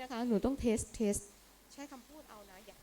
นะคะหนูต้องเทสใช้คำพูดเอานะอย่า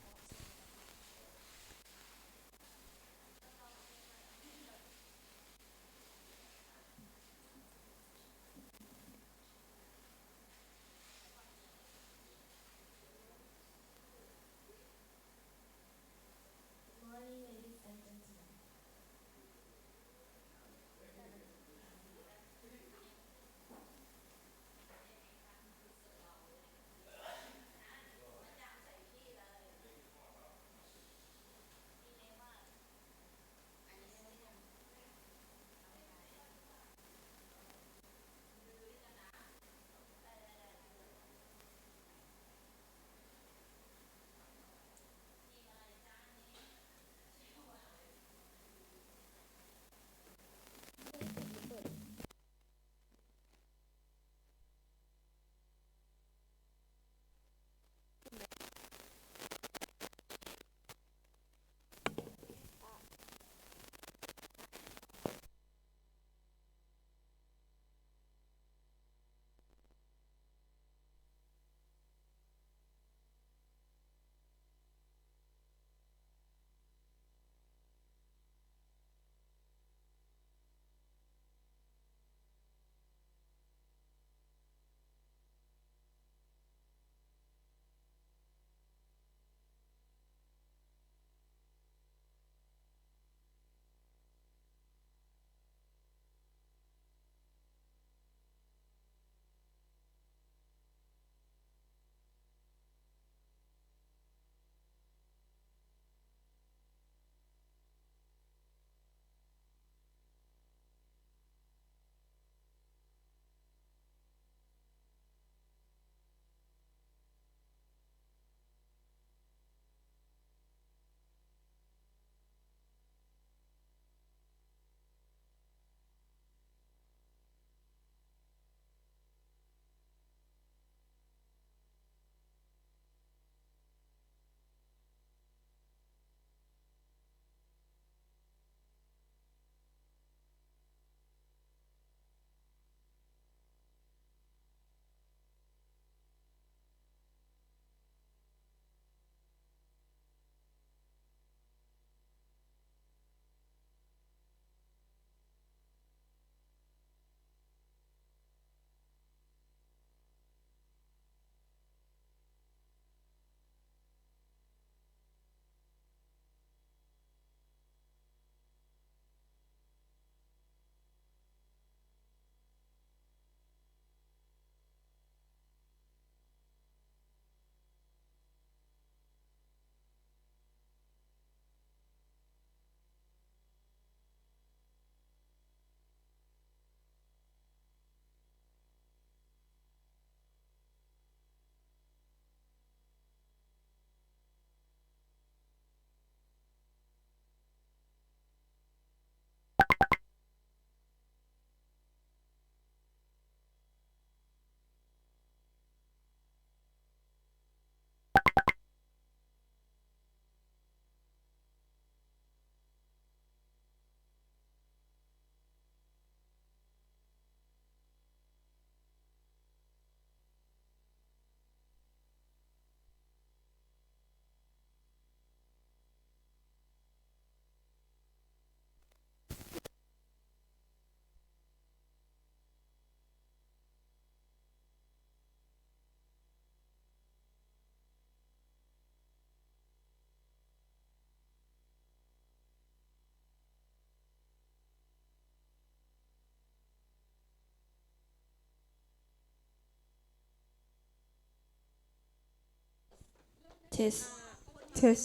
เทสเทส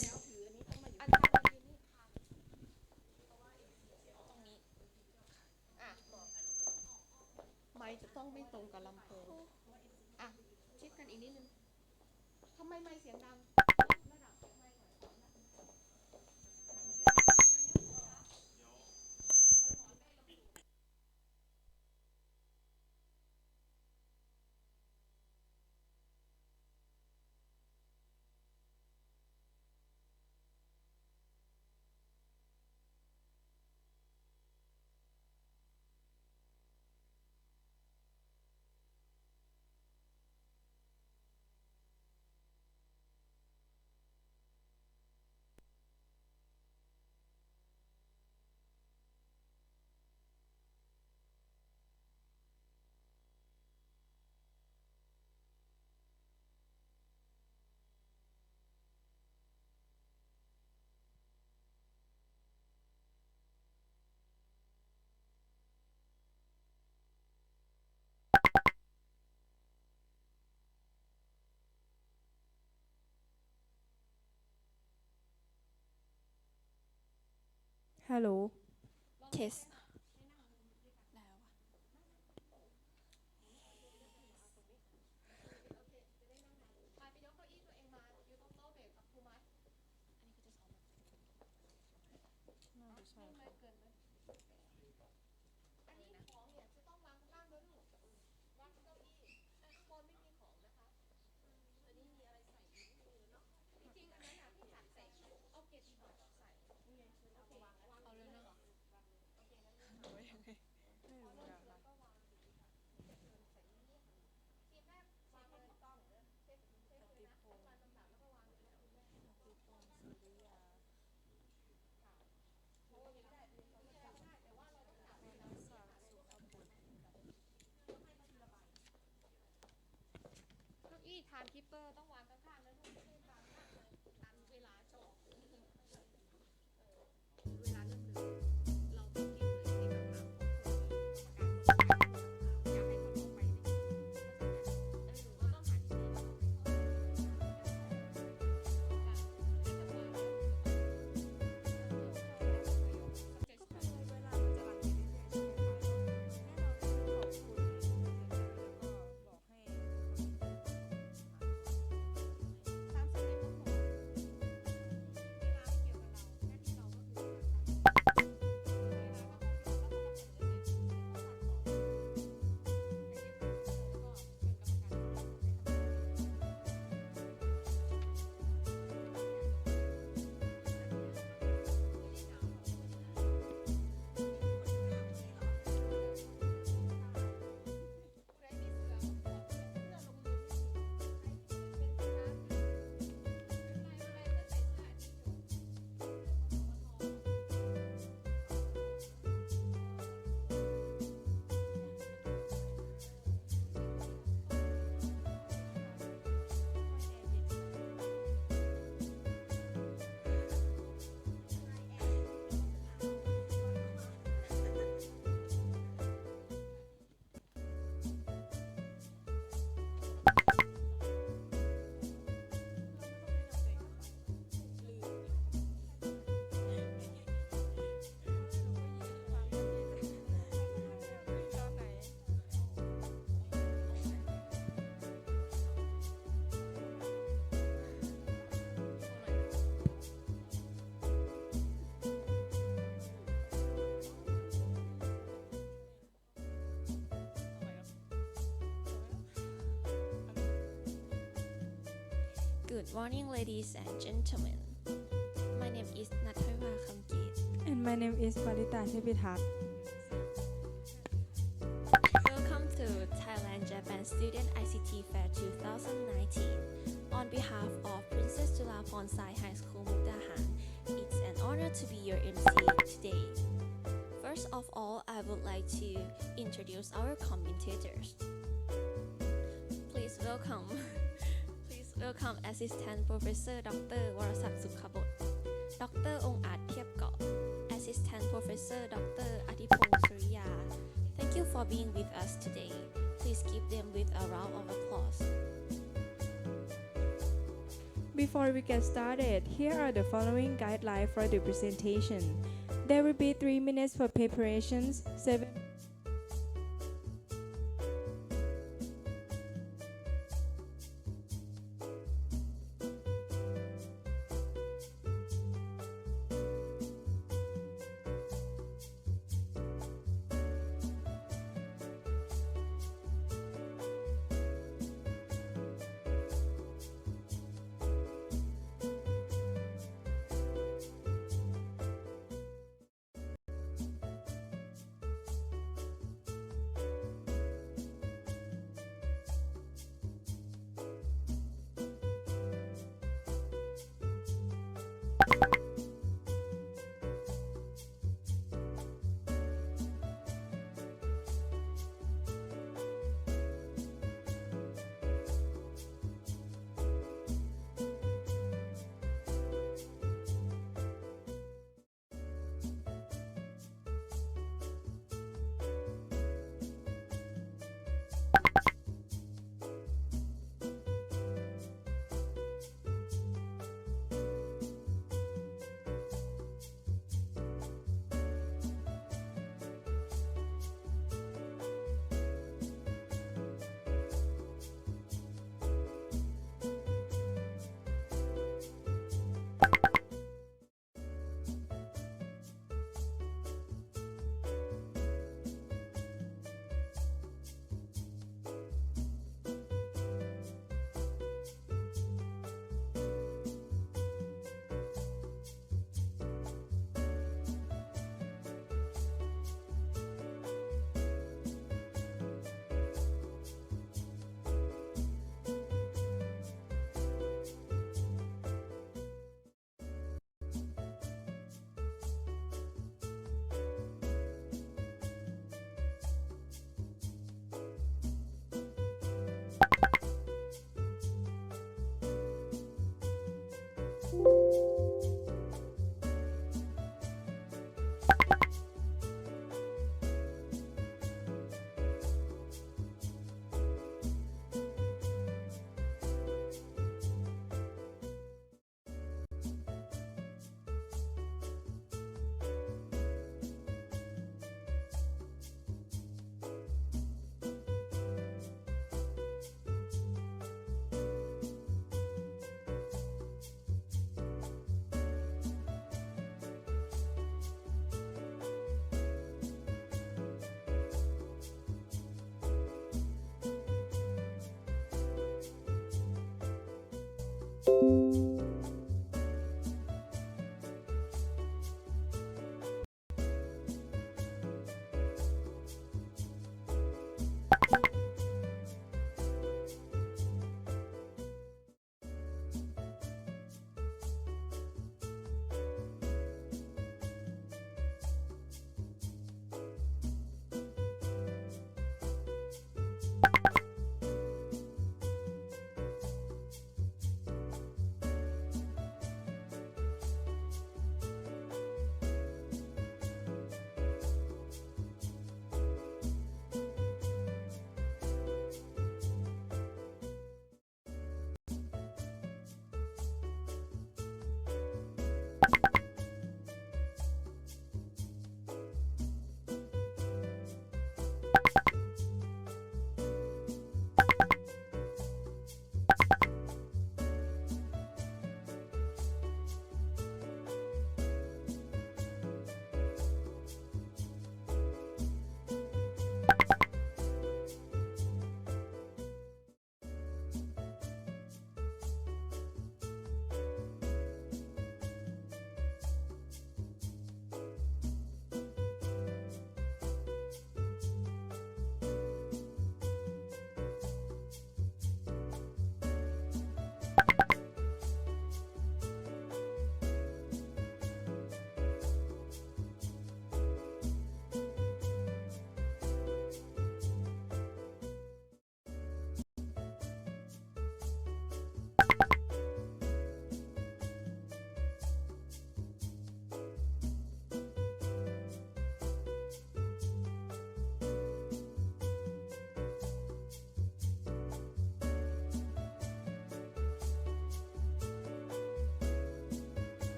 ไมค์จะต้องไม่ตรงกับลำโพงอ่ะเช็คกันอีกนิดนึงทำไมไมค์เสียงดัง ฮัลโหล test ไปยกเก้าอี้ตัวเองมาอยู่ตรงโต๊ะเบสกับครูไหมนิ่งไหมเกินไหมอันนี้ของเนี่ยจะต้องวางข้างล่างด้วยลูกวางเก้าอี้ข้างบนไม่มีของนะคะอันนี้มีอะไรใส่อยู่เนาะจริงๆอันนั้นพี่ตัดใส่เอาเกล็ดหอยใส่นี่ไงเอาวางเอาเลยนะเอาไว้ยังไงไม่รู้อะค่ะทีแรกวางเลยต้องเช็คเลยนะวางลำดับแล้วก็วางเลยนะคุณแม่โอ้ยไม่ได้แต่ว่าเราต้องตัดเลยนะเก้าอี้ทานคิปเปอร์ต้องวางข้างๆแล้วลูกไม่ใช่วางข้างเลยตามเวลาจบเวลาเริ่มเลยเราต้องเก็บเลยในคำถามของคนที่กรรมการคนสุดท้ายอยากให้คนลงไปเราต้องหาที่ก็คือเวลามันจะรันไปเรื่อยๆใช่ไหมคะแน่นอนก็คือขอบคุณแล้วก็บอกให้ตามสเต็ปต้องบอกเวลาไม่เกี่ยวกับเราหน้าที่เราก็คือGood morning ladies and gentlemen My name is นัทวิภาคำเกต and my name is ปริตาเทพิทักษ์ Welcome to Thailand Japan Student ICT Fair 2019 On behalf of Princess Julapon Sai High School Mukdahan It's an honor to be your MC today First of all I would like to introduce our commentators Please welcome Assistant Professor Dr. วรศักดิ์สุขบุตร Dr. องค์อาจเทียบเกาะ Assistant Professor Dr. อธิพงศ์สุริยา Thank you for being with us today. Please give them with a round of applause. Before we get started, here are the following guidelines for the presentation. There will be 3 minutes for preparations, 7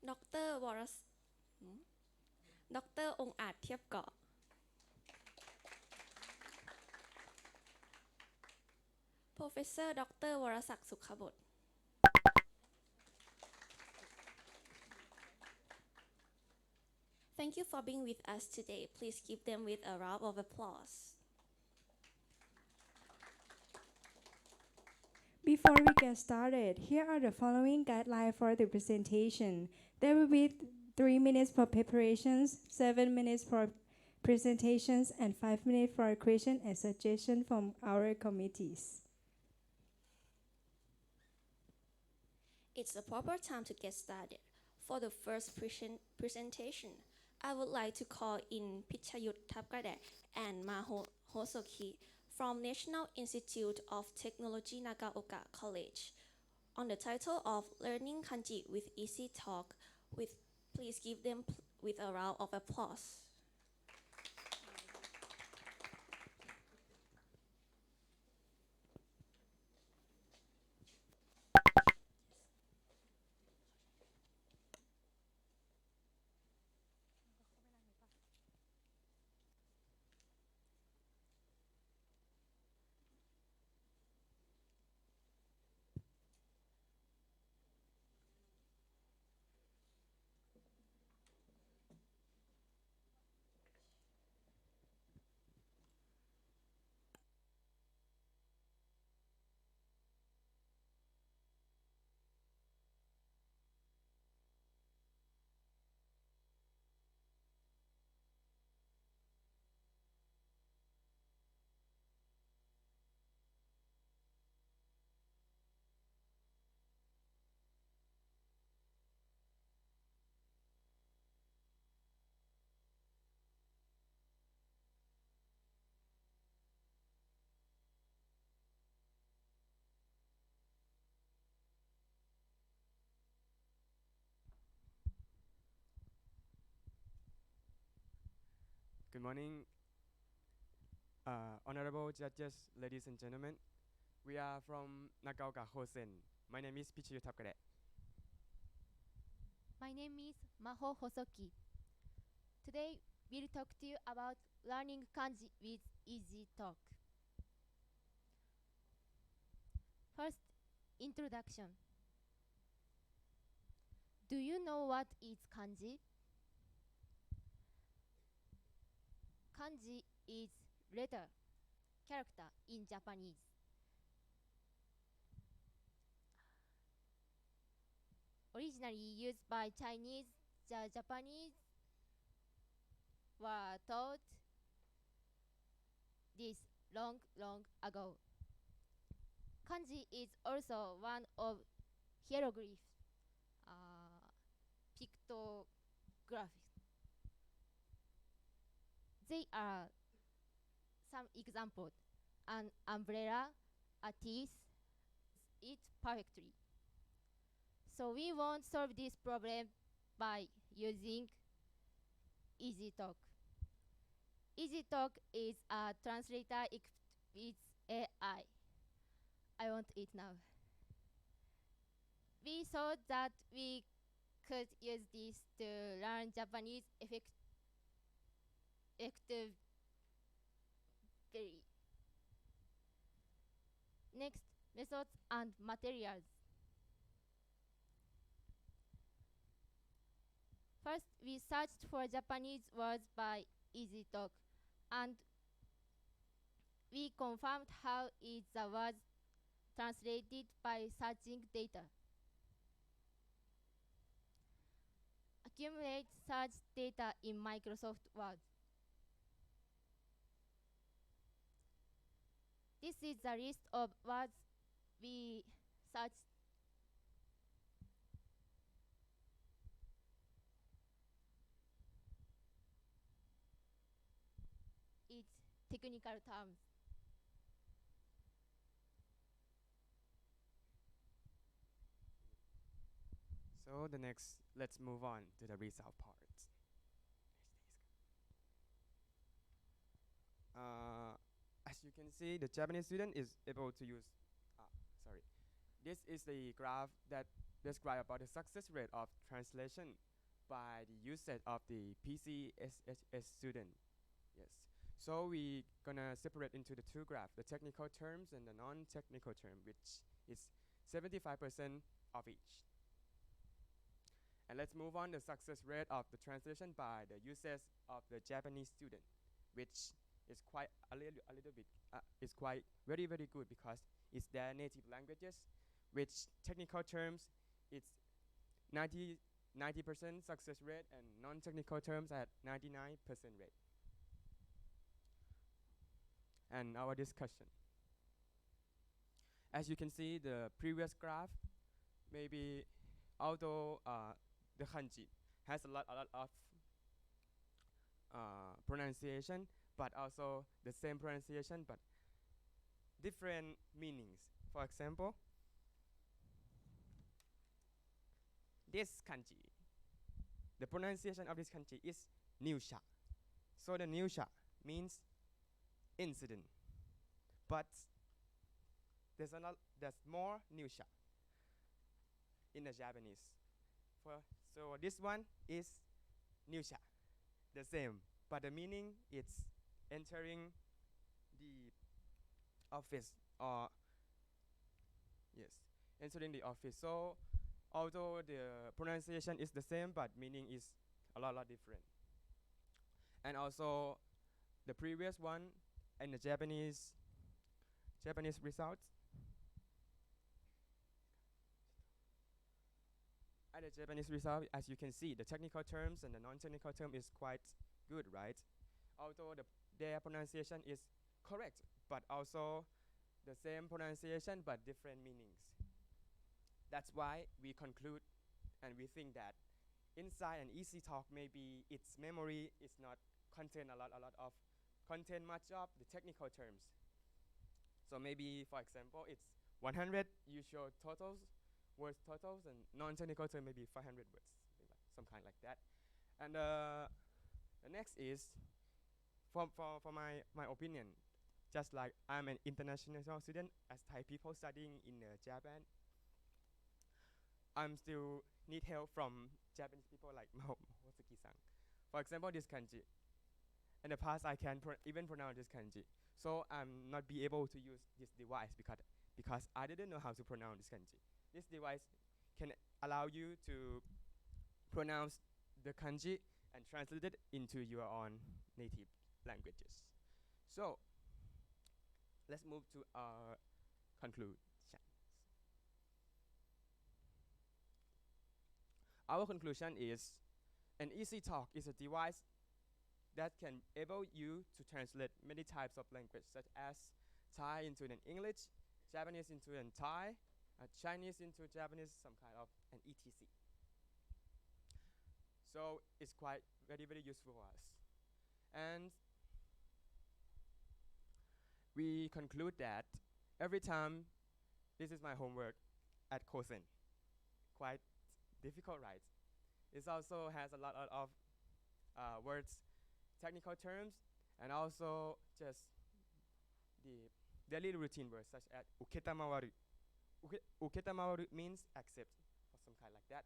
ดรวรสดรองค์อาจเทียบเกาะ Professor ดรวรศักดิ์สุขบด Thank you for being with us today. Please give them with a round of applause. Before we get started, here are the following guidelines for the presentation. There will be 3 minutes for preparations, 7 minutes for presentations, and 5 minutes for question and suggestion from our committees. It's a proper time to get started. For the first presentation, I would like to call in Pichayut Thapkade and Maho Hosoki from National Institute of Technology Nagaoka College on the title of Learning Kanji with Easy Talk. Please give them with a round of applause. Good morning, honorable judges, ladies and gentlemen. We are from Nagaoka Hosen. My name is Pichiyu Tapkare. My name is Maho Hosoki. Today, we'll talk to you about learning kanji with easy talk. First, introduction. Do you know what is kanji? Kanji is letter, character in Japanese. Originally used by Chinese, the Japanese were taught this long ago. Kanji is also one of hieroglyphs, pictographics. They are some examples. An umbrella, a teeth, it perfectly. So we won't solve this problem by using EasyTalk. EasyTalk is a translator equipped with AI. I want it now. We thought that we could use this to learn Japanese effectively. Next, methods and materials. First, we searched for Japanese words by EasyTalk, and we confirmed how is the word translated by searching data. Accumulate search data in Microsoft Word. This is the list of words we searched. It's technical terms. So the next, let's move on to the result part. As you can see, the Japanese student is able to use, sorry, this is the graph that describes about the success rate of translation by the usage of the PCSHS student. Yes. So we gonna separate into the two graphs, the technical terms and the non-technical term, which is 75% of each. And let's move on the success rate of the translation by the usage of the Japanese student, which is quite a little bit, is quite very good because it's their native languages, which technical terms, it's 90% success rate and non-technical terms at 99% rate. And our discussion. As you can see, the previous graph, maybe although the kanji has a lot of pronunciation, but also the same pronunciation, but different meanings. For example, this kanji, the pronunciation of this kanji is nyusha. So the nyusha means incident, but there's more nyusha in the Japanese. So this one is nyusha, the same, but the meaning it's entering the office, or yes, entering the office. So although the pronunciation is the same, but meaning is a lot different. And also the previous one and the Japanese results. At the Japanese result, as you can see, the technical terms and the non-technical term is quite good, right? Although their pronunciation is correct, but also the same pronunciation but different meanings. That's why we conclude and we think that inside an EasyTalk, maybe its memory is not contain much of the technical terms. So maybe, for example, it's 100 usual words totals, and non-technical term maybe 500 words, some kind like that. And the next is, for my opinion, just like I'm an international student, as Thai people studying in Japan, I'm still need help from Japanese people like Hosuki-san. For example, this kanji. In the past, I can even pronounce this kanji. So I'm not be able to use this device because I didn't know how to pronounce this kanji. This device can allow you to pronounce the kanji and translate it into your own native languages. So let's move to our conclusion. Our conclusion is an EasyTalk is a device that can enable you to translate many types of language, such as Thai into an English, Japanese into an Thai, Chinese into Japanese, some kind of an etc. So it's quite very useful for us. And we conclude that every time this is my homework at Kosen, quite difficult, right? It also has a lot of words, technical terms, and also just the daily routine words such as uketamawaru. Uketamawaru means accept or some kind like that.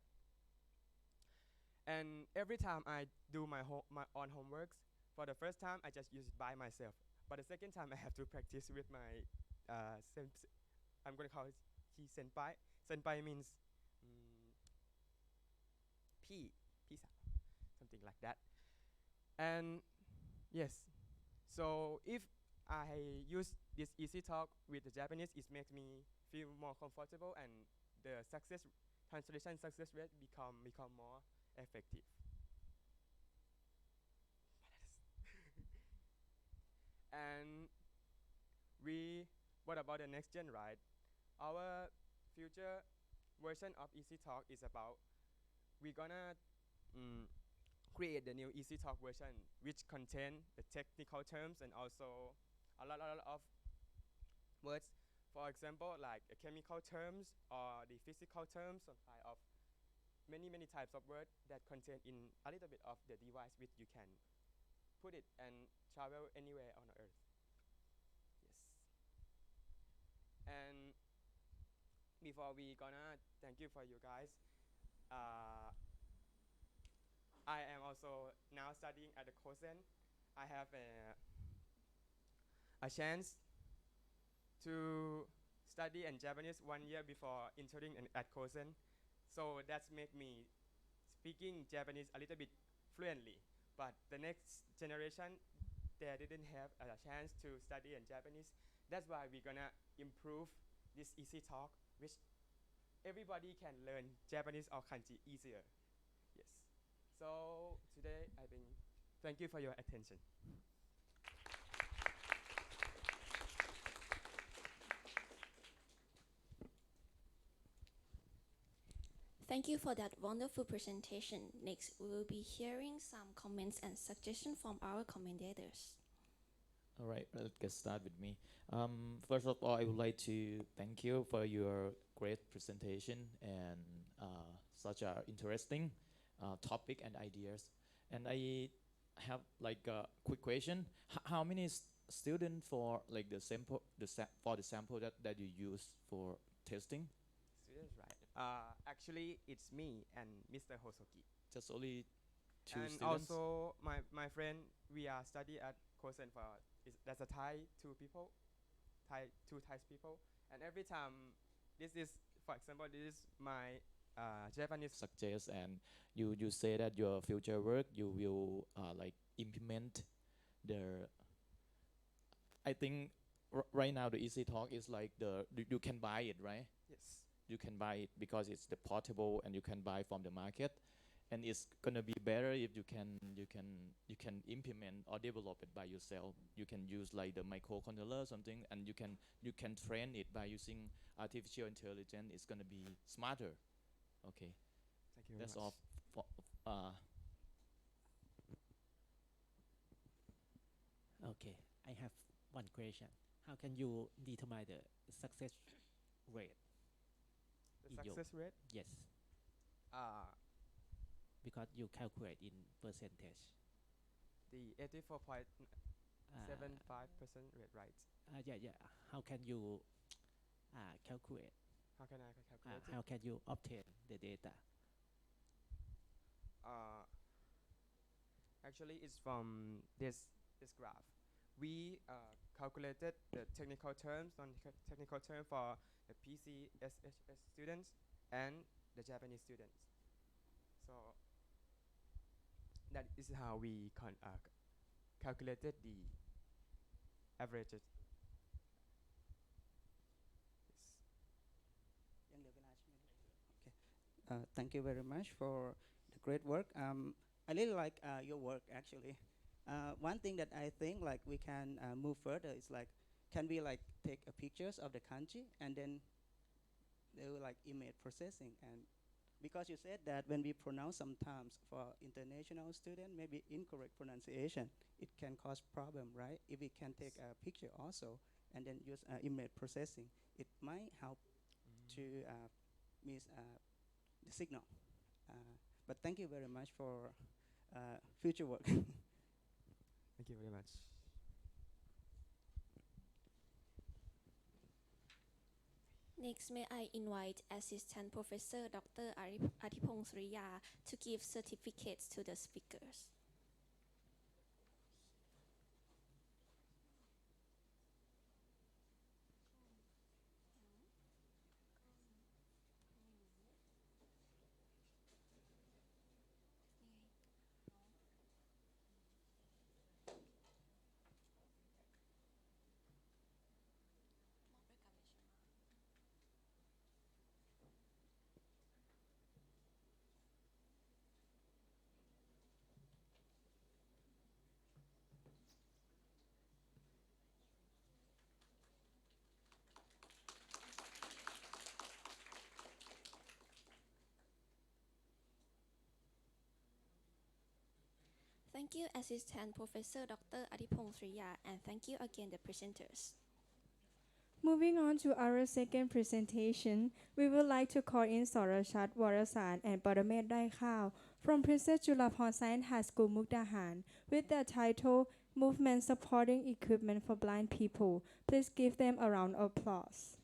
And every time I do my own homeworks, for the first time I just use it by myself. But the second time I have to practice with my I'm gonna call it he senpai. Senpai means mm, P, pizza, something like that. And yes, so if I use this easy talk with the Japanese, it makes me feel more comfortable and the translation success rate become more effective. And what about the next gen, right? Our future version of Easy Talk is about we're gonna mm, create the new Easy Talk version, which contain the technical terms and also a lot of words. For example, like chemical terms or the physical terms, some kind of many types of words that contain in a little bit of the device, which you can put it and travel anywhere on Earth. Yes. And before we gonna thank you for you guys, uh, I am also now studying at the Kosen. I have a chance to study in Japanese 1 year before entering at Kosen. So that's make me speaking Japanese a little bit fluently. But the next generation, they didn't have a chance to study in Japanese. That's why we're gonna improve this easy talk, which everybody can learn Japanese or kanji easier. Yes. So today, I think, thank you for your attention. Thank you for that wonderful presentation. Next, we will be hearing some comments and suggestions from our commentators. All right, let's get started with me. First of all, I would like to thank you for your great presentation and such a interesting topic and ideas. And I have like a quick question: how many students for like the sample, for the sample that you use for testing? Students, right? Actually, it's me and Mr. Hosoki. Just only two And students. also my friend, we are study at Kosen for that's a Thai two people, two Thai people, and every time this is, for example, this is my Japanese. Suggest, and you say that your future work you will like implement the. I think right now the easy talk is like you can buy it, right? Yes. You can buy it because it's the portable and you can buy from the market, and it's gonna be better if you can implement or develop it by yourself. You can use like the microcontroller or something, and you can train it by using artificial intelligence. It's gonna be smarter. Okay, Thank you very that's much. all. For, Okay, I have one question. How can you determine the success rate? The in your- success rate. Yes, Uh, because you calculate in percentage. the 84.75% rate, right? Yeah. How can you calculate? How can I calculate How it? can you obtain the data? Uh, Actually, it's from this graph. We calculated the technical terms, non-technical term for the PCSHS students and the Japanese students. So that is how we calculated the averages. Okay. Thank you very much for the great work. I really like your work actually. One thing that I think like we can move further is like can we like take pictures of the kanji and then they will like image processing? And because you said that when we pronounce sometimes for international student, maybe incorrect pronunciation, it can cause problem, right? If we can take a picture also and then use image processing, it might help to miss the signal. But thank you very much for future work. Thank you very much. Next, may I invite Assistant Professor Dr. Adipong Sriya to give certificates to the speakers. Thank you, Assistant Professor Dr. Adipong Sriya, and thank you again, the presenters. Moving on to our second presentation, we would like to call in Sorachat Warasan and Paramet Daikhaw from Princess Julapon Science High School, Mukdahan, with the title Movement Supporting Equipment for Blind People. Please give them a round of applause.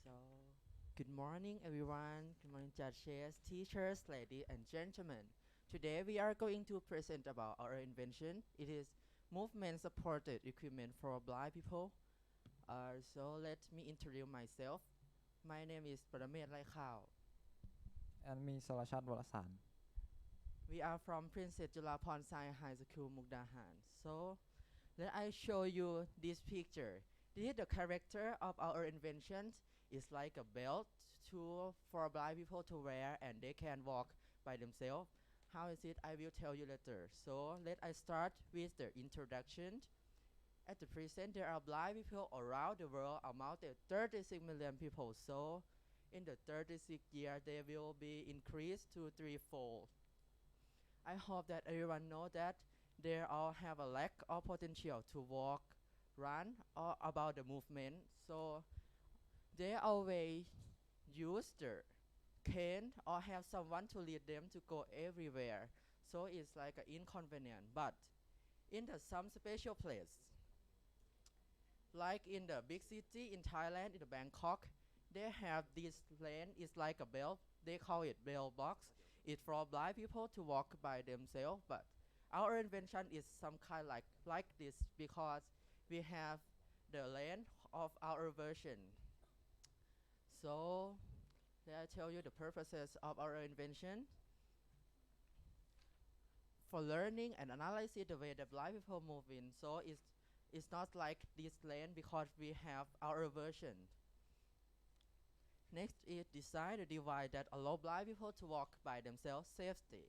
So, good morning everyone, good morning judges, teachers, ladies and gentlemen. Today we are going to present about our invention. It is movement supported equipment for blind people. So let me introduce myself. My name is Paramet Laikhao. And me Sorachat Warasan. We are from Princess Julapon Science High School, Mukdahan. So let I show you this picture. This is the character of our invention. It's like a belt for blind people to wear and they can walk by themselves. How is it? I will tell you later. So let I start with the introduction. At the present, there are blind people around the world, amounted 36 million people. So in the 36 year, they will be increased to threefold. I hope that everyone know that they all have a lack of potential to walk, run, or about the movement. So they always use the cane or have someone to lead them to go everywhere. So it's like an inconvenient. But in some special place, like in the big city in Thailand, in the Bangkok, they have this lane. It's like a bell. They call it bell box. It's for blind people to walk by themselves. But our invention is some kind like this because we have the lane of our version. So let I tell you the purposes of our invention. For learning and analyzing the way the blind people move in, so it's not like this lane because we have our version. Next is design a device that allow blind people to walk by themselves safely.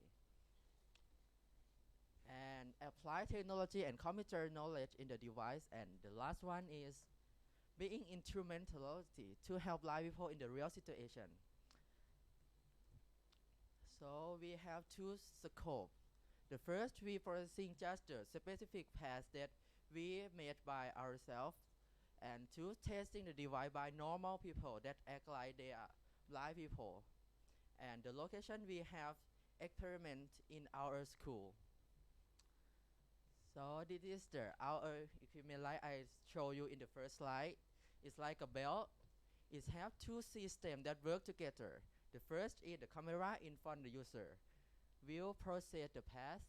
And apply technology and computer knowledge in the device. And the last one is being instrumentality to help blind people in the real situation. So we have two scopes. The first, we processing just the specific path that we made by ourselves. And two, testing the device by normal people that act like they are blind people. And the location we have experiment in our school. So this is our equipment like I show you in the first slide. It's like a belt. It have two systems that work together. The first is the camera in front of the user. Will process the path.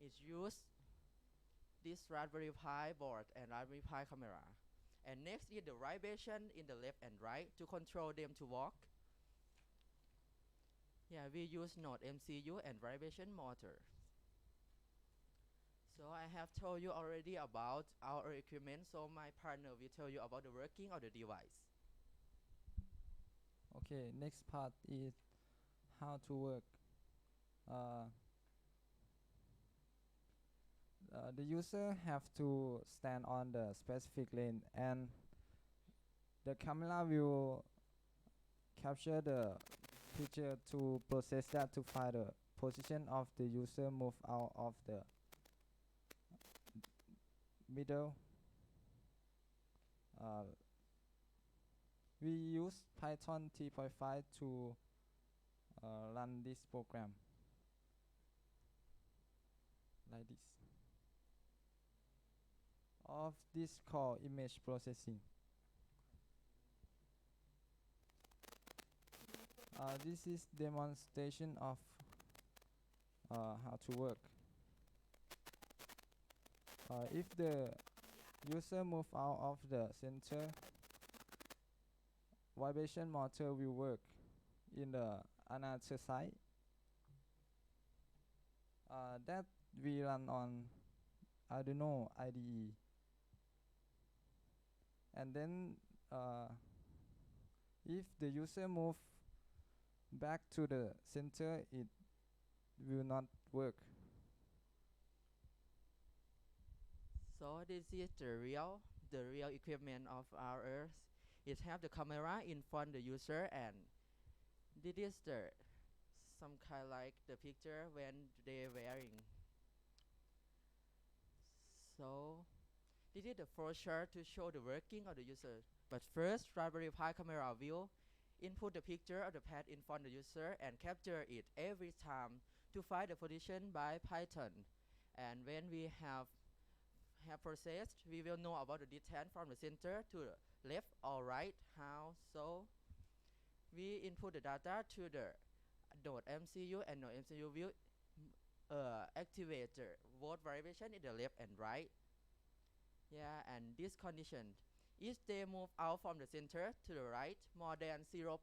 It use this Raspberry Pi board and Raspberry Pi camera. And next is the vibration in the left and right to control them to walk. Yeah, we use Node MCU and vibration motor. So I have told you already about our equipment, so my partner will tell you about the working of the device. Okay, next part is how to work. The user have to stand on the specific lane, and the camera will capture the picture to process that to find the position of the user move out of the middle. We use Python 3.5 to run this program like this. Of this called image processing. This is demonstration of how to work. If the user move out of the center, vibration motor will work in the another side. That we run on Arduino IDE. And then if the user move back to the center, it will not work. So this is the real equipment of ours. It have the camera in front of the user, and this is the some kind like the picture when they wearing. So this is the first chart to show the working of the user. But first, Raspberry Pi camera will input the picture of the pad in front of the user and capture it every time to find the position by Python. And when we have processed, we will know about the distance from the center to the left or right. How? So we input the data to the Node MCU, and Node MCU will activate the both vibration in the left and right. Yeah, and this condition, if they move out from the center to the right more than 0.4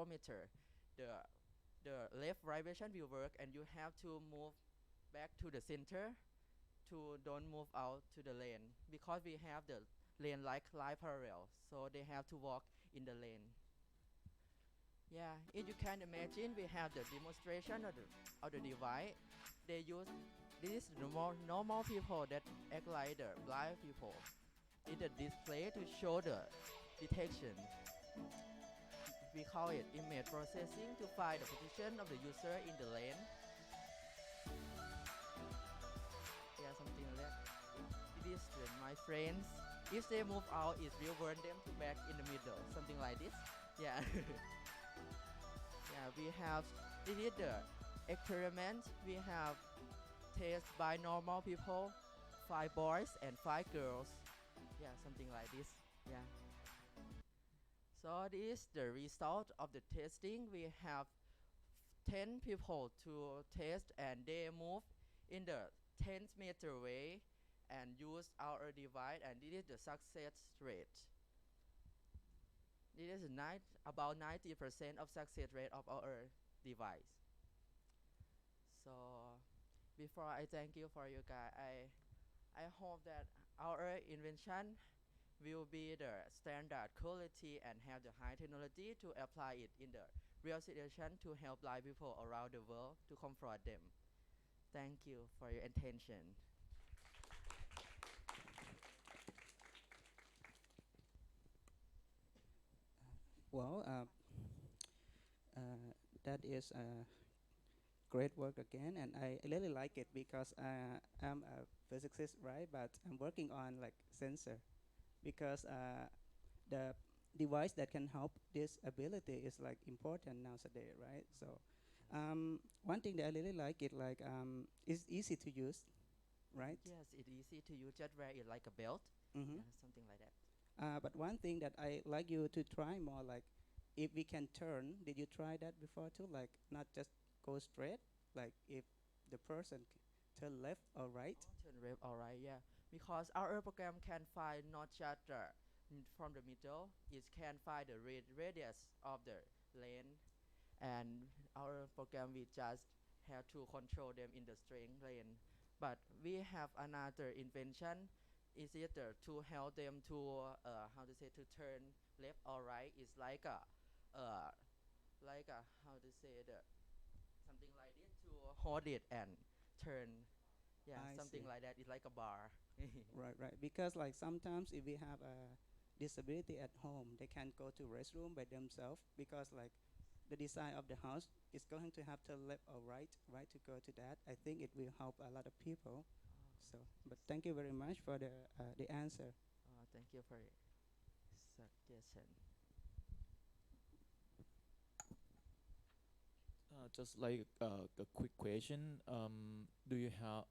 meter, the left vibration will work, and you have to move back to the center to don't move out to the lane, because we have the lane like line parallel, so they have to walk in the lane. Yeah, if you can imagine, we have the demonstration of the device. They use this normal people that act like the blind people in the display to show the detection. We call it image processing to find the position of the user in the lane. Yeah, something like that. It is my friends. If they move out, it will burn them to back in the middle. Something like this. Yeah. Yeah, we have, this is the experiment. We have test by normal people, 5 boys and 5 girls. Yeah, something like this. Yeah. So this is the result of the testing. We have 10 people to test, and they move in the 10 meter way and use our device, and this is the success rate. This is about 90% of success rate of our device. So before I thank you for you guys, I hope that our invention will be the standard quality and have the high technology to apply it in the real situation to help blind people around the world to comfort them. Thank you for your attention. Well, that is great work again, and I really like it because I'm a physicist, right? But I'm working on like sensor, because the device that can help this ability is like important nowadays, right? So one thing that I really like it, like it's easy to use, right? Yes, it's easy to use. Just wear it like a belt. Mm-hmm. Yeah, something like that. But one thing that I like you to try more, like if we can turn, did you try that before too? Like not just go straight, like if the person turn left or right? Turn left, alright, yeah. Because our program can find not just from the middle, it can find the radius of the lane, and our program we just have to control them in the straight lane. But we have another invention. Is either to help them to how to say to turn left or right. It's like a how to say the something like this to hold it and turn. Yeah, I something see. like that. It's like a bar. Right, right. Because like sometimes if we have a disability at home, they can't go to restroom by themselves because like the design of the house is going to have to left or right, right to go to that. I think it will help a lot of people. So, but thank you very much for the answer. Thank you for your suggestion. Just like a quick question. Do you have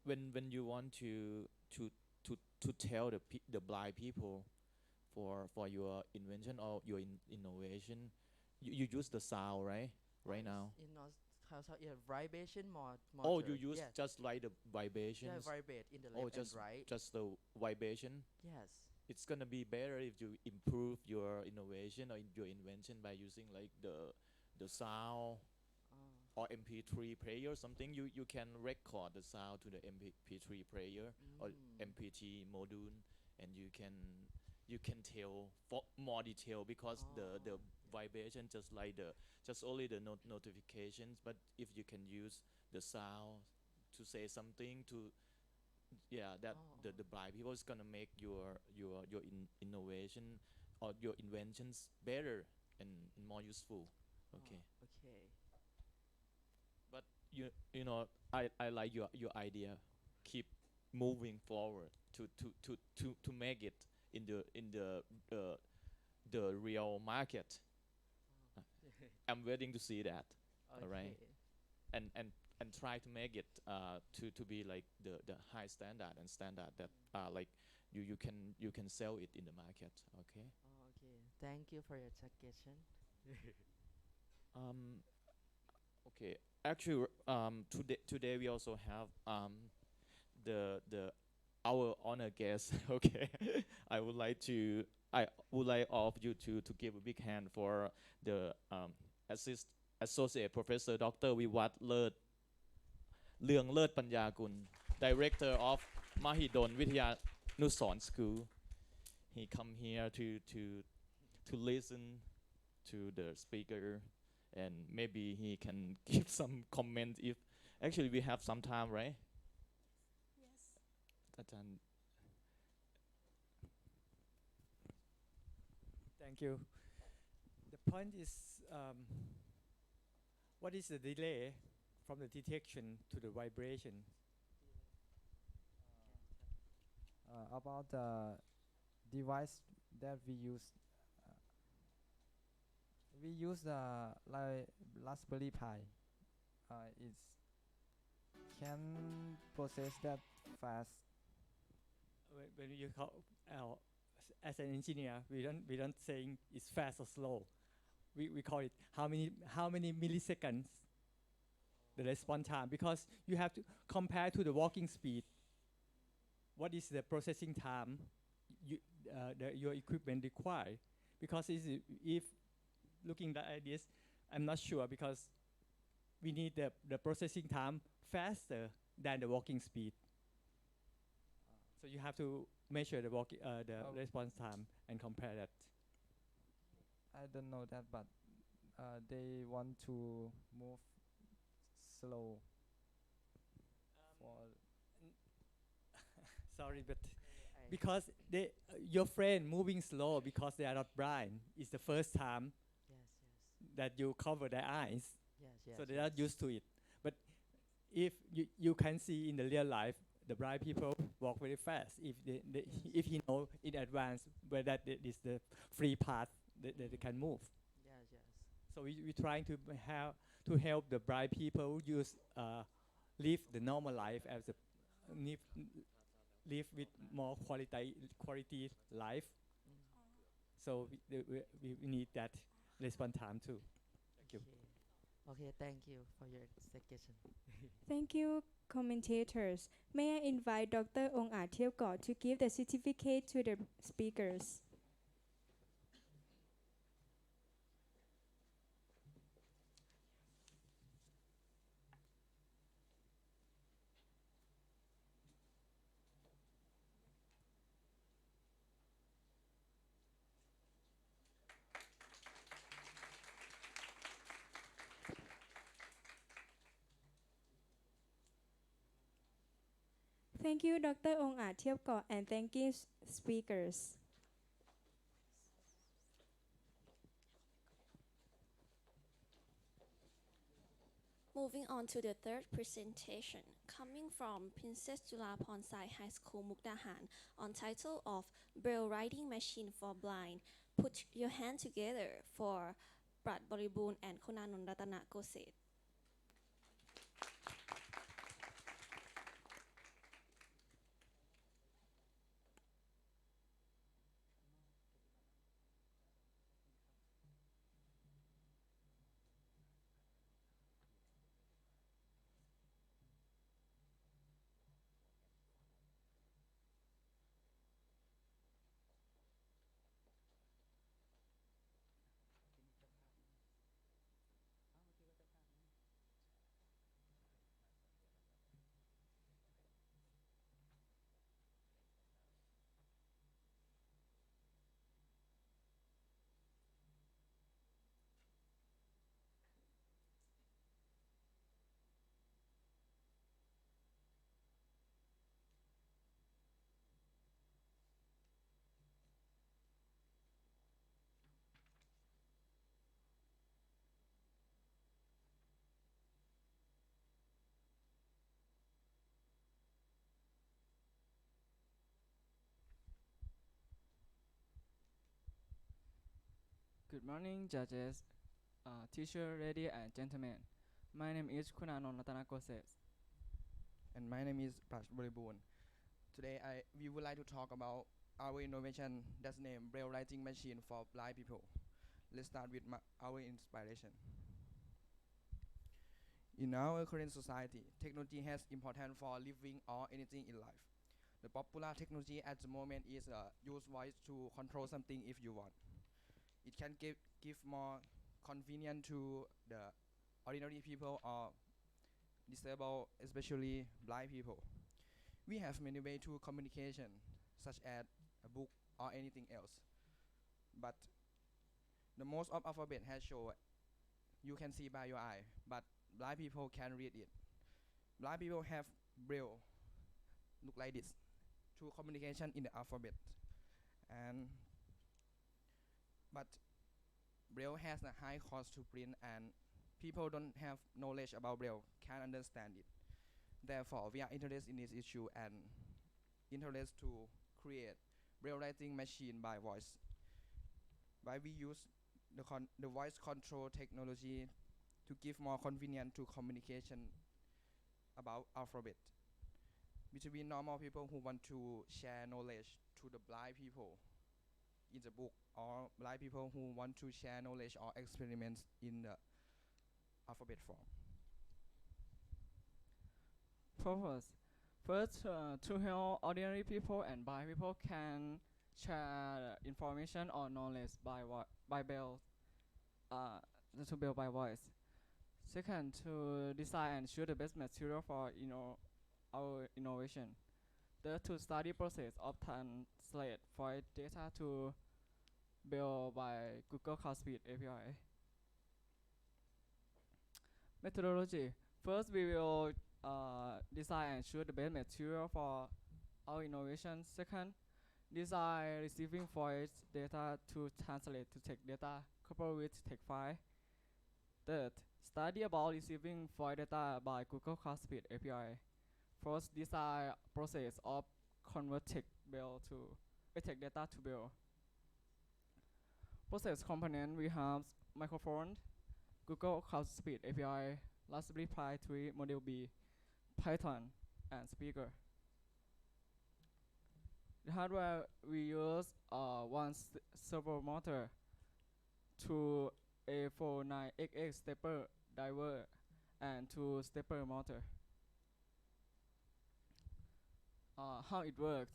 when you want to to tell the blind people for your invention or your innovation, you use the sound, right? Right now. You know how yeah, vibration Oh, motor. you use Yeah, just like the yeah, vibrations. vibrate in the Oh, left and right. just the vibration. Yes. It's gonna be better if you improve your innovation or your invention by using like the sound or MP3 player or something. You can record the sound to the MP3 player or MPT module, and you can tell for more detail because the vibration just like the just only the notifications. But if you can use the sound to say something to, yeah, that the blind people is gonna make your innovation or your inventions better and more useful. Okay. Okay. But you know, I like your idea. Keep moving forward to make it in the real market. I'm waiting to see that. All right. Okay. And try to make it to be like the high standard and standard that like you can sell it in the market. Okay. Okay. Thank you for your suggestion. Um. Okay. Actually, today we also have the our honor guest. Okay. I would like to I would like all of you to give a big hand for the assist associate professor Dr. วิวัฒน์เลิศเรืองเลิศปัญญากุล Director of มหิดลวิทยานุสรณ์ School. He come here to listen to the speaker, and maybe he can give some comment if actually we have some time, right? Yes. อาจารย์ Thank you. The point is, what is the delay from the detection to the vibration? About the device that we use the Raspberry Pi. It can process that fast. When you call as an engineer, we don't saying it's fast or slow. We call it how many milliseconds the response time, because you have to compare to the walking speed. What is the processing time your equipment require? Because if looking at this, I'm not sure, because we need the processing time faster than the walking speed. So you have to measure the response time and compare that. I don't know that, but they want to move slow. Sorry, but because your friend moving slow because they are not blind is the first time that you cover their eyes, so they are used to it. But if you can see in the real life, the blind people walk very fast if he know in advance where that is the free path that they can move. So we trying to help the blind people live the normal life as live with more quality life so we need that response time too. Thank you. Okay, thank you for your suggestion. Thank you, commentators. May I invite Dr. Ong Ah Tiepkor to give the certificate to the speakers. Thank you, Dr. Ong Ah Tiepkor, and thank you, speakers. Moving on to the third presentation, coming from Princess Julaponsai High School, Mukdahan, on title of Braille Writing Machine for Blind. Put your hand together for Prat Boriboon and Kunanun Ratana Koset. Good morning, judges, teacher, ladies and gentlemen. My name is Kunanon Ratanakoses. And my name is Prash Boriboon. Today we would like to talk about our innovation that's named Braille Writing Machine for Blind People. Let's start with our inspiration. In our current society, technology has important for living or anything in life. The popular technology at the moment is use voice to control something if you want. It can give more convenience to the ordinary people or disabled, especially blind people. We have many ways to communication, such as a book or anything else. But the most of alphabet has shown you can see by your eye, but blind people can read it. Blind people have braille, look like this, to communication in the alphabet. But braille has a high cost to print, and people don't have knowledge about braille, can't understand it. Therefore, we are interested in this issue and interested to create braille writing machine by voice. Why we use the voice control technology to give more convenience to communication about alphabet between normal people who want to share knowledge to the blind people in the book, or blind people who want to share knowledge or experiments in the alphabet form. Purpose. First, to help ordinary people and blind people can share information or knowledge by Braille, to Braille by voice. Second, to design and choose the best material for our innovation. Third, to study process of translate voice data to Braille by Google Cloud API. Methodology. First, we will design and choose the best material for our innovation. Second, design receiving voice data to translate to text data coupled with text file. Third, study about receiving voice data by Google Cloud API. First, design process of convert text data to Braille. Process component, we have microphone, Google Cloud API, Raspberry Pi 3 Model B, Python, and speaker. The hardware we use one servo motor to A49XX stepper driver and two stepper motor. How it works?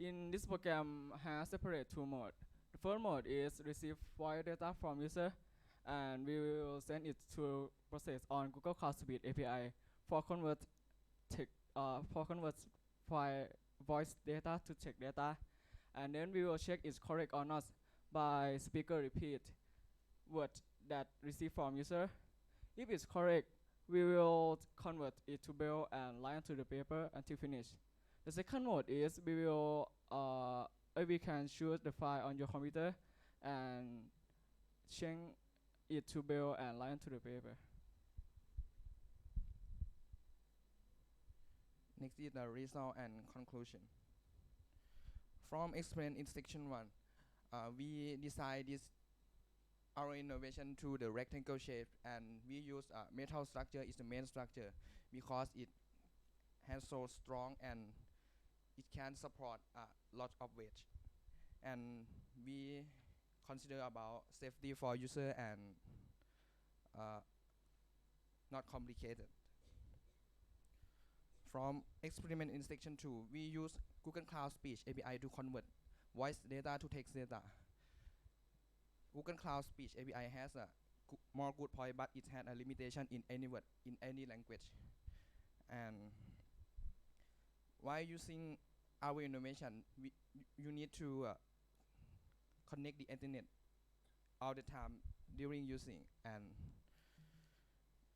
In this program has separate two modes. The first mode is receive file data from user, and we will send it to process on Google Cloud Speed API for convert file voice data to text data, and then we will check it's correct or not by speaker repeat word that received from user. If it's correct, we will convert it to bell and line to the paper until finished. The second mode is we can choose the file on your computer and change it to bell and line to the paper. Next is the result and conclusion. From explain in section 1, we design our innovation to the rectangle shape, and we use metal structure is the main structure because it has so strong and it can support a lot of weight, and we consider about safety for user and not complicated. From experiment in section 2, we use Google Cloud Speech API to convert voice data to text data. Google Cloud Speech API has a more good point, but it has a limitation in any word, in any language. And while using our innovation, you need to connect the internet all the time during using, and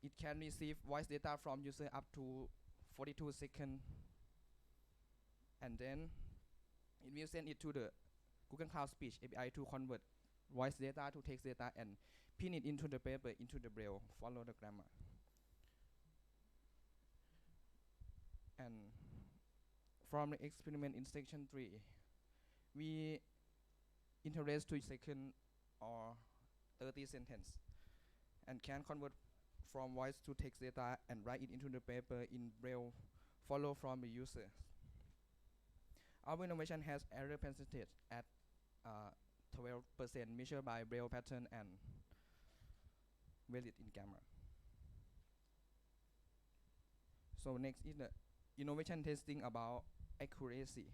it can receive voice data from user up to 42 seconds, and then it will send it to the Google Cloud Speech API to convert voice data to text data and pin it into the paper, into the braille, follow the grammar. And from the experiment in section 3, we interest to second or 30 sentence and can convert from voice to text data and write it into the paper in braille, follow from the user. Our innovation has error percentage at 12% measured by braille pattern and valid in camera. So next is the innovation testing about accuracy.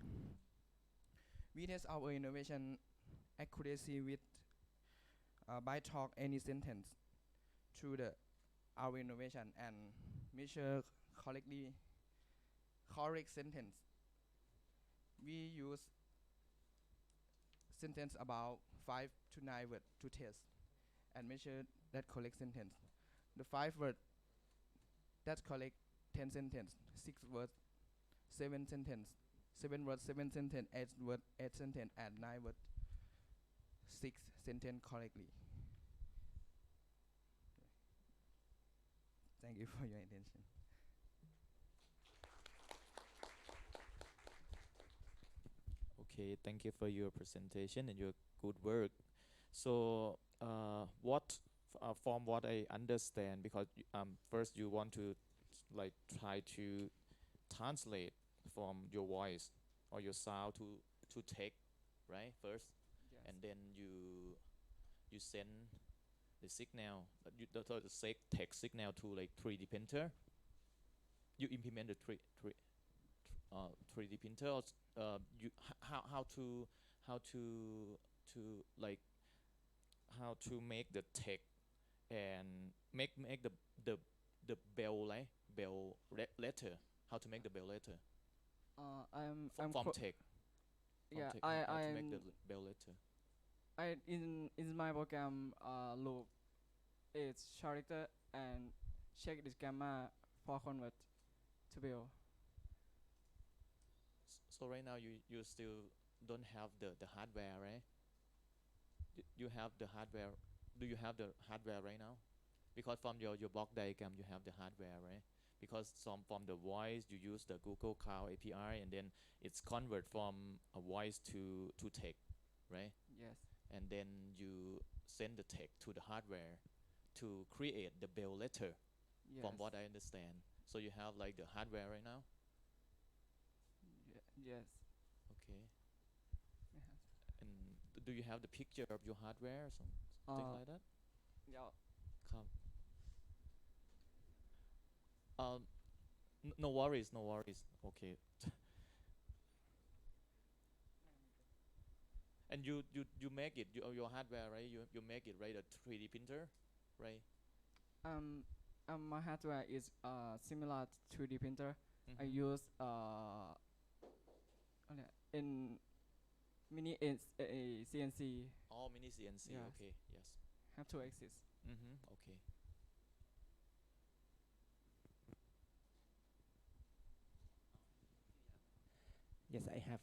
We test our innovation accuracy with by talk any sentence to the our innovation and measure correct sentence. We use sentence about 5 to 9 words to test and measure that correct sentence. The 5 words that correct 10 sentence, 6 words 7 sentence, 7 words 7 sentence, 8 words 8 sentence, and 9 words 6 sentence correctly. Thank you for your attention. Okay, thank you for your presentation and your good work. So, from what I understand, because first you want to like try to translate from your voice or your sound to text, right? First, Yes. and then you send the signal, the text signal to like 3D printer. You implement the 3D printer. Or, how to like how to make the text and make the bell letter. How to make the bell letter from text. Yeah, how to make the bell letter. in my program loop it's character and check this gamma for convert to bell. So right now you still don't have the hardware, right? You have the hardware. Do you have the hardware right now? Because from your block diagram you have the hardware, right? Because from the voice you use the Google Cloud API and then it's convert from a voice to text, right? Yes. And then you send the text to the hardware to create the bell letter. Yes. From what I understand. So you have like the hardware right now? Yes. Okay. do you have the picture of your hardware or something like that? Yeah. ครับ no worries no worries okay and you make it your hardware right you make it right a 3D printer right Um, my hardware is similar to 3D printer. I Mhm. use in mini a CNC. Oh mini CNC Yes. okay yes Have two axis. okay Yes, I have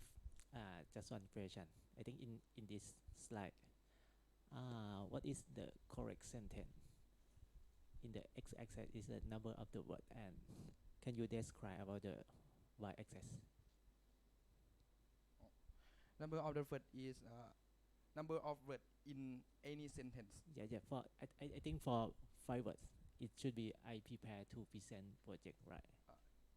just one question. I think in this slide, what is the correct sentence? In the x-axis is the number of the word, and can you describe about the y-axis? Number of the word is number of word in any sentence. Yeah. For I think for 5 words, it should be I prepare to present project, right?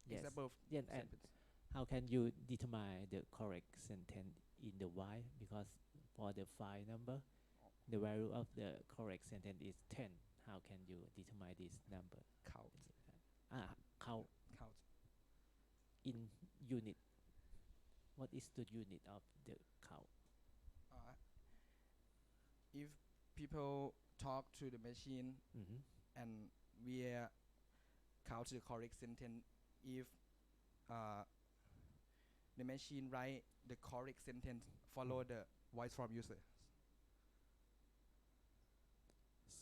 Yes. Example of Yeah, and sentence. how can you determine the correct sentence in the y? Because for the file number, the value of the correct sentence is 10. How can you determine this number? Count. Count Count. in unit. What is the unit of the count? If people talk to the machine and we count the correct sentence, if the machine write the correct sentence, follow the voice from user.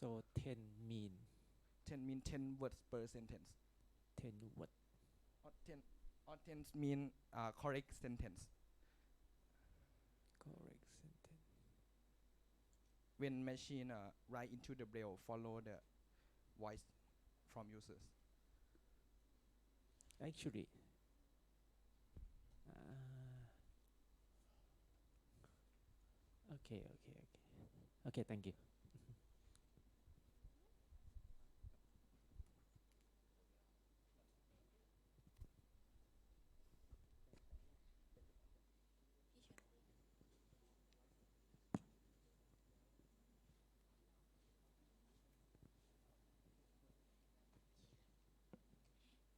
So 10 mean 10 mean 10 words per sentence. 10 what? Or 10 mean correct sentence. Correct sentence. When machine write into the braille, follow the voice from users. Actually, okay, thank you.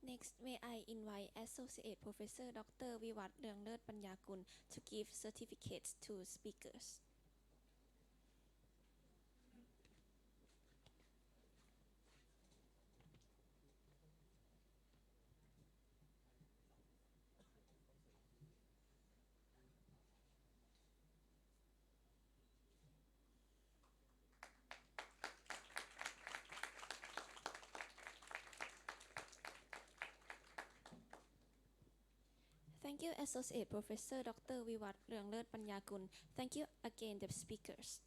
Next, may I invite Associate Professor Dr. Vivat Leunglet Panyakul to give certificates to speakers. Thank you, Associate Professor Dr. Vivat Leunglet Panyakul. Thank you again, the speakers.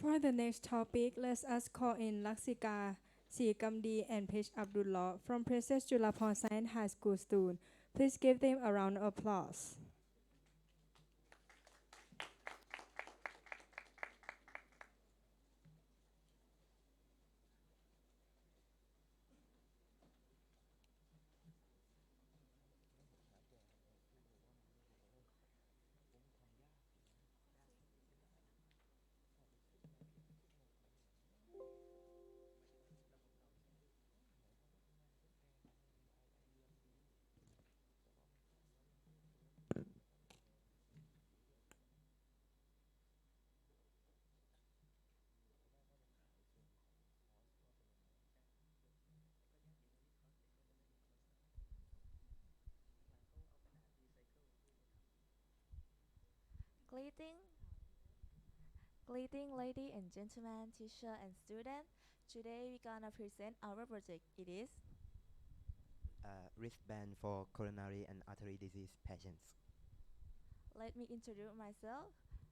For the next topic, let us call in Laksika Sikamdi and Pej Abdullah from Princess Julapon Science High School student. Please give them a round of applause. Greeting, ladies and gentlemen, teacher and student. Today we're gonna present our project. It is wristband for coronary and artery disease patients. Let me introduce myself.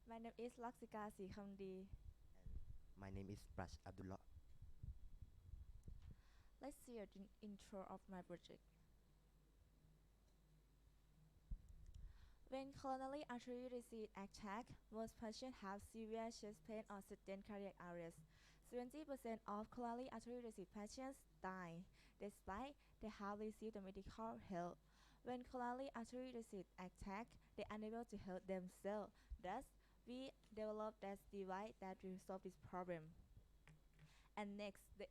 My name is Laksika Sikhamdi. My name is Prash Abdullah. Let's see the intro of my project. When coronary artery disease attack, most patients have severe chest pain or sudden cardiac arrest. 70% of coronary artery disease patients die, despite they have received the medical help. When coronary artery disease attack, they are unable to help themselves. Thus, We developed that device that will solve this problem. And next, the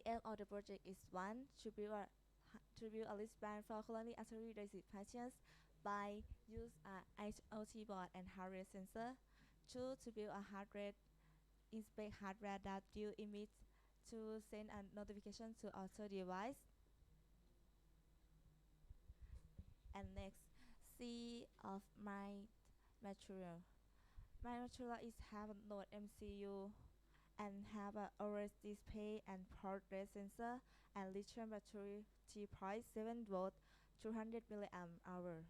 aim of the project is one, to build a wristband for coronary artery disease patients by use IoT board and heart rate sensor. Two, to build a heart rate inspect hardware that will emit to send a notification to auto device. And next, C of my material. My material is have a Node MCU and have a OS display and port rate sensor and lithium battery 3.7 volt 200 milliamp hour.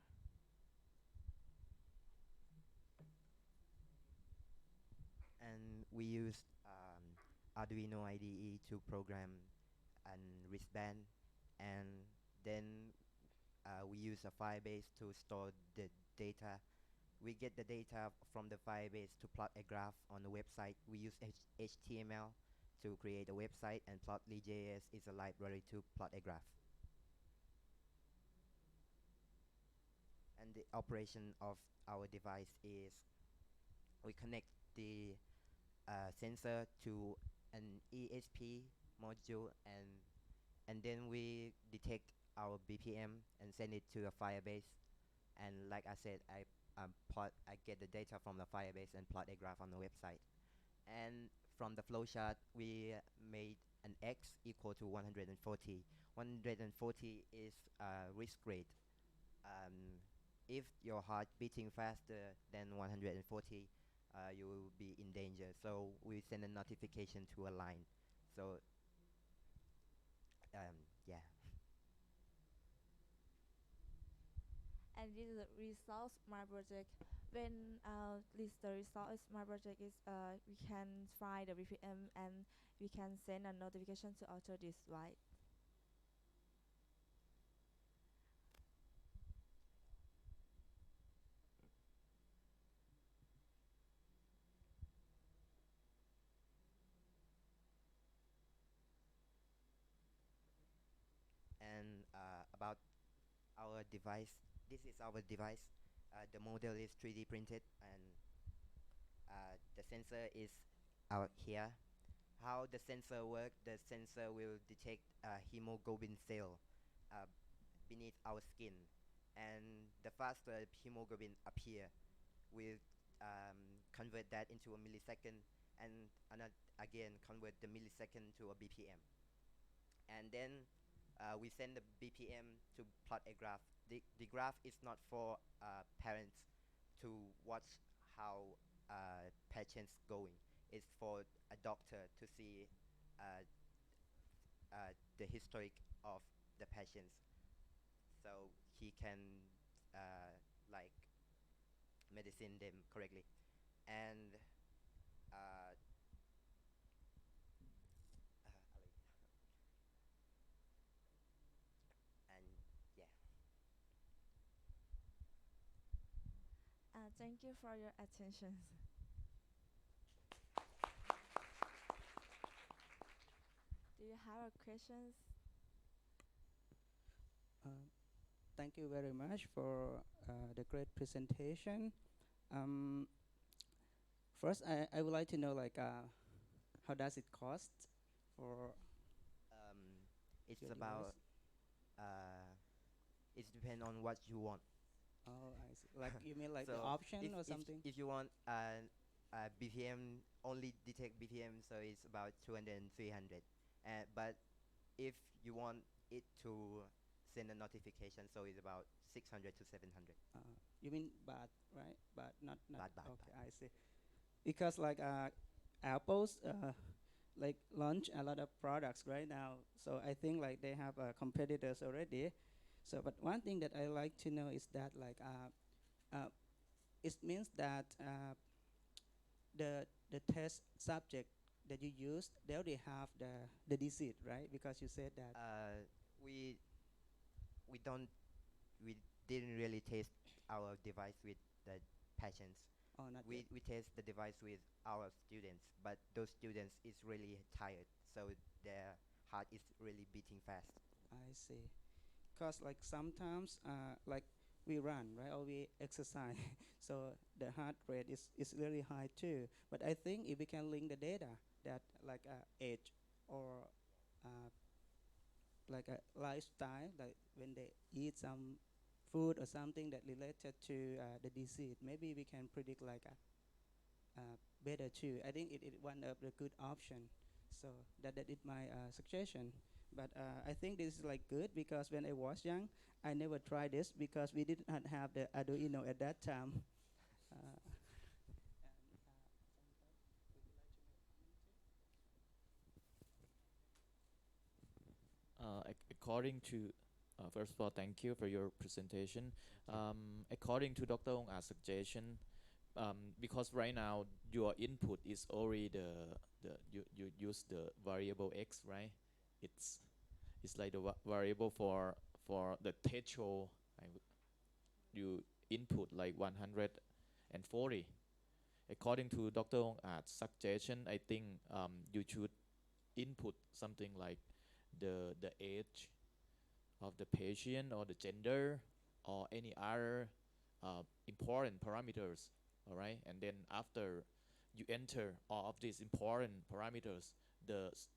And we used Arduino IDE to program an wristband, and then we use a Firebase to store the data. We get the data from the Firebase to plot a graph on the website. We use HTML to create a website, and Plotly.js is a library to plot a graph. And the operation of our device is we connect the sensor to an ESP module, and then we detect our BPM and send it to a Firebase. And like I said, I get the data from the Firebase and plot a graph on the website. And from the flowchart, we made an X equal to 140. 140 is risk rate. If your heart beating faster than 140, you will be in danger. So we send a notification to a line. So yeah. And this is the results of my project. When list the results of my project is we can find the BPM and we can send a notification to auto device. And about our device, this is our device. The model is 3D printed, and the sensor is out here. How the sensor works, the sensor will detect hemoglobin cell beneath our skin, and the faster hemoglobin appear, we'll convert that into a millisecond, and again convert the millisecond to a BPM. And then we send the BPM to plot a graph. The graph is not for parents to watch how patients going. It's for a doctor to see the historic of the patients, so he can like medicine them correctly. And and yeah. Thank you for your attention. Do you have questions? Thank you very much for the great presentation. First, I would like to know like how does it cost for It's your about it depends on what you want. Oh, I see. Like you mean like So the option if, or if, something? if you want BPM, only detect BPM, so it's about 200 and 300. But if you want it to send a notification, so it's about 600 to 700. You mean baht, right? But not Baht. okay, I see. Because like Apple's like launch a lot of products right now, so I think like they have competitors already. So, but one thing that I like to know is that like it means that the test subject that you use, they already have the disease, right? Because you said that. We we don't we didn't really test our device with the patients. Oh, not we yet. we test the device with our students, but those students is really tired, so their heart is really beating fast. I see. Because like sometimes like we run, right, or we exercise. So the heart rate is really high too. But I think if we can link the data that like age or like a lifestyle, like when they eat some food or something that related to the disease, maybe we can predict like better too. I think it one of the good option. So that is my suggestion. But I think this is like good because when I was young, I never tried this because we did not have the Arduino at that time. According to, first of all, thank you for your presentation. According to Dr. Ong Ah's suggestion, because right now your input is already you use the variable x, right? It's like the variable for the threshold. You input like 140. According to Dr. Ong Ah's suggestion, I think you should input something like the age of the patient or the gender or any other important parameters. All right, and then after you enter all of these important parameters,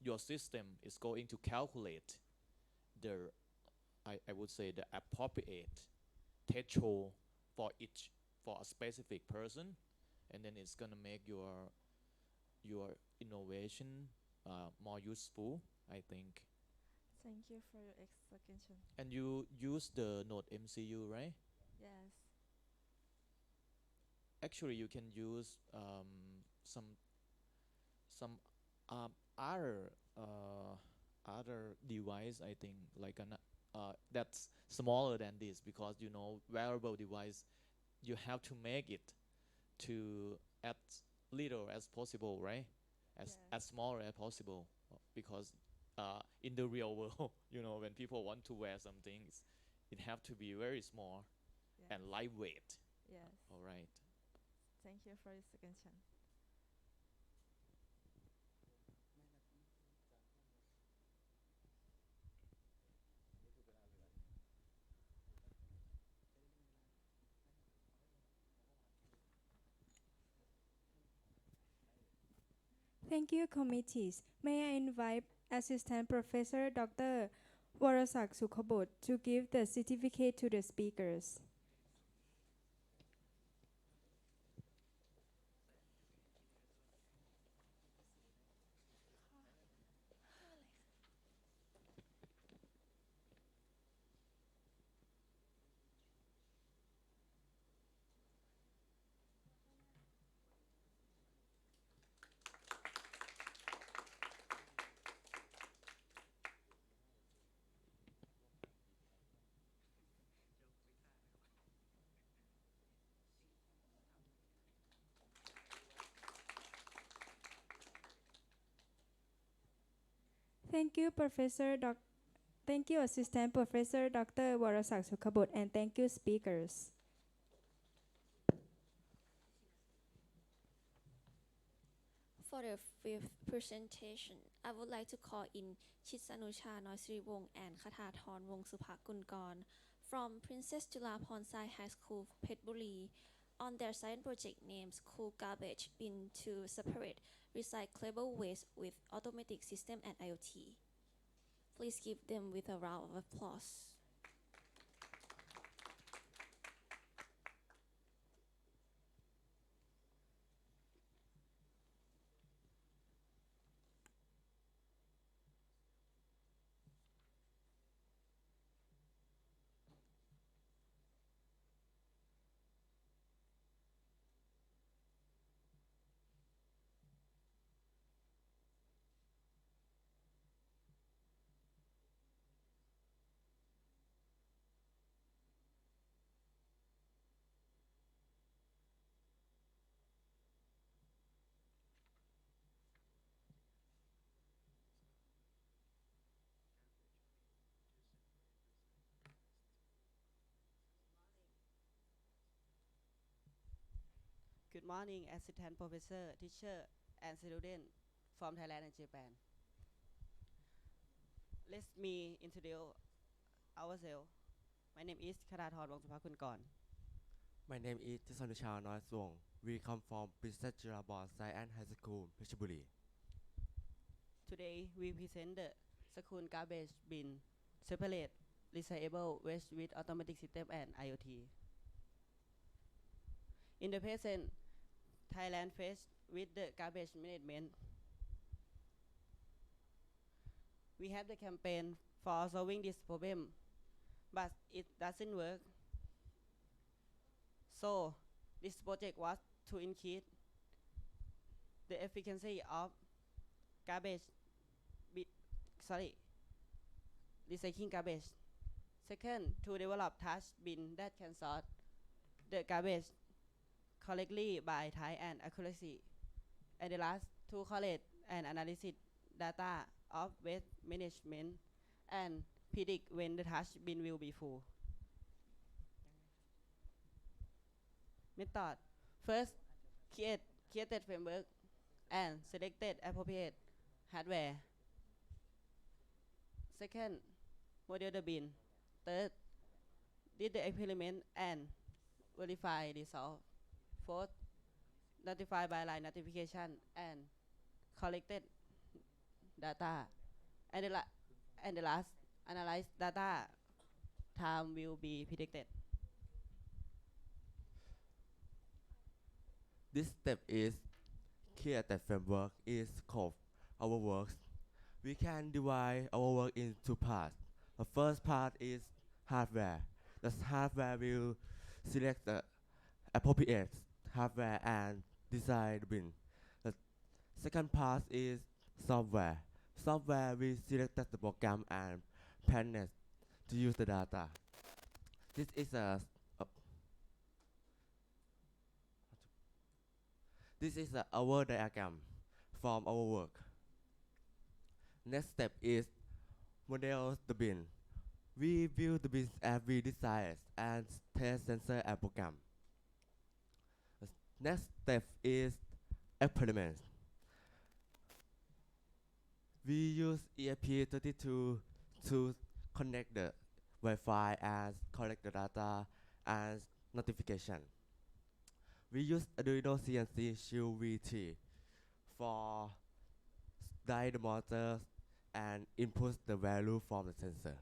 your system is going to calculate the I would say the appropriate threshold for a specific person, and then it's gonna make your innovation more useful, I think. Thank you for your explanation. And you use the Node MCU, right? Yes. Actually, you can use some other other device, I think, like an that's smaller than this, because wearable device, you have to make it to as little as possible, right? As small as possible, because in the real world, when people want to wear some things, it have to be very small and lightweight. Yes. All right. Thank you for your suggestion. Thank you, committees. May I invite Assistant Professor Dr. Warasak Sukhobot to give the certificate to the speakers. Thank you, Thank you, Assistant Professor Dr. Warasak Sukhobot, and thank you, speakers. For the fifth presentation, I would like to call in Chitsanucha Noisriwong and Khathathorn Wongsupakunkon from Princess Julaponsai High School, Phetchaburi, on their science project named Cool Garbage Bin to separate recyclable waste with automatic system and IoT. Please give them with a round of applause. Good morning, Assistant Professor, teacher, and student from Thailand and Japan. Let me introduce ourselves. My name is คราธรวงศ์สุภาคุณก่อน My name is ทิศนุชาน้อยสวง We come from Princess Julabon Science High School เพชรบุรี Today we present the school garbage bin separate recyclable waste with automatic system and IoT. In the present, Thailand faced with the garbage management. We have the campaign for solving this problem, but it doesn't work. So this project was to increase the efficiency of garbage, recycling garbage. Second, to develop touch bin that can sort the garbage correctly by type and accuracy. And the last, to collect and analyze data of waste management and predict when the touch bin will be full. Method. First, created framework and selected appropriate hardware. Second, model the bin. Third, did the experiment and verify result. Fourth, notify by line notification and collected data. And the last, analyze data. Time will be predicted. This step is create a framework is scope our works. We can divide our work into parts. The first part is hardware. The hardware will select the appropriate hardware and design the bin. The second part is software. Software will select the program and panel to use the data. This is our diagram from our work. Next step is model the bin. We build the bins as we design and test sensor and program. Next step is experiment. We use ERP32 to connect the Wi-Fi and collect the data and notification. We use Arduino CNC Shield V3 for guide the motor and input the value from the sensor.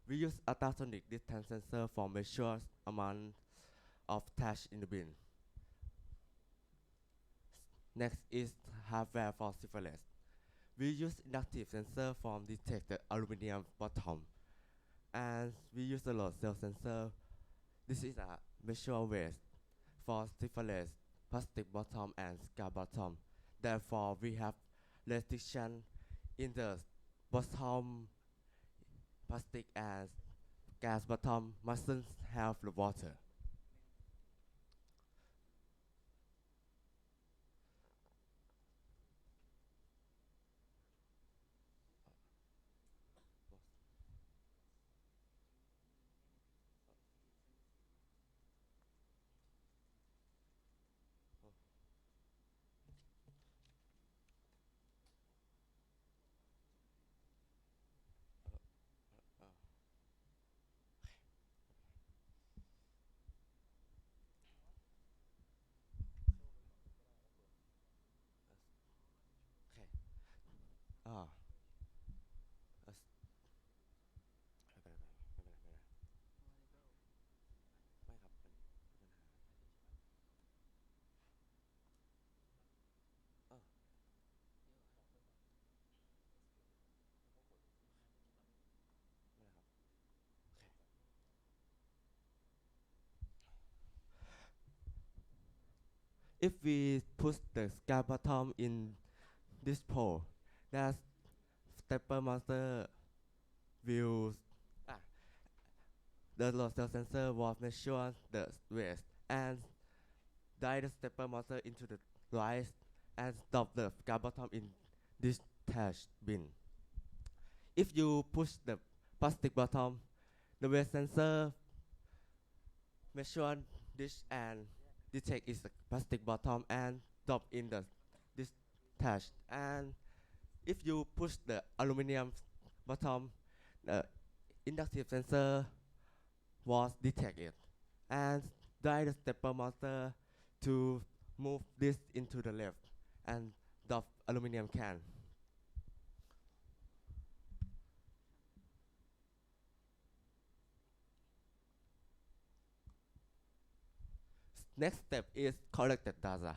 We use ultrasonic distance sensor for measure amount of touch in the bin. Next is hardware for syphilis. We use inductive sensor for detect the aluminum bottom, and we use the load cell sensor. This is a measure waste for syphilis, plastic bottom, and scar bottom. Therefore, we have restriction in the bottom plastic and gas bottom mustn't have the water. Ah. If we put the scar bottom in this pole, that stepper monster will the load cell sensor will measure the waste and guide the stepper motor into the rise and stop the scar bottom in this trash bin. If you push the plastic bottom, the waste sensor measure this and detect is the plastic bottom and drop in this trash. And if you push the aluminum bottom, the inductive sensor was detected and guide the stepper motor to move this into the left and the aluminum can. Next step is collect the data.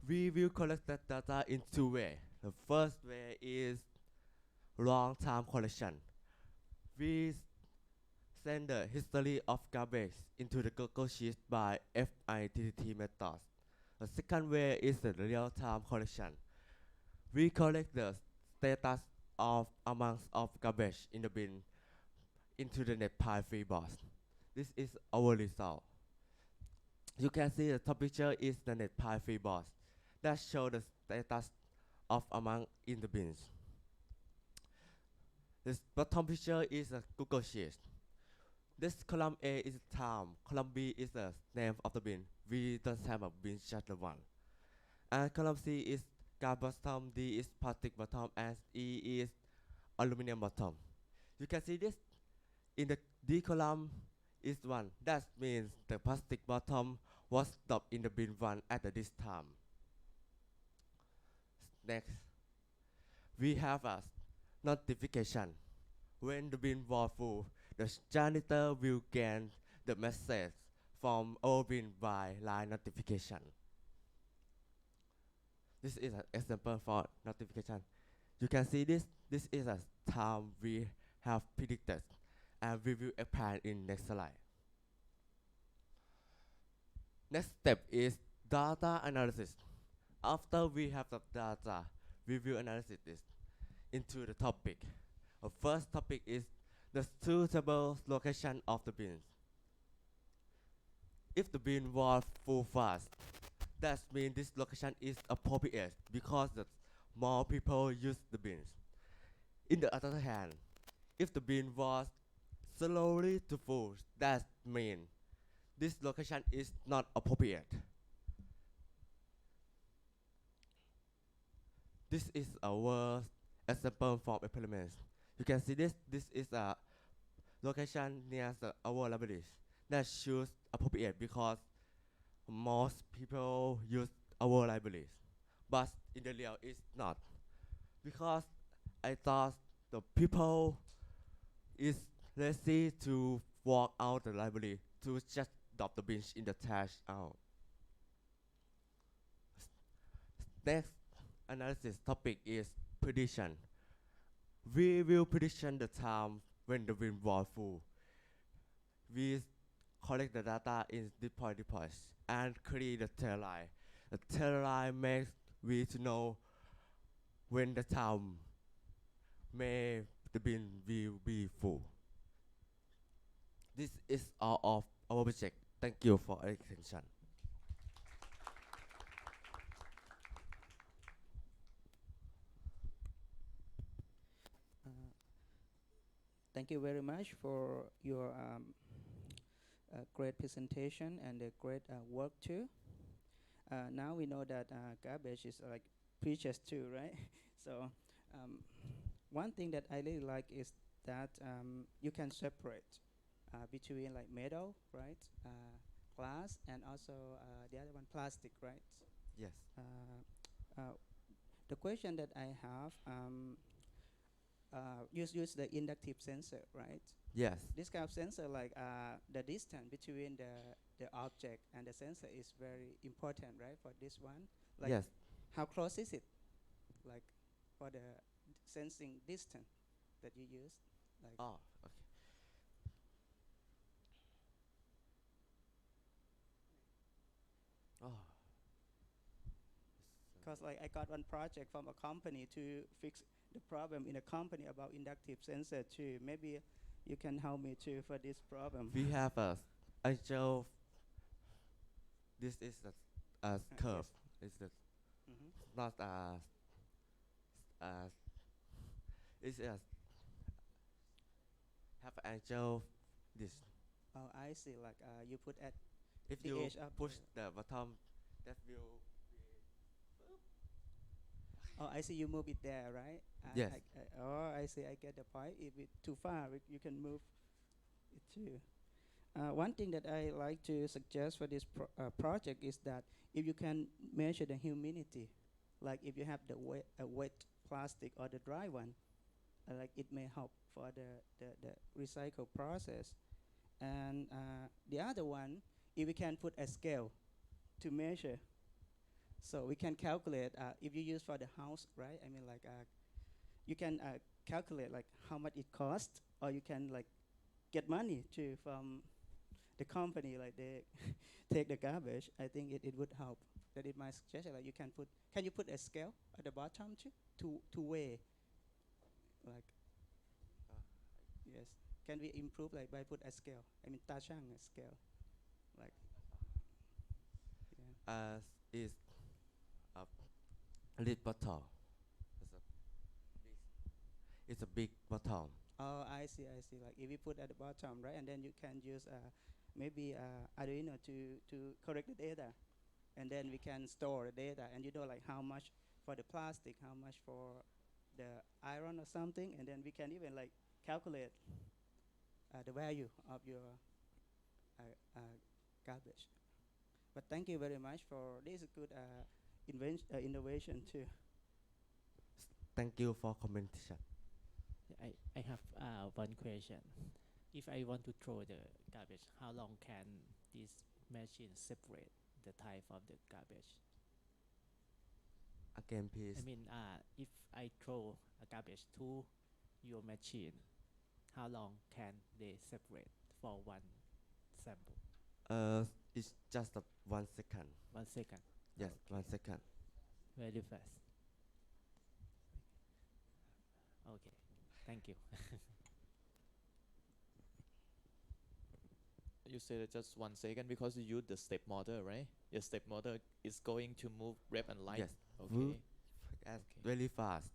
We will collect the data in two ways. The first way is long-term collection. We send the history of garbage into the Google Sheet by FITT methods. The second way is the real-time collection. We collect the status of amounts of garbage in the bin into the NetPy box. This is our result. You can see the top picture is the NetPy box that shows the status of amount in the bins. This bottom picture is a Google Sheet. This column A is time, column B is the name of the bin. We don't have a bin, just the one. And column C is glass bottom, D is plastic bottom, and E is aluminum bottom. You can see this in the D column is 1. That means the plastic bottom was stopped in the bin 1 at this time. Next, we have a notification. When the bin was full, the janitor will get the message from our bin by line notification. This is an example for notification. You can see this. This is a time we have predicted, and we will apply in next slide. Next step is data analysis. After we have the data, we will analyze this into the topic. The first topic is the suitable location of the bins. If the bin was full fast, that means this location is appropriate because the more people use the bins. In the other hand, if the bin was slowly to full, that means this location is not appropriate. This is our example from experiments. You can see this. This is a location near our libraries that shows appropriate because most people use our libraries. But in the real, it's not. Because I thought the people is lazy to walk out the library to just drop the bench in the trash out. Next analysis topic is prediction. We will prediction the time when the wind was full. We collect the data in depots and create the tail line. The tail line makes we to know when the time may the bin will be full. This is all of our project. Thank you for your attention. Thank you very much for your great presentation and a great work too. Now we know that garbage is like precious too, right? So one thing that I really like is that you can separate between like metal, right? Glass and also the other one plastic, right? Yes. The question that I have, use the inductive sensor, right? Yes. This kind of sensor, like the distance between the object and the sensor is very important, right? For this one, like yes. How close is it? Like for the sensing distance that you use, like. Oh, okay. Oh. Because like I got one project from a company to fix the problem in a company about inductive sensor too. Maybe you can help me too for this problem. We have a angel. This is a curve. Yes. It's not it's a have angel. This. Oh, I see. Like you put at If the you edge of push the bottom, that will. Oh, I see. You move it there, right? Yes. Oh, I see. I get the point. If it's too far, you can move it too. one thing that I like to suggest for this project is that if you can measure the humidity, like if you have the wet plastic or the dry one, like it may help for the recycle process. And the other one, if we can put a scale to measure, so we can calculate if you use for the house, right? I mean, like you can calculate like how much it costs, or you can like get money to from the company, like they take the garbage. I think it would help. That is my suggestion. Like you can you put a scale at the bottom too to weigh, like yes. Can we improve like by put a scale? I mean, tashang a scale, like yeah. Is a little bottle. It's a big bottle. Oh, I see. Like if you put at the bottom, right, and then you can use maybe Arduino to correct the data, and then we can store the data, and you know like how much for the plastic, how much for the iron or something, and then we can even like calculate the value of your garbage. But thank you very much for this good innovation too. Thank you for commentation. I have one question. If I want to throw the garbage, how long can this machine separate the type of the garbage? Again, please. I mean, if I throw a garbage to your machine, how long can they separate for one sample? It's just 1 second. 1 second. Yes, Okay. 1 second. Very fast. Okay, thank you. You said it just 1 second because you use the step motor, right? Your step motor is going to move left and right. Yes. Okay. Very fast.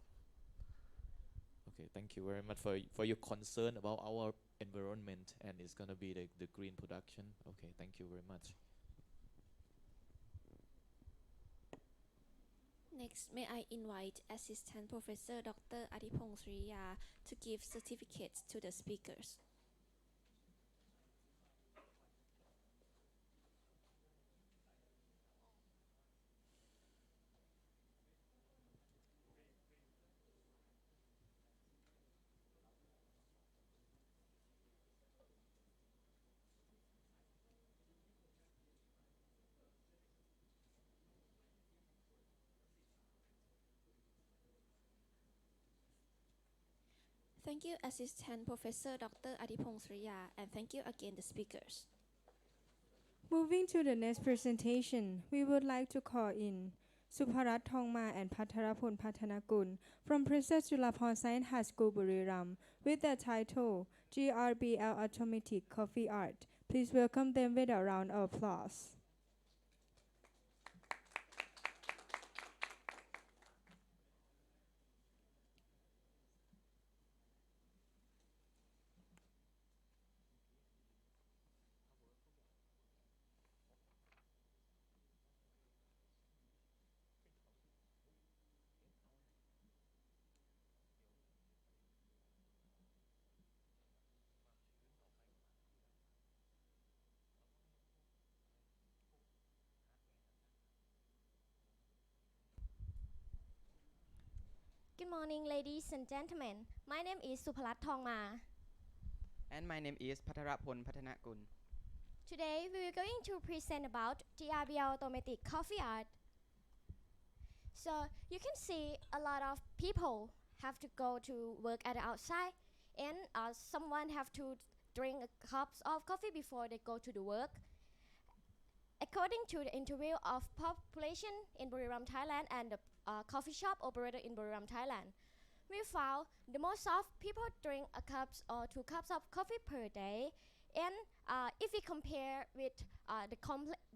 Okay. Thank you very much for your concern about our environment, and it's gonna be the green production. Okay. Thank you very much. Next, may I invite Assistant Professor Dr. Adipong Sriya to give certificates to the speakers. Thank you, Assistant Professor Dr. Adipong Sriya, and thank you again the speakers. Moving to the next presentation, we would like to call in Suparat Thongma and Patharapon Pathanakul from Princess Julapon Science High School, Buriram, with the title GRBL Automatic Coffee Art. Please welcome them with a round of applause. Good morning, ladies and gentlemen. My name is Suparat Thongma. And my name is Patharapon Pathanakul. Today, we are going to present about GRBL Automatic Coffee Art. So, you can see a lot of people have to go to work at the outside, and someone have to drink a cups of coffee before they go to the work. According to the interview of population in Buriram, Thailand, and the coffee shop operator in Buriram, Thailand, we found the most of people drink a cups or 2 cups of coffee per day. And if we compare with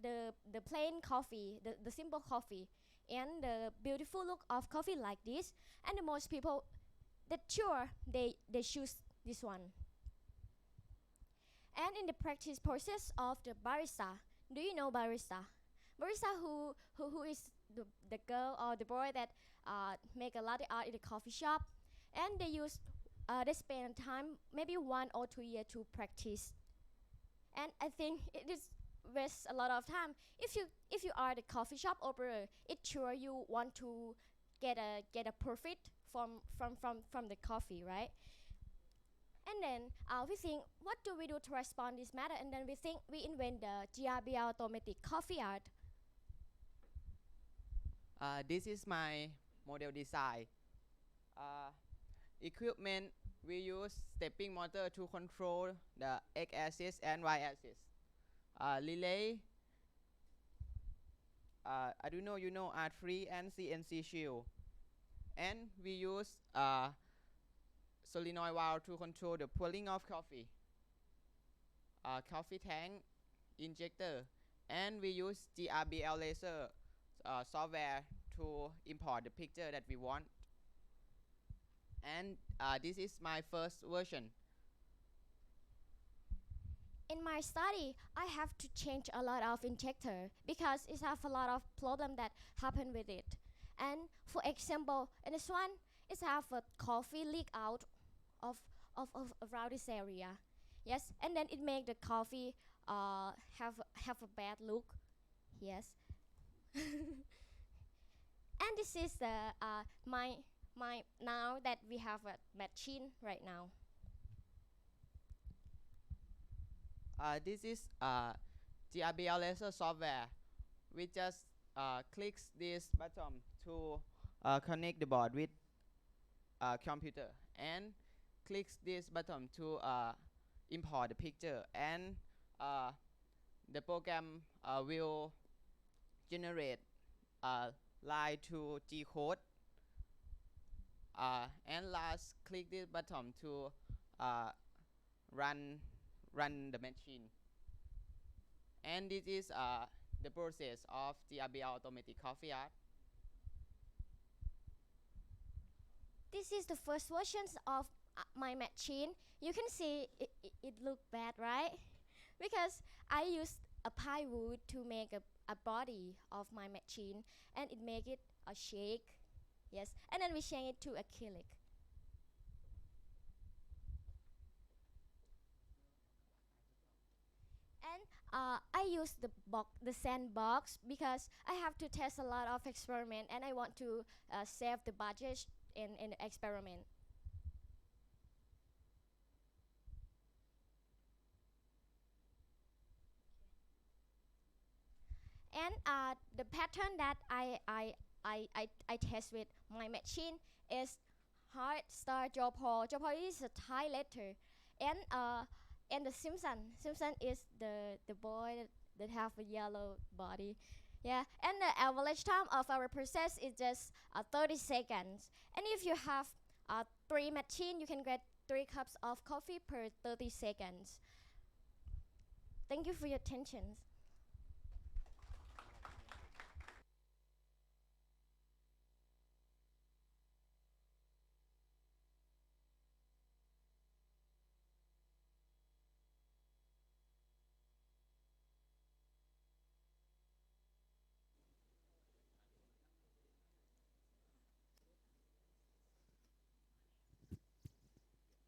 the plain coffee, the simple coffee, and the beautiful look of coffee like this, and the most people that sure they choose this one. And in the practice process of the barista, do you know barista? Barista who is the girl or the boy that make a latte art in the coffee shop, and they spend time maybe 1 or 2 years to practice. and I think it is waste a lot of time. If you are the coffee shop operator, it's sure you want to get a profit from the coffee, right? And then we think, what do we do to respond this matter? And then we think we invent the GRBL automatic coffee art. This is my model design. Equipment, we use stepping motor to control the x-axis and y-axis. Relay, I don't know you know R3 and CNC shield. And we use solenoid valve to control the pouring of coffee. Coffee tank injector, and we use GRBL laser software to import the picture that we want. And this is my first version. In my study, I have to change a lot of injector because it have a lot of problem that happen with it. And for example, in this one, it have a coffee leak out of around this area. Yes, and then it make the coffee have a bad look. Yes. And this is the my now that we have a machine right now. This is GRBL laser software. We just clicks this button to connect the board with computer, and clicks this button to import the picture, and the program will generate line to G code, and last click this button to run the machine. And this is the process of GRBL automatic coffee art. This is the first versions of my machine. You can see it look bad, right? Because I used a pine wood to make a body of my machine, and it make it a shake. Yes, and then we change it to acrylic. And I use the sandbox because I have to test a lot of experiment, and I want to save the budget in the experiment. And the pattern that I test with my machine is Heart Star Jopol. Jopol is a Thai letter, and the Simpson is the boy that have a yellow body. Yeah, and the average time of our process is just 30 seconds. And if you have 3 machine, you can get 3 cups of coffee per 30 seconds. Thank you for your attention.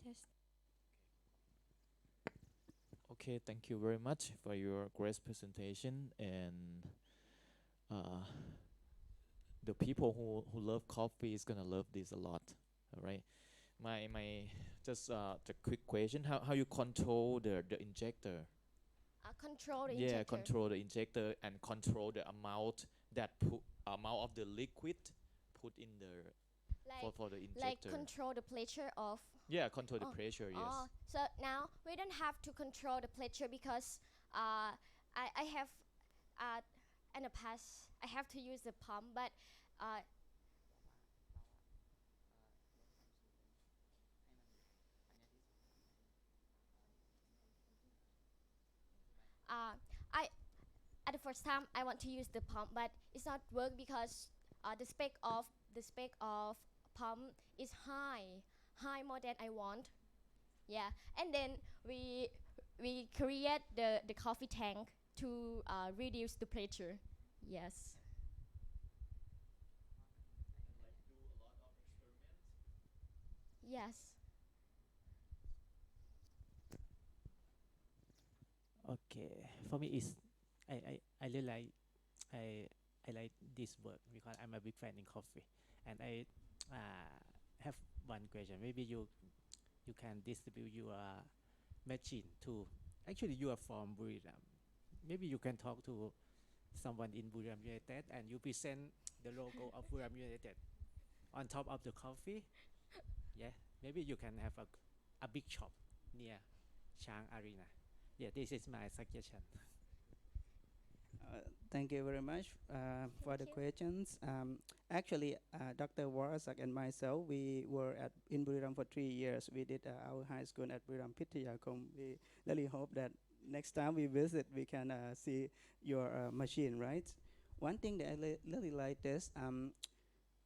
Test. Okay, thank you very much for your great presentation, and uh, the people who love coffee is gonna love this a lot. All right, my just the quick question: how you control the injector? Control the Yeah, injector. control the injector and control the amount amount of the liquid put in the for the injector. Like control the pressure of. Yeah, control the pressure. Yes. Oh, so now we don't have to control the pressure because I have in the past I have to use the pump, but I at the first time I want to use the pump, but it's not work because the spec of pump is high more than I want. Yeah, and then we create the coffee tank to reduce the pressure. Yes. Yes. Okay, for me is I really like I I like this work because I'm a big fan in coffee, and I have one question. Maybe you can distribute your machine to. Actually, you are from Buriram. Maybe you can talk to someone in Buriram United and you present the logo of Buriram United on top of the coffee. Yeah, maybe you can have a big shop near Chang Arena. Yeah, this is my suggestion. Thank you very much for the questions. Actually, Dr. Warasak and myself, we were in Buriram for 3 years. We did our high school at Buriram Pityakom. We really hope that next time we visit, we can see your machine, right? One thing that I really like this,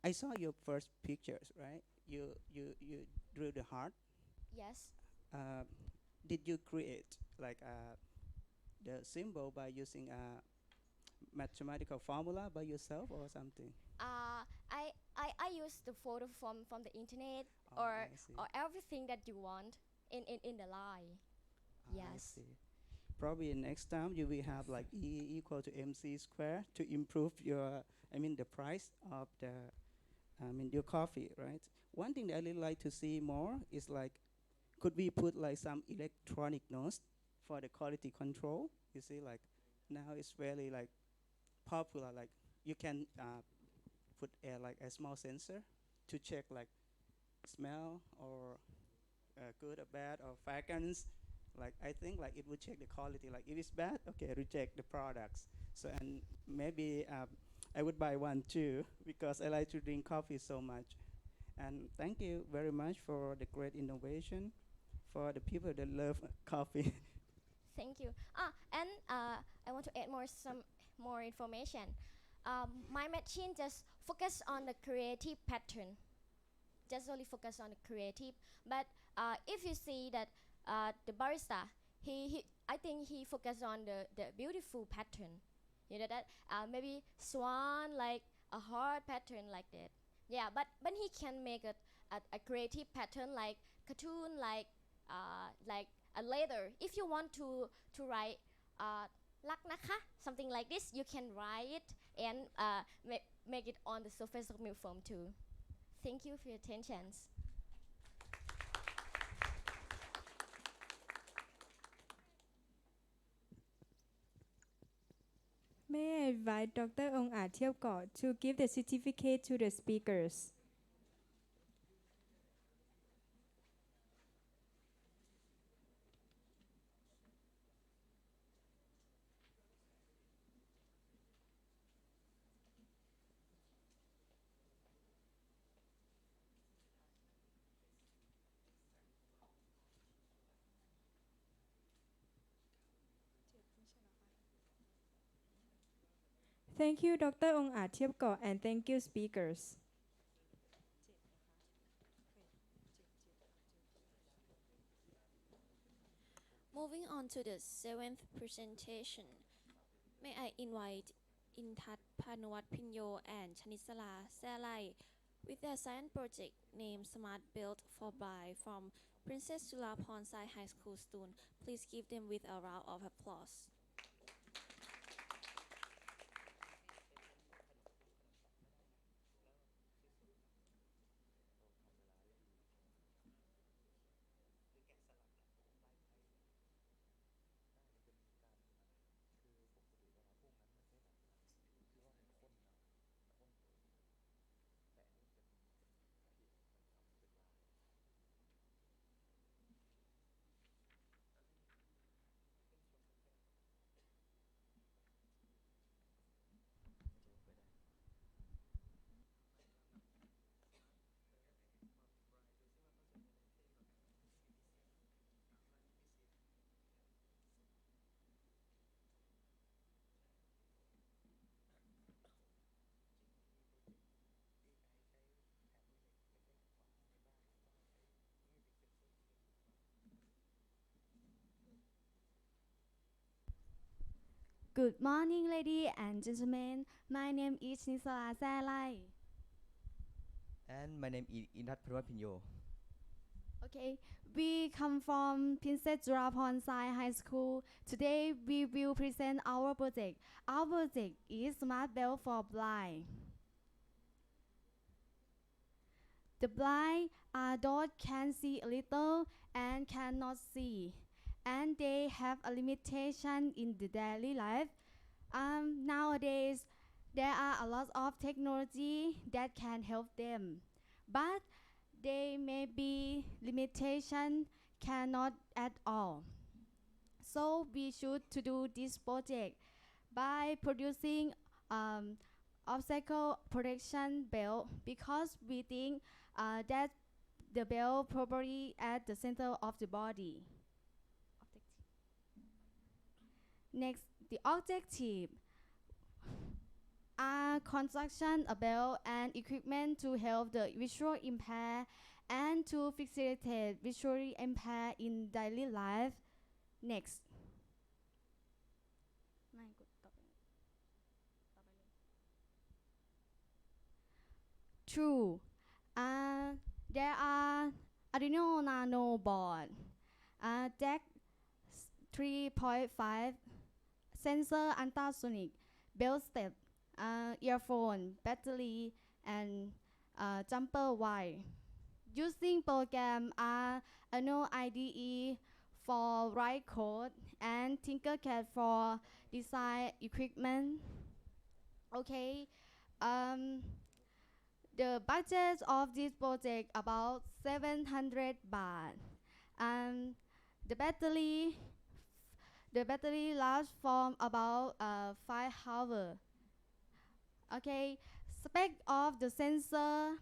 I saw your first pictures, right? You drew the heart. Yes. Uh, did you create like the symbol by using a mathematical formula by yourself or something? I use the photo from the internet Oh, or I see. or everything that you want in the line. I Yes. see. Probably next time you will have like E equal to MC square to improve your, I mean, the price of the, I mean, your coffee, right? One thing that I really like to see more is like, could we put like some electronic notes for the quality control? You see, like now it's really like popular. Like you can put like a small sensor to check like smell or good or bad or fragrance. Like I think like it would check the quality. Like if it's bad, okay, reject the products. So and maybe I would buy one too because I like to drink coffee so much. And thank you very much for the great innovation for the people that love coffee. Thank you. And I want to add some more information. My machine just focus on the creative pattern. Just only focus on the creative. But if you see that the barista, he I think he focus on the beautiful pattern. You know that maybe swan like a heart pattern like that. Yeah, but he can make a creative pattern like cartoon like a letter. If you want to write "lak naka" something like this, you can write it and make it on the surface of milk foam too. Thank you for your attention. May I invite Dr. Ong Tiapkot to give the certificate to the speakers. Thank you, Dr. Ong Tiapkot, and thank you, speakers. Moving on to the seventh presentation, may I invite Intat Panuwat Pinyo and Chanisala Salai with their science project named Smart Build for Blind from Princess Julapon Sai High School student. Please give them with a round of applause. Good morning, ladies and gentlemen. My name is Nisala Salai. And my name is Inat Pinyo. Okay, we come from Princess Juraponsai High School. Today we will present our project. Our project is Smart Bell for Blind. The blind adult can see a little and cannot see, and they have a limitation in the daily life. Nowadays, there are a lot of technology that can help them, but they may be limitation cannot at all. So we should to do this project by producing obstacle protection belt because we think that the belt probably at the center of the body. Next, the objective are construction a belt and equipment to help the visual impaired and to facilitate visually impaired in daily life. Next. True. There are Arduino Nano board, jack 3.5, sensor ultrasonic, belt step, earphone, battery, and jumper wire. Using program Arduino IDE for write code and Tinkercad for design equipment. Okay. The budget of this project about 700 baht. And the battery lasts from about 5 hours. Okay, spec of the sensor,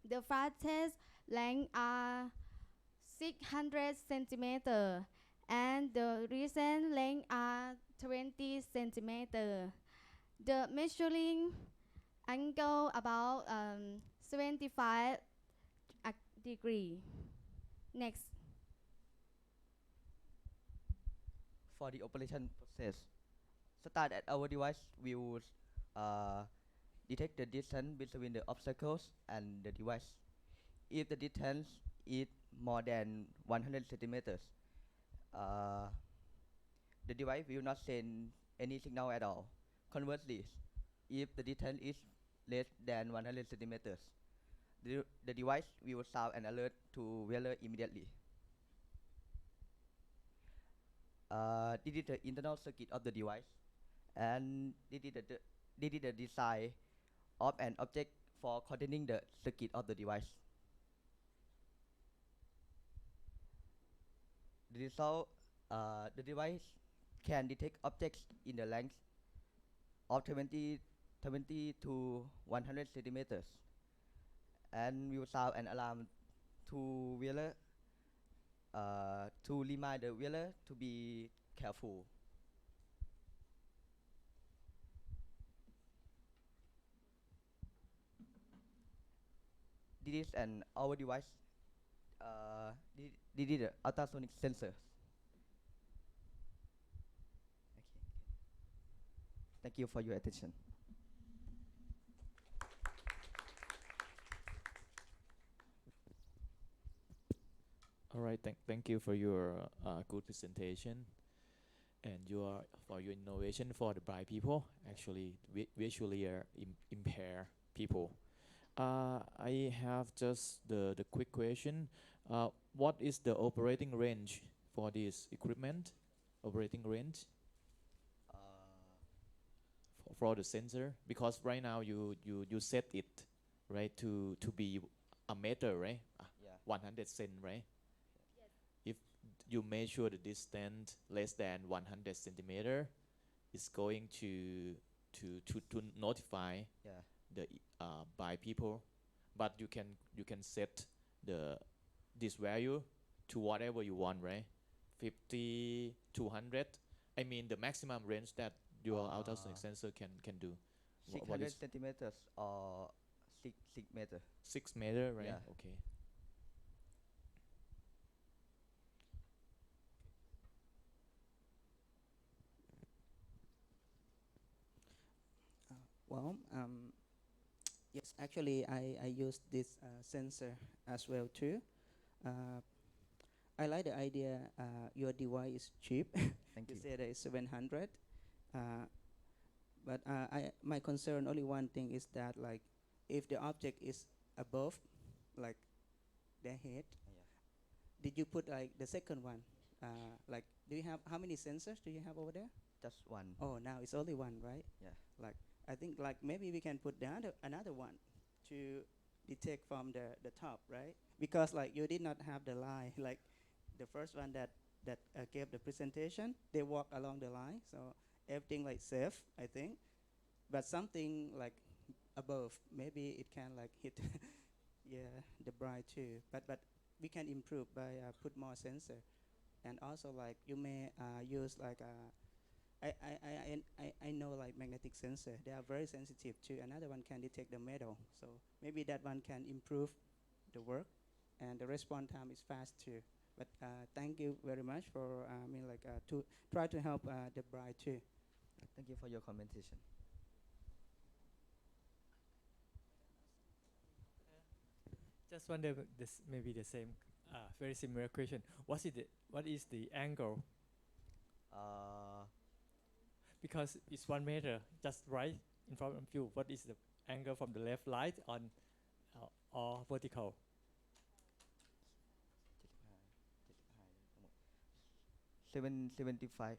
the fastest length are 600 centimeter and the recent length are 20 centimeter. The measuring angle about 75 degree. Next. For the operation process, start at our device will detect the distance between the obstacles and the device. If the distance is more than 100 centimeters, the device will not send any signal at all. Conversely, if the distance is less than 100 centimeters, the device will sound an alert to wearer immediately. This is the internal circuit of the device, and this is the design of an object for containing the circuit of the device. The result, the device can detect objects in the length of 20 to 100 centimeters, and will sound an alarm to wearer to remind the wearer to be careful. This is our device. This is the ultrasonic sensor. Thank you for your attention. All right, thank you for your good presentation and for your innovation for the blind people, actually visually impaired people. I have just the quick question. What is the operating range for this equipment? Operating range for the sensor, because right now you set it right to be a meter, right? Yeah. 100 cent, right? If you measure the distance less than 100 centimeter, it's going to notify Yeah. the by people, but you can set this value to whatever you want, right? 50 to 100. I mean the maximum range that your ultrasonic sensor can do. What 600 is centimeters or 6 meter. 6 meter, right? Yeah. Okay. Well, yes, actually, I use this sensor as well too. I like the idea. Your device is cheap. Thank You you. said it's 700. But my concern only one thing is that like if the object is above, like their head, did you put like the second one? Like, do you have how many sensors do you have over there? Just one. Oh, now it's only one, right? Yeah. Like, I think like maybe we can put the another one to detect from the top, right? Because like you did not have the line, like the first one that gave the presentation, they walk along the line, so everything like safe, I think. But something like above, maybe it can like hit, yeah, the bride too. But we can improve by put more sensor, and also like you may use like I know like magnetic sensor. They are very sensitive too. Another one can detect the metal, so maybe that one can improve the work, and the response time is fast too. But thank you very much for I mean like to try to help the bride too. Thank you for your commentation. Just wonder this maybe the same, very similar question. What is the angle? Because it's 1 meter, just right in front of you. What is the angle from the left light on or vertical? 75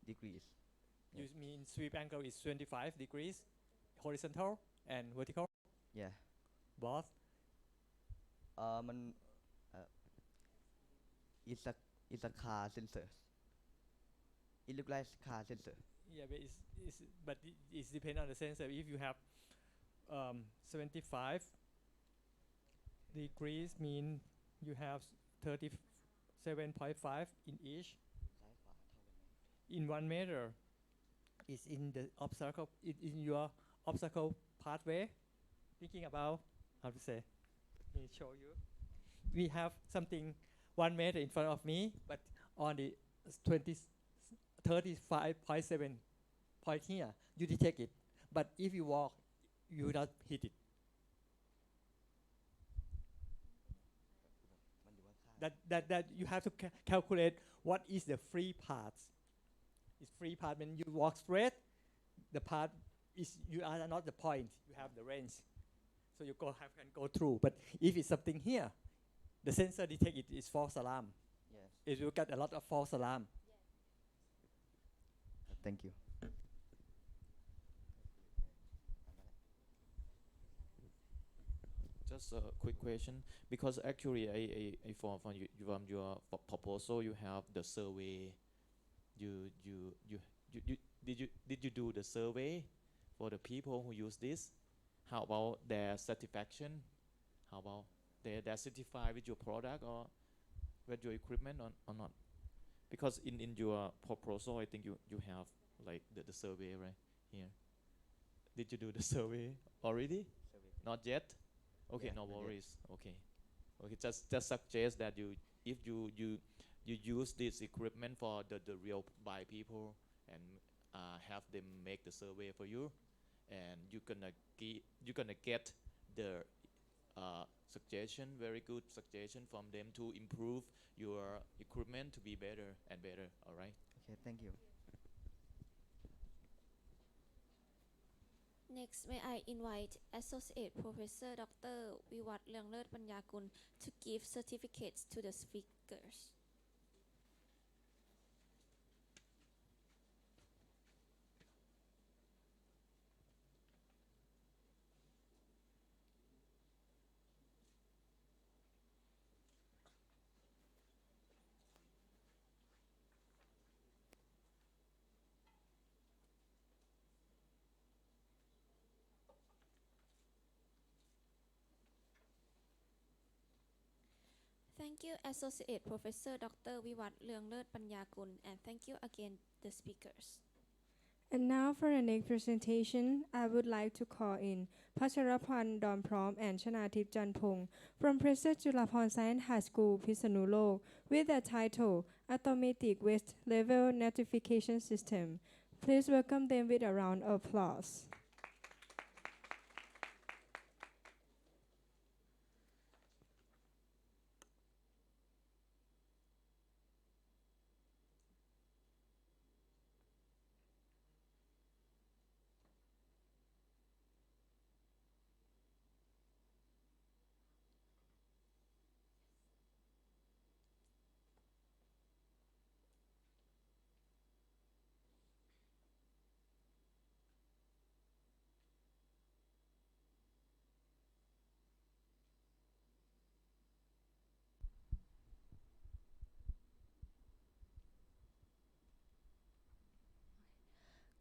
degrees. You mean sweep angle is 25 degrees, horizontal and vertical? Yeah. Both? มัน it's a car sensor. It look like car sensor. Yeah, but it's depend on the sensor. If you have 75 degrees, mean you have 37.5 in each. In 1 meter, is in the obstacle, in your obstacle pathway. Thinking about how to say, let me show you. We have something 1 meter in front of me, but on the 35.7 point here, you detect it. But if you walk, you not hit it. That you have to calculate what is the free path. It's free path when you walk straight. The path is you are not the point. You have the range, so you can go through. But if it's something here, the sensor detect it is false alarm. Yes. It will get a lot of false alarm. Thank you. Just a quick question, because actually, I from your proposal, you have the survey. Did you do the survey for the people who use this? How about their satisfaction? How about they're satisfied with your product or with your equipment or not? Because in your proposal, I think you have like the survey right here. Did you do the survey already? Not yet. Okay, Yeah, no not yet. worries. Okay, just suggest that if you use this equipment for the real by people and have them make the survey for you, and you're gonna get the suggestion, very good suggestion from them to improve your equipment to be better and better. All right. Okay, thank you. Next, may I invite Associate Professor Dr. วิวัฒน์เรืองเลิศปัญญากุล to give certificates to the speakers. Thank you, Associate Professor Dr. วิวัฒน์เรืองเลิศปัญญากุล and thank you again the speakers. And now for the next presentation, I would like to call in Pacharapan Domprom and Chanatip Janpong from Princess Julapon Science High School, Pisanulok, with the title Automatic Waste Level Notification System. Please welcome them with a round of applause.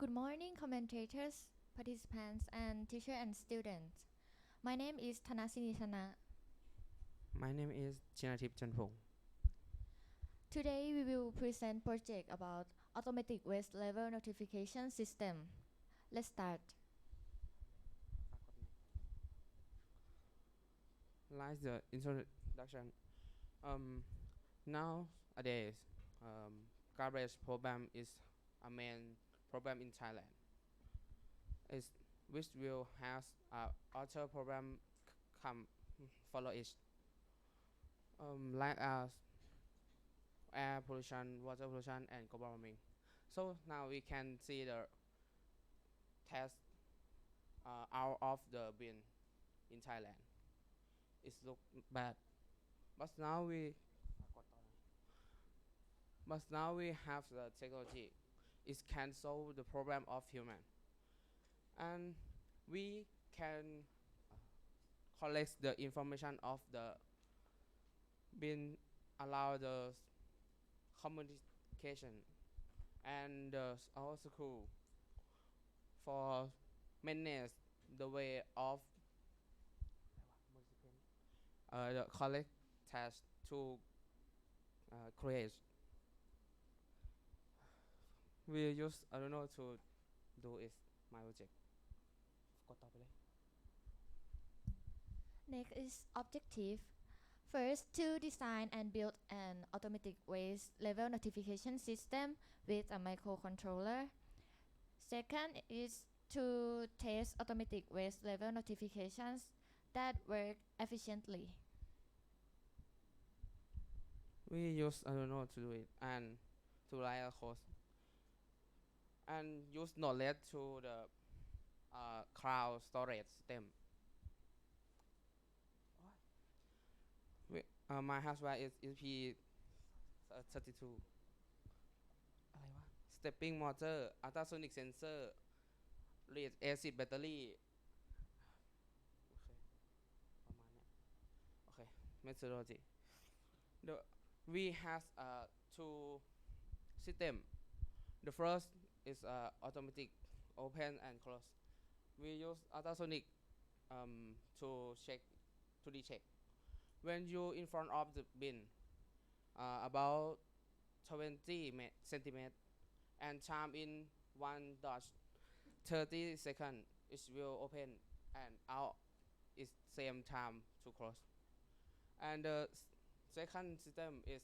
Good morning, commentators, participants, and teacher and students. My name is Thanasini Thana. My name is Chinatip Chanpong. Today we will present project about automatic waste level notification system. Let's start. Like the introduction, nowadays, garbage problem is a main problem in Thailand. Is which will have other problem come follow it. Like air pollution, water pollution, and global warming. So now we can see the test out of the bin in Thailand. It look bad, but now we have the technology. It can solve the problem of human, and we can collect the information of the bin, allow the communication and our school for manage the way of the collect task to create. We use I don't know to do is my project. กดต่อไปเลย Next is objective. First, to design and build an automatic waste level notification system with a microcontroller. Second is to test automatic waste level notifications that work efficiently. We use I don't know to do it and to write a code and use knowledge to the cloud storage system. My hardware is EP32 อะไรวะ stepping motor ultrasonic sensor lead acid battery โอเคประมาณเนี้ย โอเค methodology we have two system. The first is automatic open and close. We use ultrasonic to detect when you in front of the bin about 20 centimeters and time in 1.30 seconds it will open and out is same time to close. And the second system is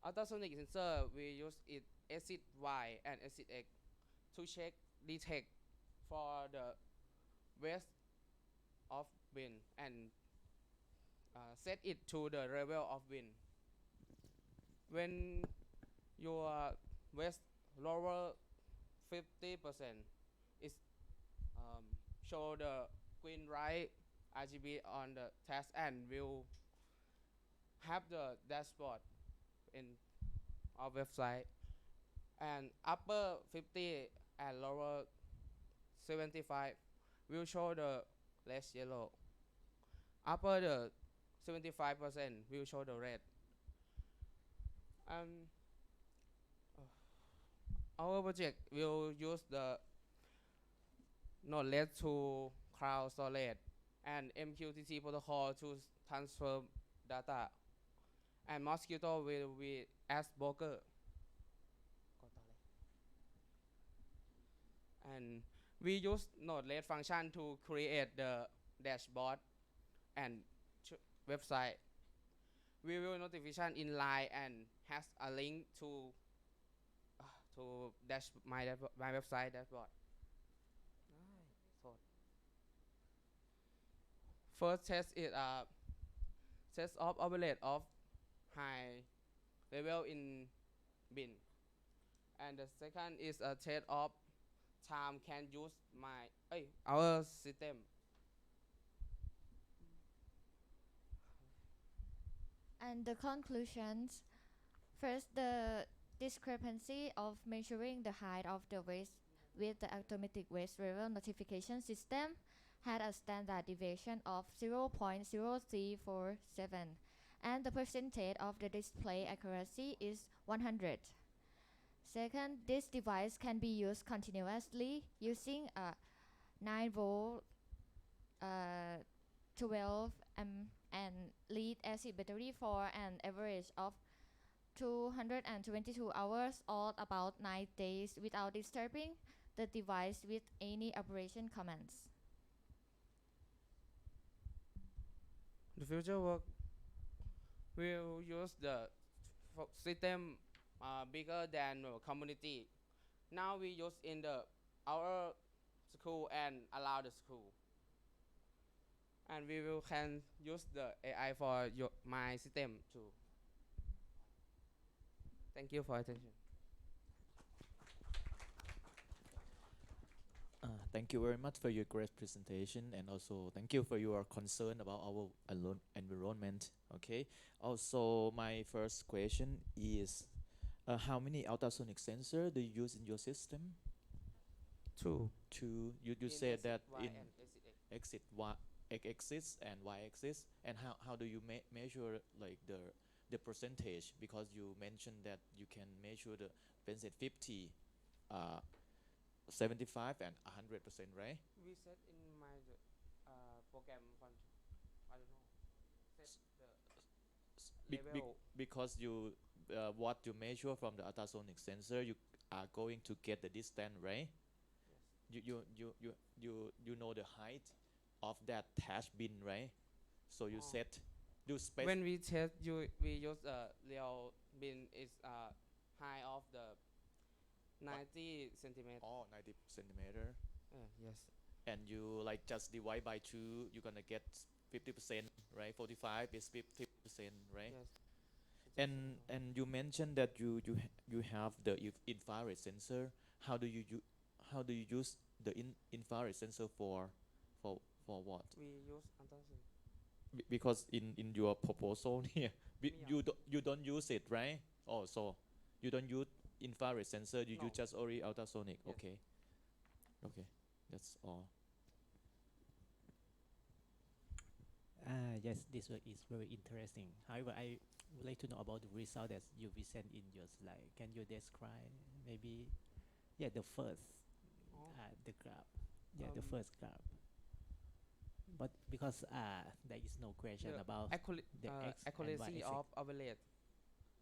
ultrasonic sensor. We use it acid Y and acid X to detect for the waste of bin and set it to the level of bin. When your waste lower 50%, it show the green light RGB on the test and will have the dashboard in our website. And upper 50 and lower 75 will show the less yellow. Upper the 75% will show the red. Our project will use the knowledge to cloud storage and MQTT protocol to transfer data. And Mosquito will be as broker. And we use Node-RED function to create the dashboard and website. We will notification in line and has a link to my website dashboard. First test is test of overlay of high level in bin, and the second is a test of time can use our system. And the conclusions. First, the discrepancy of measuring the height of the waste with the automatic waste level notification system had a standard deviation of 0.0347, and the percentage of the display accuracy is 100. Second, this device can be used continuously using a 9-volt 12 and lead acid battery for an average of 222 hours or about 9 days without disturbing the device with any operation commands. The future work will use the system bigger than community. Now we use in the our school and allow the school. And we will can use the AI for my system too. Thank you for attention. Thank you very much for your great presentation, and also thank you for your concern about our environment. Okay. Also, my first question is, how many ultrasonic sensor do you use in your system? Two. Two. You In said exit that Y in and exit X. exit Y, x-axis and y-axis, and how do you measure like the percentage? Because you mentioned that you can measure the percent 50, 75 and 100%, right? We set in my program I don't know. Set the level. Because you what you measure from the ultrasonic sensor, you are going to get the distance, right? Yes. You know the height of that trash bin, right? So you set you space. When we test, we use real bin is high of the 90 centimeter. Oh, 90 centimeter. Yes. And you like just divide by 2, you're gonna get 50%, right? 45 is 50%, right? Yes. And you mentioned that you have the infrared sensor. How do you use the infrared sensor for what? We use ultrasonic. Because in your proposal here, you don't use it, right? Oh, so you don't use infrared sensor. You use just only ultrasonic. Yes. Okay. Okay, that's all. Yes, this work is very interesting. However, I would like to know about the result that you present in your slide. Can you describe maybe, the first, the graph, the first graph. But because there is no question about the X and accuracy Y of axis. average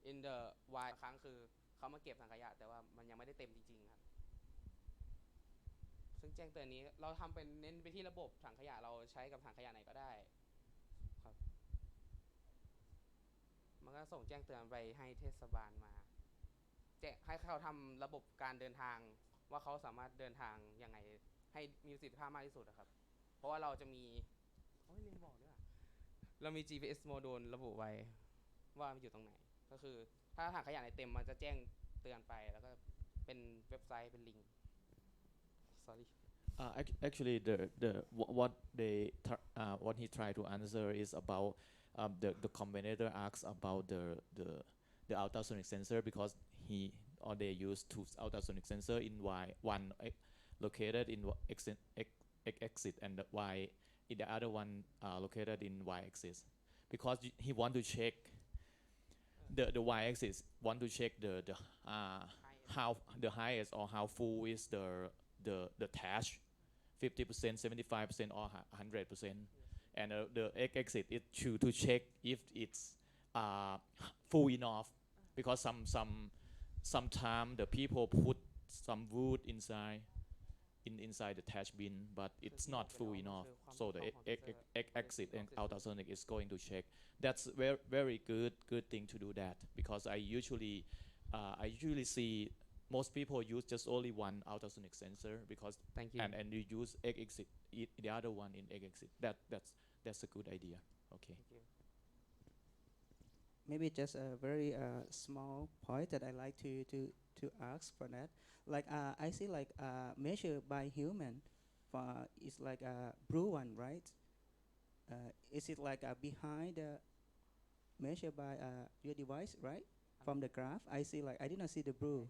in the Y ครั้งคือเขามาเก็บถังขยะแต่ว่ามันยังไม่ได้เต็มจริงๆครับซึ่งแจ้งเตือนนี้เราทำเป็นเน้นไปที่ระบบถังขยะเราใช้กับถังขยะไหนก็ได้ครับมันก็ส่งแจ้งเตือนไปให้เทศบาลมาแจ้งให้เขาทำระบบการเดินทางว่าเขาสามารถเดินทางยังไงให้มีประสิทธิภาพมากที่สุดนะครับเพราะว่าเราจะมีลืมบอกด้วยเรามี GPS โมดูลระบุไว้ว่ามันอยู่ตรงไหนก็คือถ้าถังขยะไหนเต็มมันจะแจ้งเตือนไปแล้วก็เป็นเว็บไซต์เป็นลิงก์ sorry Actually, what he tried to answer is about the combinator asks about the ultrasonic sensor, because they use two ultrasonic sensor in one located in x axis and y in the other one located in y axis, because he want to check the y axis, want to check the how the highest or how full is the task, 50%, 75% or 100%, and the x axis is to check if it's full enough, because sometimes the people put some wood inside the trash bin, but it's not full enough, so the x axis and ultrasonic is going to check. That's very good thing to do that, because I usually see most people use just only one ultrasonic sensor, because Thank you. and you use x axis, the other one in x axis. That's a good idea. Okay. Thank you. Maybe just a very small point that I like to ask for that. Like I see like measured by human, it's like a blue one, right? Is it like behind the measured by your device, right? From the graph, I see like I did not see the blue.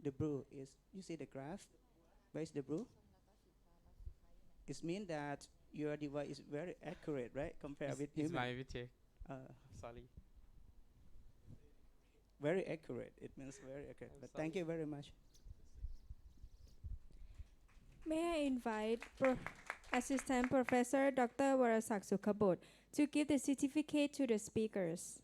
The blue is, you see the graph. Where's the blue? It means that your device is very accurate, right? Compared with it's human. my mistake. Sorry. very accurate. It means very accurate. But thank you very much. May I invite Assistant Professor Dr. Warasak Sukhabot to give the certificate to the speakers.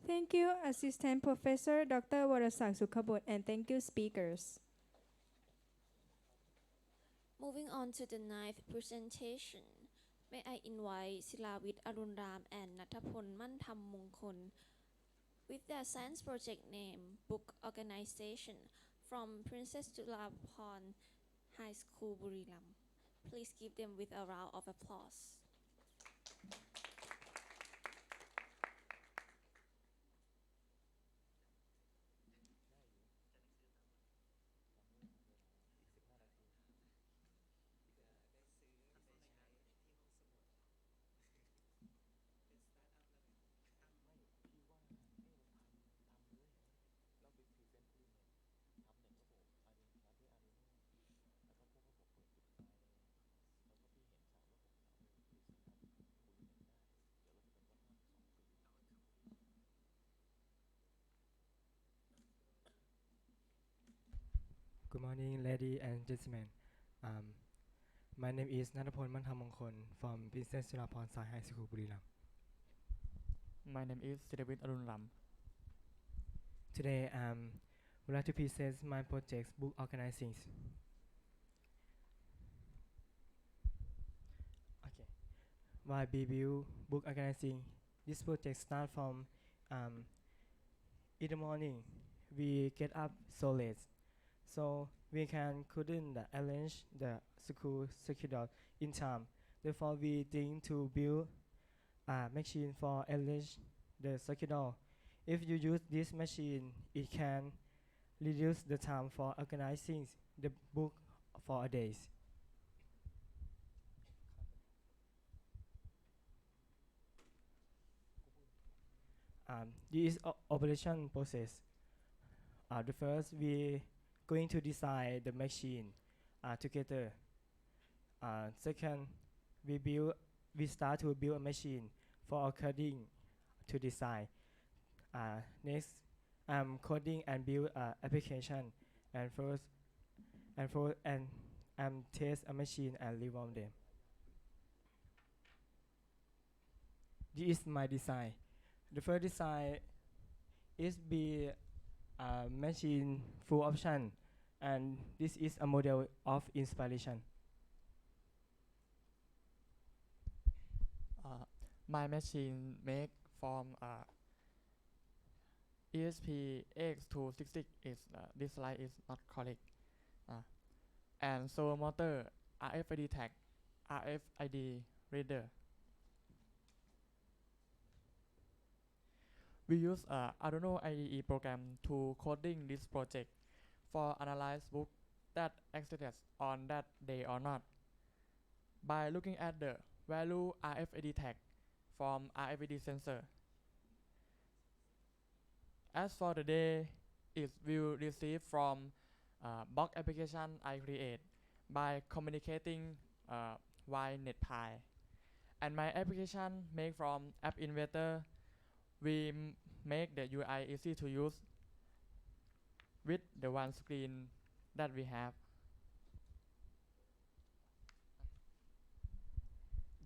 Thank you, Assistant Professor Dr. Warasak Sukhabot, and thank you, speakers. Moving on to the ninth presentation, may I invite Silawit Arunram and Natapon Mantham Mongkol with their science project name Book Organization from Princess Julapon High School, Buriram. Please give them with a round of applause. Good morning, ladies and gentlemen. My name is Natapon Manthamongkol from Princess Julapon High School, Buriram. My name is Silawit Arunram. Today, would like to present my project, Book Organizing. Okay. Why we build book organizing? This project starts from in the morning. We get up so late, so we couldn't arrange the school schedule in time. Therefore, we think to build a machine for arrange the schedule. If you use this machine, it can reduce the time for organizing the book for a day. This is operation process. The first, we going to design the machine together. Second, we start to build a machine for according to design. Next, coding and build application, and test a machine and review them. This is my design. The first design is be a machine full option, and this is a model of inspiration. My machine make from ESP X266 is this slide is not correct. And servo motor, RFID tag, RFID reader. We use Arduino IDE program to coding this project for analyze book that existed on that day or not by looking at the value RFID tag from RFID sensor. As for the day, it will receive from box application I create by communicating via NetPy. And my application made from App Inventor. We make the UI easy to use with the one screen that we have.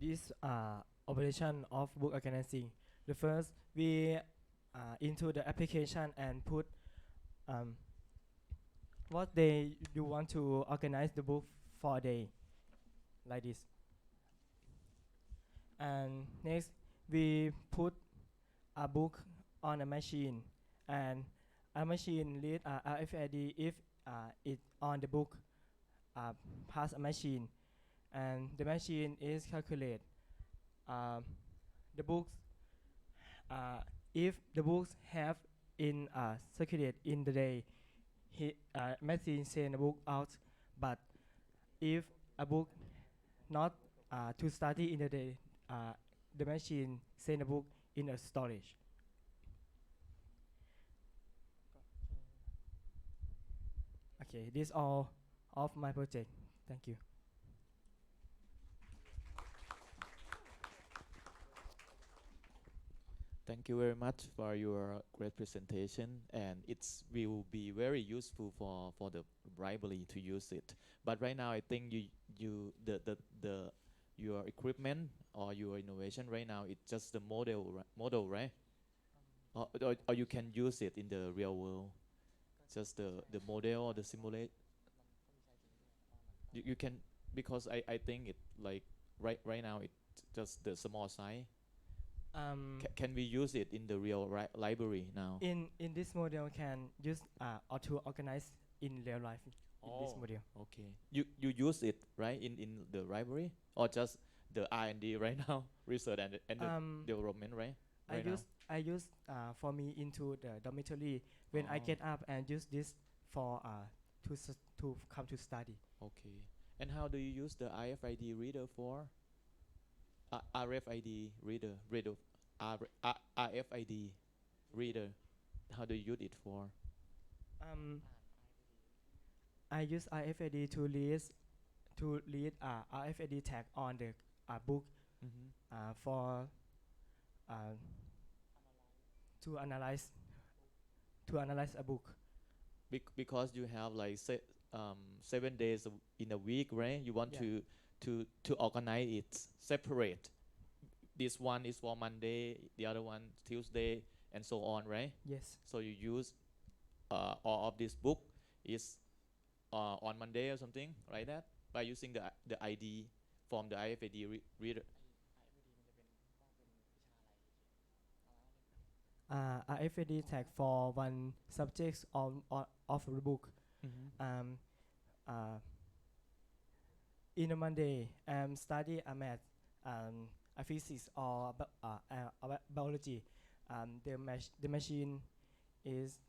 This operation of book organizing. The first, we into the application and put what day you want to organize the book for a day, like this. And next, we put a book on a machine, and a machine read RFID if it on the book pass a machine, and the machine is calculate the books if the books have in circulate in the day, machine send a book out. But if a book not to study in the day, the machine send a book in a storage. Okay, this all of my project. Thank you. Thank you very much for your great presentation, and it's will be very useful for the library to use it. But right now, I think the your equipment or your innovation right now, it's just the model, right? Or you can use it in the real world, just the model or the simulate. You can, because I think it like right now it's just the small size. Can we use it in the real library now? In this model can use or to organize in real life in this model. Okay. You use it right in the library or just the R&D right now, research and the development, right? Right now. I use for me into the dormitory when I get up and use this for to come to study. Okay. And how do you use the RFID reader for? RFID reader, RFID reader. How do you use it for? I use RFID to read RFID tag on the book for to analyze a book. Because you have like 7 days in a week, right? You want Yeah. to organize it separate. This one is for Monday, the other one Tuesday, and so on, right? Yes. So you use all of this book is on Monday or something like that by using the ID from the IFAD reader. RFID tag for one subject of the book. In a Monday, study a math, a physics or biology. The machine is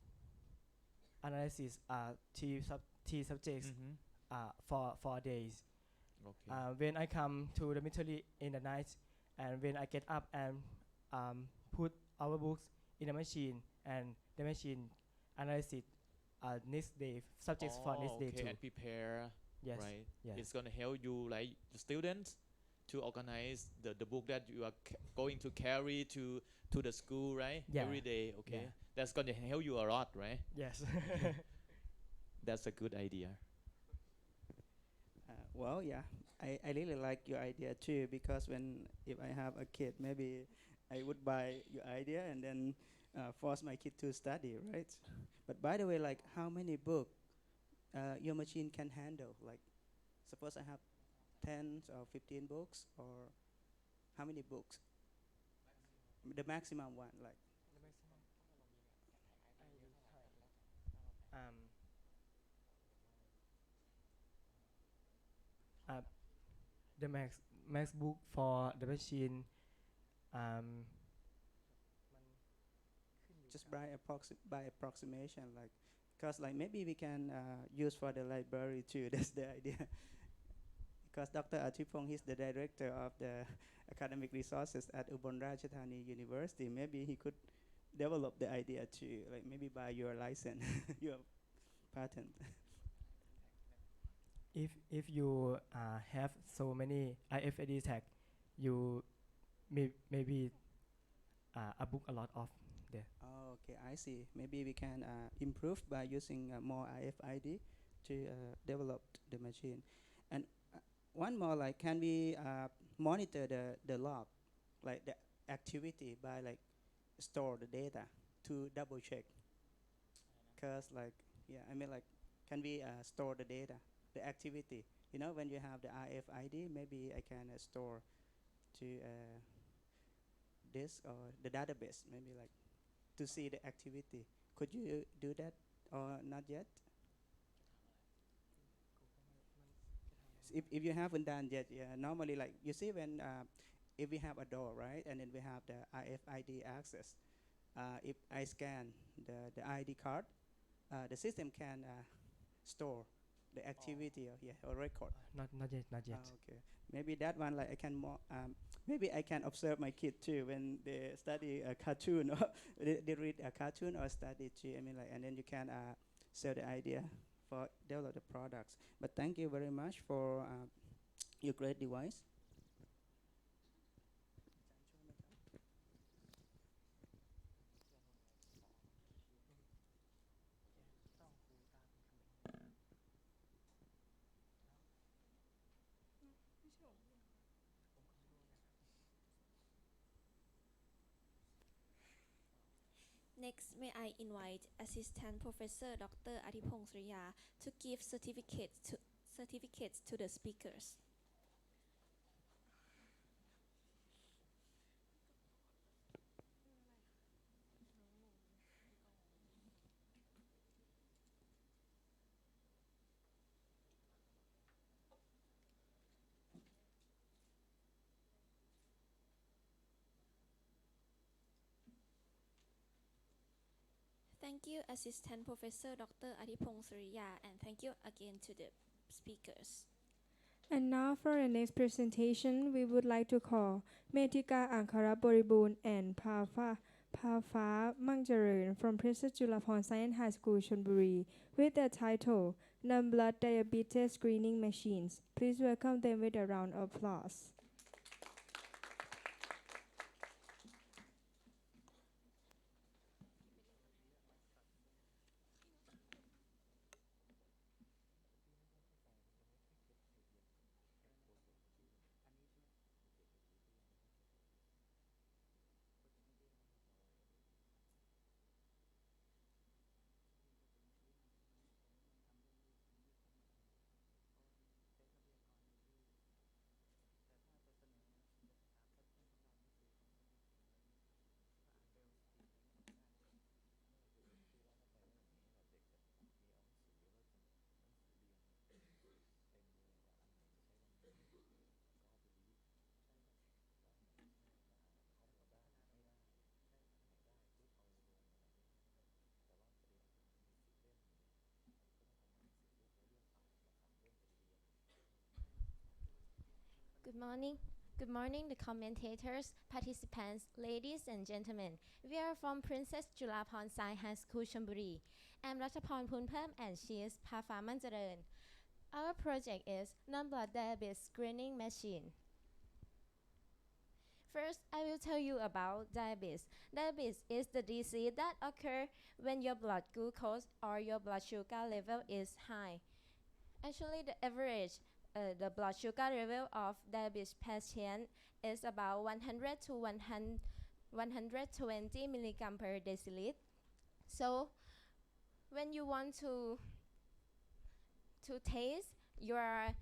analysis three subjects for 4 days. Okay. When I come to the military in the night, and when I get up and put our books in the machine, and the machine analyze it next day subjects for next day okay, too. and prepare. Yes. Right. Yes. It's gonna help you, like the students, to organize the book that you are going to carry to the school, right? Yeah. Every day. Okay. Yeah. That's gonna help you a lot, right? Yes. That's a good idea. Well, yeah, I really like your idea too, because if I have a kid, maybe I would buy your idea and then force my kid to study, right? But by the way, like how many books your machine can handle? Like, suppose I have 10 or 15 books, or how many books? The maximum one, like. The max book for the machine. Just by approximation, like, because like maybe we can use for the library too. That's the idea. Because Dr. Atipong, he's the director of the academic resources at Ubon Ratchathani University. Maybe he could develop the idea too, like maybe by your license, your patent. If you have so many IFAD tag, you maybe a book a lot of there. Oh, okay, I see. Maybe we can improve by using more IFID to develop the machine. And one more, like, can we monitor the log, like the activity, by like store the data to double check? Because like, yeah, I mean, like, can we store the data, the activity? You know, when you have the RFID, maybe I can store to this or the database, maybe like to see the activity. Could you do that or not yet? If you haven't done yet, yeah, normally, like, you see when if we have a door, right, and then we have the RFID access, if I scan the ID card, the system can store the activity or record. Not yet, not yet. Okay, maybe that one like I can more. Maybe I can observe my kid too when they study a cartoon or they read a cartoon or study too. I mean like, and then you can sell the idea for develop the products. But thank you very much for your great device. Next, may I invite Assistant Professor Dr. Adipong Sriya to give certificates to the speakers. Thank you, Assistant Professor Dr. Adipong Sriya, and thank you again to the speakers. And now for the next presentation, we would like to call Metika Ankara Boribun and Phafa Mangjaran from Princess Julapon Science High School, Chonburi, with the title Non-Blood Diabetes Screening Machines. Please welcome them with a round of applause. Good morning. Good morning, the commentators, participants, ladies and gentlemen. We are from Princess Julapon Sai High School, Chonburi. I'm Ratapon Punpam and she is Phafa Manjaran. Our project is non-blood diabetes screening machine. First, I will tell you about diabetes. Diabetes is the disease that occurs when your blood glucose or your blood sugar level is high. Actually, the average the blood sugar level of diabetes patient is about 100 to 120 milligram per deciliter. So, when you want to taste your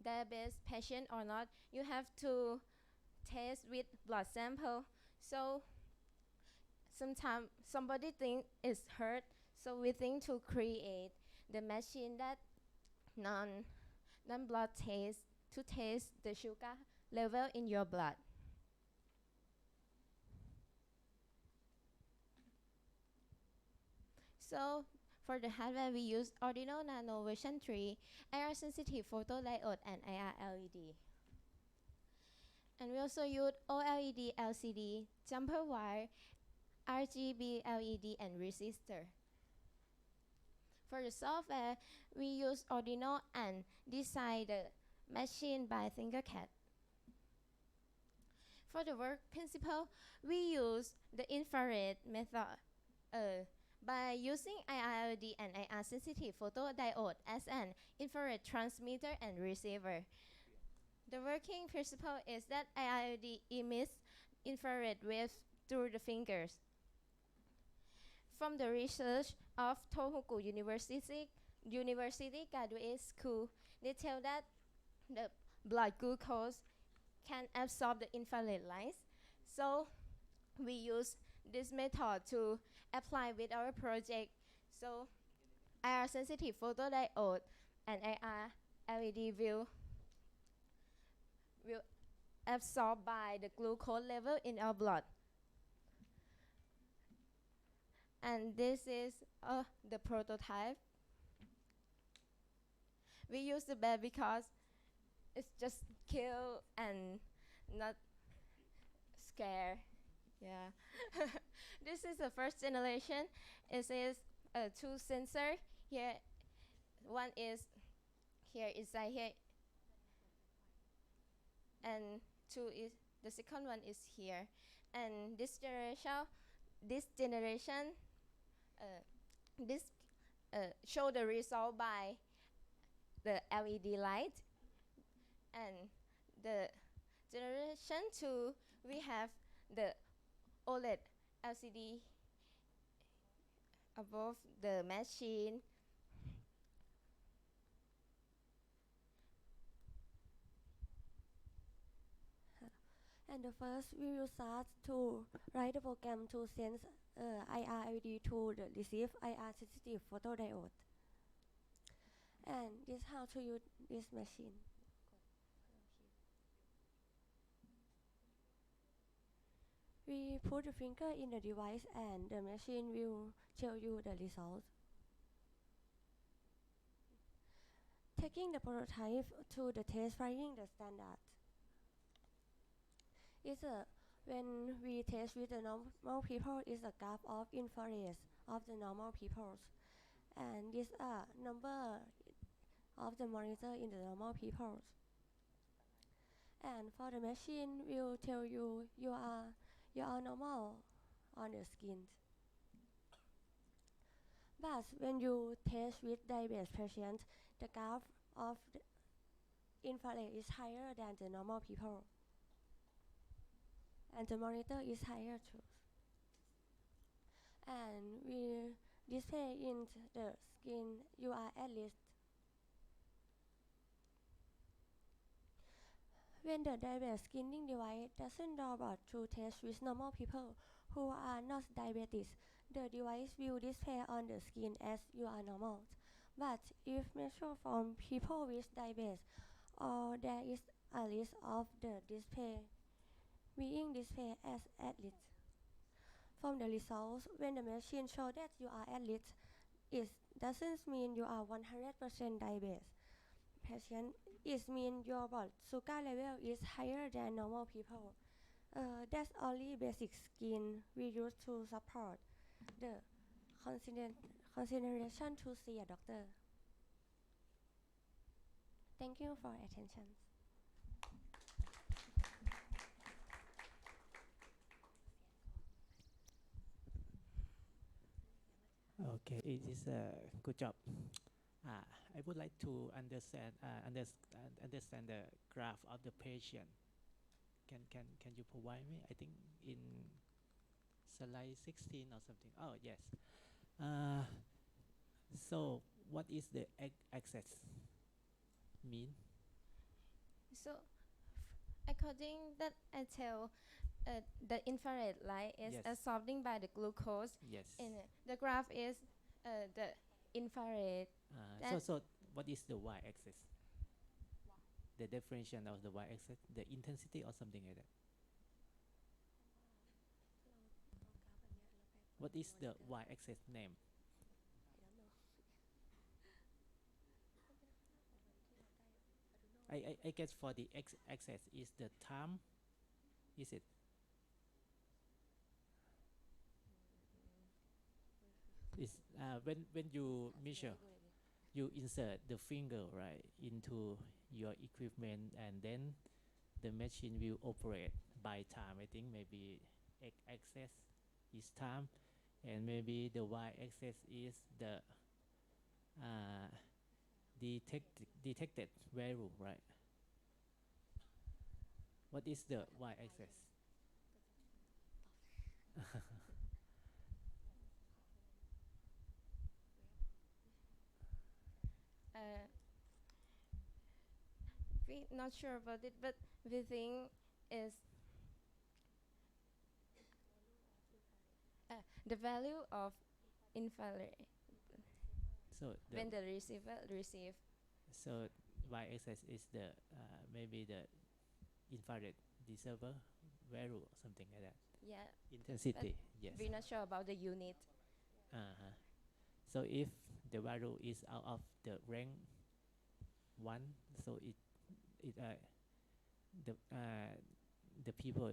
diabetes patient or not, you have to test with blood sample. So, sometimes somebody think it's hurt, so we think to create the machine that non-blood taste to taste the sugar level in your blood. So for the hardware we use Arduino Nano version 3, IR sensitive photodiode and IR LED. And we also use OLED LCD, jumper wire, RGB LED and resistor. For the software, we use Arduino and design the machine by Tinkercad. For the work principle, we use the infrared method by using IR-LED and IR-sensitive photodiode as an infrared transmitter and receiver. The working principle is that IR-LED emits infrared waves through the fingers. From the research of Tohoku University Graduate School, they tell that the blood glucose can absorb the infrared light. So we use this method to apply with our project. So IR sensitive photodiode and IR LED will absorbed by the glucose level in our blood. And this is the prototype. We use the bear because it's just kill and not scare. Yeah. This is the first generation. It is two sensor here. One is here inside here, and two is the second one is here. And this generation, this show the result by the LED light. And the generation 2, we have the OLED LCD above the machine. And the first we will start to write the program to send IR LED to the receive IR sensitive photodiode. And this is how to use this machine. We put the finger in the device and the machine will tell you the result. Taking the prototype to the test flying the standard. When we test with the normal people, is a graph of infrared of the normal people. And this number of the monitor in the normal people. And for the machine will tell you you are normal on the skin. But when you test with diabetes patient, the graph of the infrared is higher than the normal people. And the monitor is higher too. And we display in the screen you are at least. When the diabetes screening device doesn't robot to test with normal people who are not diabetes, the device will display on the screen as you are normal. But if measured from people with diabetes, or there is a list of the display being displayed as athlete. From the results, when the machine shows that you are athlete, it doesn't mean you are 100% diabetes patient. It means your blood sugar level is higher than normal people. That's only basic skin we use to support the consideration to see a doctor. Thank you for attention. Okay, it is a good job. I would like to understand the graph of the patient. Can you provide me? I think in slide 16 or something. Oh yes. So what is the axis mean? So according that I tell, the infrared light is Yes. absorbing by the glucose. Yes. And the graph is the infrared. So what is the y-axis? The definition of the y-axis, the intensity or something like that. What is the y-axis name? I guess for the x-axis is the time. Is it? Is when you measure, you insert the finger right into your equipment, and then the machine will operate by time. I think maybe x-axis is time, and maybe the y-axis is the detected value, right? What is the y-axis? We not sure about it, but we think is the value of infrared. So When the receiver receive. So y-axis is the maybe the infrared disable value or something like that. Yeah. Intensity, But yes. we're not sure about the unit. Uh-huh. So if the value is out of the rank 1, so it the people.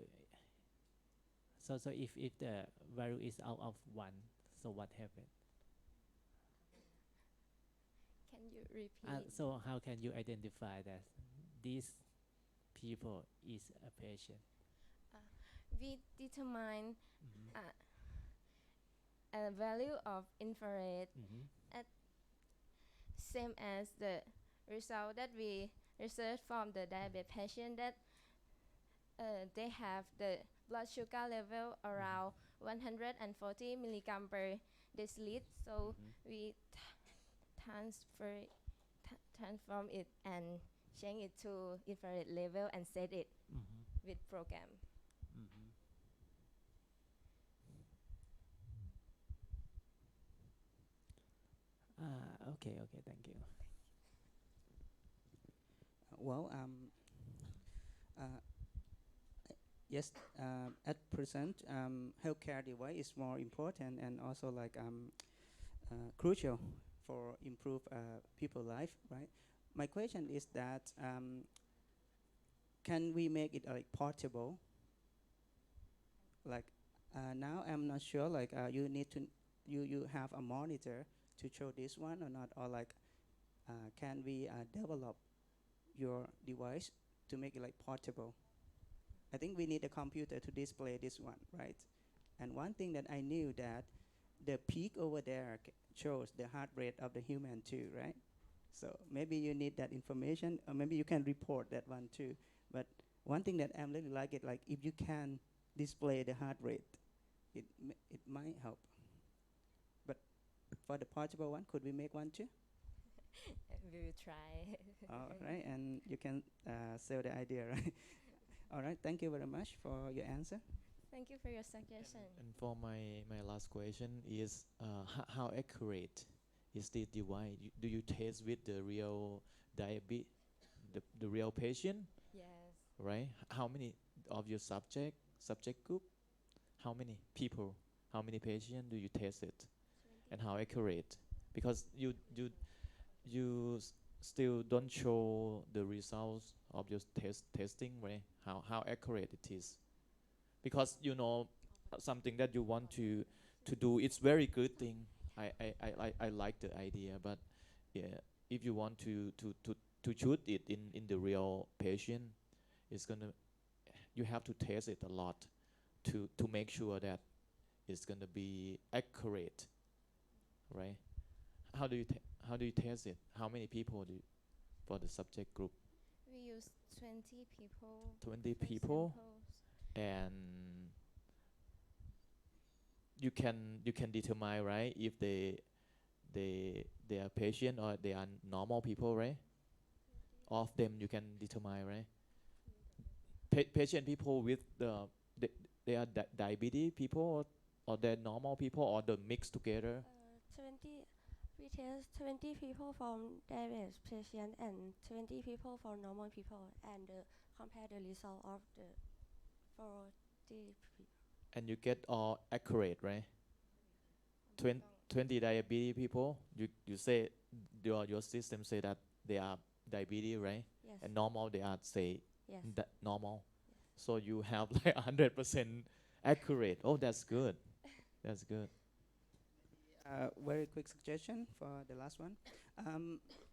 So if the value is out of 1, so what happened? Can you repeat? So how can you identify that these people is a patient? We determine a value of infrared at same as the result that we research from the diabetes patient that they have the blood sugar level around 140 milligram per deciliter. So we transform it and change it to infrared level and set it with program. Okay, thank you. Well, yes, at present, healthcare device is more important and also like crucial for improve people life, right? My question is that can we make it like portable? Like now, I'm not sure. Like you need to you have a monitor to show this one or not, or like can we develop your device to make it like portable? I think we need a computer to display this one, right? And one thing that I knew that the peak over there shows the heart rate of the human too, right? So maybe you need that information, or maybe you can report that one too. But one thing that I really like it, like if you can display the heart rate, it might help. But for the portable one, could we make one too? We will try. All right, and you can sell the idea, right? All right, thank you very much for your answer. Thank you for your suggestion. And for my last question is how accurate is this device? Do you test with the real diabetes, the real patient? Yes. Right? How many of your subject group? How many people? How many patients do you test it? And how accurate? Because you still don't show the results of your testing, right? How accurate it is? Because something that you want to do, it's very good thing. I like the idea, but yeah, if you want to shoot it in the real patient, you have to test it a lot to make sure that it's gonna be accurate, right? How do you test it? How many people for the subject group? We use 20 people. 20 for people, samples. and you can determine, right, if they are patient or they are normal people, right? Of them you can determine, right? Patient people with they are diabetes people, or they're normal people, or the mixed together. 20. We test 20 people from diabetes patient and 20 people for normal people, and compare the result of the 40 people. And you get all accurate, right? 20 diabetes people, you say your system say that they are diabetes, right? Yes. And normal they are say Yes. normal. So you have like 100% accurate. Oh, that's good. That's good. Very quick suggestion for the last one.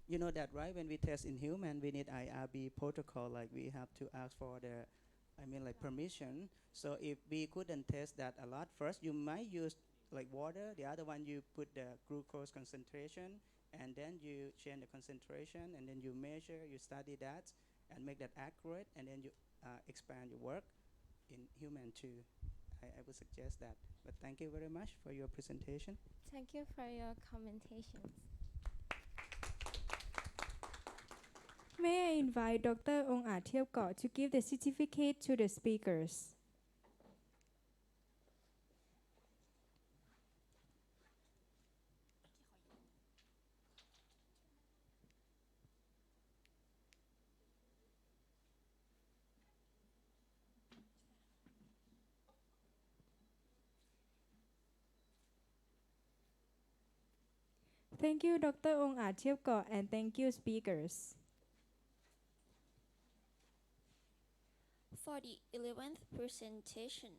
You know that, right? When we test in human, we need IRB protocol. Like we have to ask for the, like permission. So if we couldn't test that a lot, first you might use like water. The other one you put the glucose concentration, and then you change the concentration, and then you measure, you study that, and make that accurate, and then you expand your work in human too. I would suggest that. But thank you very much for your presentation. Thank you for your commentations. May I invite Dr. Ong Aat Thiepkot to give the certificate to the speakers. Thank you, Dr. Ong Atiepko, and thank you, speakers. For the 11th presentation,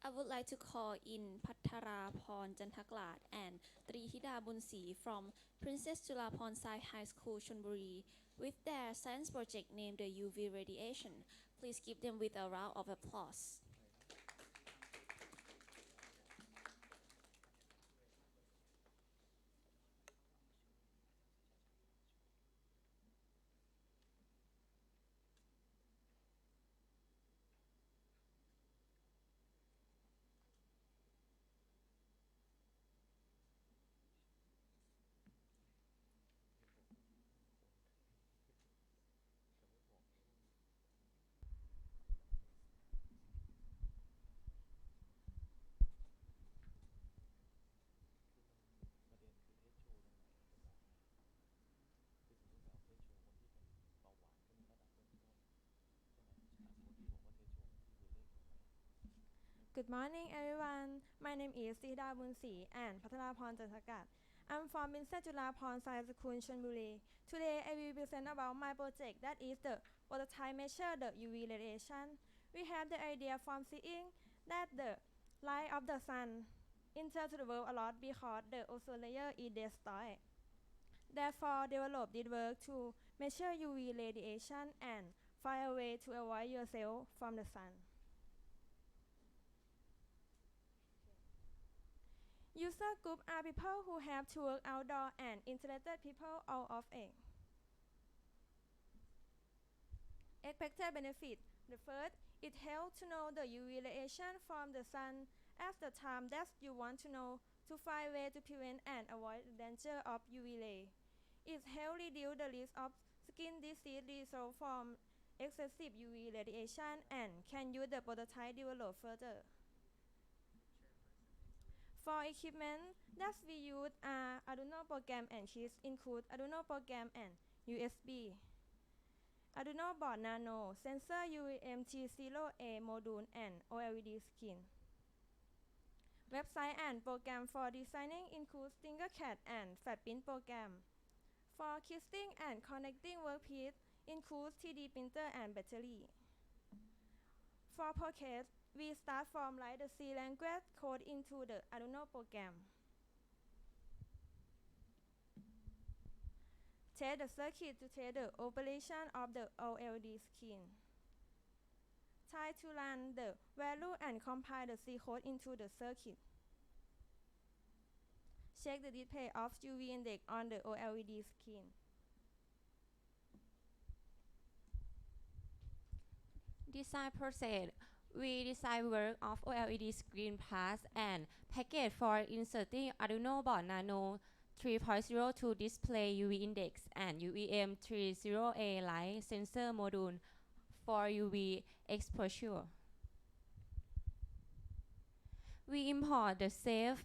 I would like to call in Pataraporn Jantaklad and Trihida Bunsi from Princess Julapon Sai High School, Chonburi, with their science project named the UV radiation. Please give them with a round of applause. Good morning, everyone. My name is Sida Bunsi and Pataraporn Jantakat. I'm from Princess Julapon Science School, Chonburi. Today, I will present about my project that is the prototype measure the UV radiation. We have the idea from seeing that the light of the sun enters the world a lot because the ozone layer is destroyed. Therefore, develop this work to measure UV radiation and find a way to avoid yourself from the sun. User group are people who have to work outdoor and interested people out of it. Expected benefit. The first, it helps to know the UV radiation from the sun at the time that you want to know to find ways to prevent and avoid the danger of UV ray. It helps reduce the risk of skin disease result from excessive UV radiation and can use the prototype developed further. For equipment that we use are Arduino program and kits include Arduino program and USB. Arduino board nano, sensor UMT0A module and OLED screen. Website and program for designing include Tinkercad and Fatprint program. For kitting and connecting workpiece include 3D printer and battery. For Pocket, we start from write the C language code into the Arduino program. Test the circuit to test the operation of the OLED screen. Try to run the value and compile the C code into the circuit. Check the display of UV index on the OLED screen. Design process. We design work of OLED screen parts and package for inserting Arduino board Nano 3.0 to display UV index and UEM30A light sensor module for UV exposure. We import the safe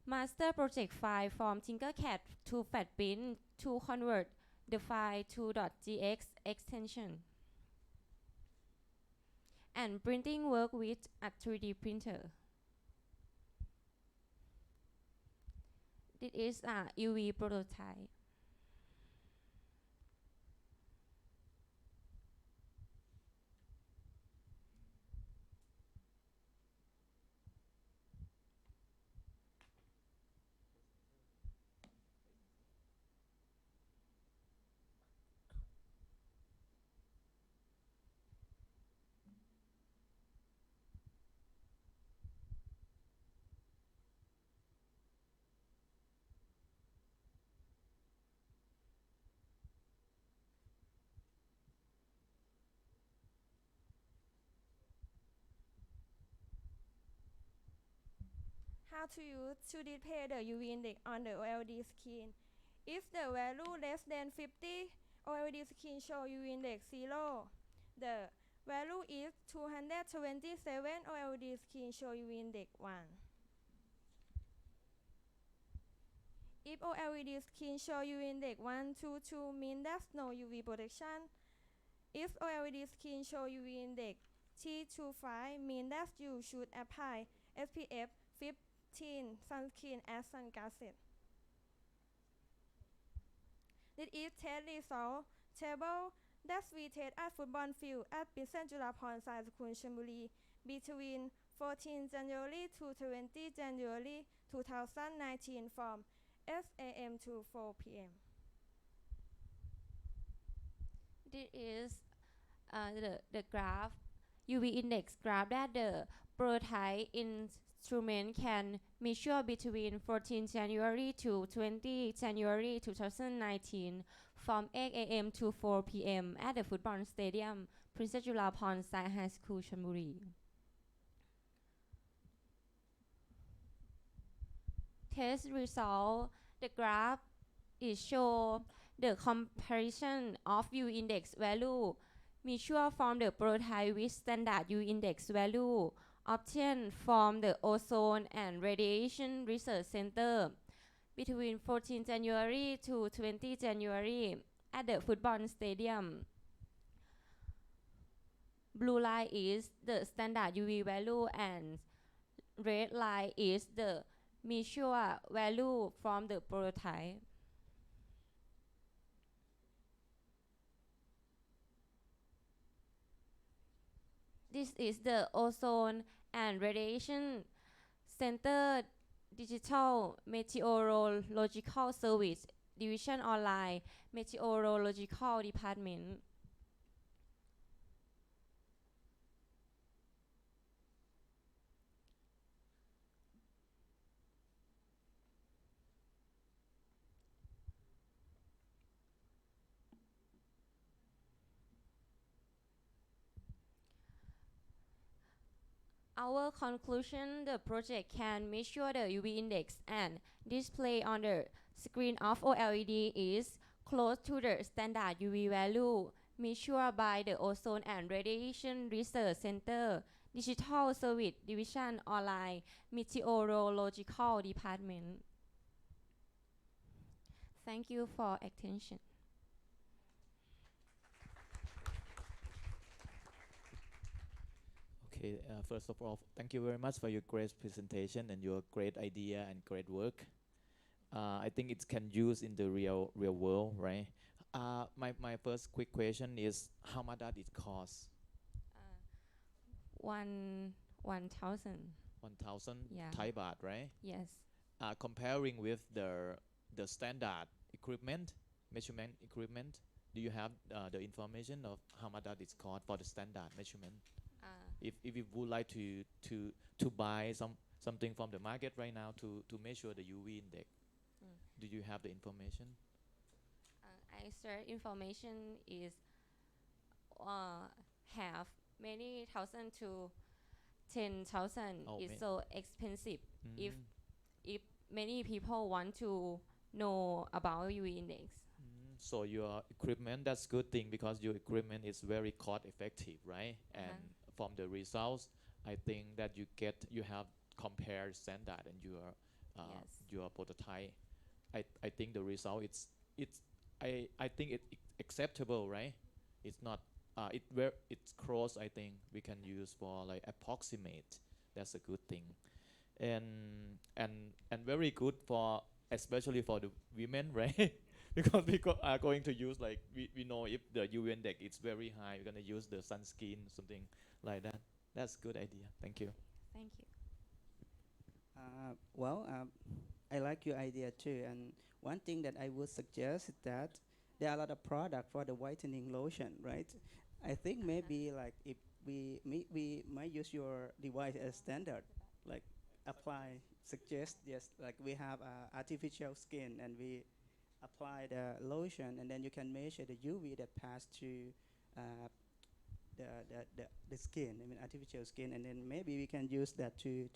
master project file from Tinkercad to Fatprint to convert the file to .gx extension. And printing work with a 3D printer. This is a UV prototype. How to use to display the UV index on the OLED screen. If the value less than 50, OLED screen show UV index 0. The value is 227, OLED screen show UV index 1. If OLED screen show UV index 1 to 2 mean there's no UV protection. If OLED screen show UV index 3 to 5 mean that you should apply SPF 15 sunscreen as sunglasses. This is test result table that we test at football field at Vincent Julapon Science School Chonburi between 14 January to 20 January 2019 from 8 a.m. to 4 p.m. This is the graph UV index graph that the prototype instrument can measure between 14 January to 20 January 2019 from 8 a.m. to 4 p.m. at the football stadium Princess Julapon High School Chonburi. Test result, the graph is show the comparison of U index value measured from the prototype with standard U index value obtained from the Ozone and Radiation Research Center between 14 January to 20 January at the football stadium. Blue line is the standard UV value and red line is the measure value from the prototype. This is the Ozone and Radiation Center Digital Meteorological Service Division Online Meteorological Department. Our conclusion, the project can measure the UV index and display on the screen of OLED is close to the standard UV value measured by the Ozone and Radiation Research Center Digital Service Division Online Meteorological Department. Thank you for attention. Okay, first of all, thank you very much for your great presentation and your great idea and great work. I think it can use in the real world, right? My first quick question is how much does it cost? 1,000. 1,000 Yeah. Thai baht, right? Yes. Comparing with the standard equipment, measurement equipment, do you have the information of how much that is cost for the standard measurement? If you would like to buy something from the market right now to measure the UV index, do you have the information? I search information is have many thousand to 10,000 Oh, is so expensive. If many people want to know about UV index. So your equipment, that's good thing because your equipment is very cost effective, right? And from the results, I think that you have compared standard and your prototype. I think the result I think it's acceptable, right? It's not it's close. I think we can use for like approximate. That's a good thing, and very good for especially for the women, right? Because we are going to use like we know if the UV index is very high, we're gonna use the sunscreen, something like that. That's a good idea. Thank you. Thank you. I like your idea too. And one thing that I would suggest is that there are a lot of product for the whitening lotion, right? I think maybe like if we might use your device as standard, like apply, suggest, yes, like we have artificial skin and we apply the lotion and then you can measure the UV that pass to the skin, I mean artificial skin, and then maybe we can use that to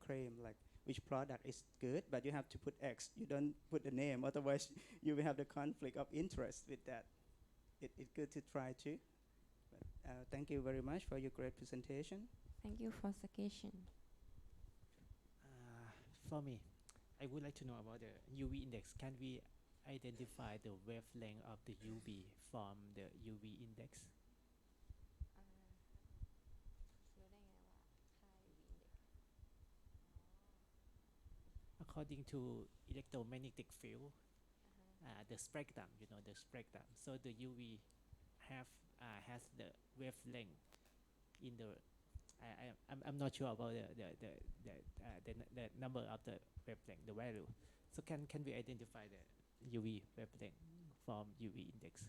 claim like which product is good, but you have to put X. You don't put the name, otherwise you will have the conflict of interest with that. It's good to try too. But, thank you very much for your great presentation. Thank you for suggestion. For me, I would like to know about the UV index. Can we identify the wavelength of the UV from the UV index? According to electromagnetic field, the spectrum, the spectrum. So the UV have has the wavelength in the I'm not sure about the number of the wavelength, the value. So can we identify the UV wavelength from UV index?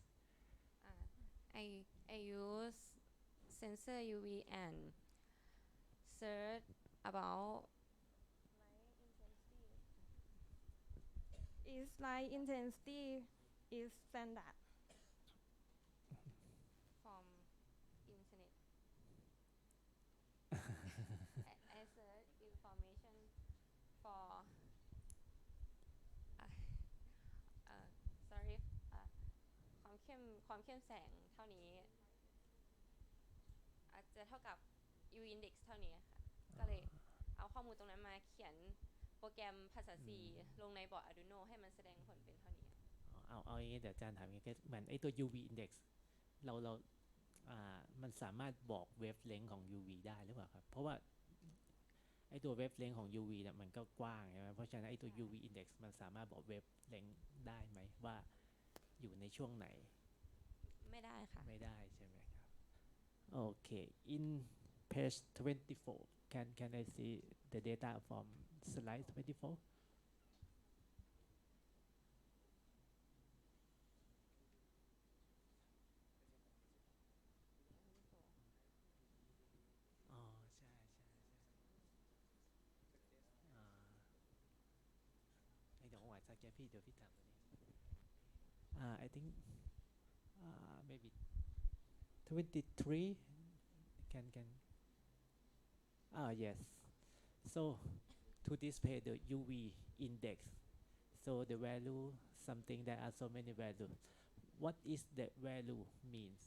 I use sensor UV and search about Is light intensity is standard. from internet. I search information for sorry ความเข้มแสงเท่านี้อาจจะเท่ากับ UV index เท่านี้ค่ะก็เลยเอาข้อมูลตรงนั้นมาเขียนโปรแกรมภาษา C ลงในบอร์ด Arduino ให้มันแสดงผลเป็นเท่านี้เอาอย่างนี้เดี๋ยวอาจารย์ถามอย่างนี้เหมือนไอ้ตัว UV index เรามันสามารถบอก wavelength ของ UV ได้หรือเปล่าครับเพราะว่าไอ้ตัว wavelength ของ UV เนี่ยมันก็กว้างใช่ไหมเพราะฉะนั้นไอ้ตัว UV index มันสามารถบอก wavelength ได้ไหมว่าอยู่ในช่วงไหนไม่ได้ค่ะไม่ได้ใช่ไหมครับโอเค in page 24 can I see the data from slide 24เดี๋ยวพี่ถามตัวนี้I think maybe 23 can yes so to display the UV index so the value something there are so many values what is the value means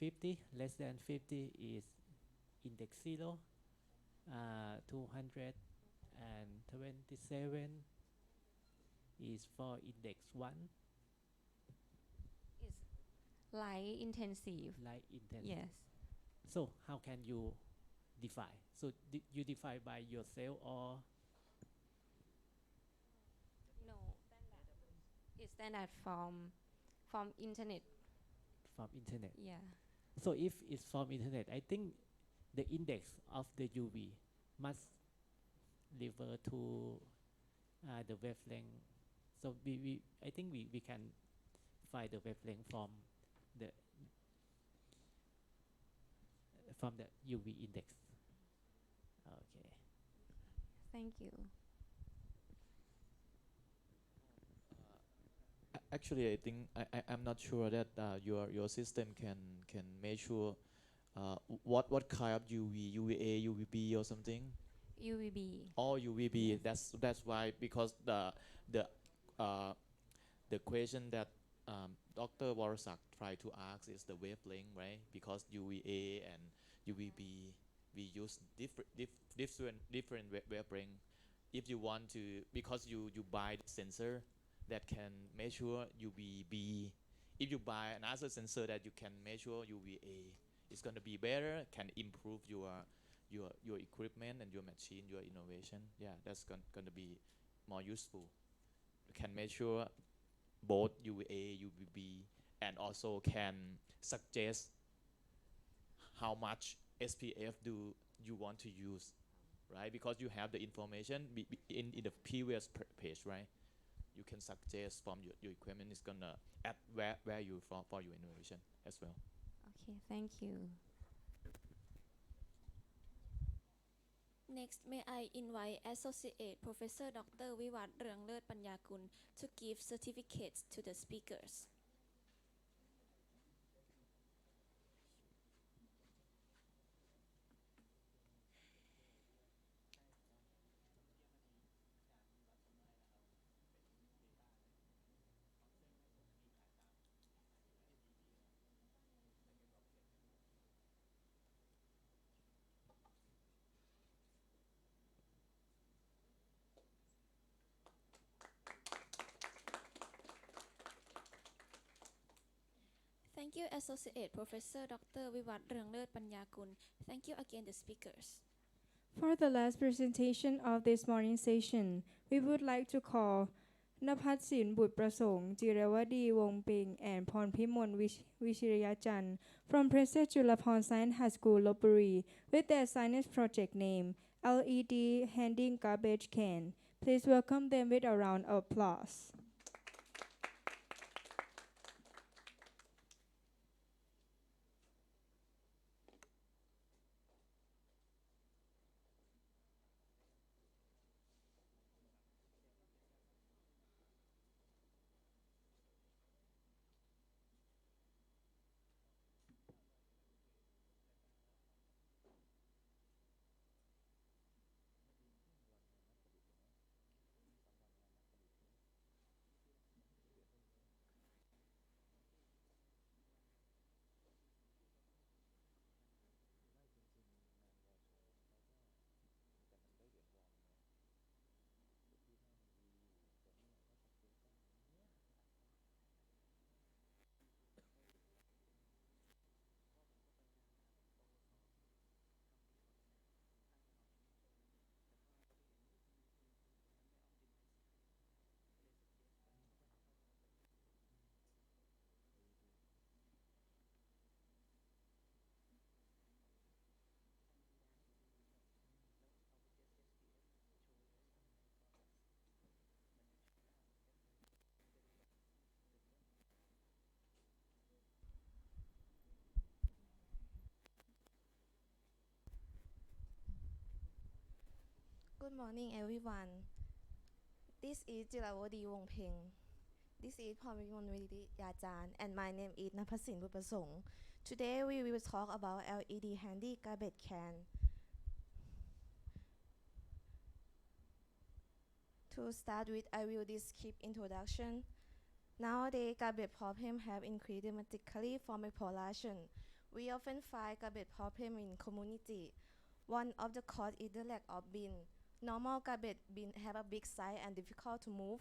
50 less than 50 is index 0 227 is for index 1 is light intensive yes so how can you define so you define by yourself or no it's standard from internet yeah so if it's from internet I think the index of the UV must refer to the wavelength so I think we can find the wavelength from the UV index okay thank you Actually, I think I'm not sure that your system can measure what kind of UVA, UVB or something. UVB. Oh, UVB. Yes. That's why because the question that Dr. Warasak tried to ask is the wavelength, right? Because UVA and UVB we use different wavelength. If you want to, because you buy the sensor that can measure UVB. If you buy another sensor that you can measure UVA, it's going to be better. Can improve your equipment and your machine, your innovation. Yeah, that's going to be more useful. You can measure both UVA, UVB, and also can suggest how much SPF do you want to use, right? Because you have the information in the previous page, right? You can suggest from your equipment is gonna add value for your innovation as well. Okay, thank you. Next, may I invite Associate Professor Dr. Vivat Reungleut Panyakul to give certificates to the speakers. Thank you, Associate Professor Dr. Vivat Reungleut Panyakul. Thank you again, the speakers. For the last presentation of this morning session, we would like to call นภัสศิลป์บุตรประสงค์จิรวดีวงศ์ปิง and พรพิมลวิชิรยจันทร์ from Princess Julapon Science High School Lopburi with their science project name LED Handing Garbage Can. Please welcome them with a round of applause. Good morning, everyone. This is Jirawadi Wongpeng. This is Pamimon Yajan, and my name is Napasin Bupasong. Today we will talk about LED handy garbage can. To start with, I will skip introduction. Nowadays, garbage problems have increased dramatically from population. We often find garbage problem in community. One of the cause is the lack of bin. Normal garbage bin have a big size and difficult to move.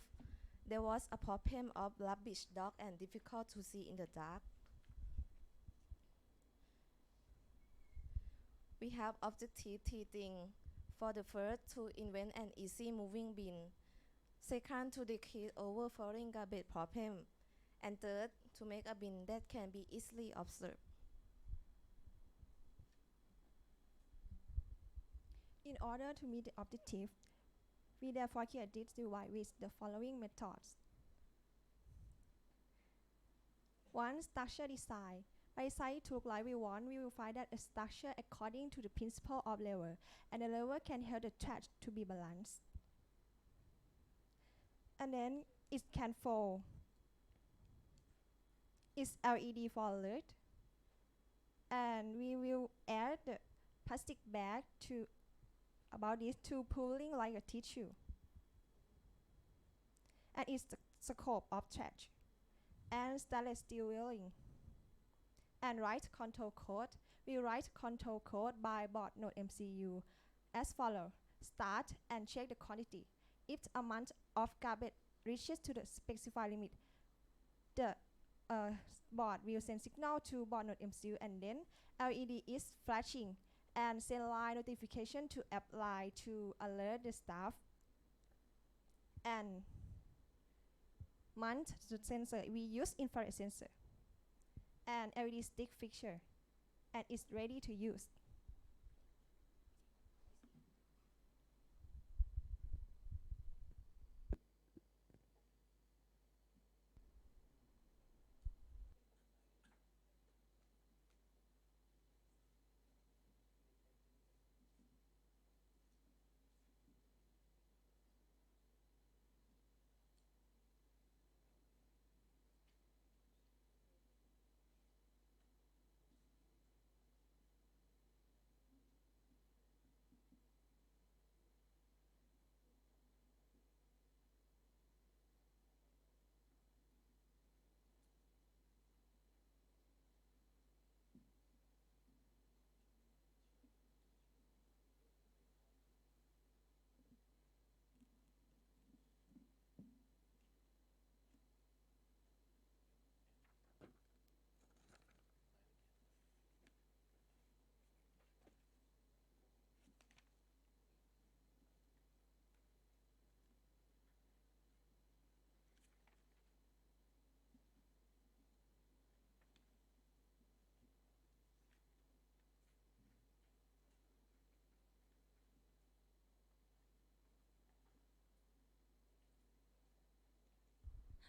There was a problem of rubbish dog and difficult to see in the dark. We have objective three things. For the first, to invent an easy moving bin. Second, to decrease overflowing garbage problem. And third, to make a bin that can be easily observed. In order to meet the objective, we therefore create this device with the following methods. 1. Structure design. By designing tool like we want, we will find that a structure according to the principle of lever, and the lever can help the trash to be balanced. And then it can fold. It's LED for alert. And we will add the plastic bag to about this to pulling like a tissue. And it's the scope of trash. And stainless steel railing. And write control code. We write control code by board node MCU as follows. Start and check the quantity. If the amount of garbage reaches to the specified limit, the board will send signal to board node MCU, and then LED is flashing and send line notification to apply to alert the staff. And mount the sensor, we use infrared sensor and LED stick fixture, and it's ready to use.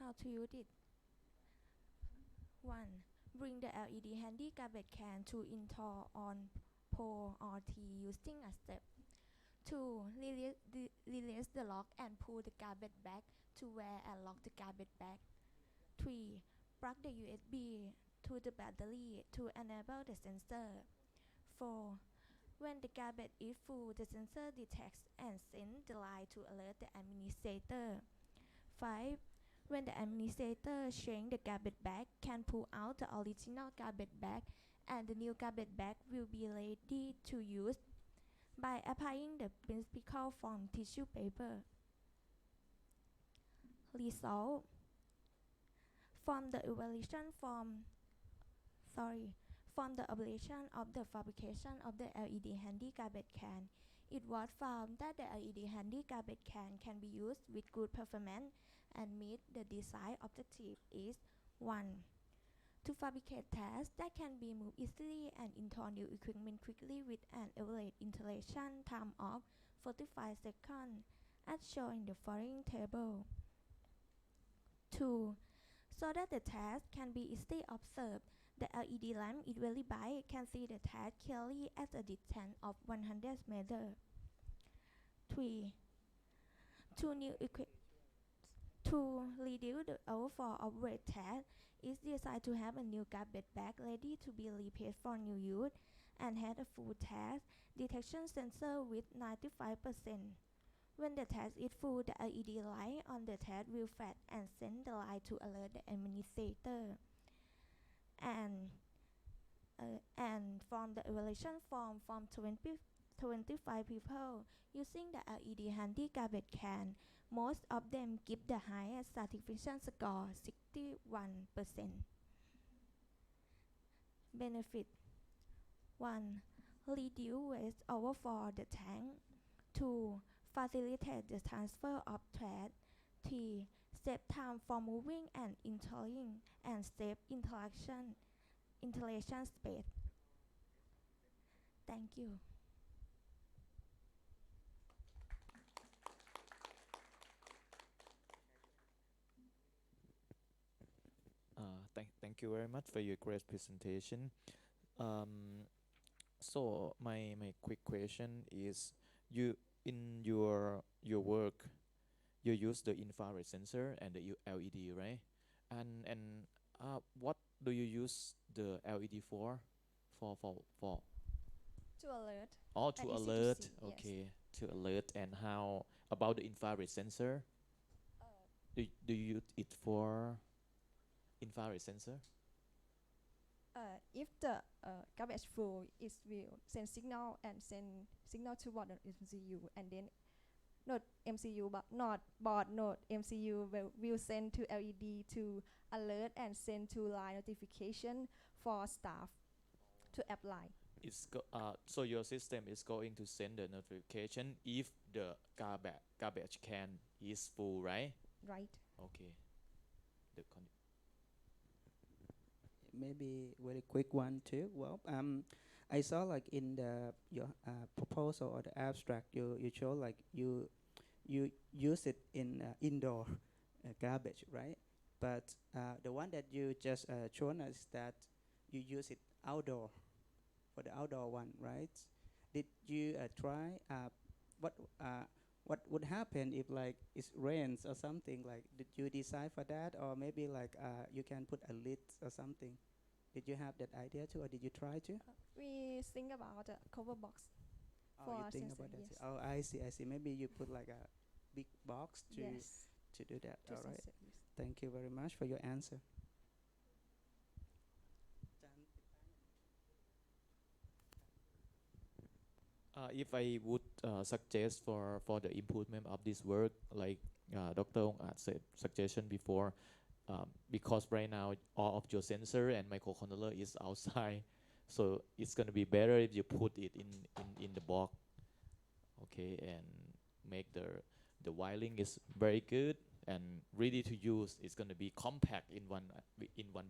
How to use it? 1. Bring the LED handy garbage can to install on pole or T using a step. 2. Release the lock and pull the garbage bag to where and lock the garbage bag. 3. Plug the USB to the battery to enable the sensor. 4. When the garbage is full, the sensor detects and sends the line to alert the administrator. 5. When the administrator changes the garbage bag, can pull out the original garbage bag and the new garbage bag will be ready to use by applying the principle from tissue paper. Result. From the evaluation from the operation of the fabrication of the LED handy garbage can, it was found that the LED handy garbage can be used with good performance and meet the design objective is 1. To fabricate tasks that can be moved easily and install new equipment quickly with an average installation time of 45 seconds, as shown in the following table. 2. So that the task can be easily observed, the LED lamp is very bright, can see the task clearly at a distance of 100 meters. 3. To reduce the overflow of waste task, is designed to have a new garbage bag ready to be replaced for new use and had a full task detection sensor with 95%. When the task is full, the LED light on the task will flash and send the light to alert the administrator. And from the evaluation form from 25 people using the LED handy garbage can, most of them give the highest satisfaction score, 61%. Benefit. 1. Reduce waste overflow the tank. 2. Facilitate the transfer of trash. 3. Save time for moving and installing and save installation space. Thank you. Thank you very much for your great presentation. So my quick question is, you in your work, you use the infrared sensor and the LED, right? And what do you use the LED for? For To alert. Oh, and to easy alert. see, yes. Okay, to alert. And how about the infrared sensor? Do you use it for infrared sensor? If the garbage full, it will send signal and send signal to board MCU, and then not MCU but not board node MCU will send to LED to alert and send to line notification for staff to apply. So your system is going to send the notification if the garbage can is full, right? Right. Okay. Maybe very quick one too. Well, I saw like in your proposal or the abstract, you show like you use it in indoor garbage, right? But the one that you just shown us that you use it outdoor for the outdoor one, right? Did you try what would happen if like it rains or something? Like, did you decide for that, or maybe like you can put a lid or something? Did you have that idea too, or did you try to? We think about a cover box. Oh, for you our think sensor, about that? yes. Oh, I see. Maybe you put like a big box to Yes. to do that. To All right. sensor, yes. Thank you very much for your answer. If I would suggest for the improvement of this work, like Dr. Ong said suggestion before, because right now all of your sensor and microcontroller is outside, so it's gonna be better if you put it in the box, okay, and make the wiring is very good and ready to use. It's gonna be compact in one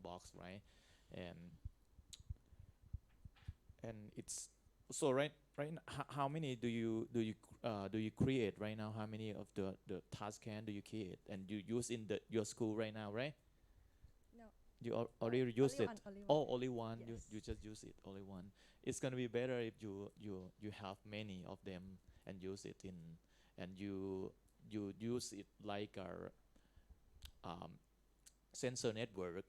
box, right? And it's So right how many do you create right now? How many of the task can do you create and you use in your school right now, right? No. You already use only it. one, only Oh, one. only one. Yes. You just use it only one. It's gonna be better if you have many of them and use it in and you use it like our sensor network.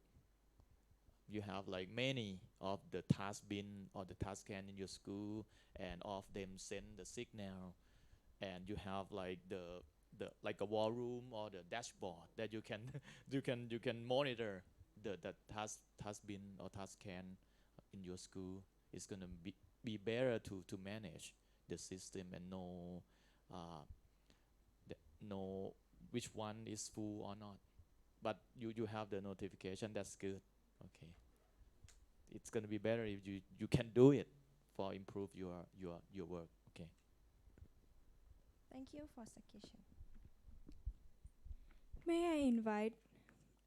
You have like many of the task bin or the task can in your school, and all of them send the signal, and you have like the like a war room or the dashboard that you can you can monitor the task bin or task can in your school. It's gonna be better to manage the system and uh, know which one is full or not. But you have the notification. That's good. Okay, it's gonna be better if you can do it for improve your work. Okay. Thank you for suggestion. May I invite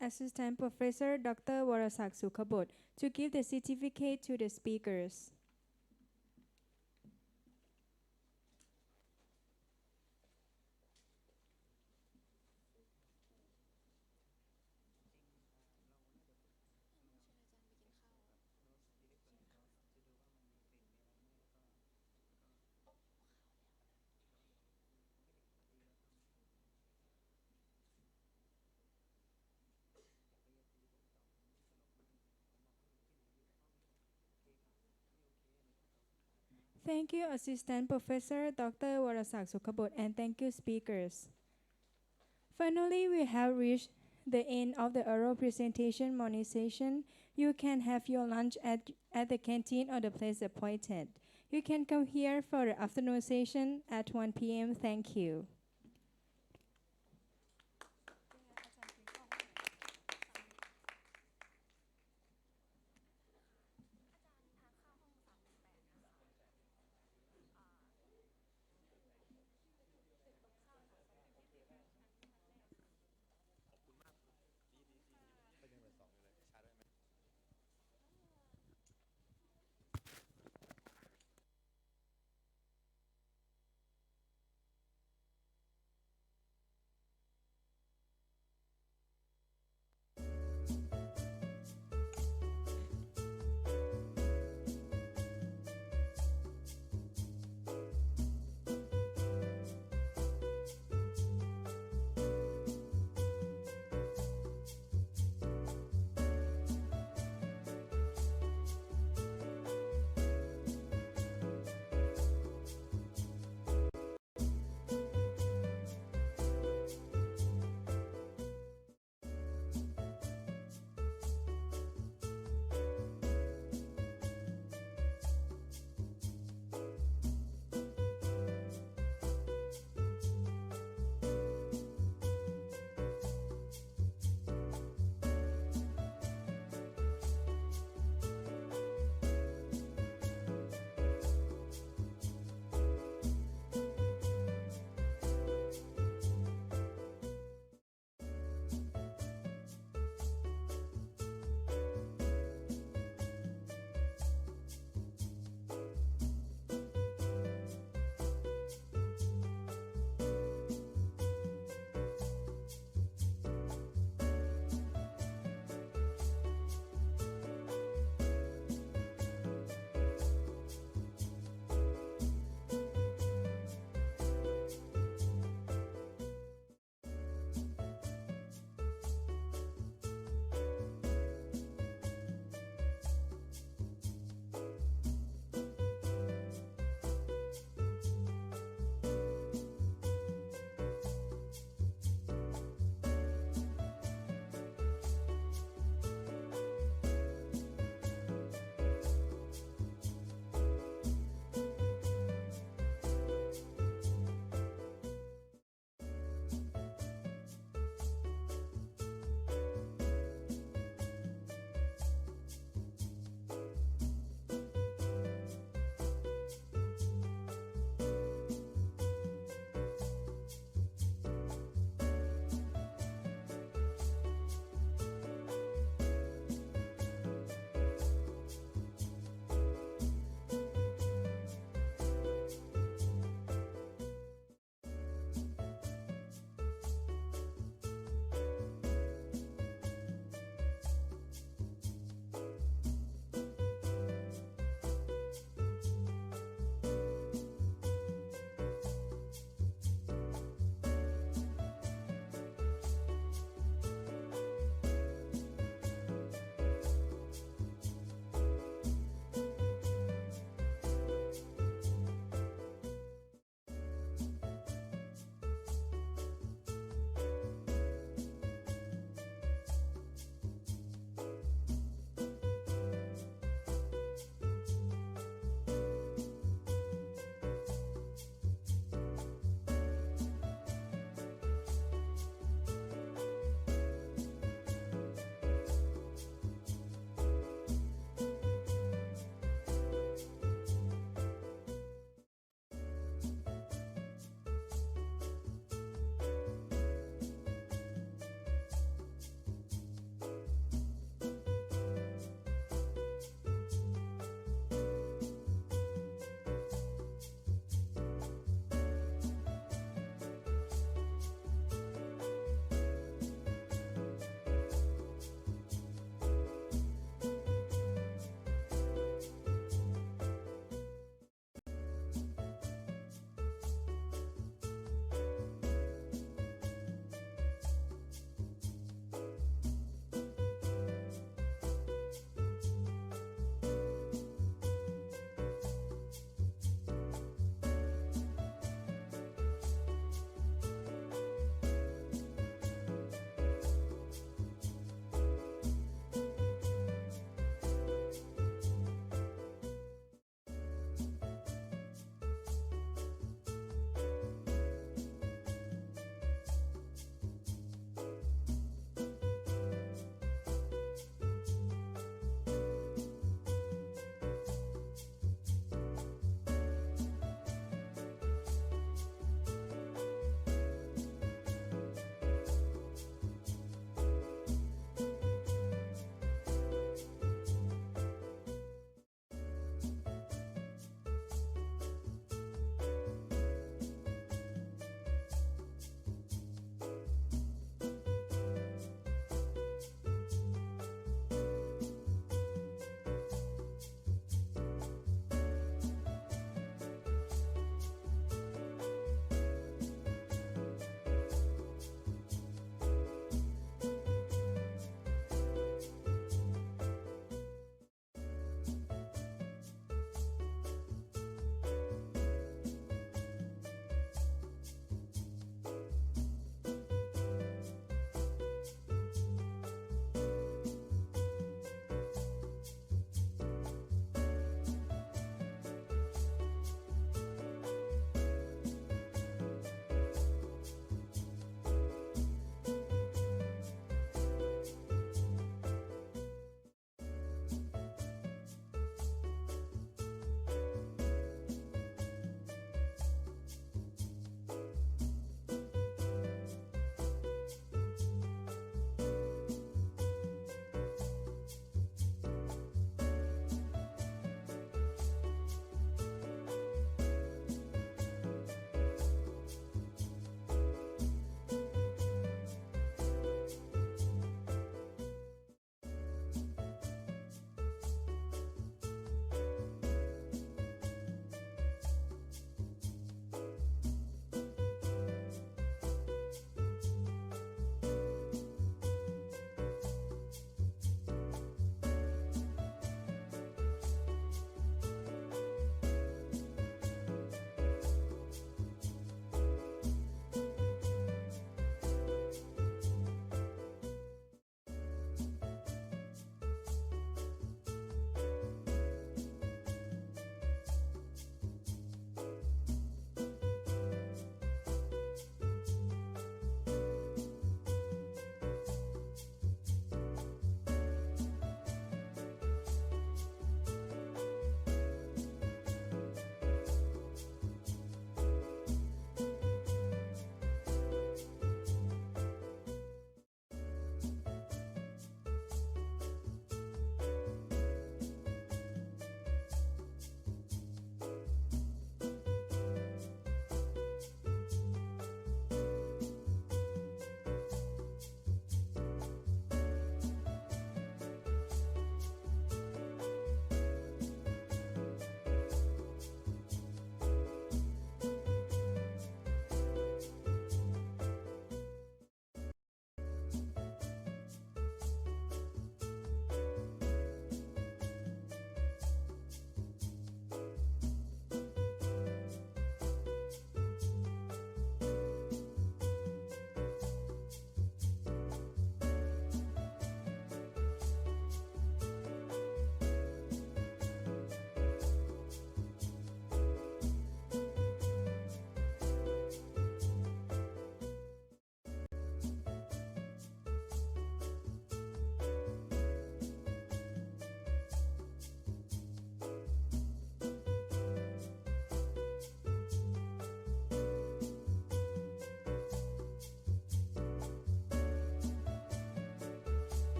Assistant Professor Dr. Warasak Sukhabot to give the certificate to the speakers. Thank you, Assistant Professor Dr. Warasak Sukhabot, and thank you, speakers. Finally, we have reached the end of the oral presentation morning session. You can have your lunch at the canteen or the place appointed. You can come here for the afternoon session at 1 p.m. Thank you.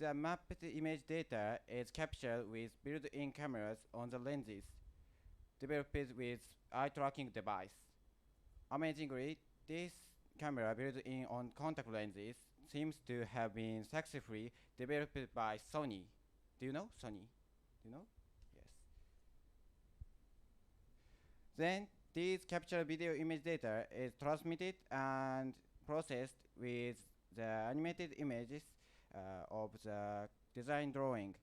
The mapped image data is captured with built-in cameras on the lenses, developed with eye tracking device. Amazingly, this camera built-in on contact lenses seems to have been successfully developed by Sony. Do you know Sony? Do you know? Yes. Then this captured video image data is transmitted and processed with the animated images of the design drawing.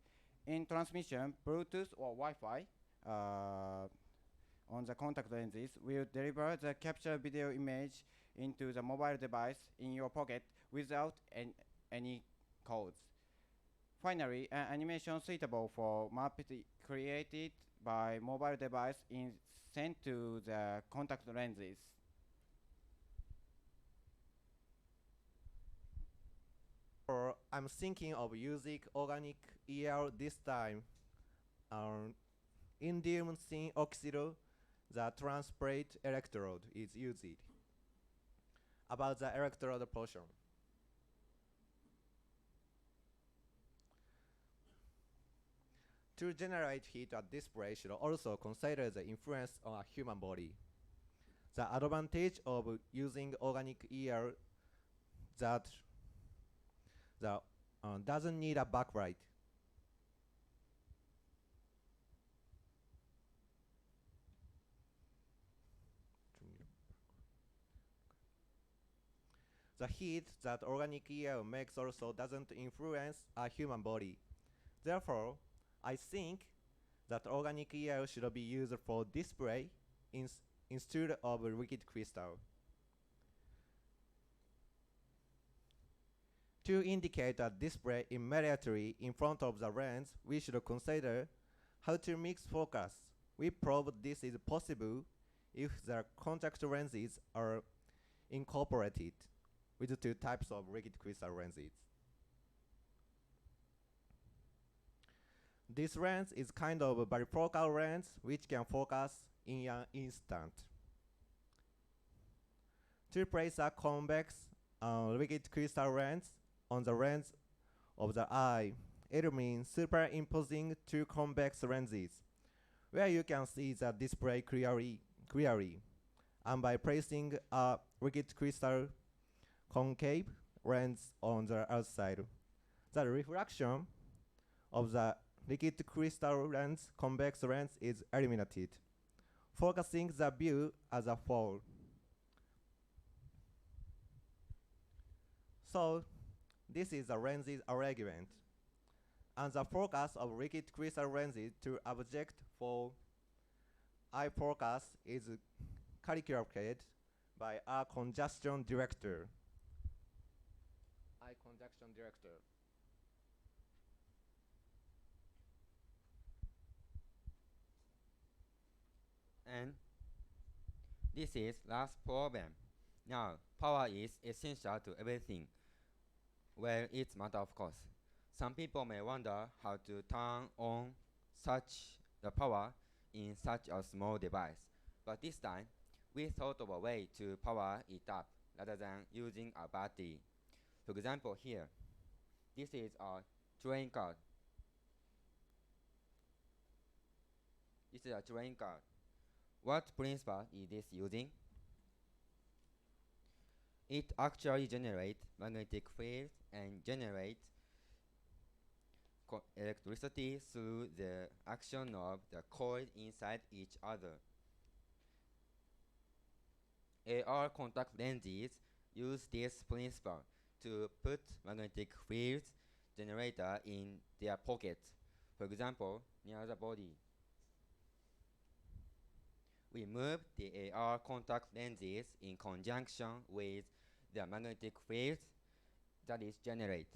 In transmission, Bluetooth or Wi-Fi on the contact lenses will deliver the captured video image into the mobile device in your pocket without any codes. Finally, an animation suitable for mapped created by mobile device is sent to the contact lenses. Or I'm thinking of using organic EL this time. Indium thin oxide, the transparent electrode is used. About the electrode portion. To generate heat, a display should also consider the influence on a human body. The advantage of using organic EL that doesn't need a backlight. The heat that organic EL makes also doesn't influence a human body. Therefore, I think that organic EL should be used for display instead of liquid crystal. To indicate a display immediately in front of the lens, we should consider how to mix focus. We proved this is possible if the contact lenses are incorporated with two types of liquid crystal lenses. This lens is kind of a bifocal lens which can focus in an instant. To place a convex liquid crystal lens on the lens of the eye, it means superimposing two convex lenses, where you can see the display clearly. And by placing a liquid crystal concave lens on the outside, the refraction of the liquid crystal lens convex lens is eliminated, focusing the view as a whole. So, this is the lens's argument, and the focus of liquid crystal lenses to object for eye focus is calculated by a conjunction director. Eye conjunction director. And this is last problem. Now, power is essential to everything. Well, it's matter of course. Some people may wonder how to turn on such the power in such a small device. But this time, we thought of a way to power it up rather than using a battery. For example, here, this is a train card. This is a train card. What principle is this using? It actually generates magnetic fields and generates electricity through the action of the coils inside each other. AR contact lenses use this principle to put magnetic fields generator in their pockets, for example, near the body. We move the AR contact lenses in conjunction with the magnetic fields that is generated.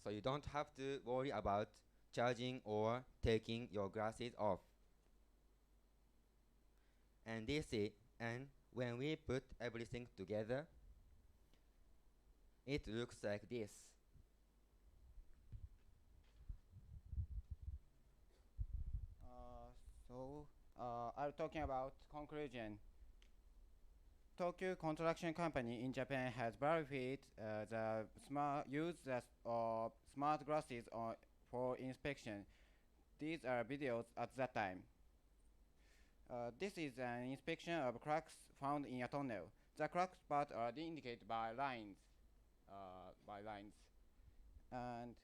So you don't have to worry about charging or taking your glasses off. And when we put everything together, it looks like this. I'm talking about conclusion. Tokyo construction company in Japan has verified the of smart glasses for inspection. These are videos at that time. This is an inspection of cracks found in a tunnel. The crack spots are indicated by lines, and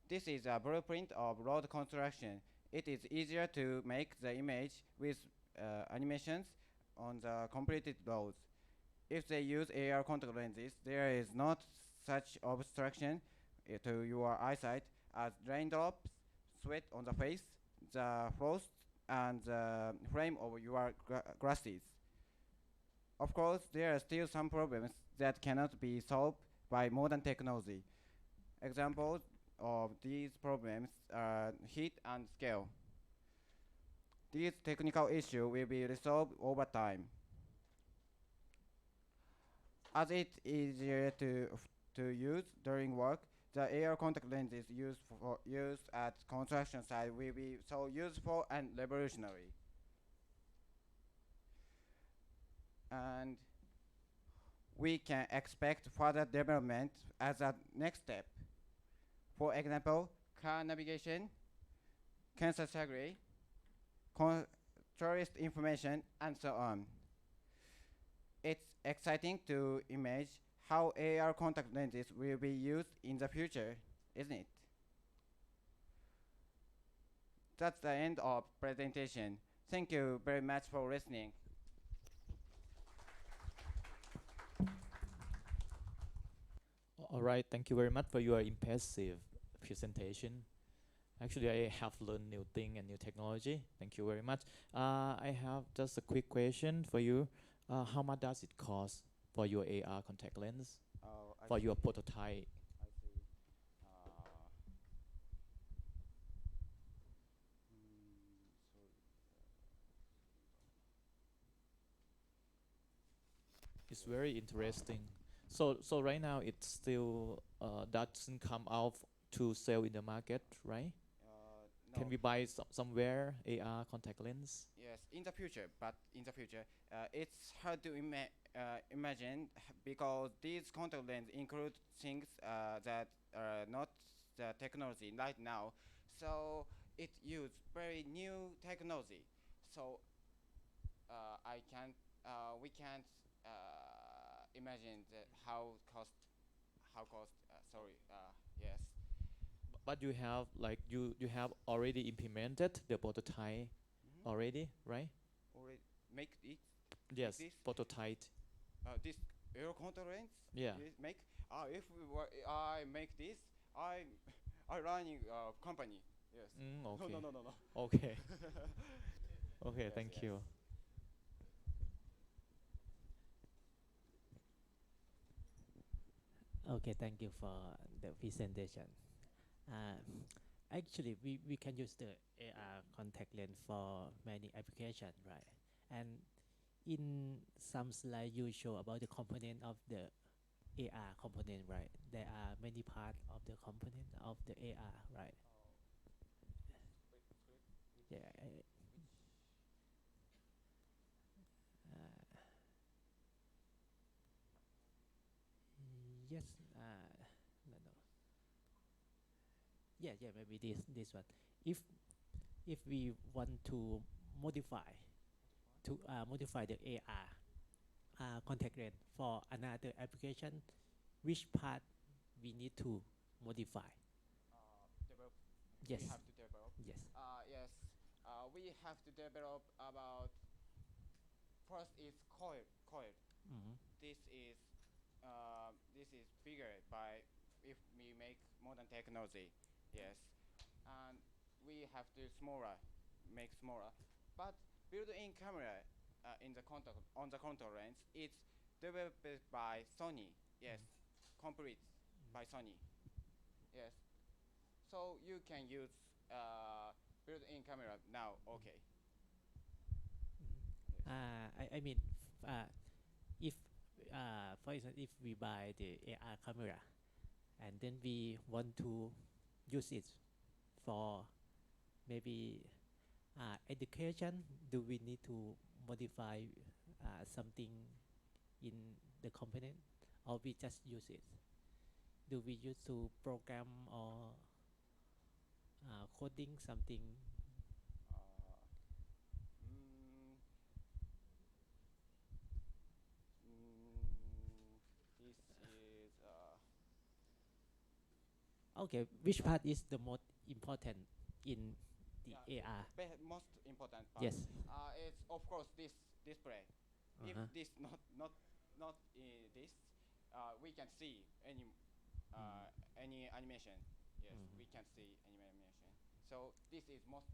this is a blueprint of road construction. It is easier to make the image with animations on the completed roads. If they use AR contact lenses, there is not such obstruction to your eyesight as raindrops, sweat on the face, the frost, and the frame of your glasses. Of course, there are still some problems that cannot be solved by modern technology. Examples of these problems are heat and scale. These technical issues will be resolved over time. As it is easier to use during work, the AR contact lenses used at construction site will be so useful and revolutionary. And we can expect further development as a next step. For example, car navigation, cancer surgery, tourist information, and so on. It's exciting to imagine how AR contact lenses will be used in the future, isn't it? That's the end of presentation. Thank you very much for listening. All right, thank you very much for your impressive presentation. Actually, I have learned new thing and new technology. Thank you very much. I have just a quick question for you. How much does it cost for your AR contact lens for your prototype? I see. It's very interesting. So right now it still doesn't come out to sell in the market, right? No. Can we buy somewhere AR contact lens? Yes, in the future, but in the future, it's hard to imagine because these contact lenses include things that are not the technology right now. So it uses very new technology. So we can't imagine yes. But you have like you have already implemented the prototype already, right? Already make it. Yes, This prototype. this air contact lens. Yeah. Make if I make this, I running company. Yes. Okay. No. Okay. Okay, Yes, thank yes. you. Okay, thank you for the presentation. Uh, Actually, we can use the AR contact lens for many applications, right? And in some slide, you show about the component of the AR component, right? There are many parts of the component of the AR, right? Yeah. Uh, yes. No. Yeah. Maybe this one. If we want to modify modify the AR contact lens for another application, which part we need to modify? Develop. Yes. We have to develop. Yes. Yes. We have to develop about. First is coil. Mhm. This is bigger by if we make modern technology. Yes. And we have to make smaller. But built-in camera in the contact on the contact lens, it's developed by Sony. Yes, complete by Sony. Yes. So you can use built-in camera now. Okay. I mean, if for example, if we buy the AR camera, and then we want to use it for maybe education, do we need to modify something in the component, or we just use it? Do we use to program or coding something? This is Okay, which part is the most important in the AR? most important part. Yes. It's of course this display. If Uh-huh. this not this, we can see any animation. Yes, we can see any animation. So this is most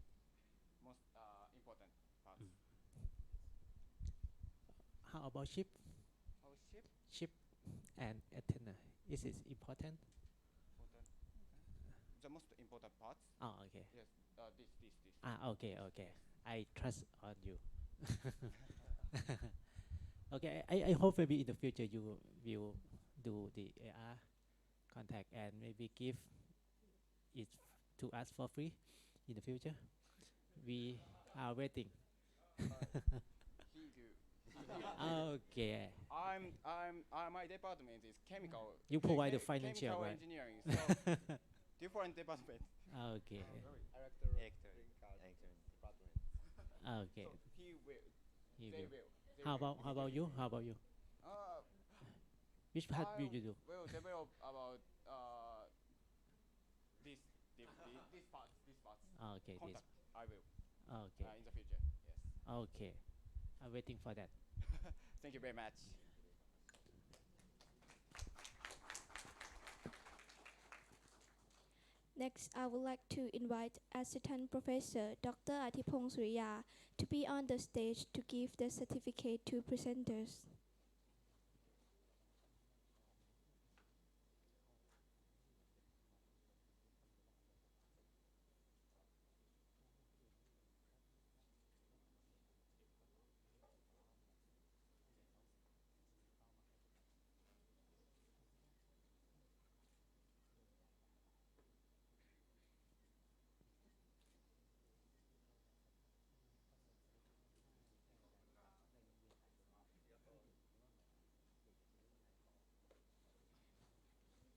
important part. How about chip? How chip? Chip and antenna. Is it important? Important. The most important part. Oh, okay. Yes. This. Okay. I trust on you. Okay, I hope maybe in the future you will do the AR contact and maybe give it to us for free in the future. We are waiting. He do. Okay. My department is chemical. You provide the financial, chemical right? engineering. So different department. Okay. Okay. So he will. He They will. will. How about you? How about you? Which part will you do? Will develop about this part. Okay, Contact. I will. Okay. In the future. Yes. Okay. I'm waiting for that. Thank you very much. Next, I would like to invite Assistant Professor Dr. Atipong Suriya to be on the stage to give the certificate to presenters.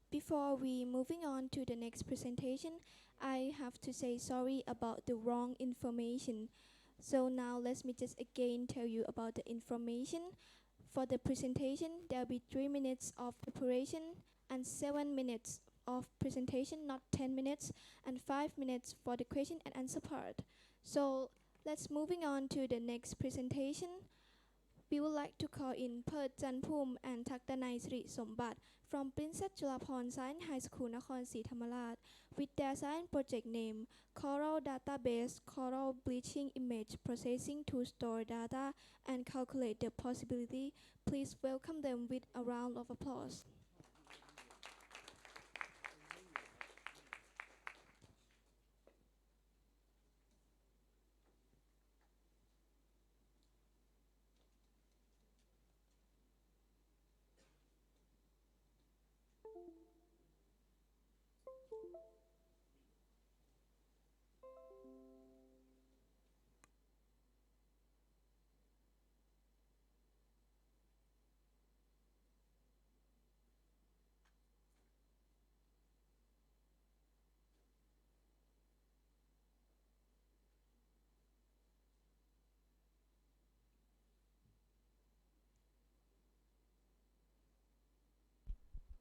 Before we moving on to the next presentation, I have to say sorry about the wrong information. So now let me just again tell you about the information. For the presentation, there will be 3 minutes of preparation and 7 minutes of presentation, not 10 minutes, and 5 minutes for the question and answer part. So let's moving on to the next presentation. We would like to call in Presentroom and Takdanai Sri Sombat from Princess Chulaphon Science High School, Nakhon Si Thammarat, with their science project name Coral Database Coral Bleaching Image Processing to store data and calculate the possibility. Please welcome them with a round of applause.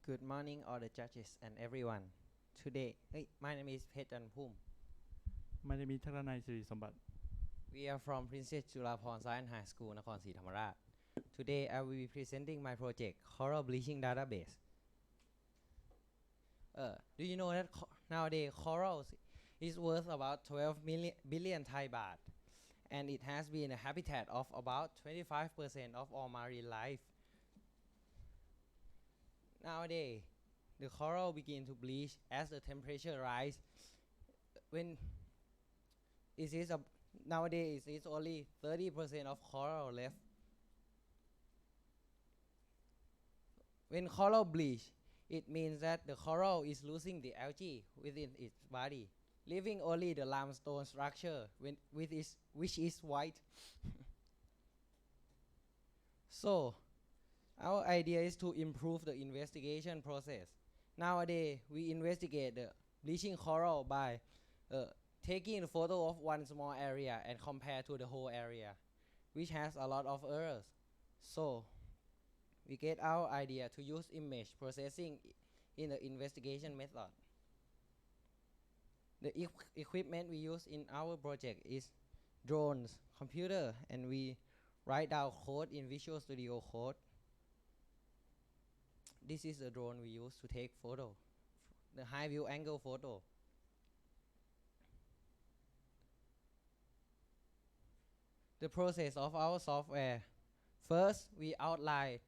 Good morning, all the judges and everyone. Today, my name is Presentroom. My name is Takdanai Sombat. We are from Princess Chulaphon Science High School, Nakhon Si Thammarat. Today, I will be presenting my project, Coral Bleaching Database. Do you know that nowadays corals is worth about 12 billion Thai baht, and it has been a habitat of about 25% of all marine life. Nowadays, the coral begin to bleach as the temperature rise. When nowadays it's only 30% of coral left. When coral bleach, it means that the coral is losing the algae within its body. leaving only the limestone structure which is white. So our idea is to improve the investigation process. Nowadays, we investigate the bleaching coral by taking a photo of one small area and compare to the whole area, which has a lot of errors. So we get our idea to use image processing in the investigation method. The equipment we use in our project is drones, computer, and we write down code in Visual Studio Code. This is the drone we use to take photo, the high view angle photo. The process of our software. First, we outline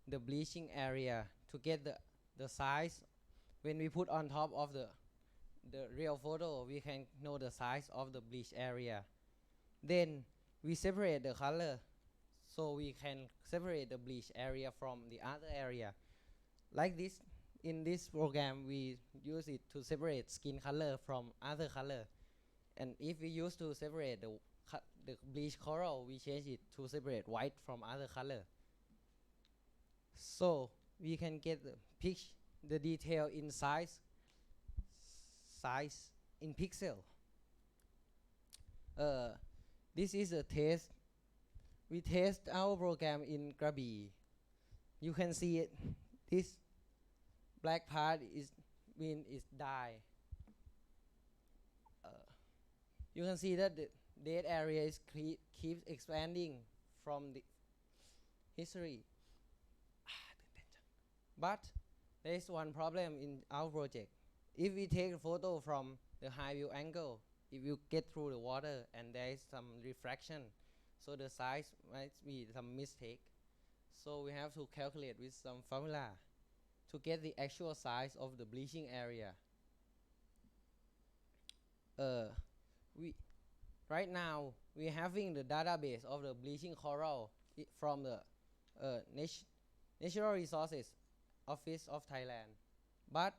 the bleaching area to get the size. When we put on top of the real photo, we can know the size of the bleach area. Then we separate the color, so we can separate the bleach area from the other area. Like this, in this program, we use it to separate skin color from other color. And if we use to separate the bleach coral, we change it to separate white from other color. So we can get the detail in size in pixel. This is a test. We test our program in Krabi. You can see it. This black part is dye. You can see that the dead area is keeps expanding from the history. But there is one problem in our project. If we take a photo from the high view angle, if you get through the water and there is some refraction, so the size might be some mistake. So we have to calculate with some formula to get the actual size of the bleaching area. Right now we're having the database of the bleaching coral from the Natural Resources Office of Thailand, but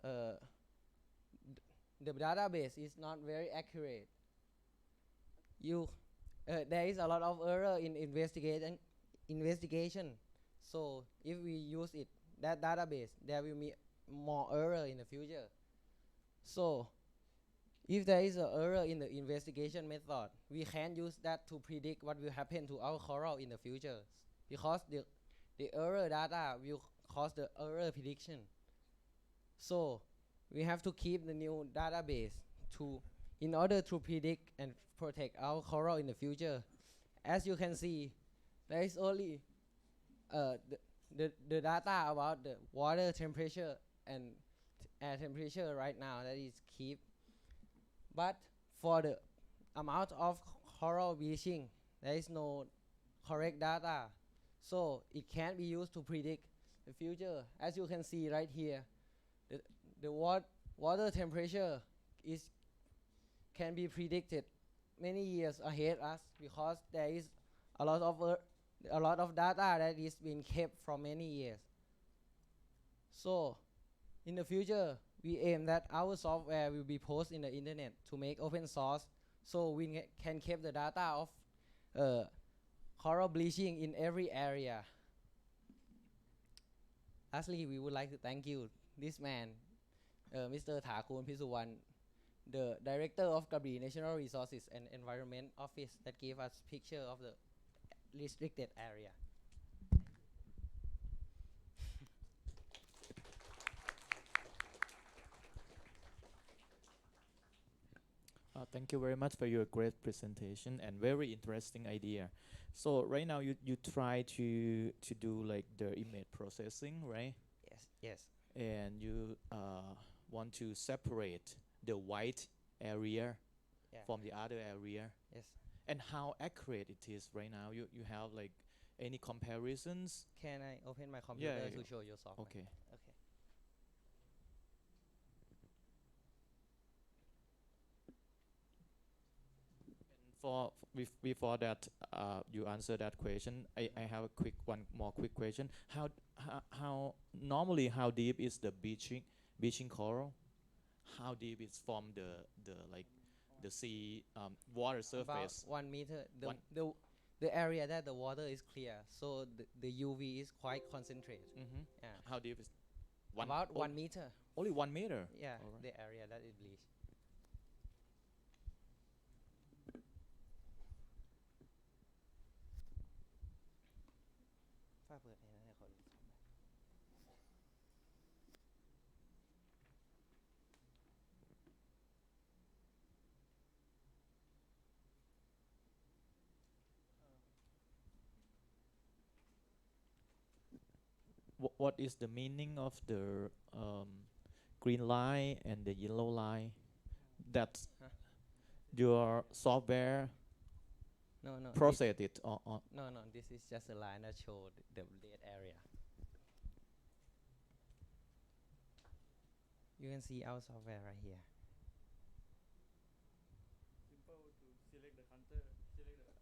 the database is not very accurate. There is a lot of error in investigation. So if we use that database, there will be more error in the future. So if there is an error in the investigation method, we can use that to predict what will happen to our coral in the future, because the error data will cause the error prediction. So we have to keep the new database in order to predict and protect our coral in the future. As you can see, there is only the data about the water temperature and air temperature right now that is kept. But for the amount of coral bleaching, there is no correct data, so it can't be used to predict the future. As you can see right here, the water temperature can be predicted many years ahead us, because there is a lot of data that is being kept from many years. So in the future, we aim that our software will be posted in the internet to make open source, so we can keep the data of coral bleaching in every area. Lastly, we would like to thank you, this man, Mr. Thakun Pisuwan, the director of Krabi National Resources and Environment Office, that gave us picture of the restricted area. Thank you very much for your great presentation and very interesting idea. So right now you try to do like the image processing, right? Yes. And you want to separate the white area from the other area. Yes. And how accurate it is right now? You have like any comparisons? Can I open my computer Yeah, to show you software? Okay. Before that, you answer that question. I have one more quick question. How normally how deep is the bleaching coral? how deep is from the like the sea water About surface? 1 meter. One. The area that the water is clear, so the UV is quite concentrated. Mm-hmm. Yeah. How deep is About oh, 1 meter. only 1 meter? Yeah, All right. the area that is bleached. What is the meaning of the green line and the yellow line? That's Huh? your software No, process it on. No, this is just a line that shows the dead area. You can see our software right here. Simple to select the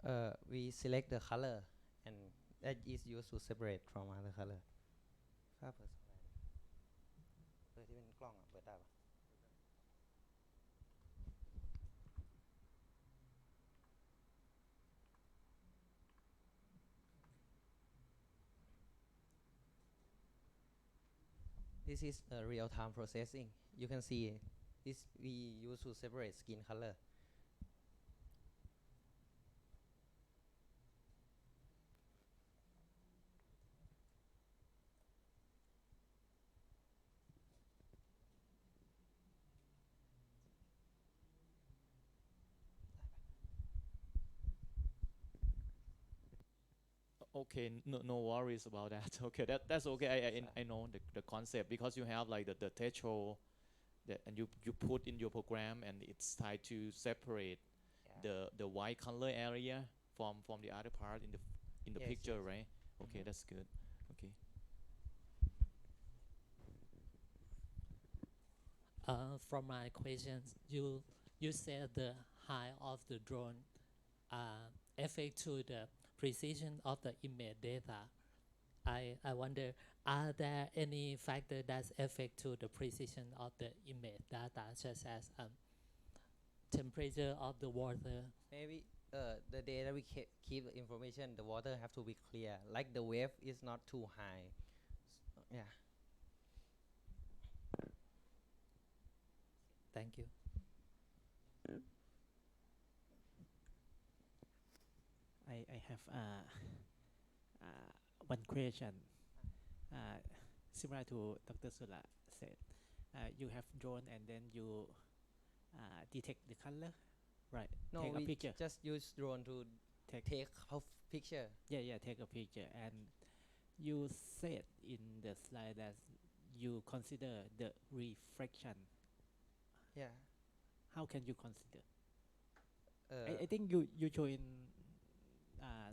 color. We select the color, and that is used to separate from other color. ภาพเปิด software เปิดที่เป็นกล้องเปิดได้ปะ This is a real-time processing. You can see this we use to separate skin color. Okay, no worries about that. Okay, that's okay. I know the concept, because you have like the threshold that, and you put in your program, and it's tied to separate the white color area from the other part in the Yes, picture, yes. right? Okay, that's good. Okay. From my questions, you said the height of the drone affect to the precision of the image data. I wonder, are there any factor that affect to the precision of the image data, such as temperature of the water? Maybe the data we keep the information, the water have to be clear. Like the wave is not too high. Yeah. Thank you. I have one question. Similar to Dr. Sula said, you have drone and then you detect the color, right? No, take a we picture. just use drone to take a picture. Yeah, take a picture. And you said in the slide that you consider the reflection. Yeah. How can you consider? Uh, I think you show in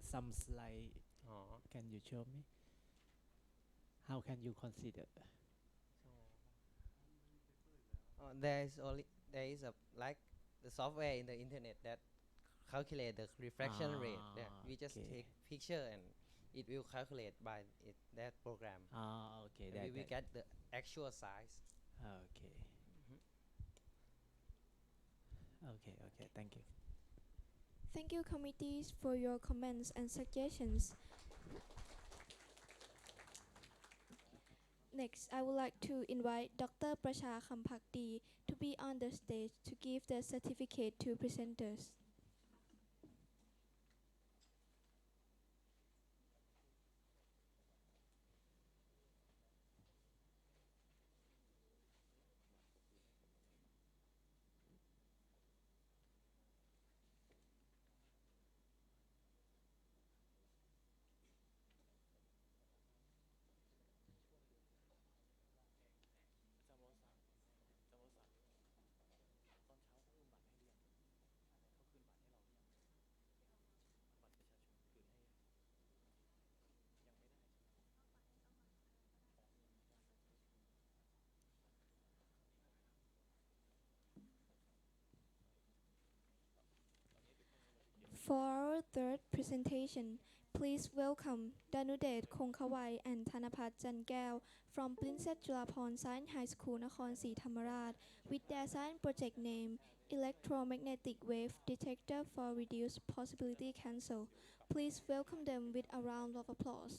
some slide. Oh. Can you show me? How can you consider? There is a like the software in the internet that calculate the refraction rate. Yeah, we just Okay. take picture and it will calculate by that program. Okay. And we get the actual size. Okay. Okay. Thank you. Thank you, committees, for your comments and suggestions. Next, I would like to invite Dr. Prasha Khampakdi to be on the stage to give the certificate to presenters. For our third presentation, please welcome Danudet Kongkawai and Thanapat Jankeo from Princess Julapon Science High School, Nakhon Si Thammarat, with their science project name Electromagnetic Wave Detector for Reduced Possibility Cancer. Please welcome them with a round of applause.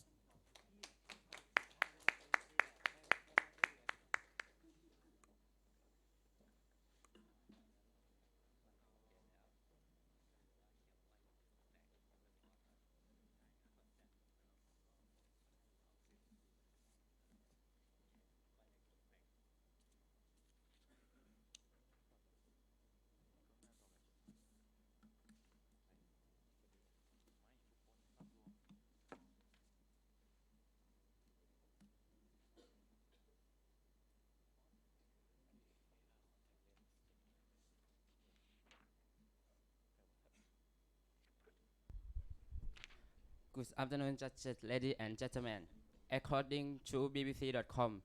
Good afternoon, judges, ladies and gentlemen. According to BBC.com,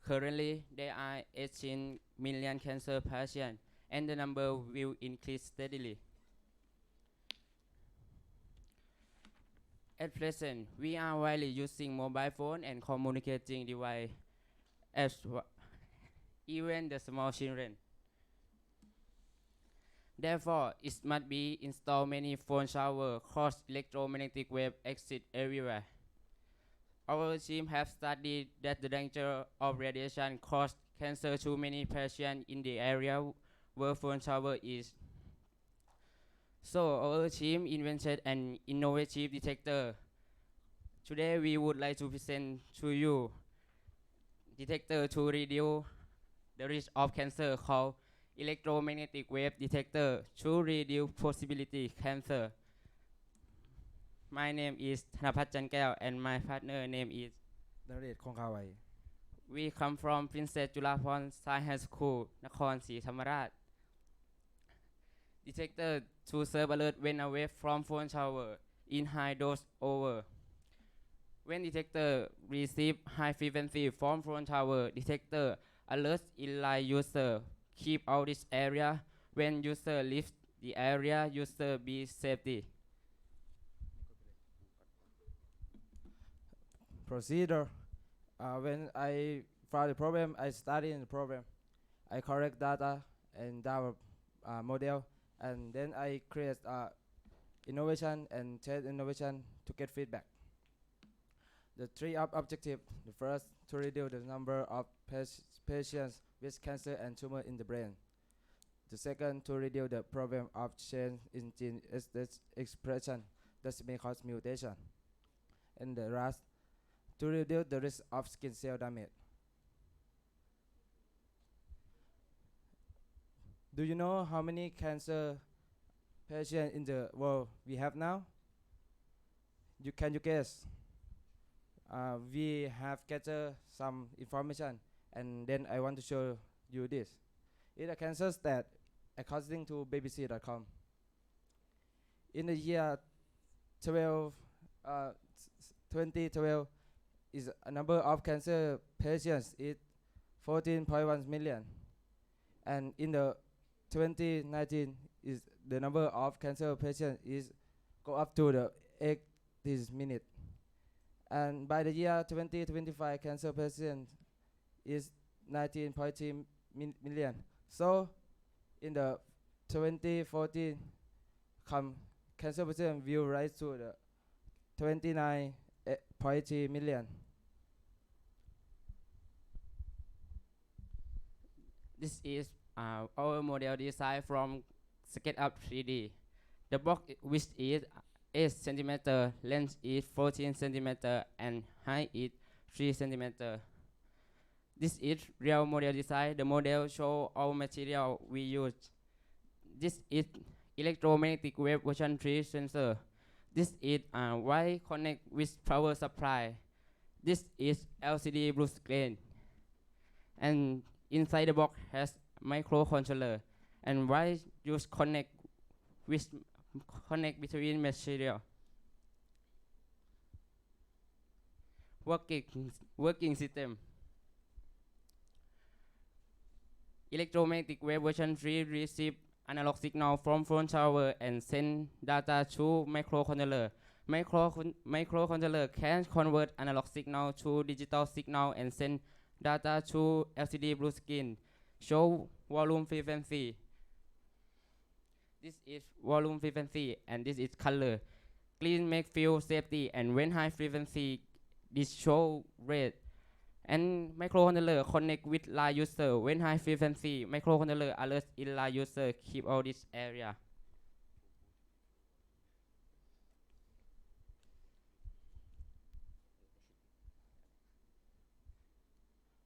currently there are 18 million cancer patients, and the number will increase steadily. At present, we are widely using mobile phone and communicating device even the small children. Therefore, it must be installed many phone showers cause electromagnetic wave exit everywhere. Our team have studied that the danger of radiation cause cancer to many patients in the area where phone shower is. So our team invented an innovative detector. Today we would like to present to you detector to reduce the risk of cancer called electromagnetic wave detector to reduce possibility cancer. My name is Thanapat Jankeo and my partner name is Danudet Kongkawai. We come from Princess Julapon Science High School, Nakhon Si Thammarat. Detector to serve alert when away from phone shower in high dose over. When detector receive high frequency from phone tower, detector alerts inline user keep out this area. When user leaves the area, user be safety. Procedure. When I found the problem, I study in the problem. I correct data and develop model, and then I create innovation and test innovation to get feedback. The three objectives: the first, to reduce the number of patients with cancer and tumor in the brain. The second, to reduce the problem of change in gene expression that may cause mutation. And the last, to reduce the risk of skin cell damage. Do you know how many cancer patients in the world we have now? Can you guess? We have gathered some information, and then I want to show you this. It's a cancer stat according to BBC.com. In the year 2012, is a number of cancer patients is 14.1 million, and in the 2019 is the number of cancer patients is go up to the 80 million, and by the year 2025 cancer patients is 19.3 million. So in the 2014 cancer patient will rise to the 29.3 million. This is our model design from SketchUp 3D. The box width is 8 cm, length is 14 cm, and height is 3 cm. This is real model design. The model show all material we use. This is electromagnetic wave version 3 sensor. This is wire connect with power supply. This is LCD blue screen. And inside the box has microcontroller and wire use connect between material. Working system. Electromagnetic wave version 3 receive analog signal from phone tower and send data to microcontroller. Microcontroller can convert analog signal to digital signal and send data to LCD blue screen. Show volume frequency. This is volume frequency and this is color. Green make feel safety and when high frequency this show red. And microcontroller connect with line user. When high frequency, microcontroller alert in line user. Keep all this area.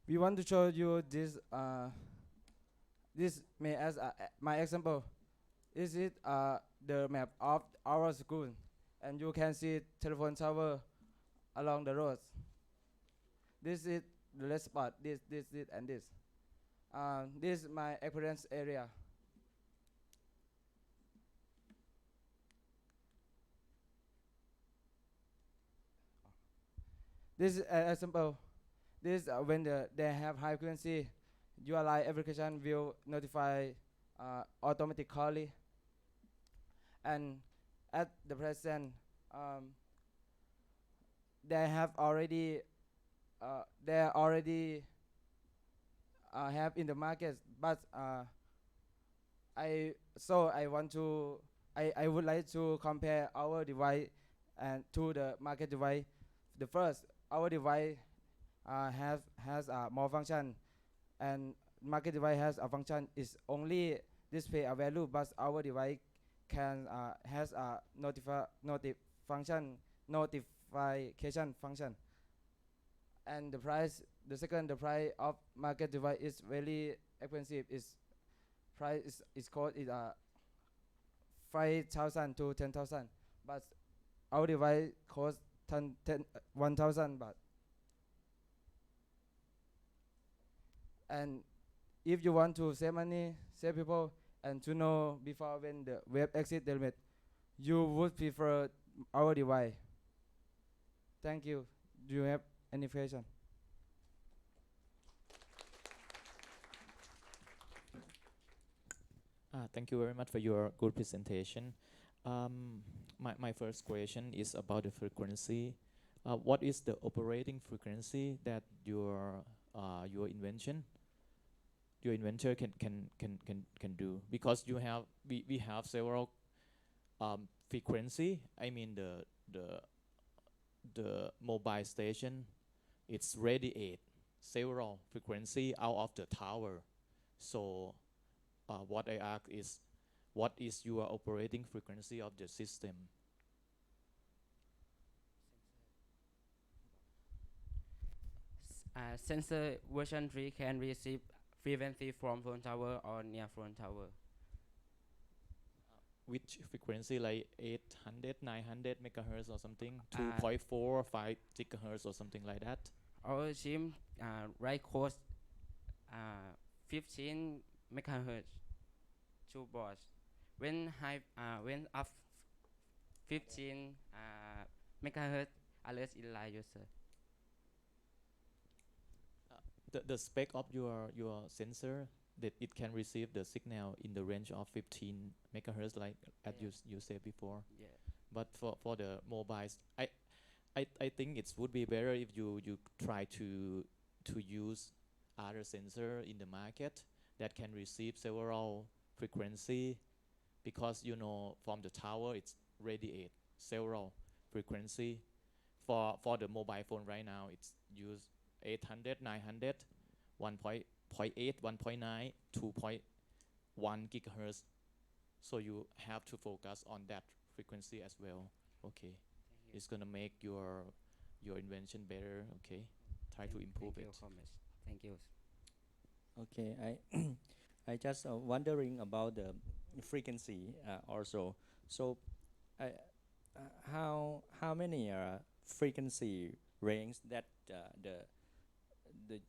We want to show you this. This may as my example. Is it the map of our school, and you can see telephone tower along the roads. This is the last spot. This, and this. This is my experience area. This is an example. This when they have high frequency, URI application will notify automatically. And at the present, they have already have in the market, but I would like to compare our device and to the market device. The first, our device has more function, and market device has a function is only display a value, but our device can has a notification function. And the price, the price of market device is very expensive. Price is called 5,000 to 10,000, but our device costs 1,000 baht. And if you want to save money, save people, and to know before when the web exit the limit, you would prefer our device. Thank you. Do you have any question? Thank you very much for your good presentation. My first question is about the frequency. What is the operating frequency that your inventor can do? Because we have several frequency. I mean the mobile station, it's radiate several frequency out of the tower. So what I ask is, what is your operating frequency of the system? Sensor version 3 can receive frequency from phone tower or near phone tower. Which frequency, like 800, 900 megahertz or something, 2.4, 5 gigahertz or something like that? Our team write code 15 megahertz to boards. When up 15 megahertz, alert in line user. The spec of your sensor, that it can receive the signal in the range of 15 megahertz, like as you said before. Yeah. But for the mobiles, I think it would be better if you try to use other sensor in the market that can receive several frequency, because from the tower it's radiate several frequency. For the mobile phone right now, it's use 800, 900, 1.8, 1.9, 2.1 gigahertz. So you have to focus on that frequency as well. Okay, it's gonna make your invention better. Okay, try to improve it. Thank you. Okay, I just wondering about the frequency also. So, how many frequency range that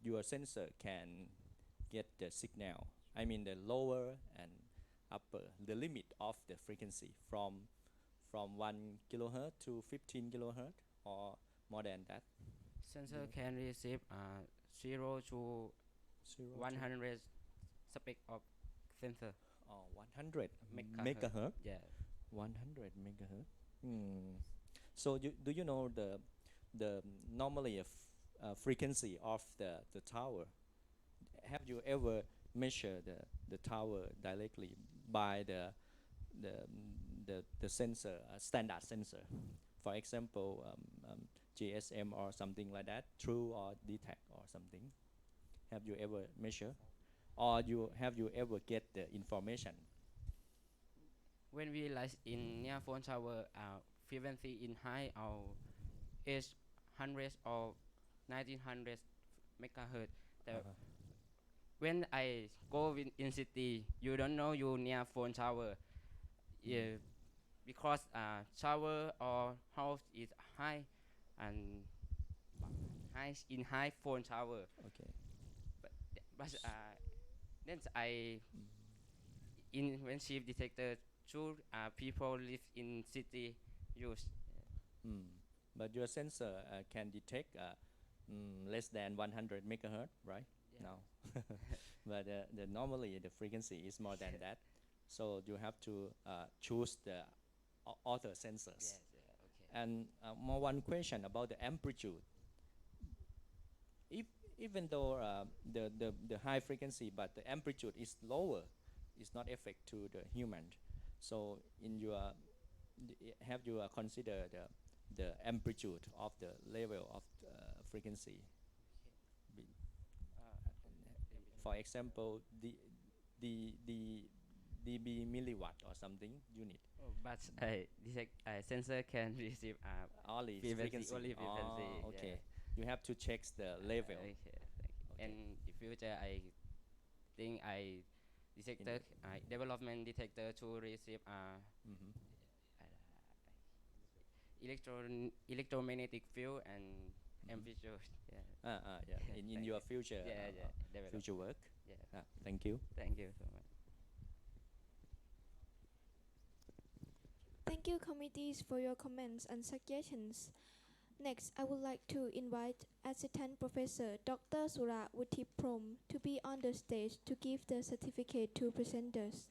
your sensor can get the signal? I mean the lower and upper, the limit of the frequency from 1 kilohertz to 15 kilohertz or more than that. Sensor can receive 0 to 100 spec of sensor. Oh, 100 Megahertz. megahertz. Yeah. 100 megahertz. Hmm. So do you know the normally frequency of the tower? Have you ever measured the tower directly by the the sensor, standard sensor, for example, GSM or something like that, true or detect or something? Have you ever measured, or have you ever get the information? When we lies in near phone tower, frequency in high or is hundreds or 1900 megahertz. When I go in city, you don't know you near phone tower. Yeah, because tower or house is high and high in high phone tower. Okay. But then I in when shift detector two people live in city use. Mm. But your sensor can detect less than 100 megahertz, right? Yeah. No. But the normally the frequency is more than that. So you have to choose the other sensors. Yes, yeah, okay. And more one question about the amplitude. If even though the high frequency, but the amplitude is lower, it's not affect to the human. So in your have you considered the amplitude of the level of frequency? Be- For example, the dB milliwatt or something unit. Oh, but detect sensor can receive Only frequency. frequency. Only frequency. Oh, okay. Yeah. You have to check the level. Okay, thank you. And in future, I think I detector development detector to receive Mhm. electromagnetic field and amplitude. Yeah. Yeah. In your future develop. future work. Yeah. Thank you. Thank you so much. Thank you, committees, for your comments and suggestions. Next, I would like to invite Assistant Professor Dr. Sura Wuttiprom to be on the stage to give the certificate to presenters.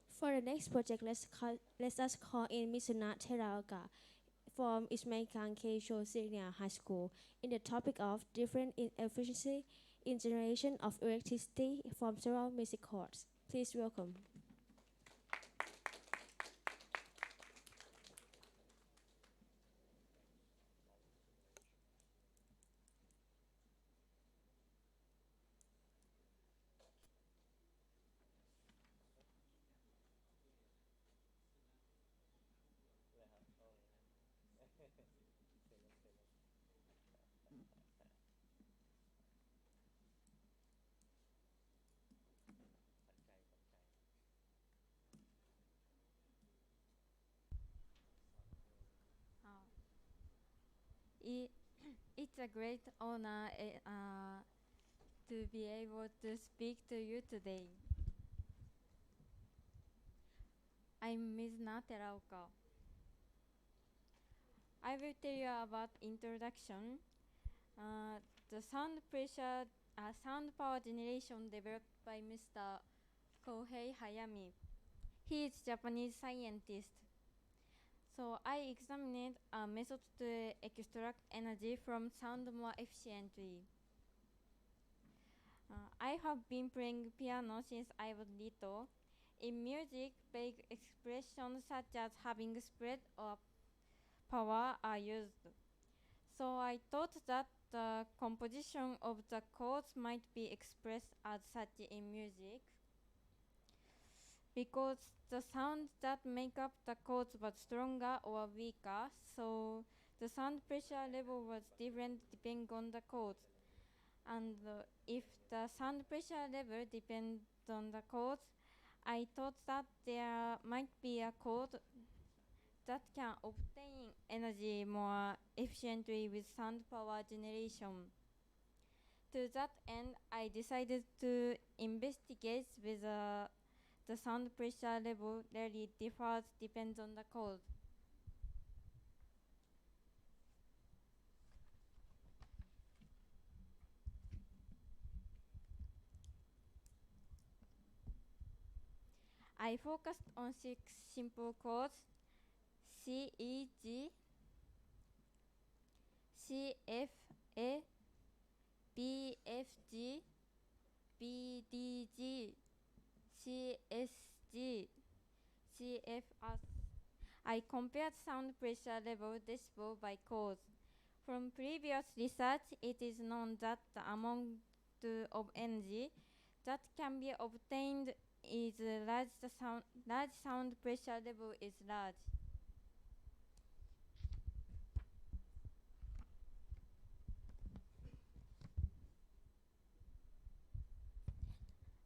For the next project, let us call in Misuna Teraoka from Ismail Keisho Senior High School in the topic of different efficiency in generation of electricity from several music chords. Please welcome. It, it's a great honor to be able to speak to you today. I'm Ms. Teraoka. I will tell you about introduction. The sound power generation developed by Mr. Kohei Hayami. He is Japanese scientist. So I examined a method to extract energy from sound more efficiently. I have been playing piano since I was little. In music, vague expressions such as having spread or power are used. So I thought that the composition of the chords might be expressed as such in music. because the sounds that make up the chords was stronger or weaker, so the sound pressure level was different depending on the chords. And if the sound pressure level depends on the chords, I thought that there might be a chord that can obtain energy more efficiently with sound power generation. To that end, I decided to investigate whether the sound pressure level really differs depends on the chord. I focused on 6 simple chords: C, E, G, C, F, A, B, F, G, B, D, G, C, S, G, C, F, S. I compared sound pressure level decibel by chords. From previous research, it is known that the amount of energy that can be obtained is large. The large sound pressure level is large.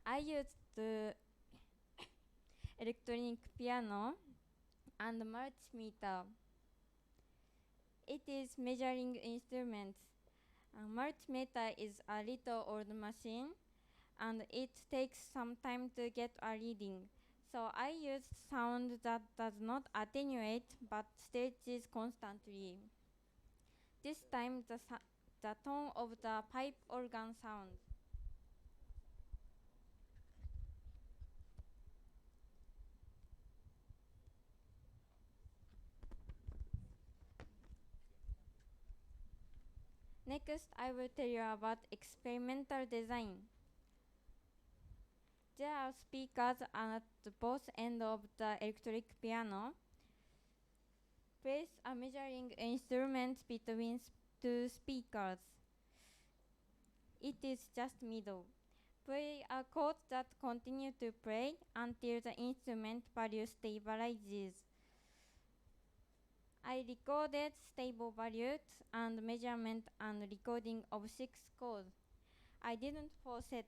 I used the electronic piano and multimeter. It is measuring instruments. Multimeter is a little old machine and it takes some time to get a reading. So I used sound that does not attenuate but stages constantly. This time the tone of the pipe organ sound. Next, I will tell you about experimental design. There are speakers at both ends of the electric piano. Place a measuring instrument between two speakers. It is just middle. Play a chord that continue to play until the instrument value stabilizes. I recorded stable values and measurement and recording of 6 chords. I didn't force it.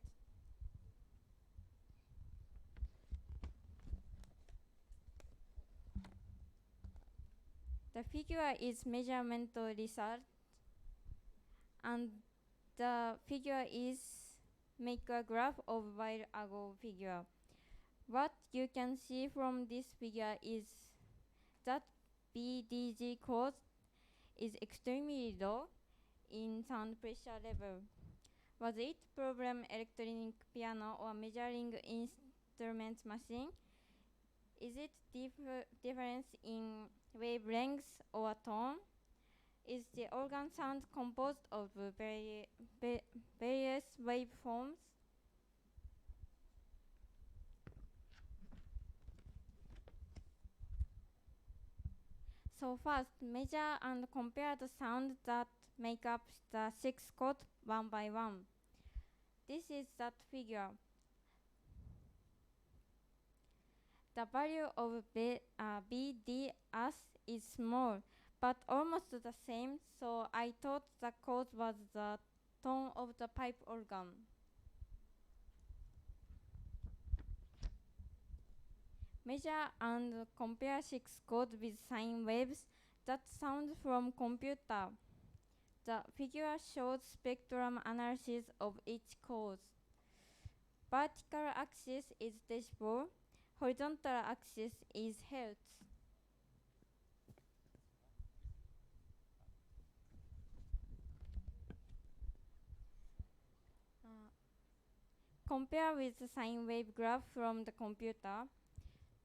The figure is measurement result and the figure is make a graph of while ago figure. What you can see from this figure is that BDG chord is extremely low in sound pressure level. Was it problem electronic piano or measuring instruments machine? Is it difference in wavelengths or tone? Is the organ sound composed of various waveforms? So first, measure and compare the sound that make up the 6 chords one by one. This is that figure. The value of BDS is small, but almost the same, so I thought the chord was the tone of the pipe organ. Measure and compare 6 chords with sine waves that sound from computer. The figure shows spectrum analysis of each chord. Vertical axis is decibel, horizontal axis is hertz. Compare with the sine wave graph from the computer.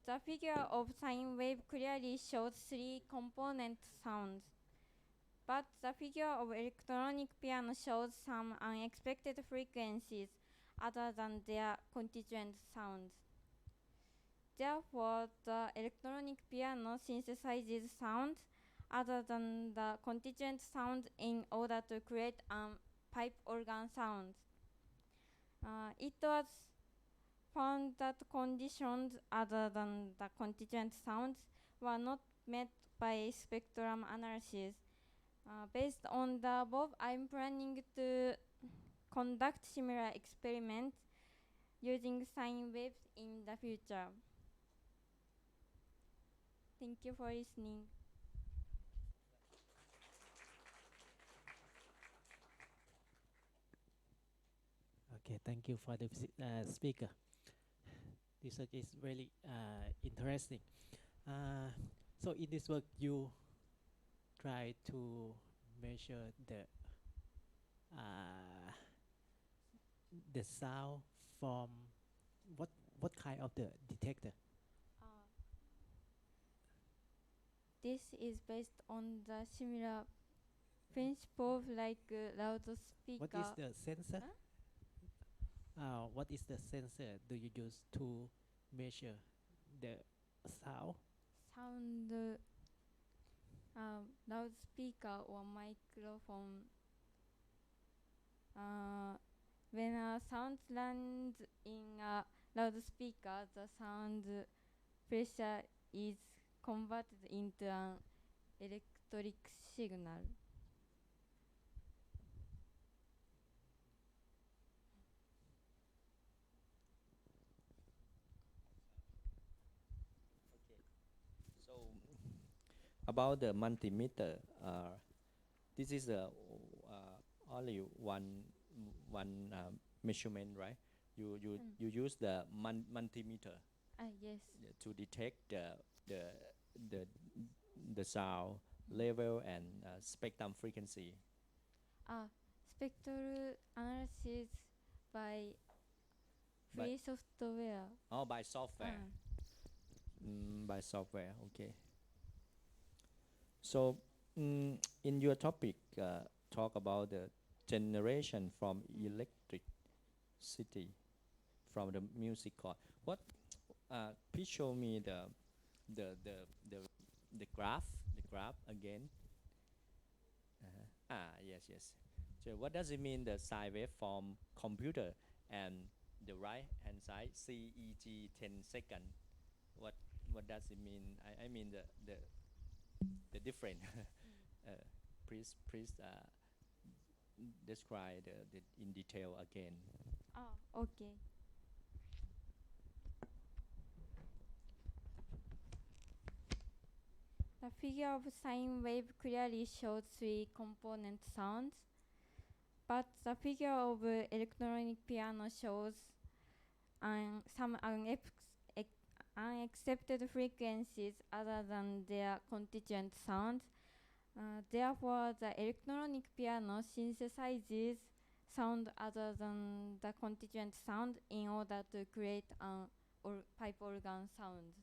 The figure of sine wave clearly shows 3 component sounds, but the figure of electronic piano shows some unexpected frequencies other than their constituent sounds. Therefore, the electronic piano synthesizes sounds other than the constituent sound in order to create a pipe organ sound. It was found that conditions other than the contingent sounds were not met by spectrum analysis. Based on the above, I'm planning to conduct similar experiments using sine waves in the future. Thank you for listening. Okay, thank you for the speaker. This work is really interesting. So in this work, you try to measure uh, the sound from what kind of the detector? This is based on the similar principle like loudspeaker. What is the sensor? What is the sensor do you use to measure the sound? Sound loudspeaker or microphone. When a sound lands in a loudspeaker, the sound pressure is converted into an electric signal. So about the multimeter, this is only one measurement, right? You use the multimeter Yes. to detect the the the sound level and spectrum frequency. Spectral analysis by free software. Oh, by software. By software, okay. So, in your topic, talk about the generation from electricity from the music cord. What? Please show me the the the the graph again. Yes. So what does it mean, the sine wave from computer and the right hand side CEG 10 second? What does it mean? I mean the different. Please describe the in detail again. Okay. The figure of sine wave clearly shows three component sounds, but the figure of electronic piano shows some unaccepted frequencies other than their contingent sounds. Therefore, the electronic piano synthesizes sound other than the contingent sound in order to create an pipe organ sound.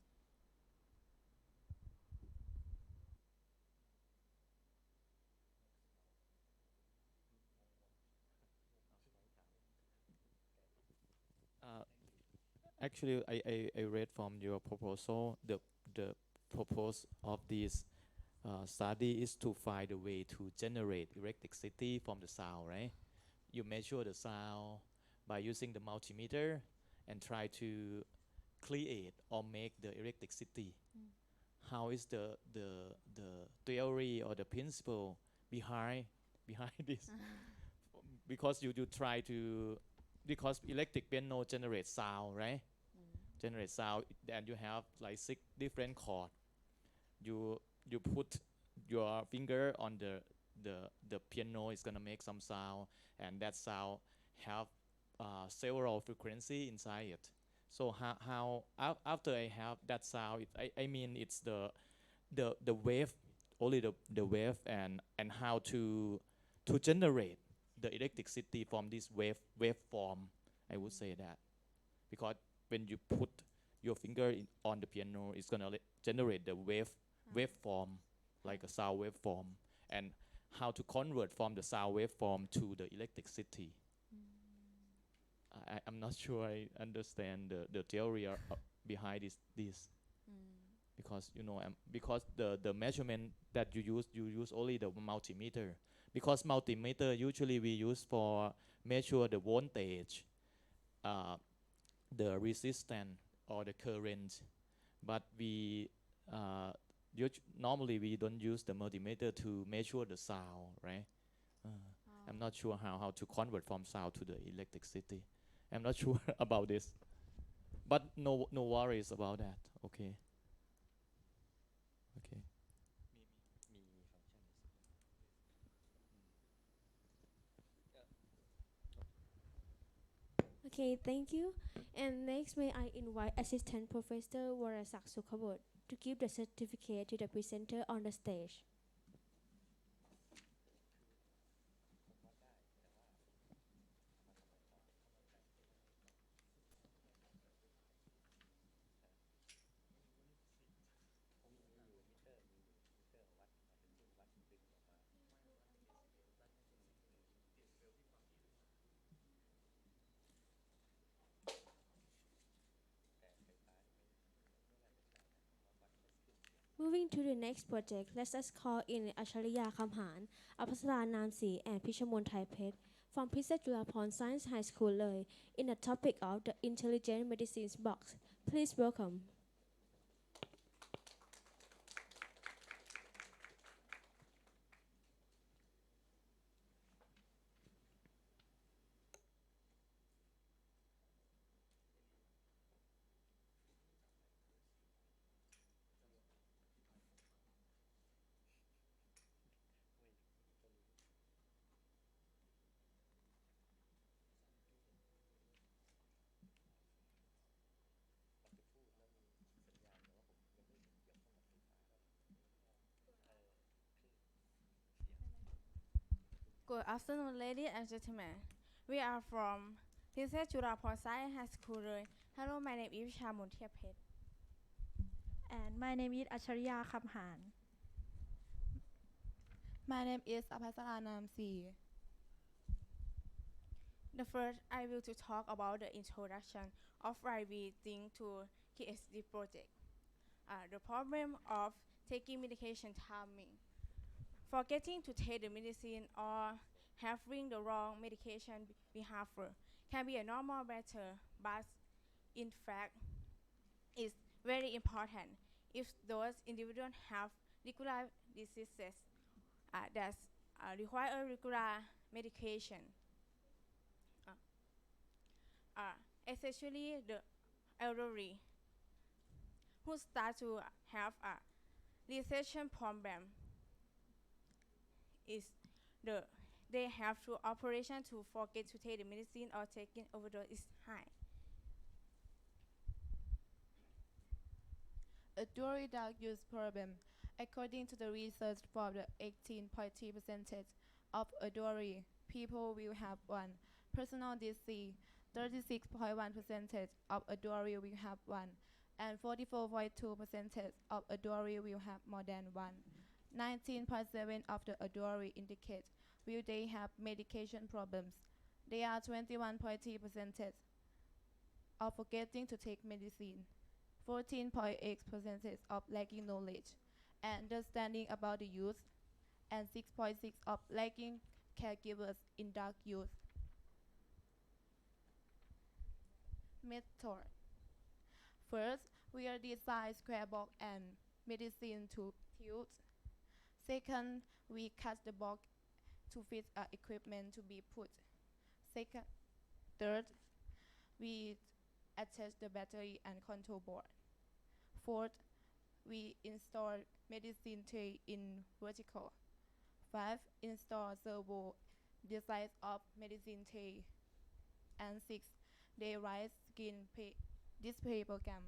Actually, I read from your proposal, the purpose of this study is to find a way to generate electricity from the sound, right? You measure the sound by using the multimeter and try to create or make the electricity. How is the theory or the principle behind this? Because you try to, because electric piano generates sound, right? Generate sound, and you have like 6 different chords. You put your finger on the piano, is gonna make some sound, and that sound have several frequency inside it. So how after I have that sound, I mean it's the wave, only the wave, and how to generate the electricity from this waveform. I would say that, because when you put your finger on the piano, it's gonna generate the waveform, like a sound waveform, and how to convert from the sound waveform to the electricity. I'm not sure I understand the theory behind this. Because because the measurement that you use only the multimeter, because multimeter usually we use for measure the voltage the resistance or the current, but we normally we don't use the multimeter to measure the sound, right? I'm not sure how to convert from sound to the electricity. I'm not sure about this, but no worries about that. Okay. Okay. Okay, thank you. And next, may I invite Assistant Professor Warasak Sukhabot to give the certificate to the presenter on the stage. Moving to the next project, let us call in Achariya Kamhan, Apasara Namsi, and Pishamon Taipet from Princess Julapon Science High School Loi in the topic of the Intelligent Medicines Box. Please welcome. Good afternoon, ladies and gentlemen. We are from Princess Julapon Science High School. Hello, my name is Chamun Thiapet. And my name is Achariya Kamhan. My name is Apasara Namsi. The first, I will to talk about the introduction of why we think to KSD project. The problem of taking medication timing. Forgetting to take the medicine or having the wrong medication we have can be a normal matter, but in fact, it's very important if those individuals have regular diseases that require regular medication. Especially the elderly who start to have a recession problem is they have to operation to forget to take the medicine or taking overdose is high. A dual drug use problem. According to the research from the 18.3% of adult people will have one personal disease, 36.1% of adult will have one, and 44.2% of adult will have more than one. 19.7% of the adult indicate will they have medication problems. There are 21.3% of forgetting to take medicine. 14.8% of lacking knowledge and understanding about the use, and 6.6% of lacking caregivers in drug use. Method. First, we are design square box and medicine to tilt. Second, we cut the box to fit equipment to be put. Third, we attach the battery and control board. Fourth, we install medicine tray in vertical. 5. Install servo the size of medicine tray. And 6. They write screen display program.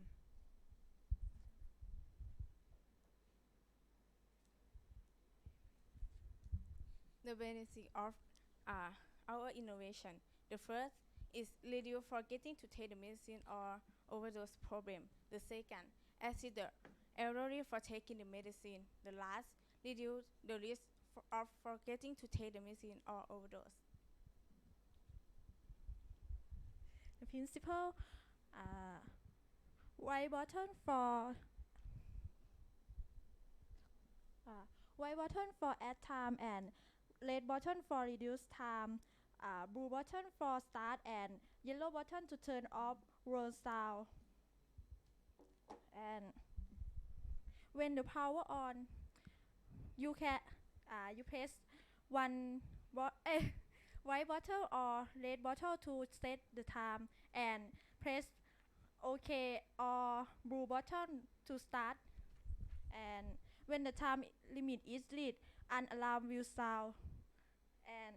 The benefit of our innovation. The first is reduce forgetting to take the medicine or overdose problem. The second, assist the elderly for taking the medicine. The last, reduce the risk of forgetting to take the medicine or overdose. The principle, white button for add time and red button for reduce time, blue button for start and yellow button to turn off roll sound. And when the power on, you can you press one white button or red button to set the time, and press OK or blue button to start. And when the time limit is reached, an alarm will sound. And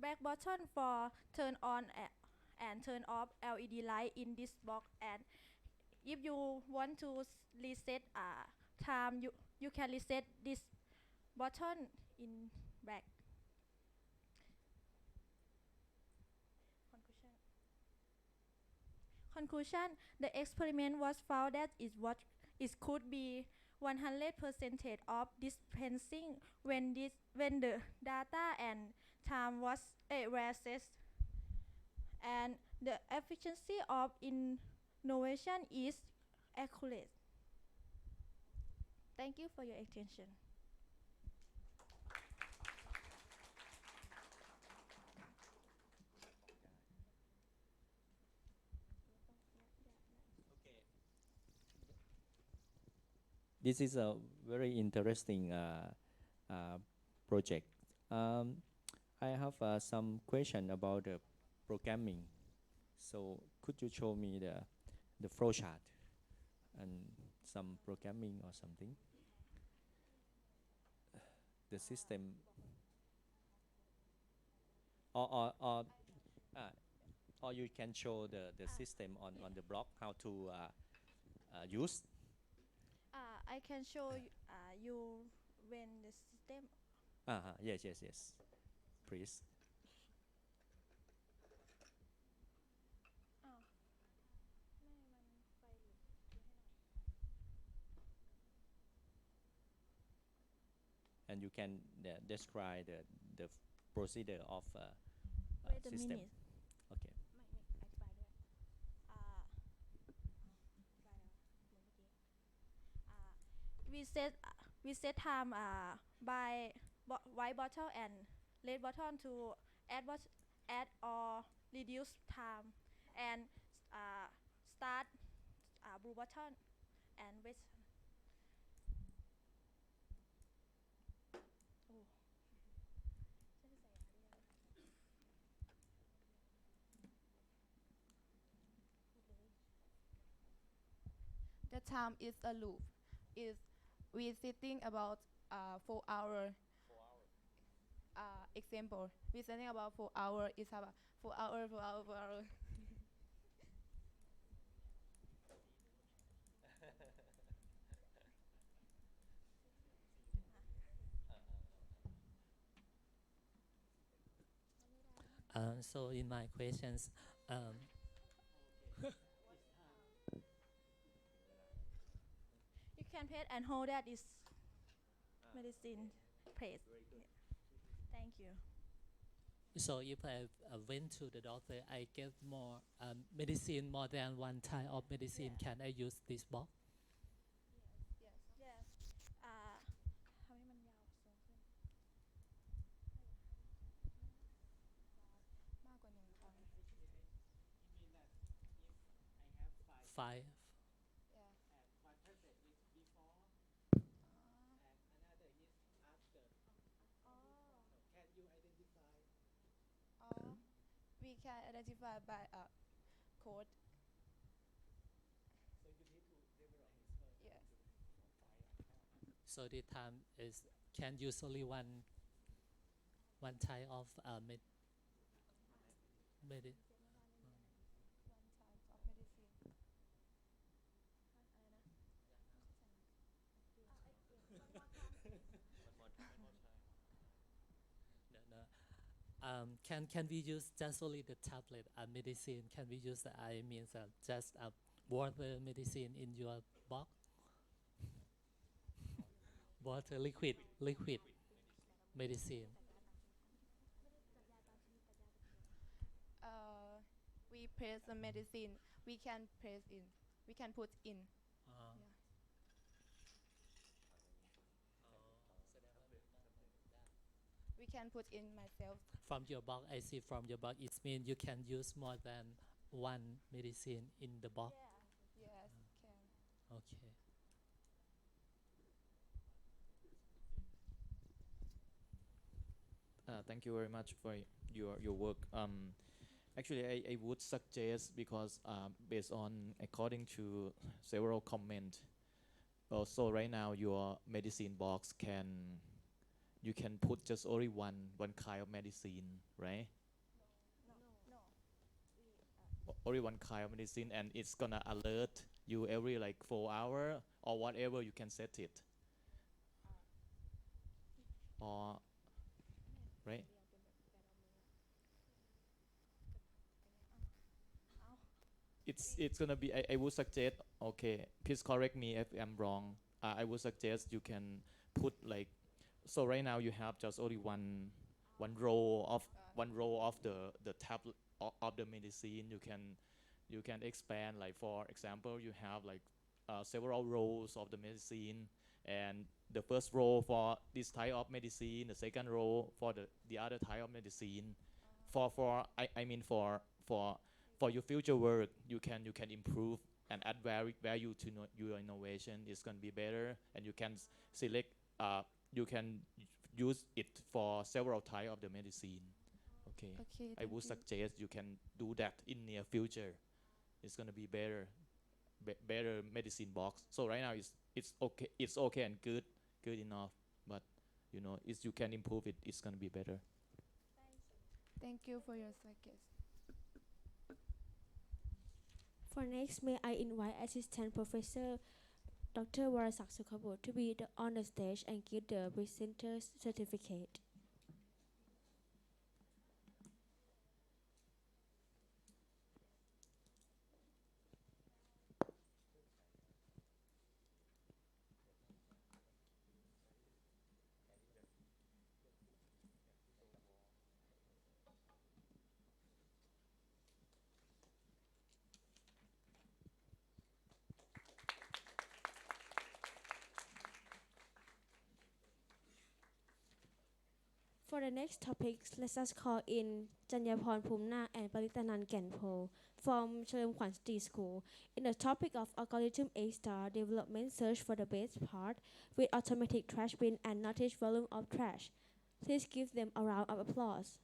back button for turn on and turn off LED light in this box. And if you want to reset time, you can reset this button in back. Conclusion: the experiment was found that it could be 100% of dispensing when the data and time were set, and the efficiency of innovation is accurate. Thank you for your attention. This is a very interesting project. I have some question about the programming. So could you show me the flow chart and some programming or something? The system, or you can show the system on the block how to use. I can show you when the system. Yes, yes, yes. Please. And you can describe the procedure of Wait a system. minute. Okay. We set time by white button and red button to add or reduce time, and start blue button and wait. The time is a loop. Is we sitting about 4 hour. Example, we sitting about 4 hour. Is about 4 hour, 4 hour, 4 hour. So in my questions, You can press and hold that is medicine. Press. Yeah. Thank you. so if I went to the doctor, I get more medicine, more than one type of medicine. Yeah. Can I use this box? Yes. ทำให้มันยาวสูงขึ้น มากกว่าหนึ่งครั้ง 5. Yeah. We can identify by a code. Yes. So the time is can use only one type of med. One type of medicine. Can we use just only the tablet medicine? Can we use I mean just water medicine in your box? Water liquid medicine. We press the medicine. We can press in. We can put in. Yeah. We can put in myself. From your box, I see from your box, it means you can use more than one medicine in the box. Yeah. Yes, can. Okay. Thank you very much for your work. Actually, I would suggest because based on according to several comments, also right now your medicine box you can put just only one kind of medicine, right? Only one kind of medicine, and it's gonna alert you every like 4 hours or whatever you can set it. Or right? It's gonna be. I would suggest. Okay, please correct me if I'm wrong. I would suggest you can put like. So right now you have just only one row of the tablet of the medicine. You can expand, like for example you have like several rows of the medicine, and the first row for this type of medicine, the second row for the other type of medicine. I mean for your future work, you can improve and add value to your innovation. It's going to be better, and you can select you can use it for several type of the medicine. Okay, Okay, I would suggest you can do that in near future. It's going to be better medicine box. So right now it's okay and good enough, but if you can improve it, it's going to be better. Thank you for your suggestion. For next, may I invite Assistant Professor Dr. Warasak Sukhabut to be on the stage and give the presenter's certificate. For the next topics, let us call in Janyaporn Phumnak and Paritanan Genpo from Cherem Kwan City School in the topic of algorithm A-star development search for the best part with automatic trash bin and notice volume of trash. Please give them a round of applause.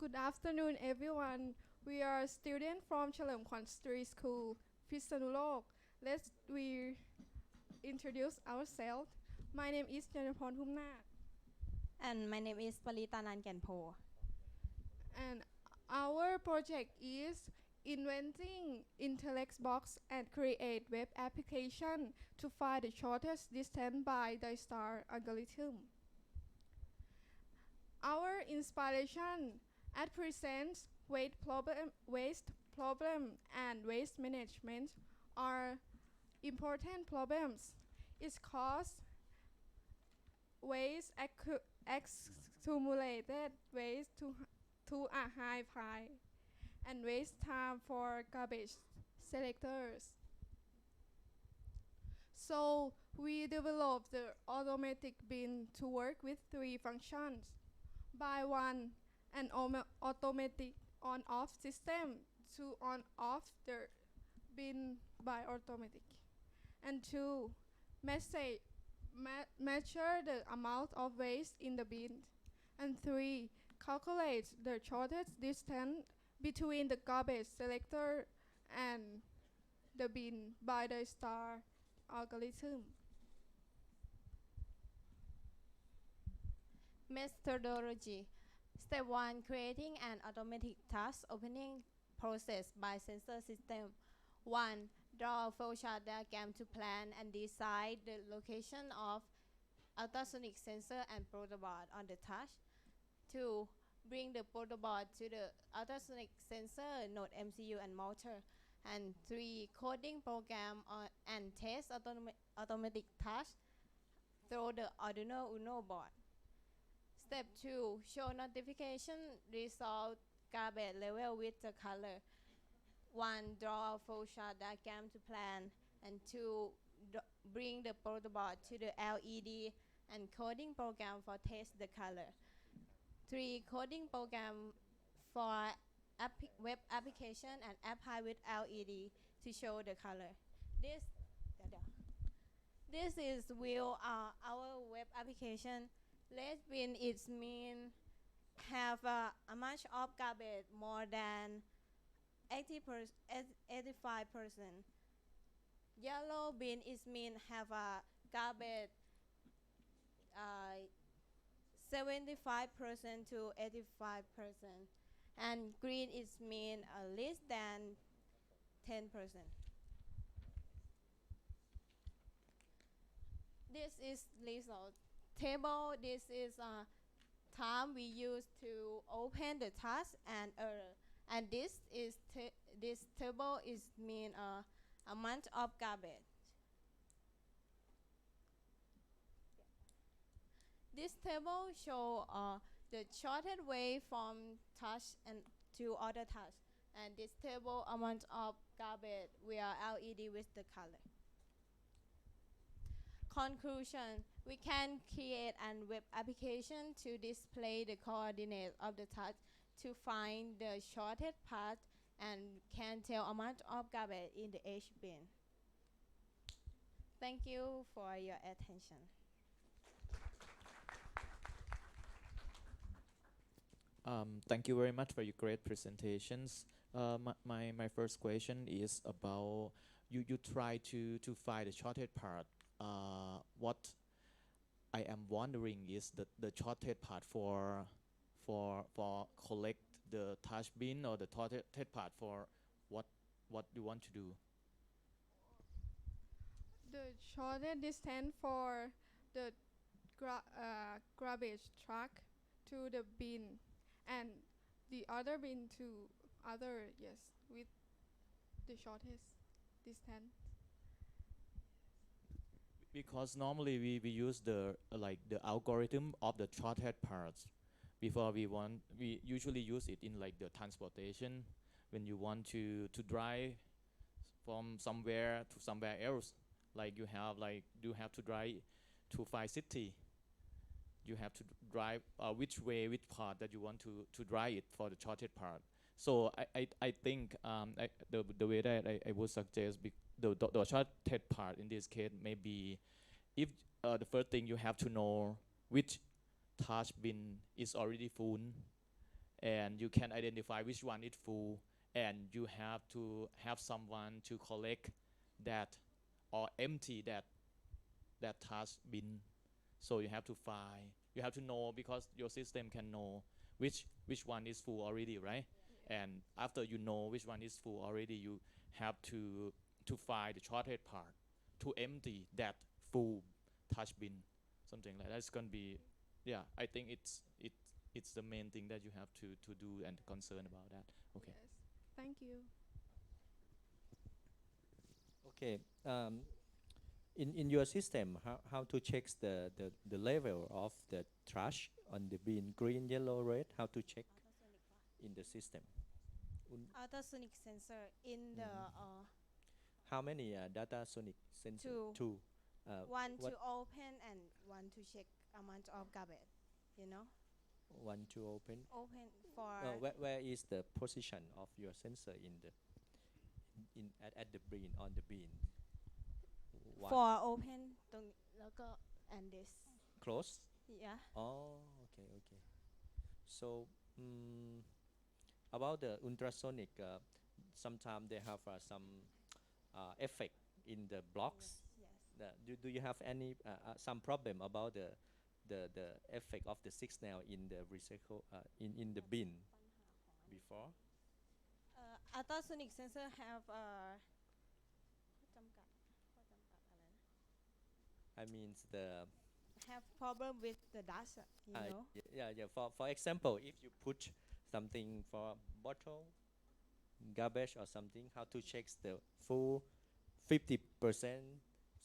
Good afternoon, everyone. We are students from เฉลิมขวัญ Street School, พิษณุโลก Let's we introduce ourselves. My name is จนพร พุ่มนาค And my name is ปริตานันท์แก่นโพ And our project is inventing intellect box and create web application to find the shortest distance by the star algorithm. Our inspiration at present waste problem and waste management are important problems. It cause waste accumulated waste to a high price and waste time for garbage selectors. So we developed the automatic bin to work with 3 functions. By 1, an automatic on-off system to on-off the bin by automatic. And 2, measure the amount of waste in the bin. And 3, calculate the shortest distance between the garbage selector and the bin by the star algorithm. Methodology. Step 1. Creating an automatic task opening process by sensor system. 1. Draw a flowchart diagram to plan and decide the location of ultrasonic sensor and protoboard on the touch. 2. Bring the protoboard to the ultrasonic sensor, node MCU and motor. And 3. Coding program and test automatic touch through the Arduino Uno board. Step 2. Show notification result garbage level with the color. 1. Draw a flowchart diagram to plan. And 2. Bring the protoboard to the LED and coding program for test the color. 3. Coding program for web application and apply with LED to show the color. This is our web application. Red bin is mean have a much of garbage more than 85%. Yellow bin is mean have a garbage 75% to 85%. And green is mean less than 10%. This is result table. This is time we use to open the task and error. And this table is mean amount of garbage. This table show the shortest way from touch and to other touch. And this table amount of garbage where LED with the color. Conclusion. We can create a web application to display the coordinates of the touch to find the shortest path and can tell amount of garbage in the H bin. Thank you for your attention. Thank you very much for your great presentations. My first question is about you try to find the shortest part. What I am wondering is the shortest part for collect the touch bin or the shortest part for what you want to do. The shortest distance for the garbage truck to the bin and the other bin to other, yes, with the shortest distance. Because normally we use the the algorithm of the shortest parts before we usually use it in like the transportation when you want to drive from somewhere to somewhere else, like you have to drive to 5 city. You have to drive which part that you want to drive it for the shortest part. So I think the way that I would suggest the shortest part in this case may be if the first thing you have to know which touch bin is already full and you can identify which one is full, and you have to have someone to collect that or empty that trash bin. So you have to find, you have to know, because your system can know which one is full already, right? And after you know which one is full already, you have to find the shortest part to empty that full trash bin, something like that. It's gonna be, yeah, I think it's the main thing that you have to do and concern about that. Okay. Yes. Thank you. Okay. In your system, how to check the level of the trash on the bin, green, yellow, red? How to check in the system? Ultrasonic sensor in the How many data sonic sensor? two. Two. One What? to open and one to check amount of garbage. You know, One to open. open for Where is the position of your sensor in the at the bin, on the bin? One. for open ตรงนี้แล้วก็ and this Close. yeah Oh, okay, okay. So, about the ultrasonic, sometimes they have some effect in the blocks. yes Do you have any some problem about the effect of the signal in the recycle in the bin before? ultrasonic sensor have ข้อจำกัดอะไรนะ I mean the have problem with the dust you know yeah. For example, if you put something for bottle, garbage or something, how to check the full 50%?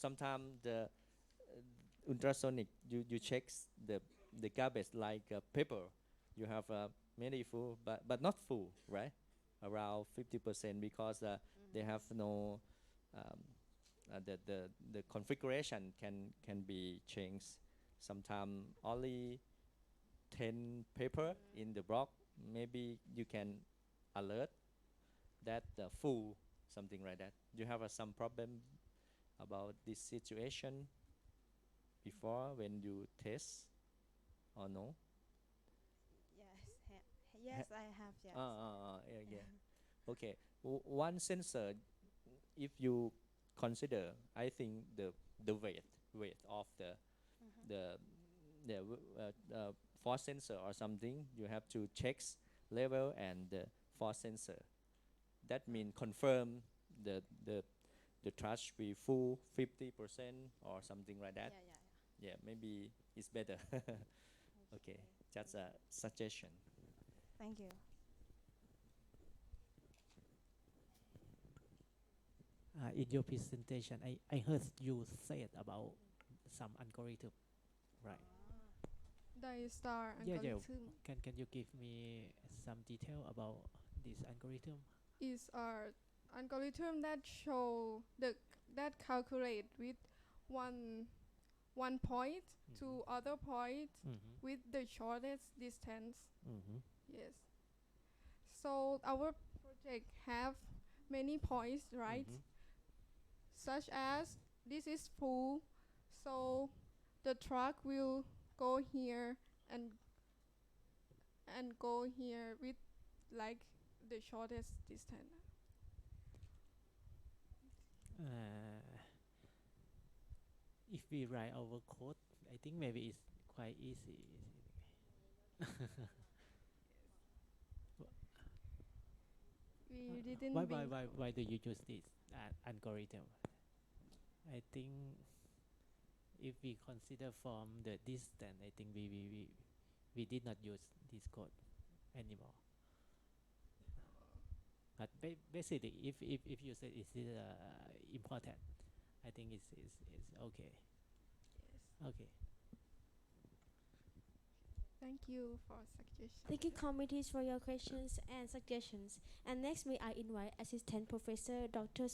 Sometimes the ultrasonic you check the garbage like paper. You have many full, but not full, right? Around 50% because they have no the configuration can be changed. Sometimes only 10 paper in the block. Maybe you can alert that full, something like that. Do you have some problem about this situation before when you test or no? yes I have yes Yeah. Okay. One sensor, if you consider, I think the weight of the force sensor or something, you have to check level and the force sensor. That means confirm the trash be full 50% or something like that. Yeah, maybe it's better. Okay, just a suggestion. thank you In your presentation, I heard you said about some algorithm, right? Star Yeah. algorithm Can you give me some detail about this algorithm? is our algorithm that show that calculate with one point to other point with the shortest distance. Yes. So our project have many points, right? Such as this is full, so the truck will go here and go here with like the shortest distance. If we write our code, I think maybe it's quite easy. We didn't Why do you use this algorithm? I think if we consider from the distance, I think we did not use this code anymore. But basically, if you say it's important, I think it's okay. Yes. Okay. Thank you for suggestion. Thank you, committees, for your questions and suggestions. And next, may I invite Assistant Professor Dr.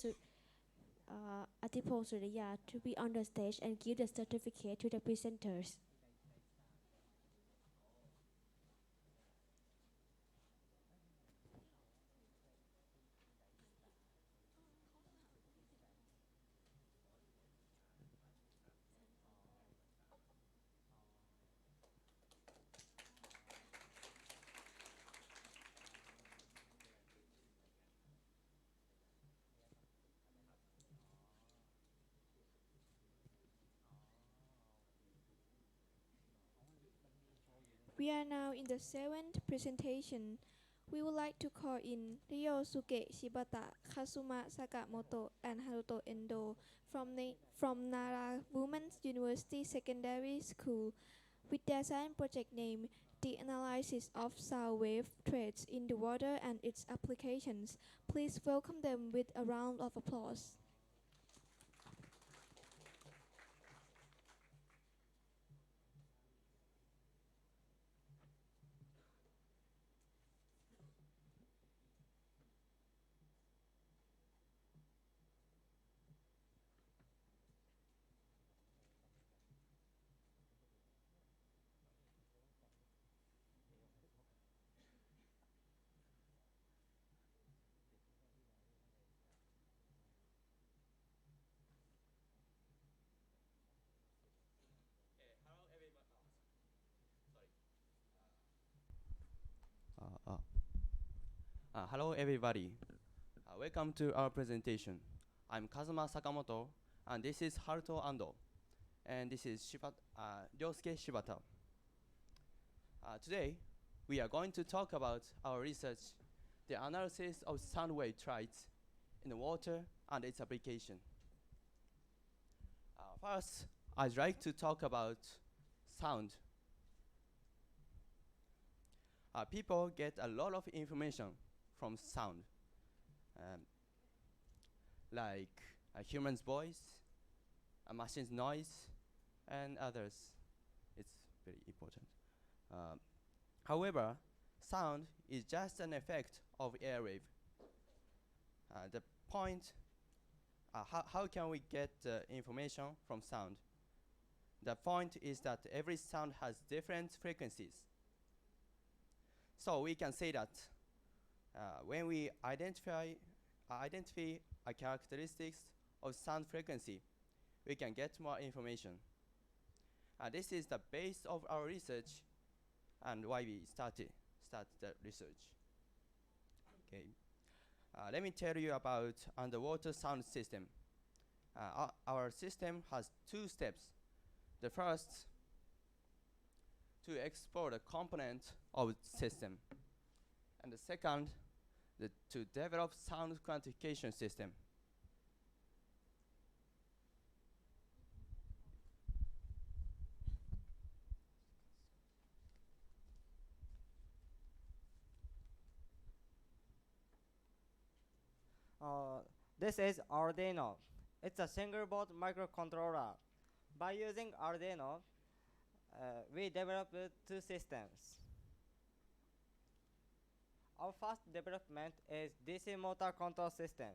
Atipol Surya to be on the stage and give the certificate to the presenters. We are now in the seventh presentation. We would like to call in Ryosuke Shibata, Kazuma Sakamoto, and Haruto Endo from Nara Women's University Secondary School with their science project name The Analysis of Sound Wave Threads in the Water and its Applications. Please welcome them with a round of applause. Hello everybody. Welcome to our presentation. I'm Kazuma Sakamoto, and this is Haruto Ando, and this is Ryosuke Shibata. Today, we are going to talk about our research, the analysis of sound wave threads in the water and its application. First, I'd like to talk about sound. People get a lot of information from sound, like a human's voice, a machine's noise, and others. It's very important. However, sound is just an effect of airwave. The point, how can we get information from sound? The point is that every sound has different frequencies. So we can say that when we identify a characteristics of sound frequency, we can get more information. This is the base of our research and why we start the research. Okay. Let me tell you about underwater sound system. Our system has two steps. The first, to explore the component of the system. And the second, to develop sound quantification system. This is Arduino. It's a single board microcontroller. By using Arduino, we developed two systems. Our first development is DC motor control system.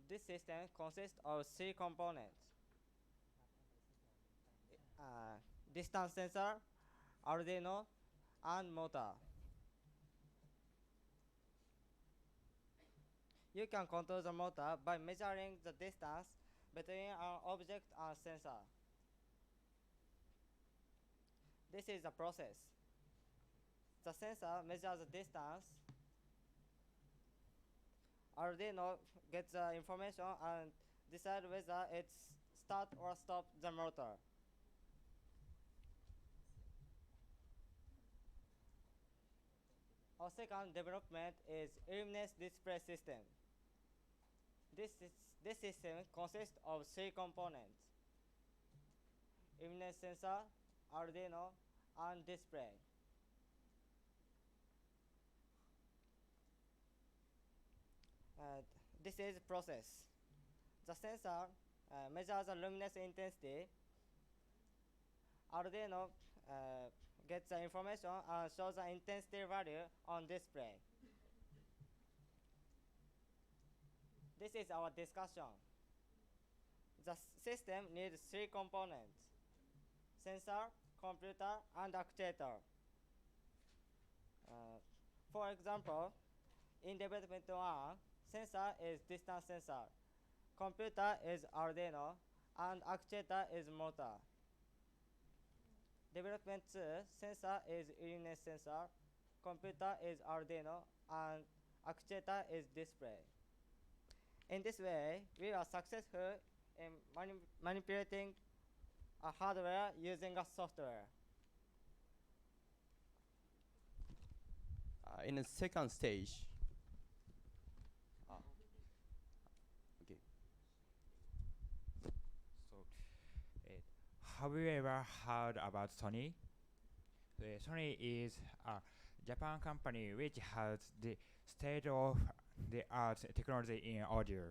This system consists of three components: distance sensor, Arduino, and motor. You can control the motor by measuring the distance between an object and sensor. This is the process. The sensor measures the distance. Arduino gets the information and decides whether it's start or stop the motor. Our second development is illuminous display system. This system consists of three components: illuminance sensor, Arduino, and display. This is the process. The sensor measures the luminous intensity. Arduino gets the information and shows the intensity value on display. This is our discussion. The system needs three components: sensor, computer, and actuator. For example, in development 1, sensor is distance sensor, computer is Arduino, and actuator is motor. Development 2, sensor is illuminance sensor, computer is Arduino, and actuator is display. In this way, we are successful in manipulating a hardware using a software. In the second stage, okay. So, have you ever heard about Sony? Sony is a Japan company which has the state of the art technology in audio.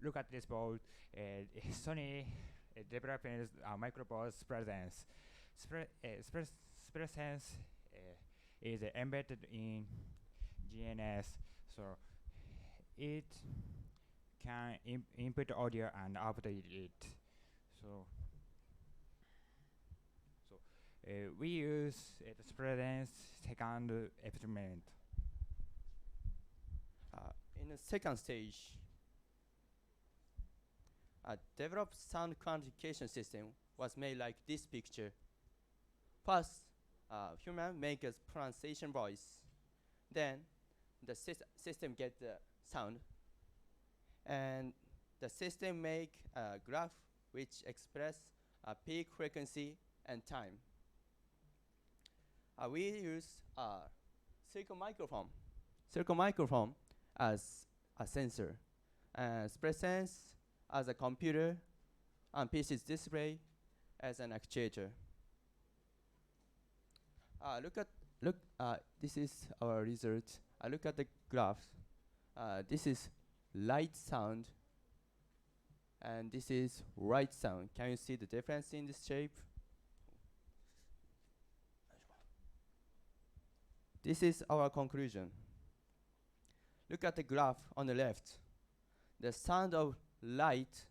Look at this board. Sony developing microboard's presence. Presence is embedded in GNS, so it can input audio and update it. So, we use the presence second experiment. In the second stage, a developed sound quantification system was made like this picture. First, human make a pronunciation voice. Then, the system get the sound, and the system make a graph which express a peak frequency and time. We use a circle microphone as a sensor, and presence as a computer, and PC's display as an actuator. This is our result. Look at the graph. This is light sound, and this is right sound. Can you see the difference in this shape? This is our conclusion. Look at the graph on the left. The sound of light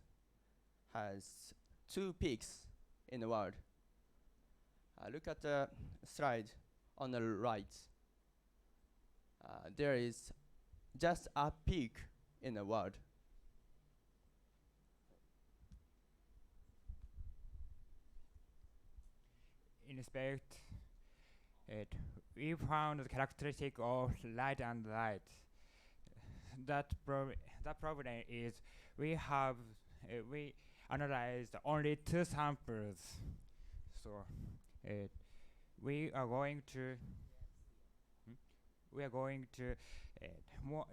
has two peaks in the world. Look at the slide on the right. There is just a peak in the world. In fact, we found the characteristic of light and light. That problem is we analyzed only two samples, so we are going to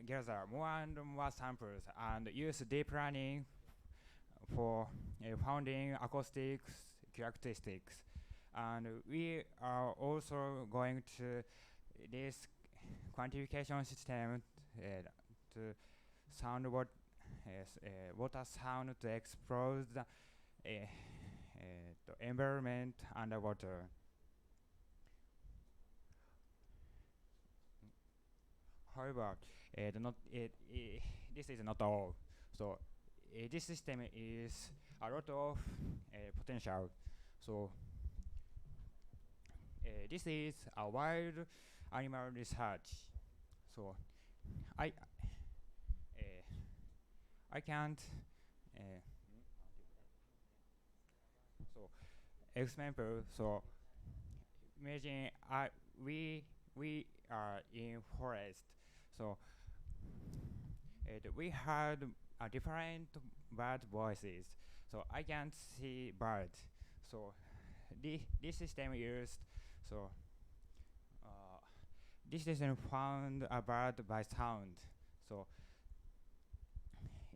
gather more and more samples and use deep learning for founding acoustics characteristics. And we are also going to this quantification system to sound water sound to expose the environment underwater. However, this is not all. So this system is a lot of potential. So this is a wild animal research. So I can't. So example. So imagine we are in forest. So we heard different bird voices. So I can't see birds. So this system used. So this system found a bird by sound. So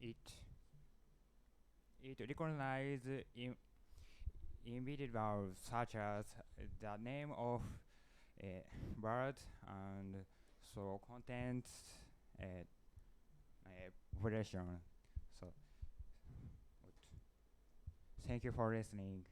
it recognizes individuals such as the name of a bird and so contents population. So thank you for listening.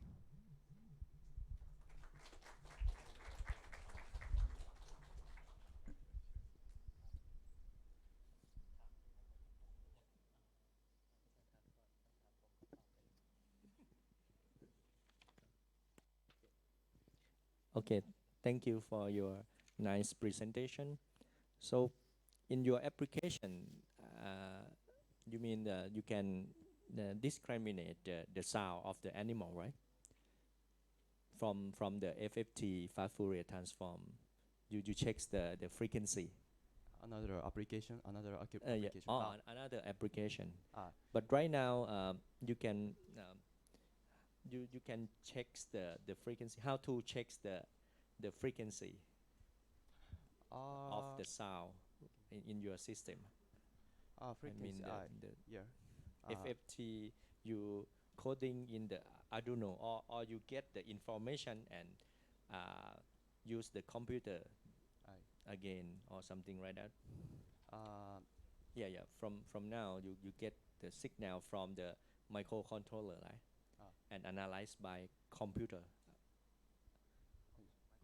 Okay, thank you for your nice presentation. So, in your application, you mean you can discriminate the sound of the animal, right? From the FFT fast Fourier transform, you check the frequency. another application, another Yeah. application. Oh, another application. Ah. But right now, you can you can check the frequency. How to check the frequency of the sound in your system? Frequency. The Yeah. FFT you coding in the Arduino, or you get the information and use the computer again or something like that. Yeah. From now you get the signal from the microcontroller, right? And analyzed by computer,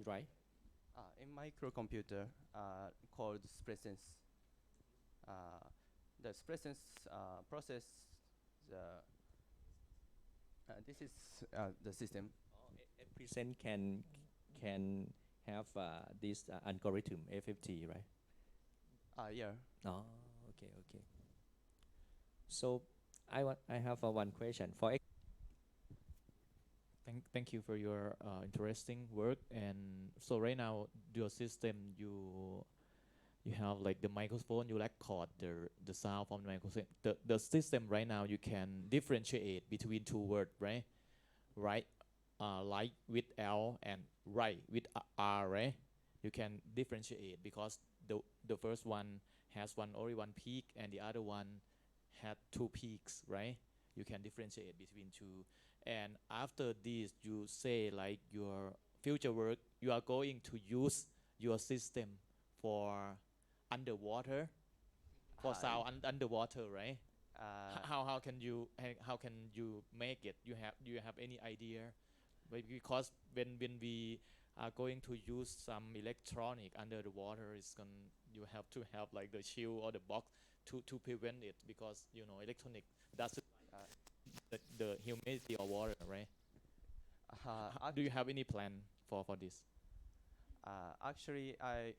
right? In microcomputer called presence. The presence process the. This is the system. A present can have this algorithm FFT, right? Yeah. Oh, okay. So I have one question for. Thank you for your interesting work. And so right now, your system, you have like the microphone, you record the sound from the microphone. The system right now, you can differentiate between two words, right? Right, like with L and right with R, right? You can differentiate because the first one has only one peak and the other one had two peaks, right? You can differentiate between two. And after this, you say like your future work, you are going to use your system for underwater, for sound underwater, right? How can you make it? Do you have any idea? Because when we are going to use some electronic under the water, you have to have like the shield or the box to prevent it, because electronic doesn't the humidity of water, right? Do you have any plan for this? Actually, our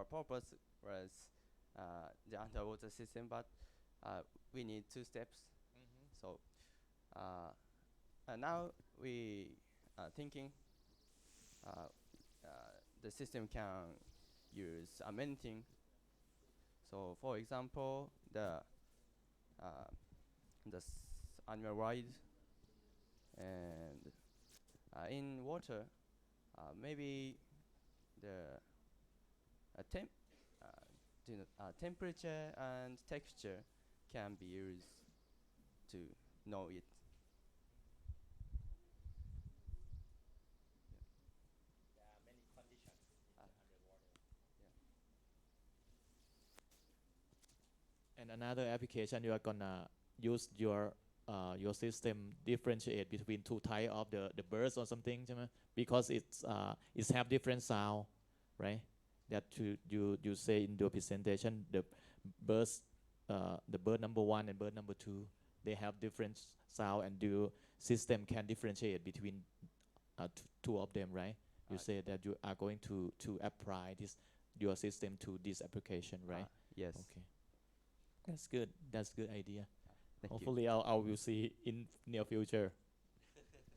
purpose was the underwater system, but we need two steps. So now we are thinking the system can use many things. So, for example, the animal ride, and in water, maybe the temperature and texture can be used to know it. And another application, you are gonna use your system differentiate between two type of the birds or something, because it's have different sound, right? That you say in your presentation, the birds, the bird number one and bird number two, they have different sound, and your system can differentiate between two of them, right? You say that you are going to apply your system to this application, right? Yes. Okay. That's good. That's good idea. Thank Hopefully, I will see in near future.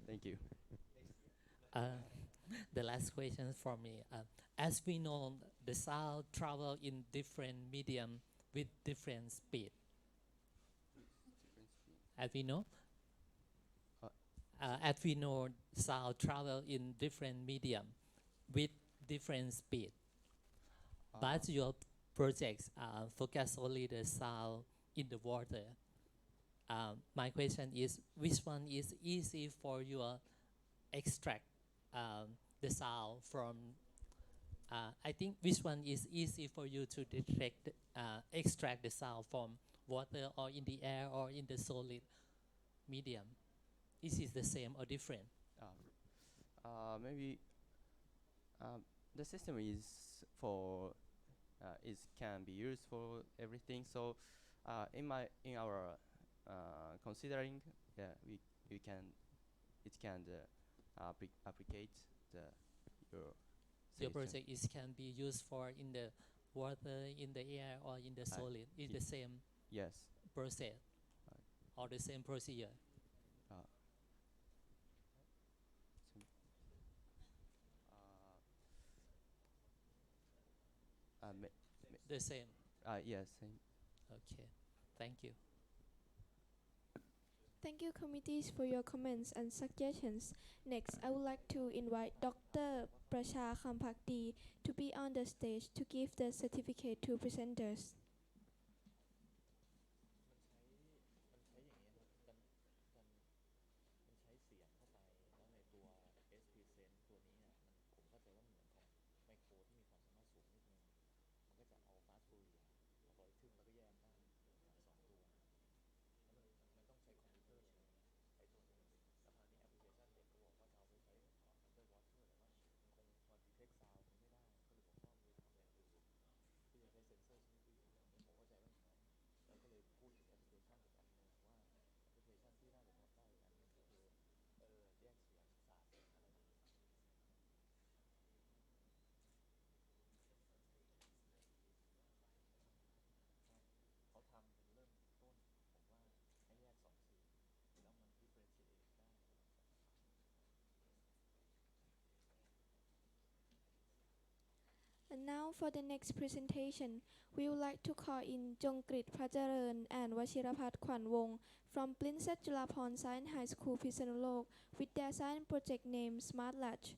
Thank you. The last question for me. As we know, the sound travel in different medium with different speed. As we know, sound travel in different medium with different speed. But your projects focus only the sound in the water. My question is, which one is easy for you extract the sound from? I think which one is easy for you to detect, extract the sound from water or in the air or in the solid medium? Is it the same or different? Maybe the system is for it can be used for everything. So in our considering, yeah, it can applicate your Your solution. project can be used for in the water, in the air, or in the solid. It's the same Yes. process or the same procedure. The same. Yes. Same. Okay. Thank you. Thank you, committees, for your comments and suggestions. Next, I would like to invite Dr. Prasha Khampakdi to be on the stage to give the certificate to presenters. 'And now for the next presentation, we would like to call in Jongkrit Prajaran and Washirapat Kwanwong from Princess Julapon Science High School, Pisanulok, with their science project name Smart Latch.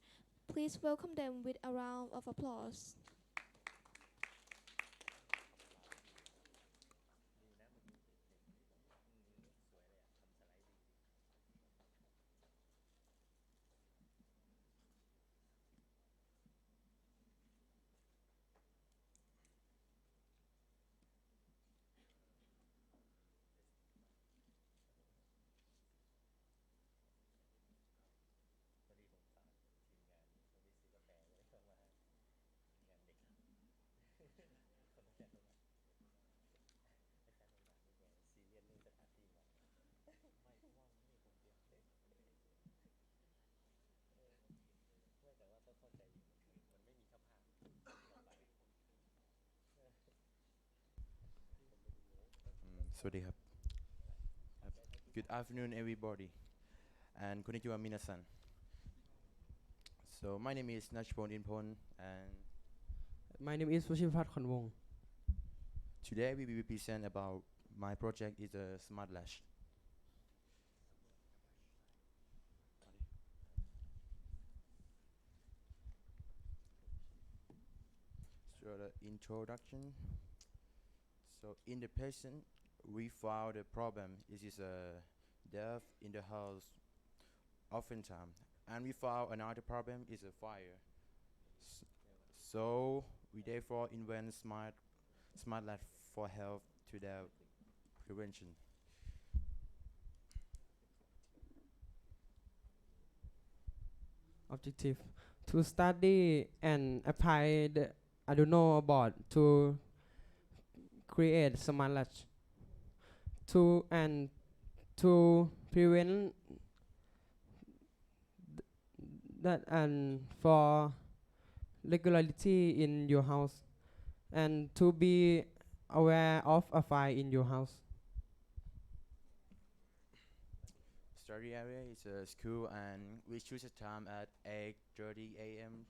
Please welcome them with a round of applause. Good afternoon, everybody, and konnichiwa minasan. So my name is Nachpon Inpon, and My name is Washirapat Kwanwong. today we will present about my project is a smart lash. So the introduction. So in the patient, we found a problem. It is a death in the house oftentimes, and we found another problem is a fire. So we therefore invent smart light for help to the prevention. Objective to study and apply the Arduino board to create smart latch to prevent that and for regularity in your house and to be aware of a fire in your house. Study area is a school, and we choose a time at 8:30 a.m.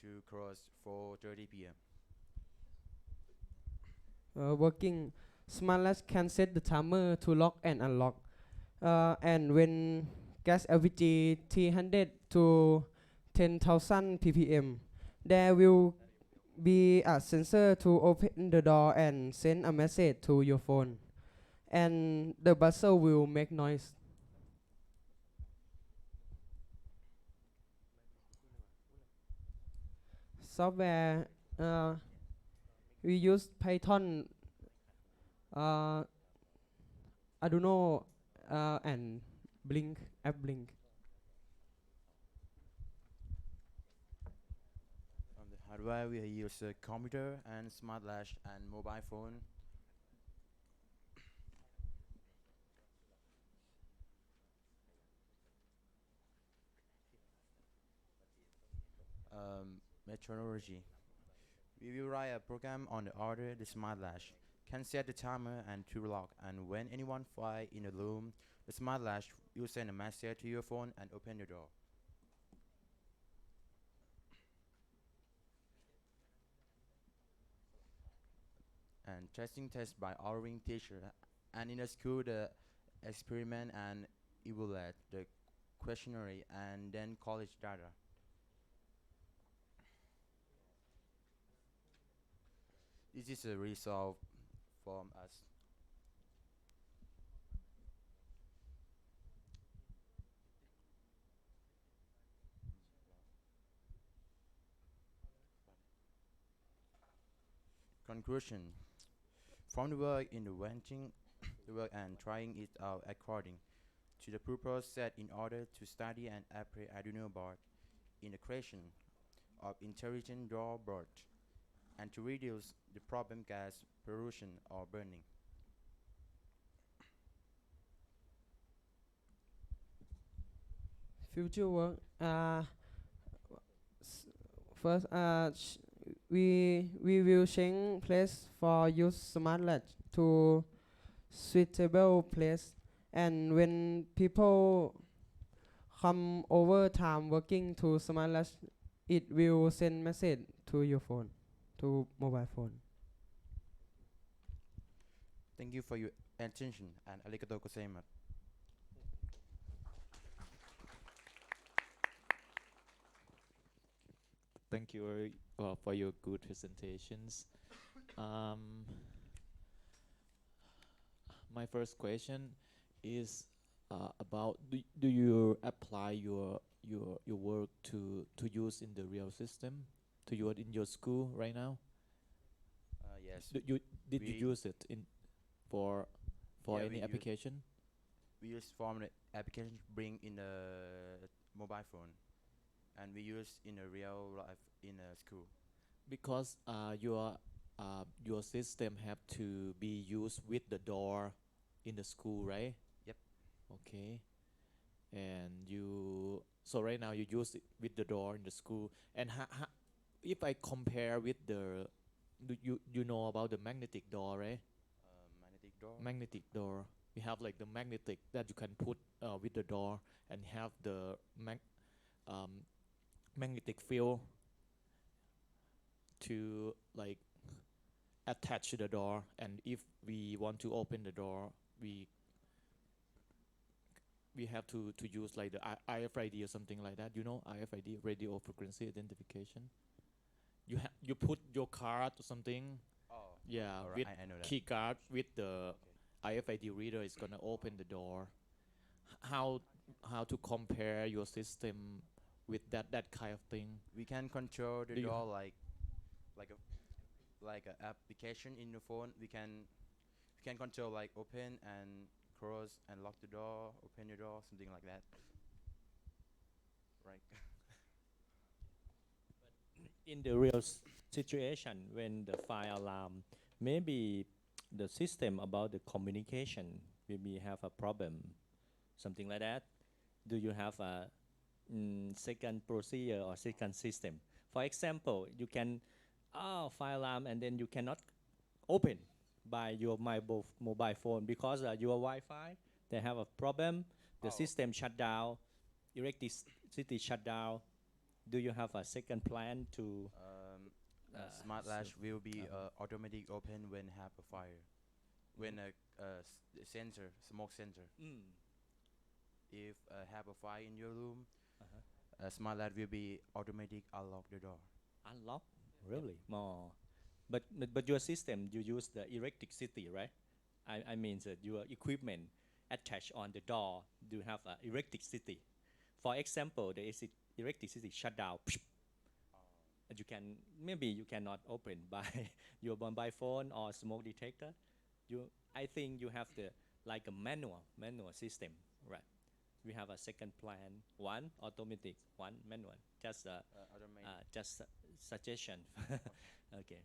to cross 4:30 p.m. Working smart latch can set the timer to lock and unlock. And when gas LPG 300 to 10,000 ppm, there will be a sensor to open the door and send a message to your phone, and the buzzer will make noise. Software, we use Python, Arduino, and Blink, app Blink. On the hardware, we use a computer and smart lash and mobile phone. Metrology. We will write a program on the order the smart lash can set the timer and to lock, and when anyone fly in the room, the smart lash will send a message to your phone and open the door. testing test by ordering teacher, and in a school the experiment and evaluate the questionnaire and then college data. This is a result from us. Conclusion. From the work in inventing the work and trying it out according to the purpose set in order to study and apply Arduino board in the creation of intelligent draw board and to reduce the problem gas pollution or burning. Future work. First, we will change place for use smart latch to suitable place, and when people come over time working to smart latch, it will send message to your phone, to mobile phone. Thank you for your attention and arigatou gozaimasu. Thank you for your good presentations. My first question is about do you apply your work to use in the real system to use in your school right now? Yes. Did you use it in for Yeah, any application? We use from the application bring in a mobile phone, and we use in a real life in a school. Because your system have to be used with the door in the school, right? Yep. Okay. And so right now you use it with the door in the school. And if I compare with you know about the magnetic door, right? Magnetic door. Magnetic door. We have like the magnetic that you can put with the door and have the magnetic field to like attach to the door, and if we want to open the door, we have to use like the RFID or something like that. You know, RFID, radio frequency identification. You put your card or something. Oh. Yeah, Alright, with I know that. key card with the RFID reader is gonna open the door. How to compare your system with that kind of thing? We can control the Do you door like a application in the phone. We can control like open and close and lock the door, open the door, something like that. Right. In the real situation, when the fire alarm, maybe the system about the communication maybe have a problem, something like that. Do you have a second procedure or second system? For example, you can fire alarm and then you cannot open by your mobile phone because your Wi-Fi they have a problem. The system shut down, electricity shut down. Do you have a second plan to? Smart latch will be automatic open when have a fire, when sensor, smoke sensor. If have a fire in your room, smart latch will be automatic unlock the door. Unlock? Really? More. But your system you use the electricity, right? I mean that your equipment attached on the door do have electricity. For example, the electricity shut down. And you cannot open by your mobile phone or smoke detector. I think you have the like a manual system, right? We have a second plan, one automatic, one manual. Just just suggestion. Okay.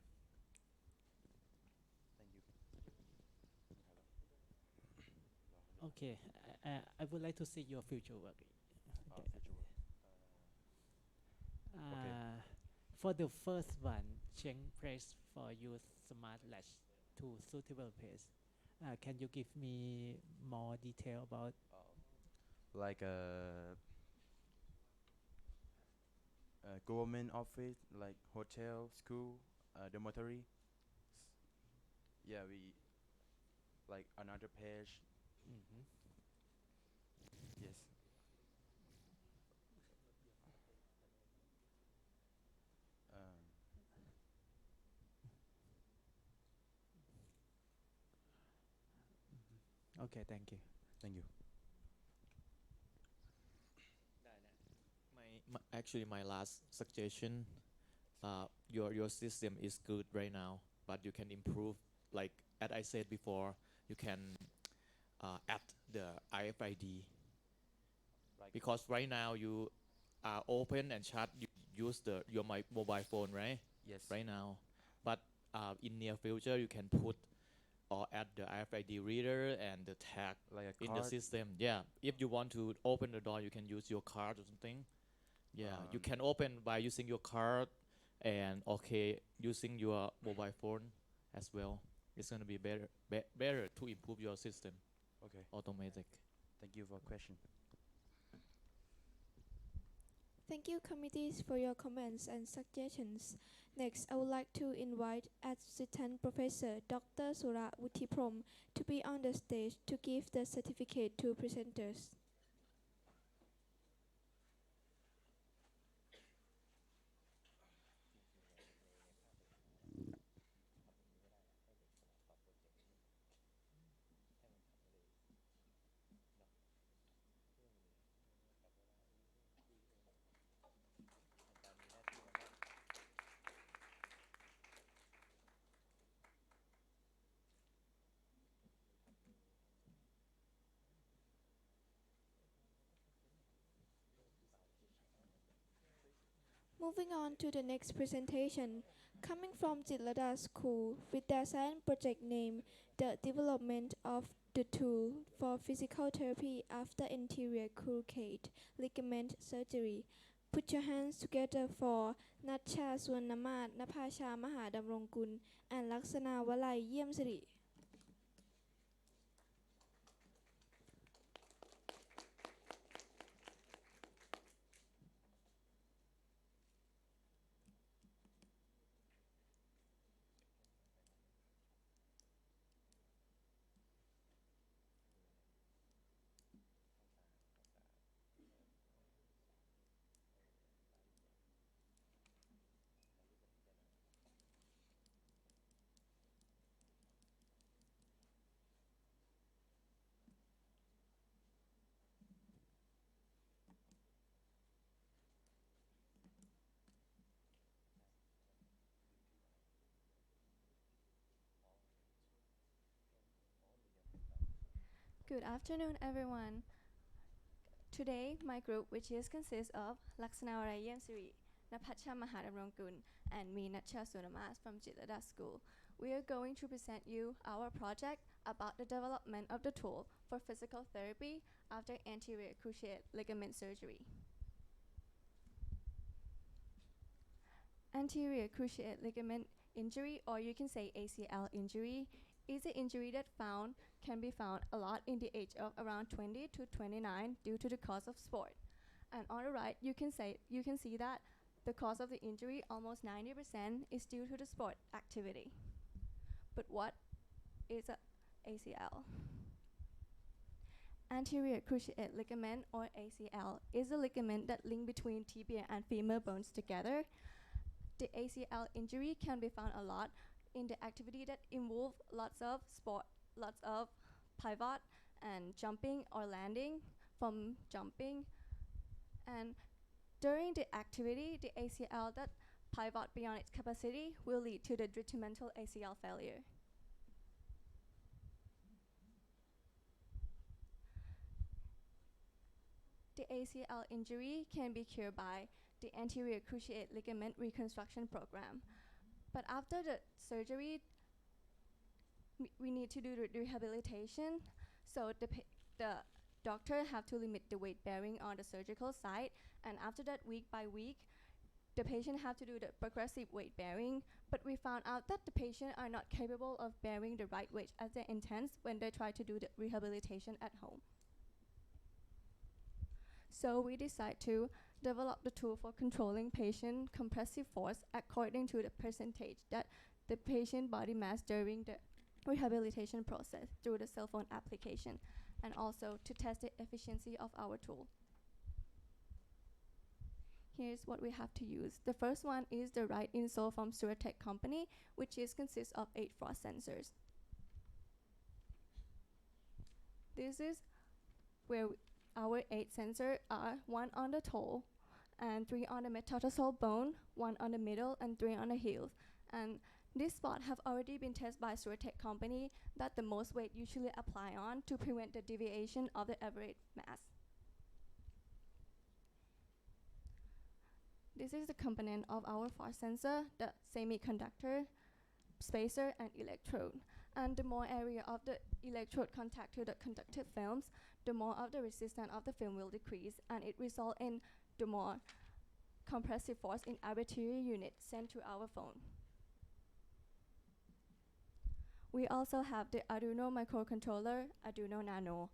Okay, I would like to see your future work. For the first one, change place for use smart latch to suitable place. Can you give me more detail about? Like a government office, like hotel, school, dormitory. yeah, we like another page. Mm-hmm. Yes. Um, Okay, thank you. thank you. Actually, my last suggestion, your system is good right now, but you can improve. Like as I said before, you can add the RFID Like because right now you are open and chat. You use your mobile phone, right? yes. Right now, but in near future you can put or add the RFID reader and the tag Like a in the card. system. Yeah, if you want to open the door, you can use your card or something. Yeah, you Um, can open by using your card and okay using your mobile phone as well. It's gonna be better to improve your system. okay. Automatic. Thank you for question. Thank you, committees, for your comments and suggestions. Next, I would like to invite Assistant Professor Dr. Sura Wuttiprom to be on the stage to give the certificate to presenters. Moving on to the next presentation, coming from Jitlada School with their science project name, the development of the tool for physical therapy after anterior cruciate ligament surgery. Put your hands together for Natcha Suwannamath Napasha Mahadamrongkun and Laksana Walai Yemsiri. Good afternoon, everyone. Today, my group, which is consists of Laksanawara Yemsiri, Napacha Mahadamrongkun, and me, Natcha Sunamas from Jitlada School, we are going to present you our project about the development of the tool for physical therapy after anterior cruciate ligament surgery. Anterior cruciate ligament injury, or you can say ACL injury, is an injury that can be found a lot in the age of around 20 to 29 due to the cause of sport. And on the right, you can see that the cause of the injury, almost 90%, is due to the sport activity. But what is a ACL? Anterior cruciate ligament, or ACL, is a ligament that links between tibia and femur bones together. The ACL injury can be found a lot in the activity that involve lots of sport, lots of pivot and jumping or landing from jumping. And during the activity, the ACL that pivot beyond its capacity will lead to the detrimental ACL failure. The ACL injury can be cured by the anterior cruciate ligament reconstruction program. But after the surgery, we need to do the rehabilitation. So the doctor have to limit the weight bearing on the surgical site. And after that, week by week, the patient have to do the progressive weight bearing. But we found out that the patient are not capable of bearing the right weight as they intend when they try to do the rehabilitation at home. So we decide to develop the tool for controlling patient compressive force according to the percentage that the patient body mass during the rehabilitation process through the cell phone application, and also to test the efficiency of our tool. Here's what we have to use. The first one is the right insole from Suratech company, which consists of 8 frost sensors. This is where our 8 sensors are, 1 on the toe, and 3 on the metatarsal bone, 1 on the middle, and 3 on the heels. And this spot have already been tested by Suratech company that the most weight usually apply on to prevent the deviation of the average mass. This is the component of our force sensor, the semiconductor, spacer, and electrode. And the more area of the electrode contact to the conductive films, the more of the resistance of the film will decrease, and it results in the more compressive force in arbitrary unit sent to our phone. We also have the Arduino microcontroller, Arduino Nano,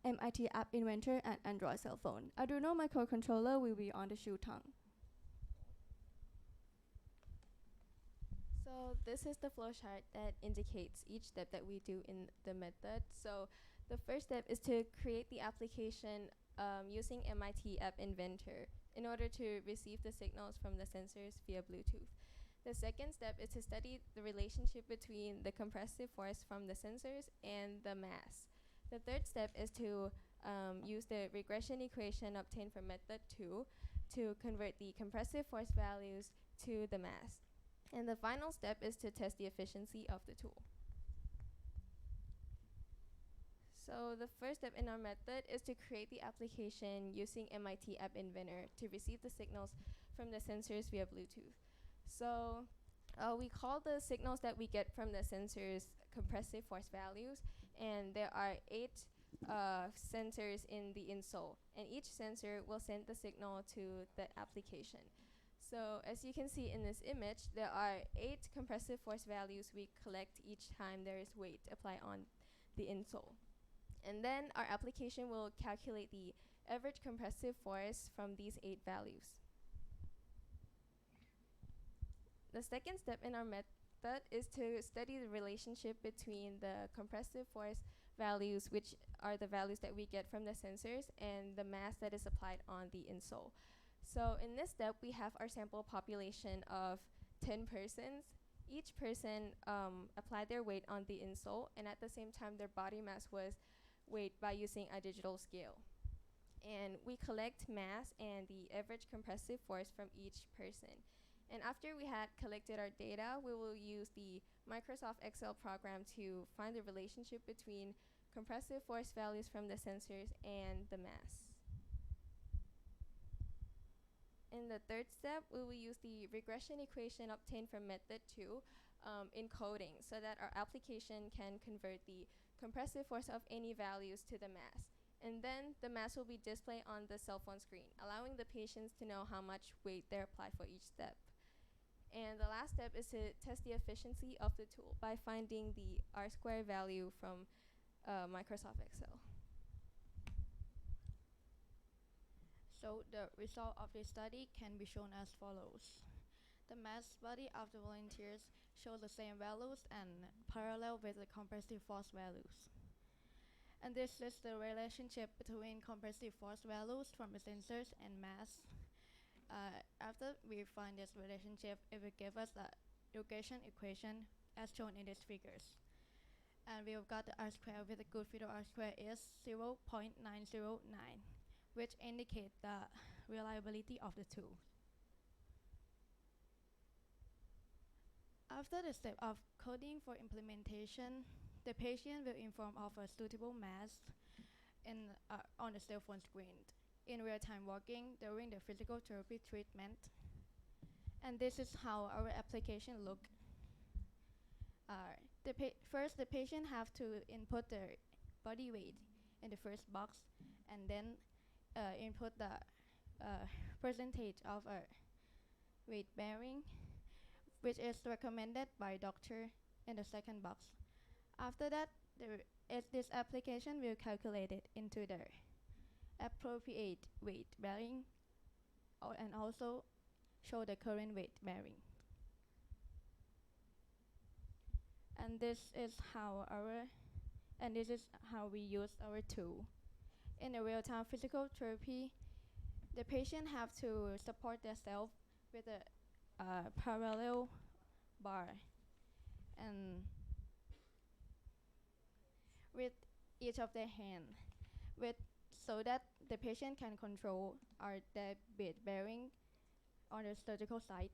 MIT App Inventor, and Android cell phone. Arduino microcontroller will be on the shoe tongue. So this is the flowchart that indicates each step that we do in the method. So the first step is to create the application using MIT App Inventor in order to receive the signals from the sensors via Bluetooth. The second step is to study the relationship between the compressive force from the sensors and the mass. The third step is to use the regression equation obtained from method 2 to convert the compressive force values to the mass. And the final step is to test the efficiency of the tool. So the first step in our method is to create the application using MIT App Inventor to receive the signals from the sensors via Bluetooth. So we call the signals that we get from the sensors compressive force values, and there are 8 sensors in the insole, and each sensor will send the signal to the application. So as you can see in this image, there are 8 compressive force values we collect each time there is weight applied on the insole. And then our application will calculate the average compressive force from these 8 values. The second step in our method is to study the relationship between the compressive force values, which are the values that we get from the sensors, and the mass that is applied on the insole. So in this step, we have our sample population of 10 persons. Each person applied their weight on the insole, and at the same time, their body mass was weighed by using a digital scale. And we collect mass and the average compressive force from each person. And after we had collected our data, we will use the Microsoft Excel program to find the relationship between compressive force values from the sensors and the mass. In the third step, we will use the regression equation obtained from method 2 in coding, so that our application can convert the compressive force of any values to the mass. And then the mass will be displayed on the cell phone screen, allowing the patients to know how much weight they apply for each step. And the last step is to test the efficiency of the tool by finding the R-square value from Microsoft Excel. So the result of this study can be shown as follows. The mass body of the volunteers show the same values and parallel with the compressive force values. And this is the relationship between compressive force values from the sensors and mass. After we find this relationship, it will give us the regression equation as shown in these figures. And we've got the R-square with a good fit of R-square is 0.909. Which indicate the reliability of the tool. After the step of coding for implementation, the patient will inform of a suitable mass on the cell phone screen in real-time walking during the physical therapy treatment. And this is how our application look. First, the patient have to input their body weight in the first box, and then input the percentage of weight bearing, which is recommended by doctor in the second box. After that, this application will calculate it into the appropriate weight bearing and also show the current weight bearing. And this is how we use our tool. In a real-time physical therapy, the patient have to support themselves with a parallel bar and with each of their hand with so that the patient can control their weight bearing on the surgical site.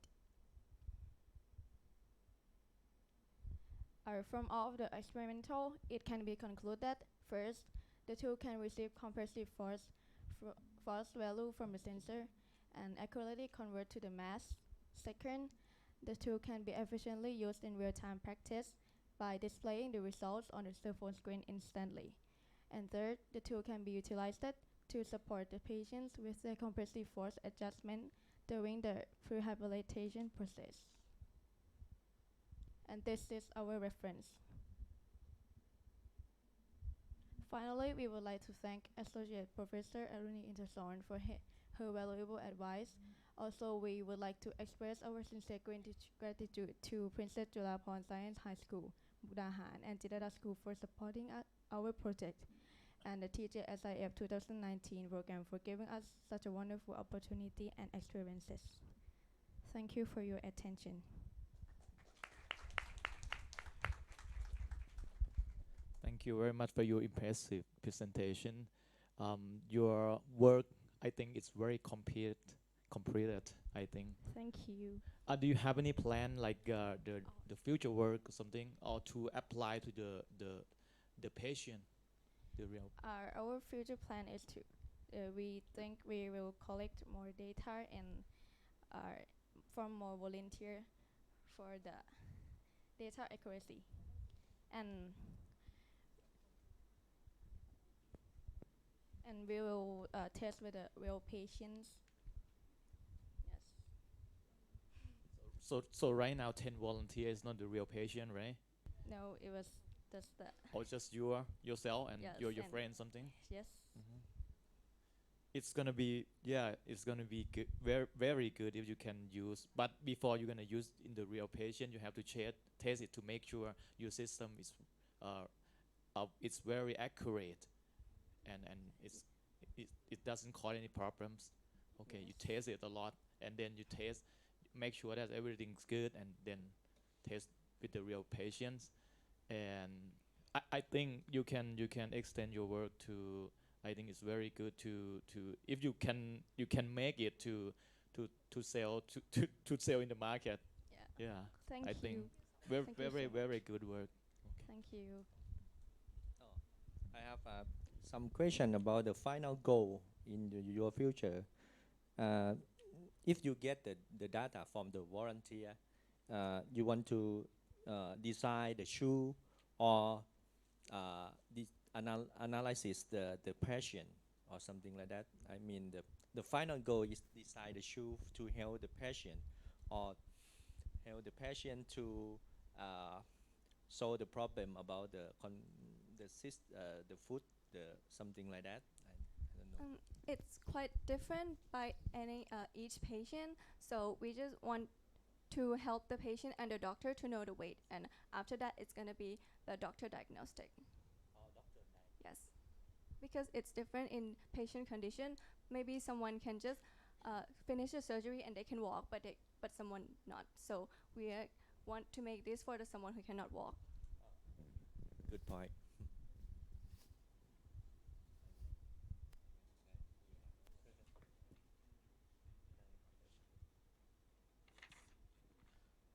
From all of the experimental, it can be concluded that first, the tool can receive compressive force value from the sensor and accurately convert to the mass. Second, the tool can be efficiently used in real-time practice by displaying the results on the cell phone screen instantly. And third, the tool can be utilized to support the patients with the compressive force adjustment during the rehabilitation process. And this is our reference. Finally, we would like to thank Associate Professor Aruni Interson for her valuable advice. Also, we would like to express our sincere gratitude to Princess Julapon Science High School, Mudahan, and Jidada School for supporting our project, and the teacher SIF 2019 program for giving us such a wonderful opportunity and experiences. Thank you for your attention. Thank you very much for your impressive presentation. Your work, I think, it's very completed. I think. Thank you. Do you have any plan, like the future work or something, or to apply to the patient, the real? Our future plan is to we think we will collect more data and from more volunteer for the data accuracy and we will test with the real patients. Yes. So right now 10 volunteers is not the real patient, right? No, it was just that. Or just yourself and yes, your friend something? Yes. It's gonna be good, very very good if you can use. But before you're gonna use in the real patient, you have to test it to make sure your system is it's very accurate, and it doesn't cause any problems. Okay, yes. You test it a lot, and then you make sure that everything's good, and then test with the real patients. And I think you can extend your work to. I think it's very good to if you can make it to sell to sell in the market. Yeah. Thank I you. think Thank you very so very much. good work. Thank you. I have some question about the final goal in your future. If you get the data from the volunteer, you want to design the shoe or analysis the patient or something like that. I mean the final goal is design the shoe to help the patient or help the patient to solve the problem about the foot, something like that. I don't know. It's quite different by each patient. So we just want to help the patient and the doctor to know the weight, and after that, it's gonna be the doctor diagnostic. Yes, because it's different in patient condition. Maybe someone can just finish the surgery and they can walk, but someone not. So we want to make this for the someone who cannot walk. Good point.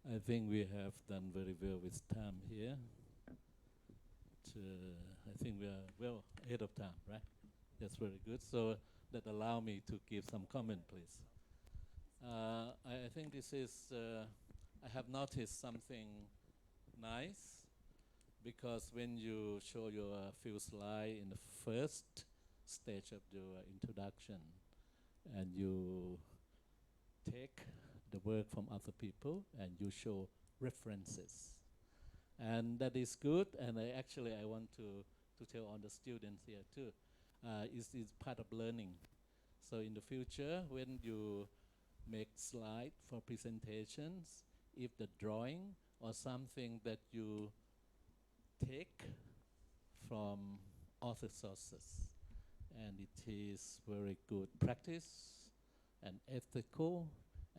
I think we have done very well with time here. I think we are well ahead of time, right? That's very good. So that allow me to give some comment, please. I think this is, I have noticed something nice, because when you show your few slides in the first stage of your introduction, and you take the work from other people and you show references, and that is good. And I want to tell all the students here too, is part of learning. So in the future, when you make slide for presentations, if the drawing or something that you take from other sources, and it is very good practice and ethical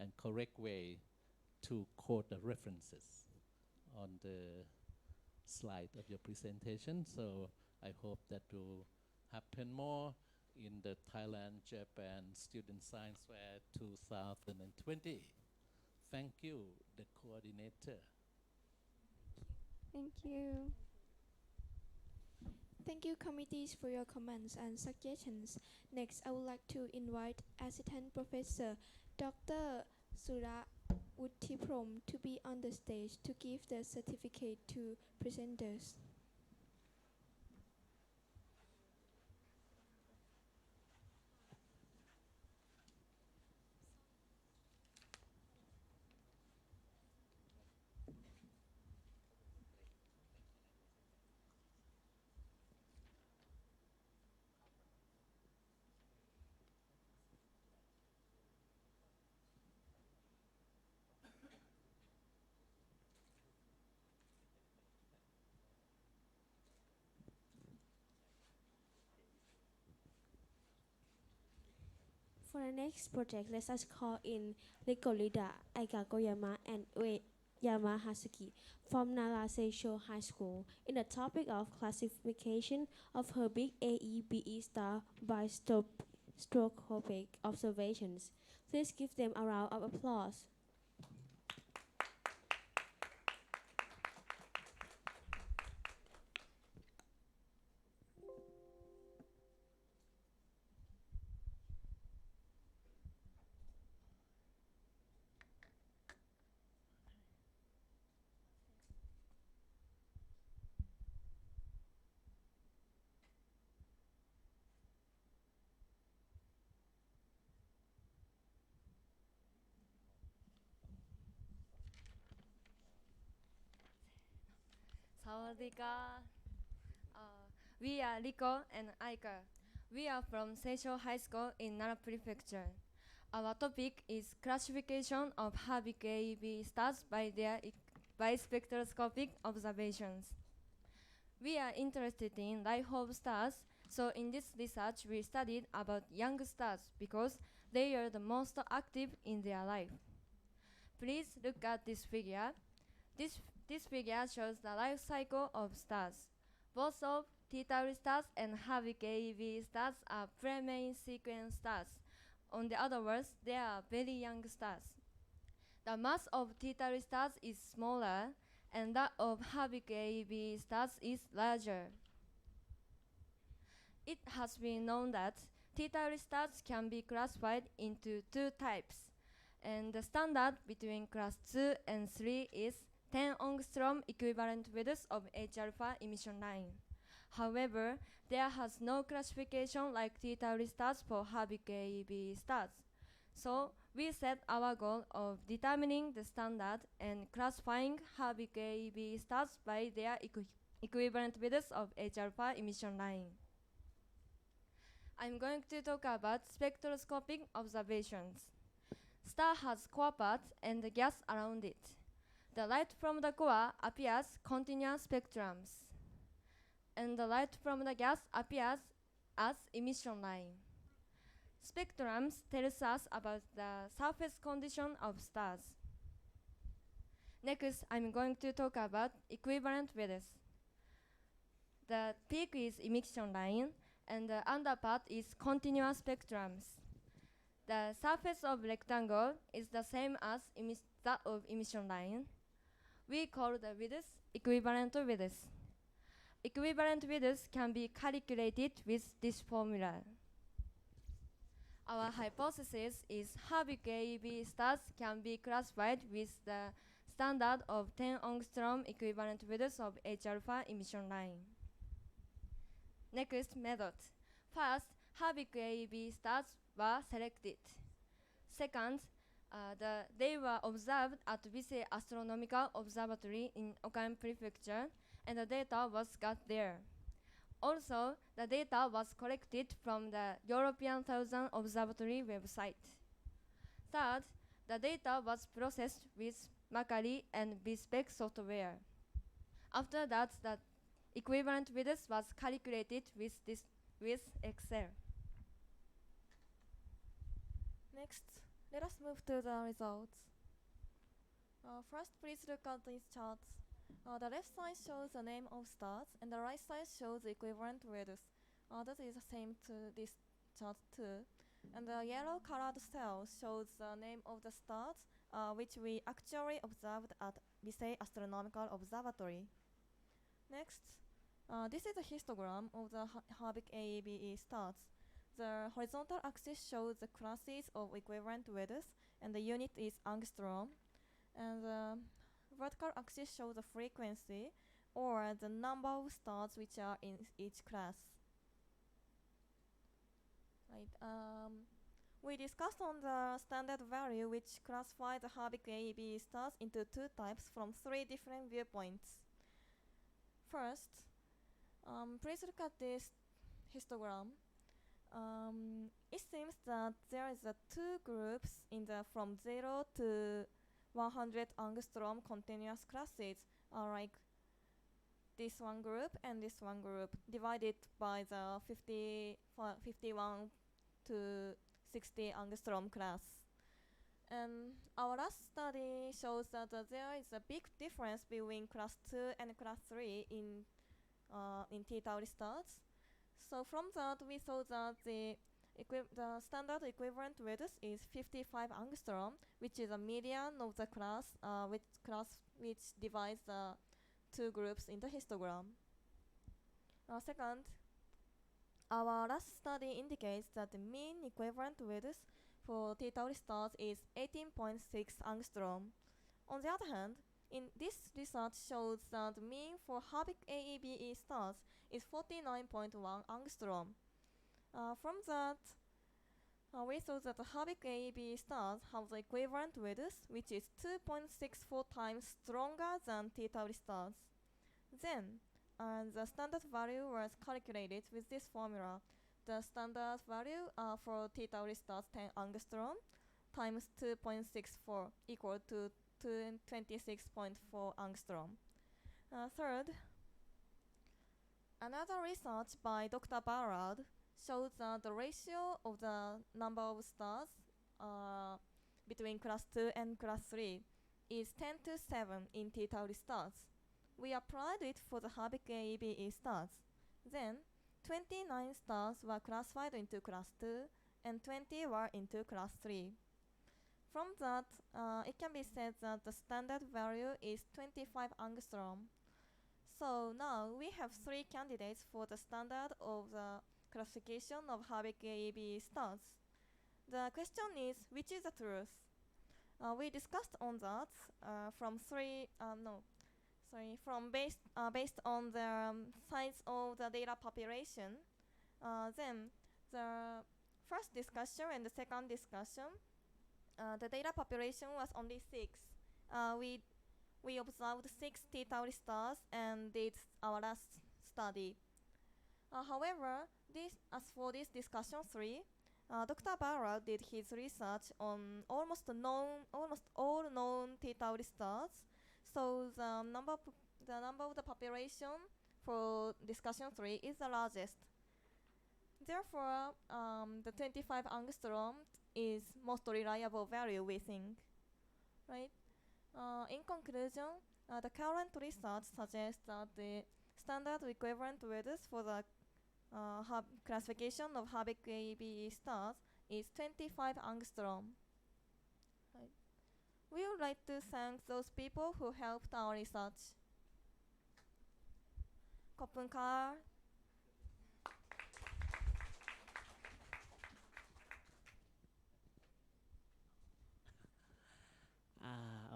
and correct way to quote the references on the slide of your presentation. So I hope that will happen more in the Thailand Japan Student Science Fair 2020. Thank you, the coordinator. Thank you. Thank you, committees, for your comments and suggestions. Next, I would like to invite Assistant Professor Dr. Sura Uttiprom to be on the stage to give the certificate to presenters. For the next project, let us call in Rikolida Aikagoyama and Ue Yamahasuki from Nara Seisho High School in the topic of classification of her big AEBE star by stroboscopic observations. Please give them a round of applause. Sawadika. We are Riko and Aika. We are from Seisho High School in Nara Prefecture. Our topic is classification of Habig AEB stars by their by spectroscopic observations. We are interested in life of stars, so in this research we studied about young stars because they are the most active in their life. Please look at this figure. This figure shows the life cycle of stars. Both of T-Tauri stars and Habig AEB stars are pre-main sequence stars. On the other words, they are very young stars. The mass of T-Tauri stars is smaller, and that of Habig AEB stars is larger. It has been known that T-Tauri stars can be classified into two types, and the standard between class 2 and 3 is 10 angstrom equivalent width of H-alpha emission line. However, there has no classification like T-Tauri stars for Habig AEB stars. So we set our goal of determining the standard and classifying Habig AEB stars by their equivalent width of H-alpha emission line. I'm going to talk about spectroscopic observations. Star has core part and the gas around it. The light from the core appears continuous spectrums, and the light from the gas appears as emission line. Spectrums tells us about the surface condition of stars. Next, I'm going to talk about equivalent width. The peak is emission line, and the underpart is continuous spectrums. The surface of rectangle is the same as that of emission line. We call the width equivalent width. Equivalent width can be calculated with this formula. Our hypothesis is Habig AEB stars can be classified with the standard of 10 angstrom equivalent width of H-alpha emission line. Next method. First, Habig AEB stars were selected. Second, they were observed at Visay Astronomical Observatory in Okayama Prefecture, and the data was got there. Also, the data was collected from the European Thousand Observatory website. Third, the data was processed with Macquarie and BSpec software. After that, the equivalent width was calculated with Excel. Next, let us move to the results. First, please look at these charts. The left side shows the name of stars, and the right side shows the equivalent width. That is the same to this chart too. And the yellow colored cell shows the name of the stars, which we actually observed at Bisei Astronomical Observatory. Next, this is a histogram of the Habik AEBE stars. The horizontal axis shows the classes of equivalent width, and the unit is angstrom. And the vertical axis shows the frequency, or the number of stars which are in each class. Right. We discussed on the standard value, which classifies the Habik AEB stars into two types from three different viewpoints. First, please look at this histogram. It seems that there is two groups in the from 0 to 100 angstrom continuous classes, like this one group and this one group, divided by the 51 to 60 angstrom class. And our last study shows that there is a big difference between class 2 and class 3 in T Tauri stars. So from that, we saw that the standard equivalent width is 55 angstrom, which is a median of the class, which divides the two groups in the histogram. Second, our last study indicates that the mean equivalent width for T Tauri stars is 18.6 angstrom. On the other hand, in this research shows that the mean for Habik AEBE stars is 49.1 angstrom. From that, we saw that the Habik AEB stars have the equivalent width, which is 2.64 times stronger than T Tauri stars. Then, the standard value was calculated with this formula. The standard value for T Tauri stars 10 angstrom times 2.64 equal to 26.4 angstrom. Third, another research by Dr. Ballard shows that the ratio of the number of stars between class 2 and class 3 is 10 to 7 in T Tauri stars. We applied it for the Habik AEBE stars. Then, 29 stars were classified into class 2 and 20 were into class 3. From that, it can be said that the standard value is 25 angstrom. So now we have three candidates for the standard of the classification of Habik AEB stars. The question is, which is the truth? We discussed on that based on the size of the data population. Then the first discussion and the second discussion, the data population was only 6. We observed 6 T Tauri stars and did our last study. However, as for this discussion 3, Dr. Barra did his research on almost all known T Tauri stars. So the number of the population for discussion 3 is the largest. Therefore, the 25 angstrom is most reliable value, we think, right? In conclusion, the current research suggests that the standard equivalent width for the classification of Habik AEB stars is 25 angstrom. Right. We would like to thank those people who helped our research. Koppenkar.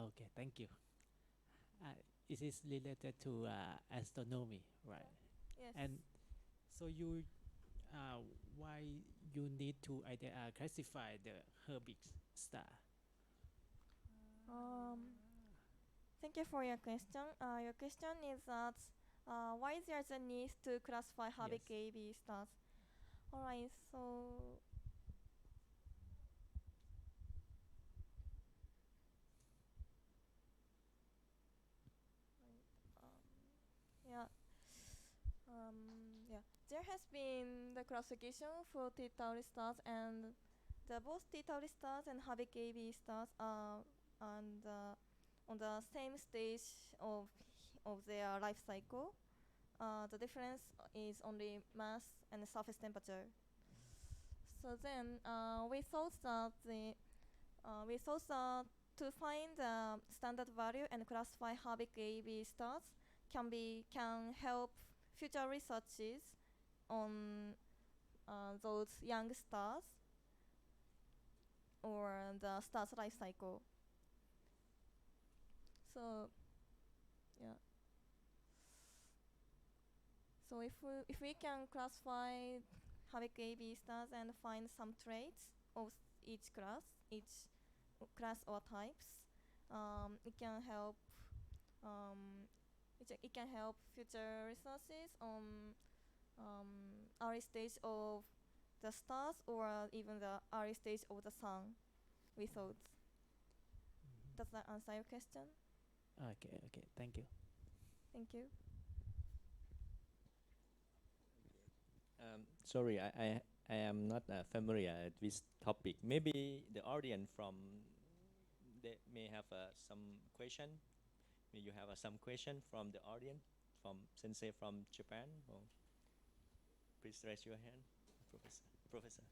Okay, thank you. It is related to astronomy, right? Yes. And so you, why you need to classify the Herbig star? Thank you for your question. Your question is that why is there a need to classify Habik AEB stars? Alright, so yeah. There has been the classification for T-Tauri stars, and both T-Tauri stars and Habit AB stars are on the same stage of their life cycle. The difference is only mass and surface temperature. So then we thought that to find the standard value and classify Habit AB stars can help future researches on those young stars or the star's life cycle. So yeah. So if we can classify Habit AB stars and find some traits of each class or types, it can help it can help future researches on early stage of the stars or even the early stage of the sun, we thought. Does that answer your question? Okay, okay, thank you. Thank you. Sorry, I am not familiar with this topic. Maybe the audience from they may have some question. May you have some question from the audience, from sensei from Japan? Or please raise your hand, Professor.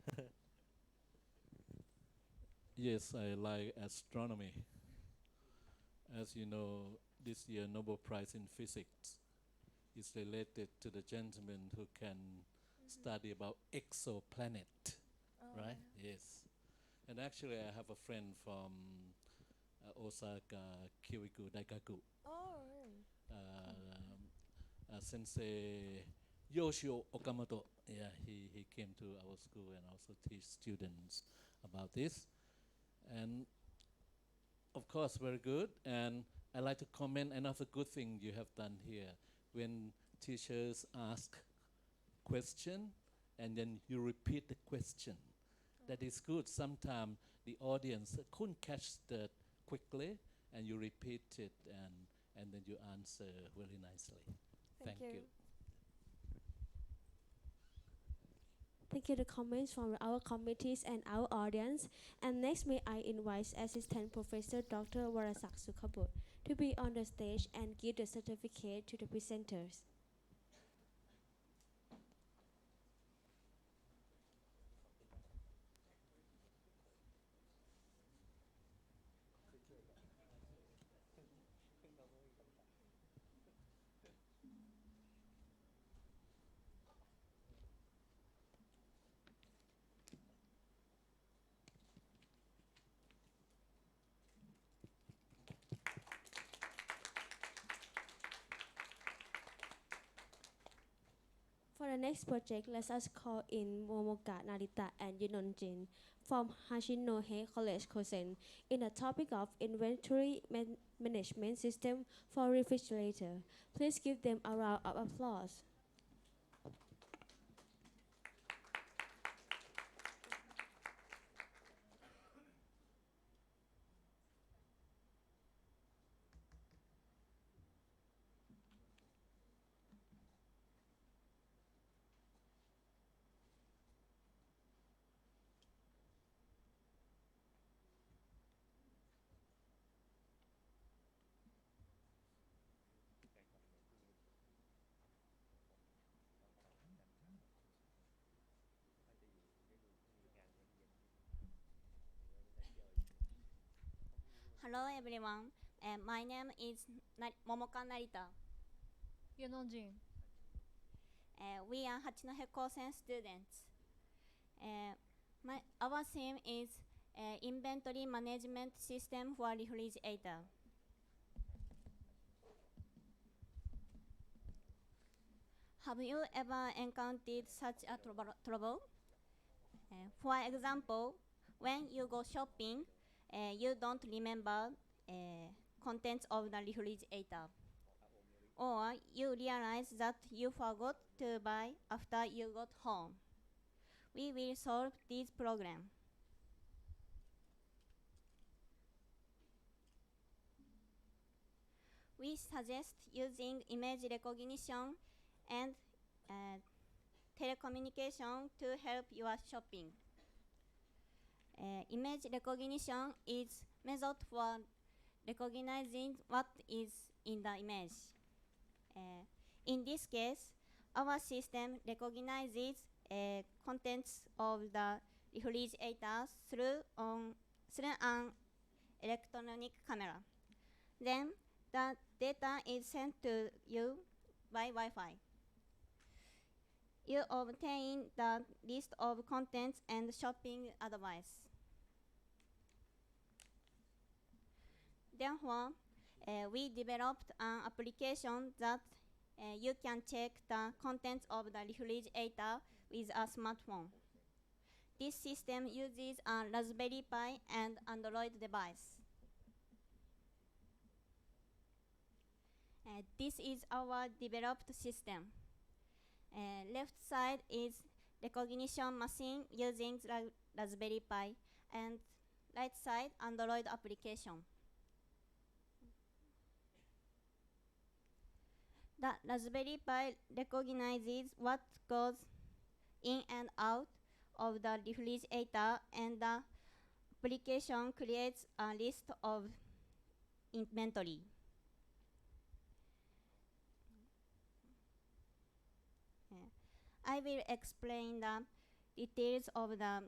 Yes, I like astronomy. As you know, this year Nobel Prize in Physics is related to the gentleman who can study about exoplanet, right? Yes. And actually, I have a friend from Osaka Kyoiku Daikaku. Oh, really? Sensei Yoshio Okamoto. Yeah, he came to our school and also teach students about this. And of course, very good. And I like to comment another good thing you have done here. When teachers ask question and then you repeat the question. That is good. Sometimes the audience couldn't catch that quickly, and you repeat it and then you answer very nicely. Thank you. Thank you for the comments from our committees and our audience. And next, may I invite Assistant Professor Dr. Warasak Sukhabut to be on the stage and give the certificate to the presenters. For the next project, let us call in Momoka Narita and Yunonjin from Hashinohe College Kosen in the topic of inventory management system for refrigerator. Please give them a round of applause. Hello everyone, my name is Momoka Narita. Yunonjin. We are Hachinohe Kosen students. Our theme is inventory management system for refrigerator. Have you ever encountered such a trouble? For example, when you go shopping, you don't remember contents of the refrigerator. Or you realize that you forgot to buy after you got home. We will solve this problem. We suggest using image recognition and telecommunication to help your shopping. Image recognition is method for recognizing what is in the image. In this case, our system recognizes contents of the refrigerator through an electronic camera. Then the data is sent to you by Wi-Fi. You obtain the list of contents and shopping advice. Therefore, we developed an application that you can check the contents of the refrigerator with a smartphone. This system uses a Raspberry Pi and Android device. This is our developed system. Left side is recognition machine using the Raspberry Pi, and right side Android application. The Raspberry Pi recognizes what goes in and out of the refrigerator, and the application creates a list of inventory. I will explain the details of the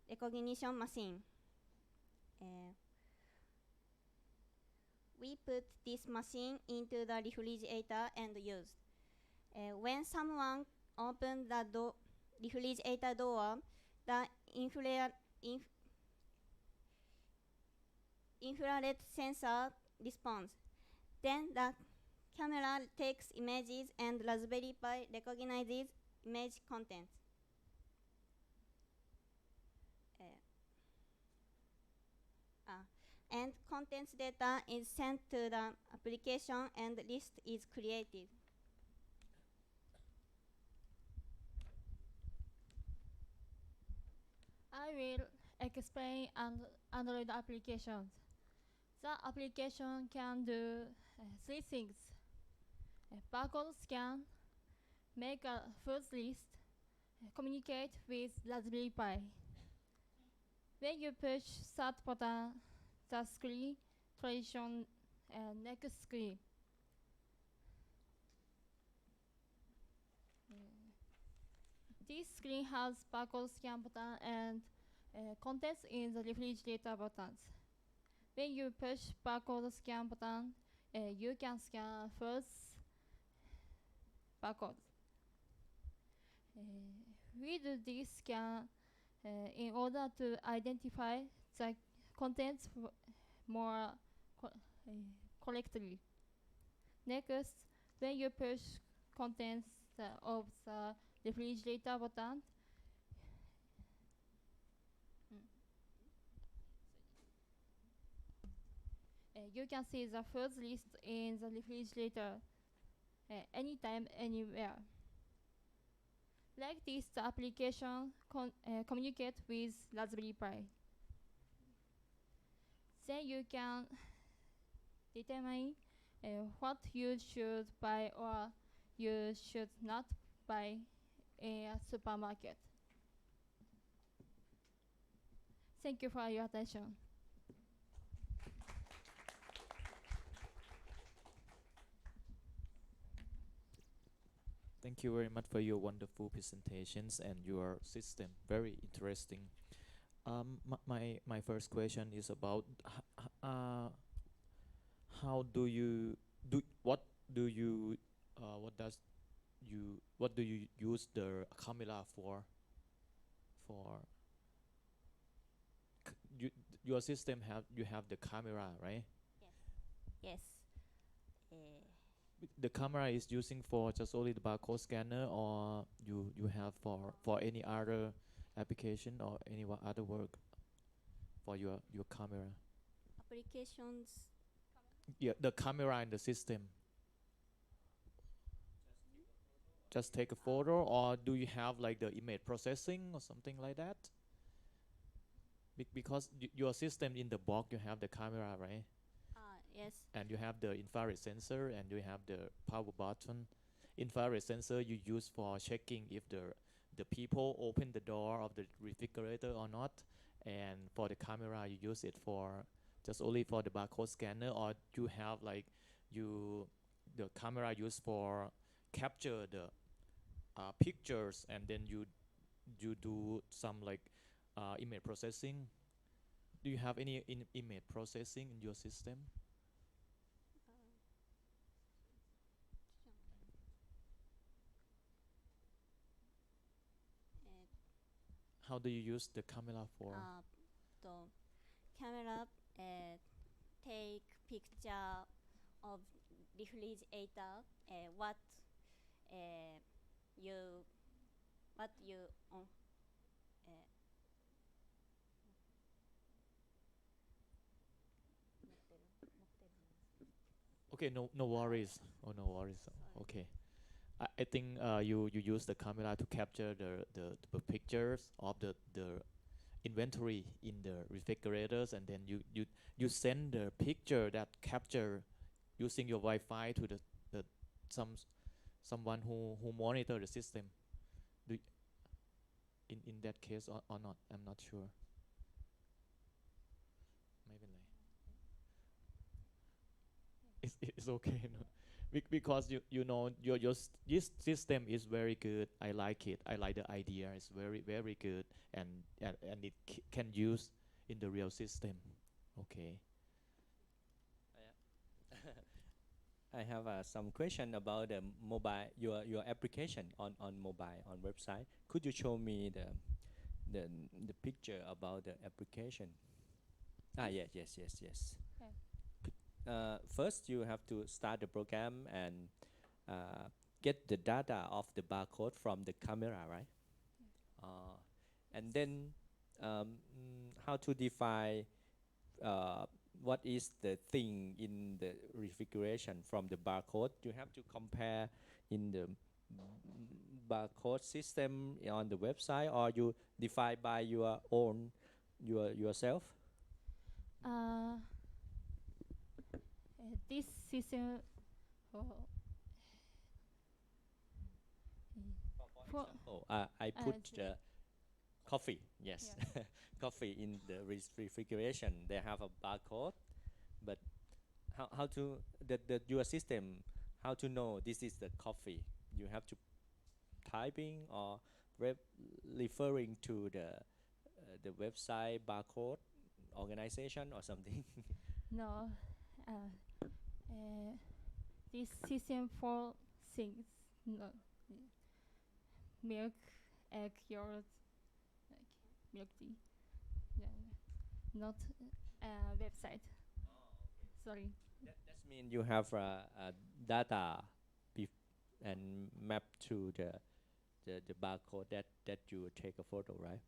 recognition machine. We put this machine into the refrigerator and used. When someone opens the refrigerator door, the infrared sensor responds. Then the camera takes images and Raspberry Pi recognizes image contents. And contents data is sent to the application and list is created. I will explain Android applications. The application can do three things: barcode scan, make a food list, communicate with Raspberry Pi. When you push start button, the screen transitions next screen. This screen has barcode scan button and contents in the refrigerator buttons. When you push barcode scan button, you can scan first barcode. We do this scan in order to identify the contents more correctly. Next, when you push contents of the refrigerator button, you can see the food list in the refrigerator anytime, anywhere. Like this, the application communicates with Raspberry Pi. Then you can determine what you should buy or you should not buy in a supermarket. Thank you for your attention. Thank you very much for your wonderful presentations and your system. Very interesting. My first question is about how do you do what do you what do you use the camera for your system have the camera, right? Yes. The camera is using for just only the barcode scanner, or you have for any other application or any other work for your camera? Applications. Yeah, the camera in the system. Just take a photo, or do you have like the image processing or something like that? Because your system in the box, you have the camera, right? Yes. And you have the infrared sensor, and you have the power button, infrared sensor you use for checking if the people open the door of the refrigerator or not, and for the camera you use it for just only for the barcode scanner, or you have like the camera used for capture the pictures, and then you do some like image processing. Do you have any image processing in your system? How do you use the camera for? The camera take picture of refrigerator. Uh, you what you uh, Okay, no worries. Oh, no worries. Okay. I think you use the camera to capture the pictures of the inventory in the refrigerators, and then you send the picture that capture using your Wi-Fi to the some someone who monitor the system. Do in that case or not? I'm not sure. ไม่เป็นไร it's okay. No? Because you know this system is very good. I like it. I like the idea. It's very good, and it can use in the real system. Okay. I have some question about the mobile, your application on mobile on website. Could you show me the picture about the application? Yes. First, you have to start the program and get the data of the barcode from the camera, right? And then how to define what is the thing in the refrigeration from the barcode. You have to compare in the barcode system on the website, or you define by your own yourself. This system For example, I put coffee, yes, coffee in the refrigeration. They have a barcode, but how to your system, how to know this is the coffee? You have to typing or referring to the website barcode organization or something. No, this system for things, no, milk, egg, yogurt, like milk tea, not website. Sorry. That means you have data and map to the barcode that you take a photo, right?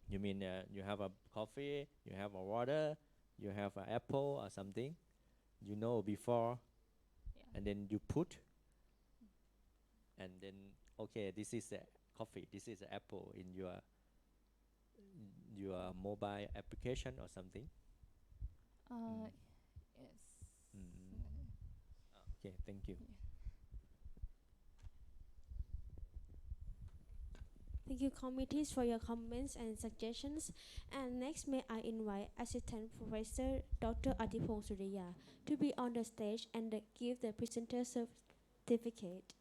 You mean you have a coffee, you have a water, you have an apple or something, you know before, and then you put, and then okay, this is a coffee, this is an apple in your mobile application or something. Yes. Okay, thank you. Thank you, committees, for your comments and suggestions. And next, may I invite Assistant Professor Dr. Adipong Suriya to be on the stage and give the presenter certificate.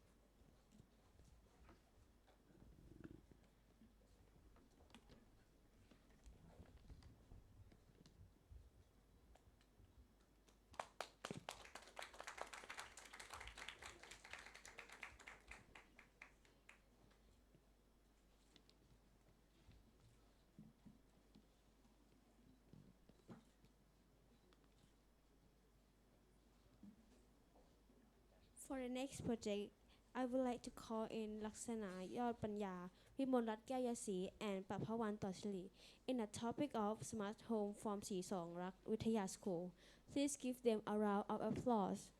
For the next project, I would like to call in Laksana Yod Panya, Vimolrat Gayasi, and Papawan Toshili in a topic of smart home from Sisong Rak Withaya School. Please give them a round of applause.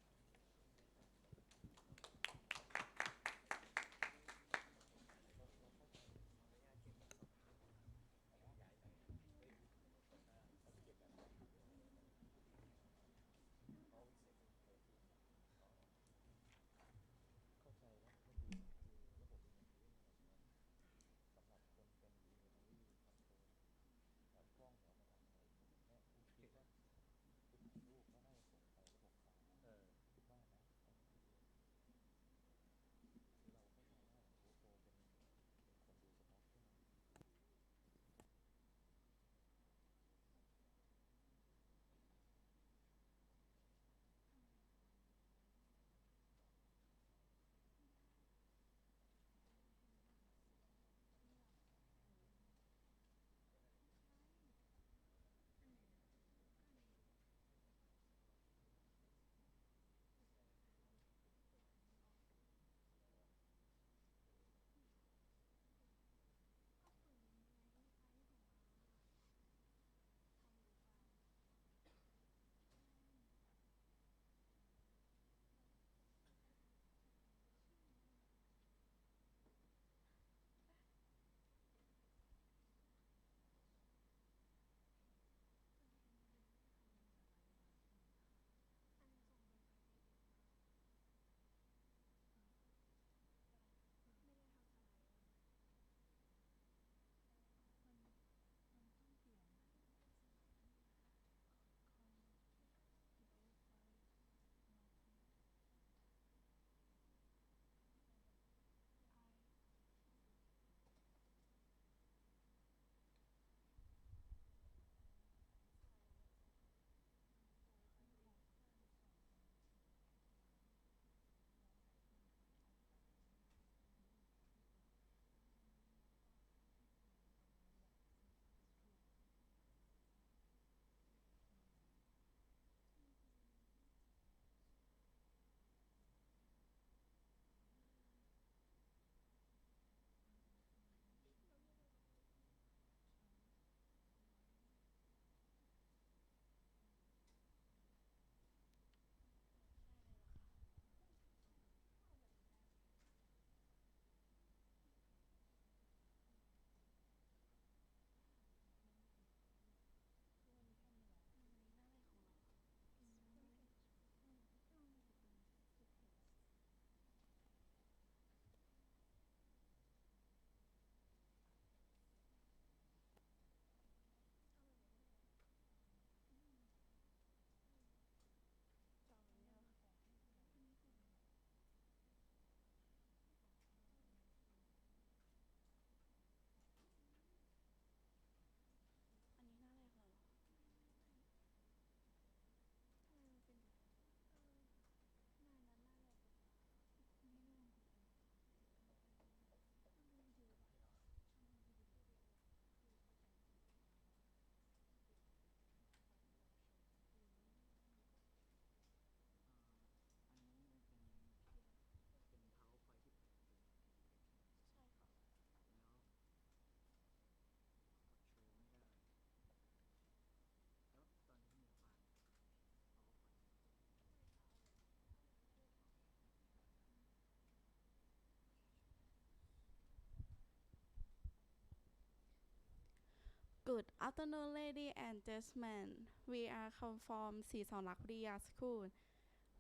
Good afternoon, ladies and gentlemen. We are come from Sri Sonakpriya School.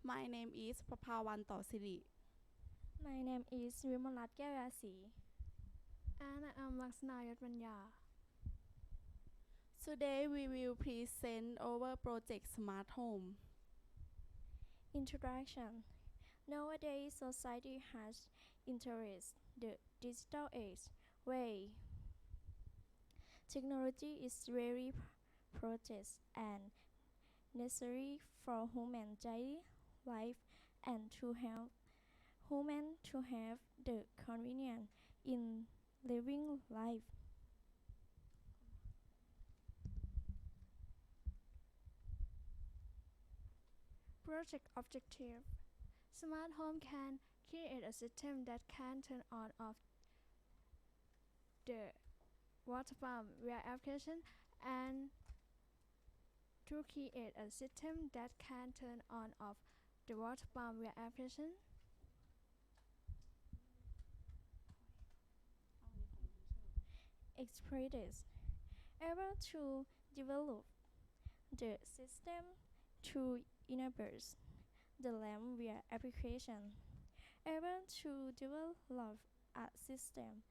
My name is Papawan Tosiri. My name is Vimalat Gyarasi. And I am Laksana Yatmanya. Today we will present our project Smart Home. Introduction. Nowadays, society has interest the digital age, where technology is very progress and necessary for human daily life and to help human to have the convenience in living life. Project objective. Smart home can create a system that can turn on off the water pump via application and to create a system that can turn on off the water pump via application. Expertise able to develop the system to enable the lamp via application, able to develop a system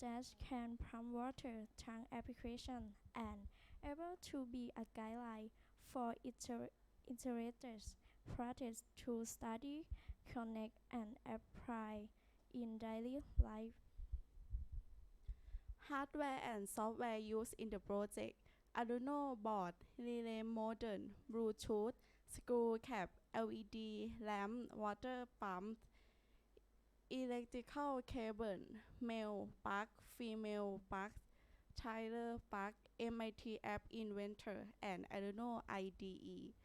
that can pump water tank application, and able to be a guideline for iterators practice to study, connect, and apply in daily life. Hardware and software used in the project: Arduino board, relay modem, Bluetooth, screw cap, LED lamp, water pump, electrical cable, male plug, female plug, Tyler plug, MIT app inventor, and Arduino IDE.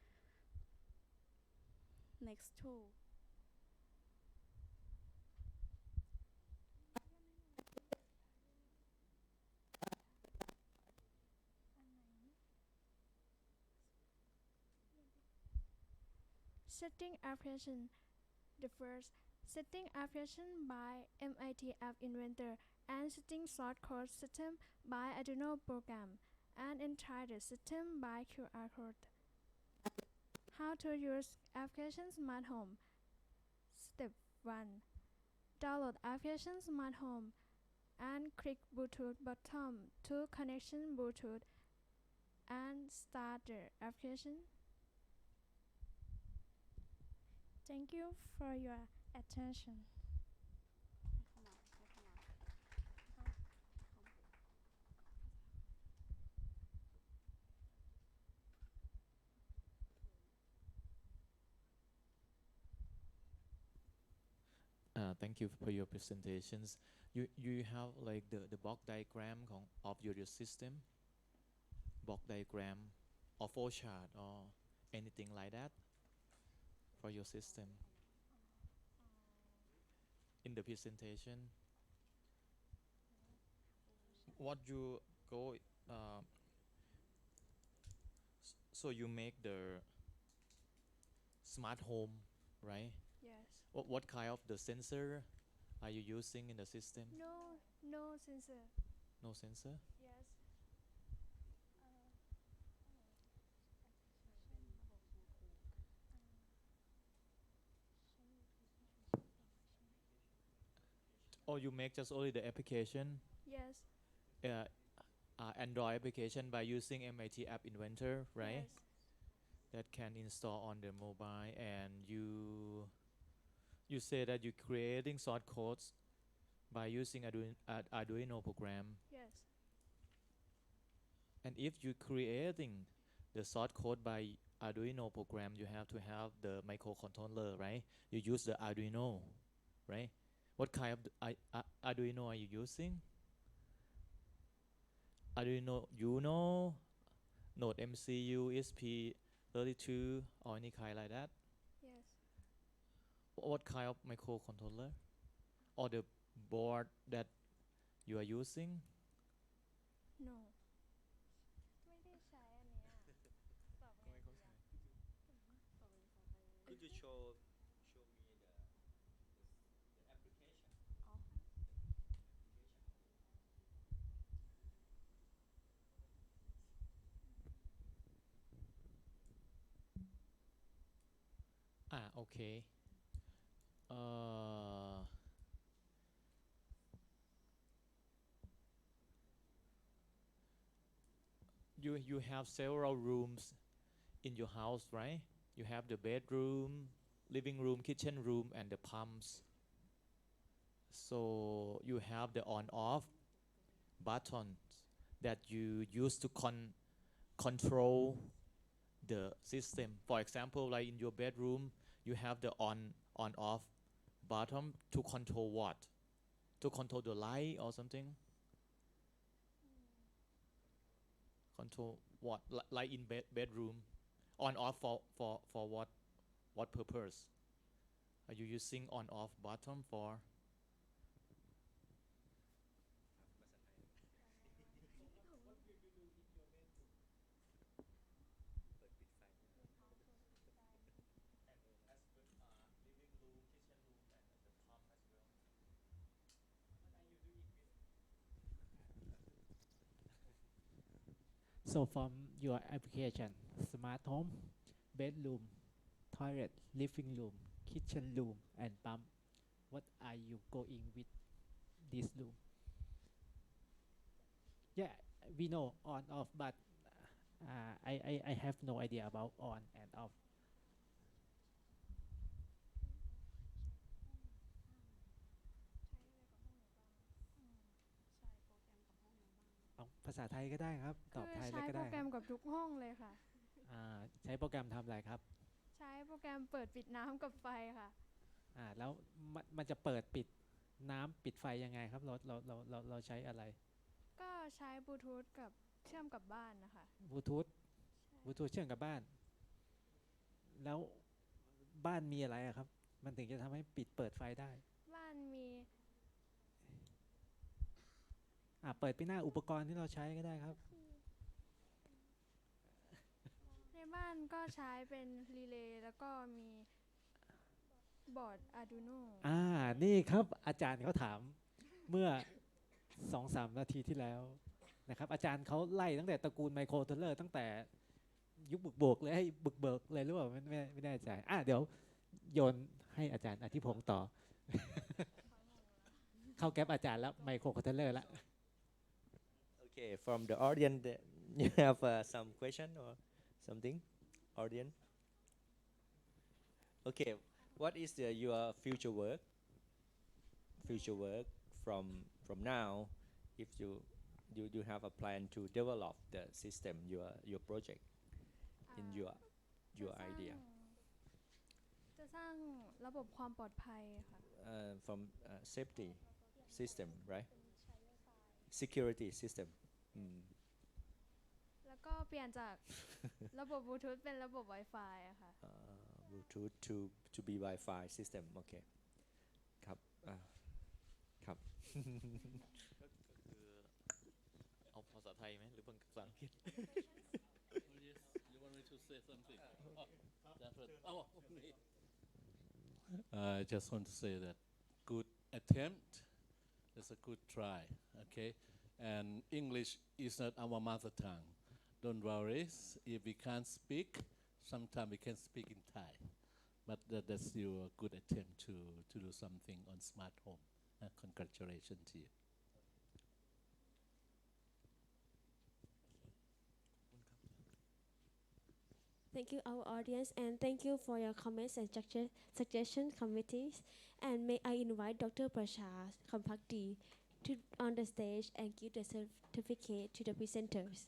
Next two. Setting application. The first, setting application by MIT App Inventor and setting short code system by Arduino program and enter the system by QR code. How to use application Smart Home. Step 1. Download application Smart Home and click Bluetooth button to connection Bluetooth and start the application. Thank you for your attention. Thank you for your presentations. You have like the block diagram of your system, block diagram or flow chart or anything like that for your system in the presentation. What you go so you make the smart home, right? Yes. What kind of the sensor are you using in the system? No sensor. No sensor? Yes. Or you make just only the application? Yes. Android application by using MIT App Inventor, right? Yes. That can install on the mobile, and you say that you're creating short codes by using Arduino program. Yes. And if you're creating the short code by Arduino program, you have to have the microcontroller, right? You use the Arduino, right? What kind of Arduino are you using? Arduino Uno, Node MCU, ESP32, or any kind like that? Yes. What kind of microcontroller? Or the board that you are using? No. Could you show Okay. Uh, you have several rooms in your house, right? You have the bedroom, living room, kitchen room, and the pumps. So you have the on-off buttons that you use to control the system. For example, like in your bedroom, you have the on-off button to control what? To control the light or something? Control what? Like in bedroom, on-off for what purpose? Are you using on-off button for? So from your application, smart home, bedroom, toilet, living room, kitchen room, and pump, what are you going with this room? Yeah, we know on off, but I have no idea about on and off. เอาภาษาไทยก็ได้ครับตอบไทยเลยก็ได้ ใช้โปรแกรมกับทุกห้องเลยค่ะใช้โปรแกรมทำอะไรครับใช้โปรแกรมเปิดปิดน้ำกับไฟค่ะแล้วมันจะเปิดปิดน้ำปิดไฟยังไงครับเราใช้อะไรก็ใช้บลูทูธกับเชื่อมกับบ้านนะคะบลูทูธเชื่อมกับบ้านแล้วบ้านมีอะไรครับมันถึงจะทำให้ปิดเปิดไฟได้บ้านมีเปิดไปหน้าอุปกรณ์ที่เราใช้ก็ได้ครับในบ้านก็ใช้เป็นรีเลย์แล้วก็มีบอร์ด Arduino นี่ครับอาจารย์เขาถามเมื่อ 2-3 นาทีที่แล้วนะครับอาจารย์เขาไล่ตั้งแต่ตระกูลไมโครโทรลเลอร์ตั้งแต่ยุคบุกเบิกเลยให้บุกเบิกเลยหรือเปล่าไม่แน่ใจเดี๋ยวโยนให้อาจารย์อธิพงศ์ต่อ เข้าแก๊ปอาจารย์แล้วไมโครโทรลเลอร์แล้ว Okay, from the audience, you have some question or something? Audience? Okay, what is your future work? Future work from now, if you have a plan to develop the system, your project, in your idea. จะสร้างระบบความปลอดภัยค่ะ From safety system, right? Security system. แล้วก็เปลี่ยนจากระบบบลูทูธเป็นระบบ Wi-Fi อะค่ะ Bluetooth to be Wi-Fi system. Okay. ครับครับ เอาภาษาไทยไหมหรือภาษาอังกฤษ You want me to say something? I just want to say that good attempt. It's a good try. Okay. And English is not our mother tongue. Don't worry. If we can't speak, sometimes we can speak in Thai. But that's your good attempt to do something on smart home. Congratulations to you. Thank you, our audience, and thank you for your comments and suggestion committees. And may I invite Dr. Prashad Kampakdi on the stage and give the certificate to the presenters.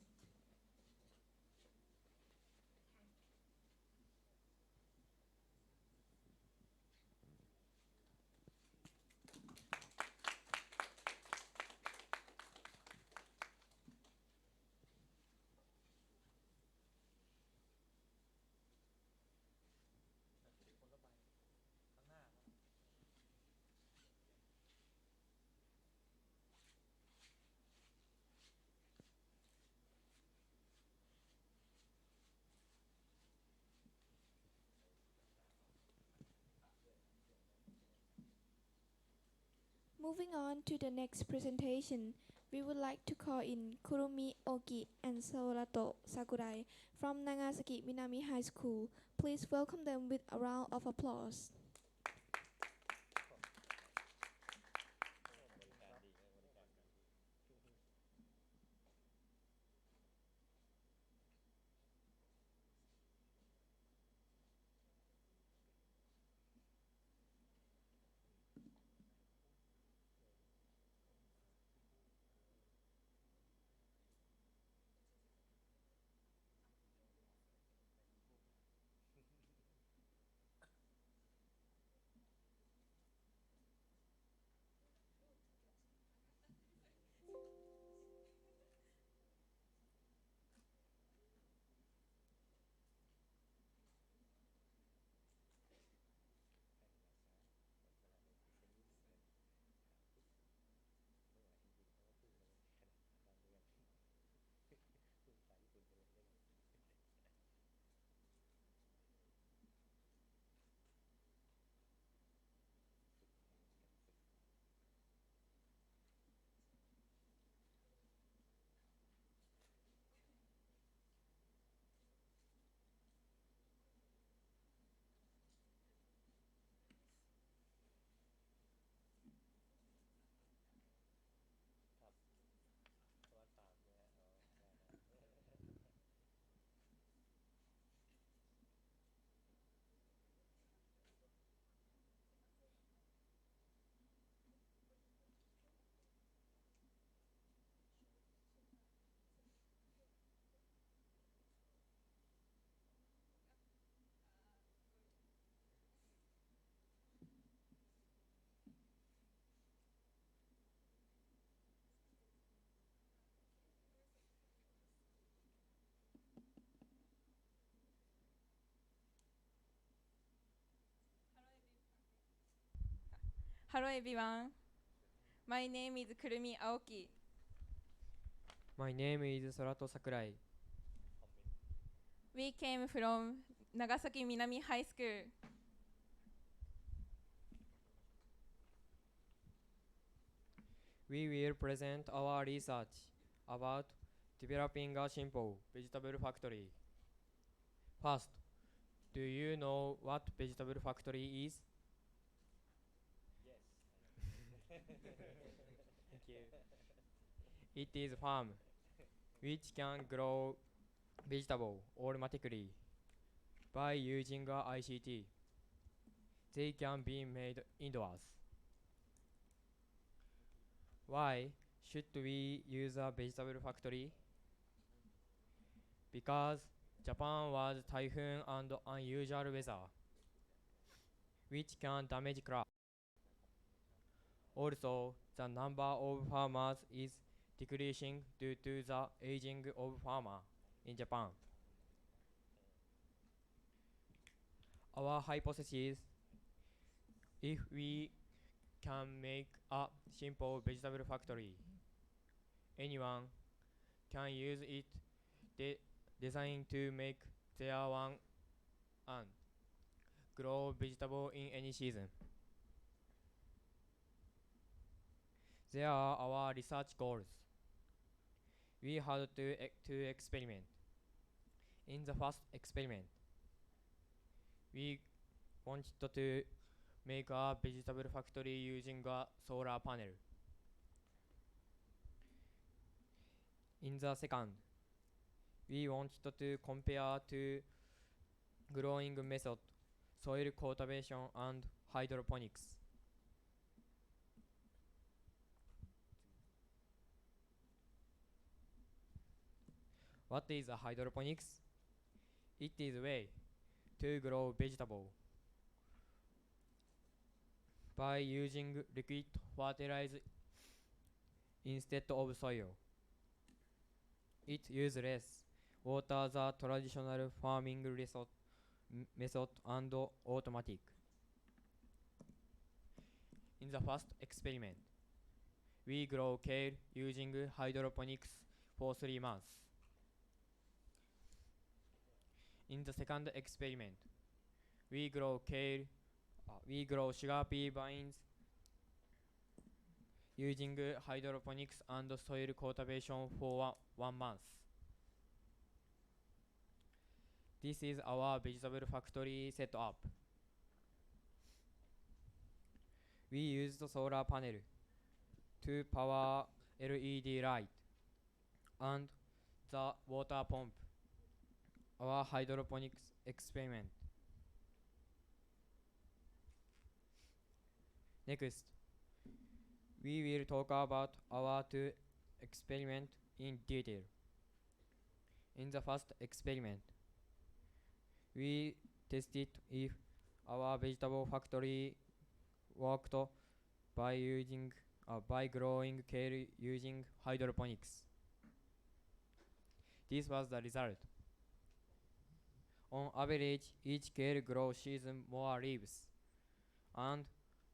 Moving on to the next presentation, we would like to call in Kurumi Oki and Sorato Sakurai from Nagasaki Minami High School. Please welcome them with a round of applause. Hello everyone. My name is Kurumi Aoki. My name is Sorato Sakurai. We came from Nagasaki Minami High School. We will present our research about developing a simple vegetable factory. First, do you know what vegetable factory is? Yes. Thank you. It is a farm which can grow vegetable automatically by using a ICT. They can be made indoors. Why should we use a vegetable factory? Because Japan was typhoon and unusual weather, which can damage crops. Also, the number of farmers is decreasing due to the aging of farmers in Japan. Our hypothesis, if we can make a simple vegetable factory, anyone can use it designed to make their one and grow vegetable in any season. There are our research goals. We had to experiment. In the first experiment, we wanted to make a vegetable factory using a solar panel. In the second, we wanted to compare two growing method, soil cultivation and hydroponics. What is a hydroponics? It is a way to grow vegetable by using liquid fertilizer instead of soil. It uses less water than traditional farming method and automatic. In the first experiment, we grow kale using hydroponics for 3 months. In the second experiment, we grow sugar pea vines using hydroponics and soil cultivation for 1 month. This is our vegetable factory setup. We used solar panel to power LED light and the water pump. Our hydroponics experiment. Next, we will talk about our two experiments in detail. In the first experiment, we tested if our vegetable factory worked by growing kale using hydroponics. This was the result. On average, each kale grows season more leaves, and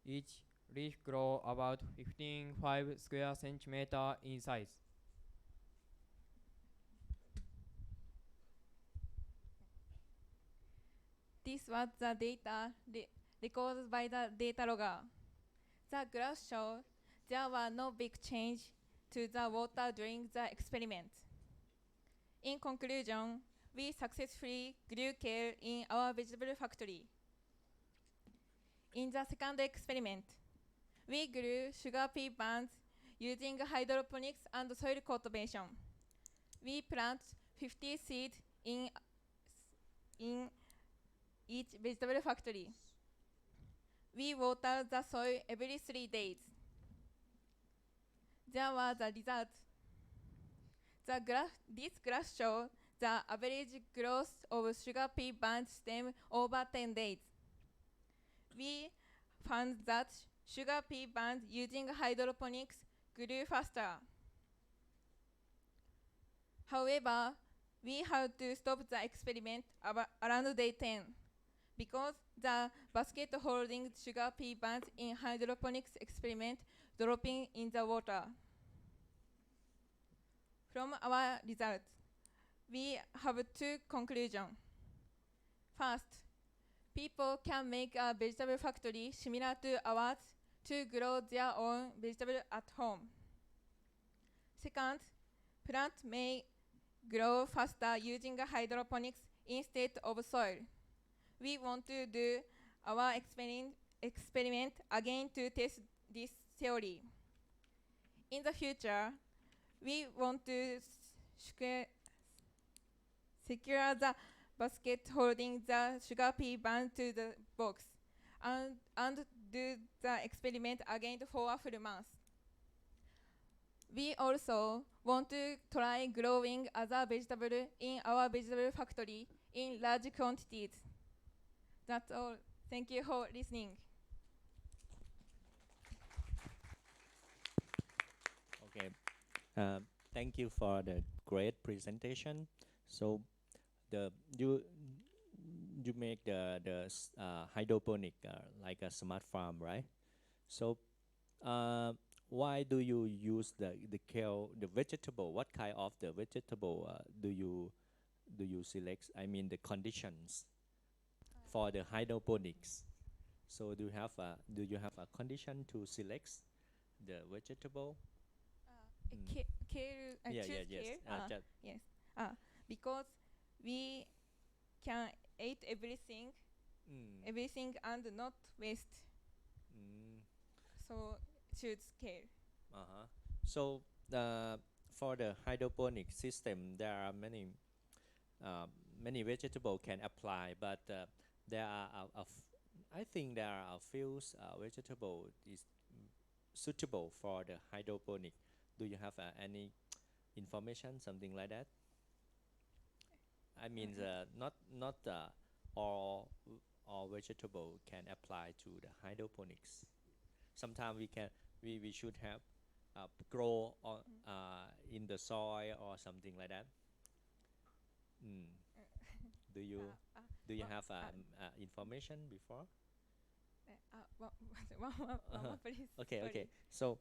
each leaf grow about 15.5 square centimeter in size. This was the data recorded by the data logger. The graph shows there was no big change to the water during the experiment. In conclusion, we successfully grew kale in our vegetable factory. In the second experiment, we grew sugar pea vines using hydroponics and soil cultivation. We plant 50 seeds in each vegetable factory. We water the soil every 3 days. There was a result. This graph shows the average growth of sugar pea vine stem over 10 days. We found that sugar pea vines using hydroponics grew faster. However, we had to stop the experiment around day 10 because the basket holding sugar pea vines in hydroponics experiment dropping in the water. From our results, we have two conclusions. First, people can make a vegetable factory similar to ours to grow their own vegetable at home. Second, plants may grow faster using hydroponics instead of soil. We want to do our experiment again to test this theory. In the future, we want to secure the basket holding the sugar pea vine to the box and do the experiment again for a full month. We also want to try growing other vegetables in our vegetable factory in large quantities. That's all. Thank you for listening. Okay. Thank you for the great presentation. So you make the hydroponic like a smart farm, right? So why do you use the kale, the vegetable? What kind of the vegetable do you select? I mean the conditions for the hydroponics. So do you have a condition to select the vegetable? Kale, Yeah, choose yes. kale. Yes. Because we can eat everything, everything and not waste. So choose kale. So for the hydroponic system, there are many vegetables can apply, but there are I think there are a few vegetable is suitable for the hydroponic. Do you have any information, something like that? I mean, not all vegetable can apply to the hydroponics. Sometimes we should have grow on in the soil or something like that. Do you have information before? One more, please. Okay, Sorry. okay. So,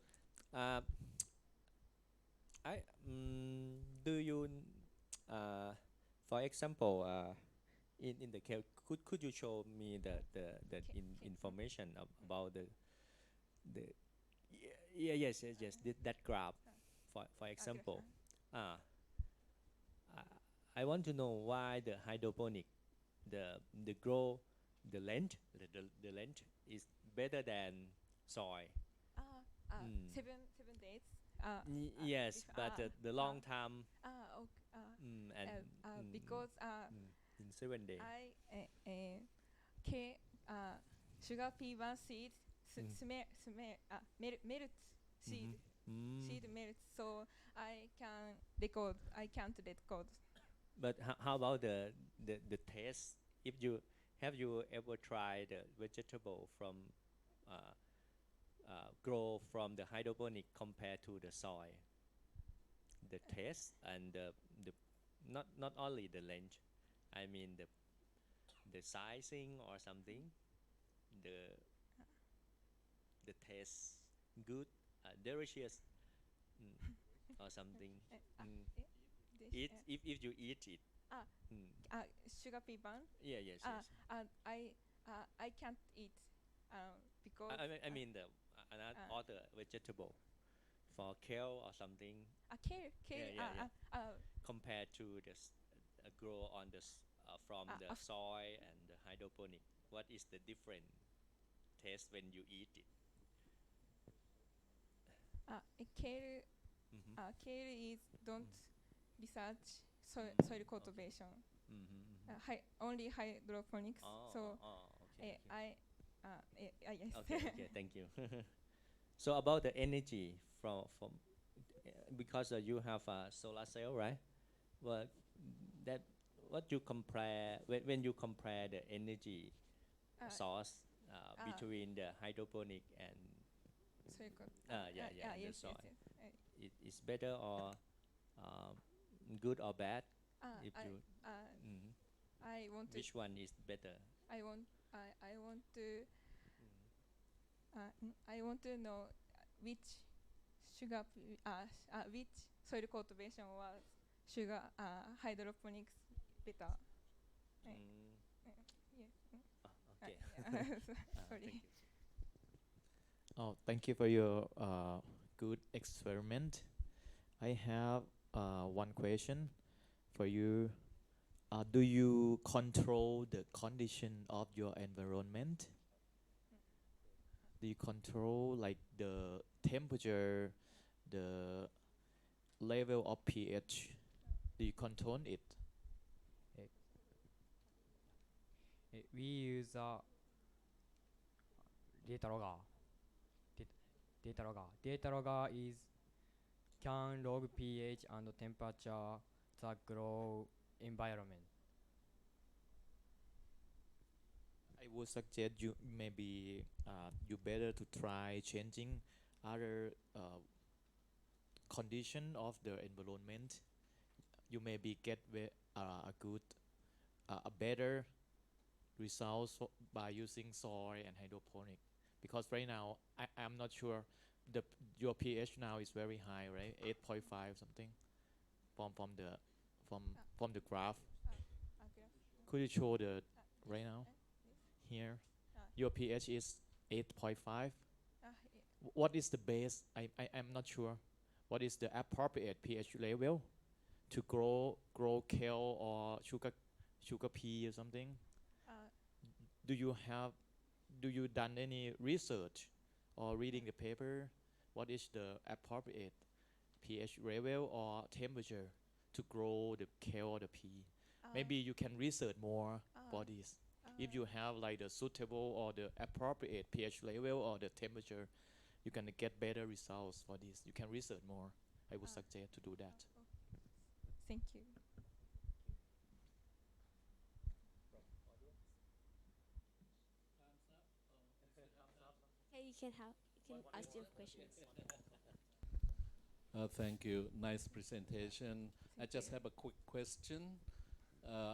do you, for example, in the case, could you show me the information about the Yes. That graph, for example, uh, I want to know why the hydroponic, the grow, the length is better than soil. Mm. 7 days. Yes, but the long time. Because In 7 days. I sugar fever seed melt seed melts, so I can't record. But how about the taste? If you have you ever tried the vegetable from uh, grow from the hydroponic compared to the soil? The taste and the not only the length, I mean the sizing or something, the the taste good, delicious, or something. Eat if you eat it. Sugar pea bun. Yes. I can't eat because I mean the another other vegetable for kale or something. Kale. Compared to the grow on the from the soil and the hydroponic, what is the different taste when you eat it? Kale. Kale is don't research soil cultivation. Only hydroponics. Okay. Yes. Okay, thank you. So about the energy from because you have a solar cell, right? Well, that what you compare when you compare the energy source between the hydroponic and the soil. It's better or good or bad? If you I want to. which one is better? I want to know which sugar which soil cultivation was sugar hydroponics better. Okay. Sorry. Thank you. Oh, thank you for your good experiment. I have one question for you. Do you control the condition of your environment? Do you control like the temperature, the level of pH? Do you control it? We use data logger. Data logger is can log pH and temperature the grow environment. I would suggest you maybe you better to try changing other condition of the environment. You maybe get a good a better results by using soil and hydroponic, because right now I'm not sure your pH now is very high, right? 8.5 something from the from the graph. Could you show the right now here? Your pH is 8.5. What is the base? I'm not sure. What is the appropriate pH level to grow kale or sugar pea or something? Do you done any research or reading the paper? What is the appropriate pH level or temperature to grow the kale or the pea? Maybe you can research more for this. If you have like the suitable or the appropriate pH level or the temperature, you can get better results for this. You can research more. I would suggest to do that. Thank you. Okay, you can ask your questions. Thank you. Nice presentation. I just have a quick question.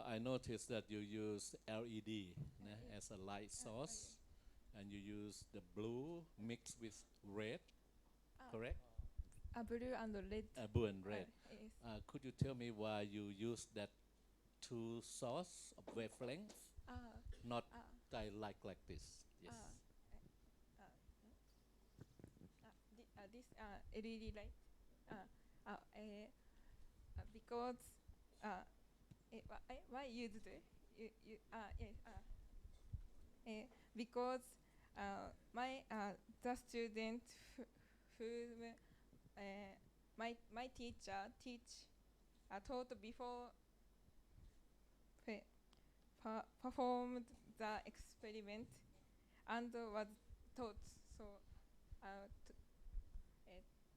I noticed that you use LED as a light source, and you use the blue mixed with red, correct? Blue and red. Blue and red. Yes. Could you tell me why you use that two source of wavelength, not like this? Yes. this LED light? Because why used because my the student who my teacher taught before performed the experiment and was taught. So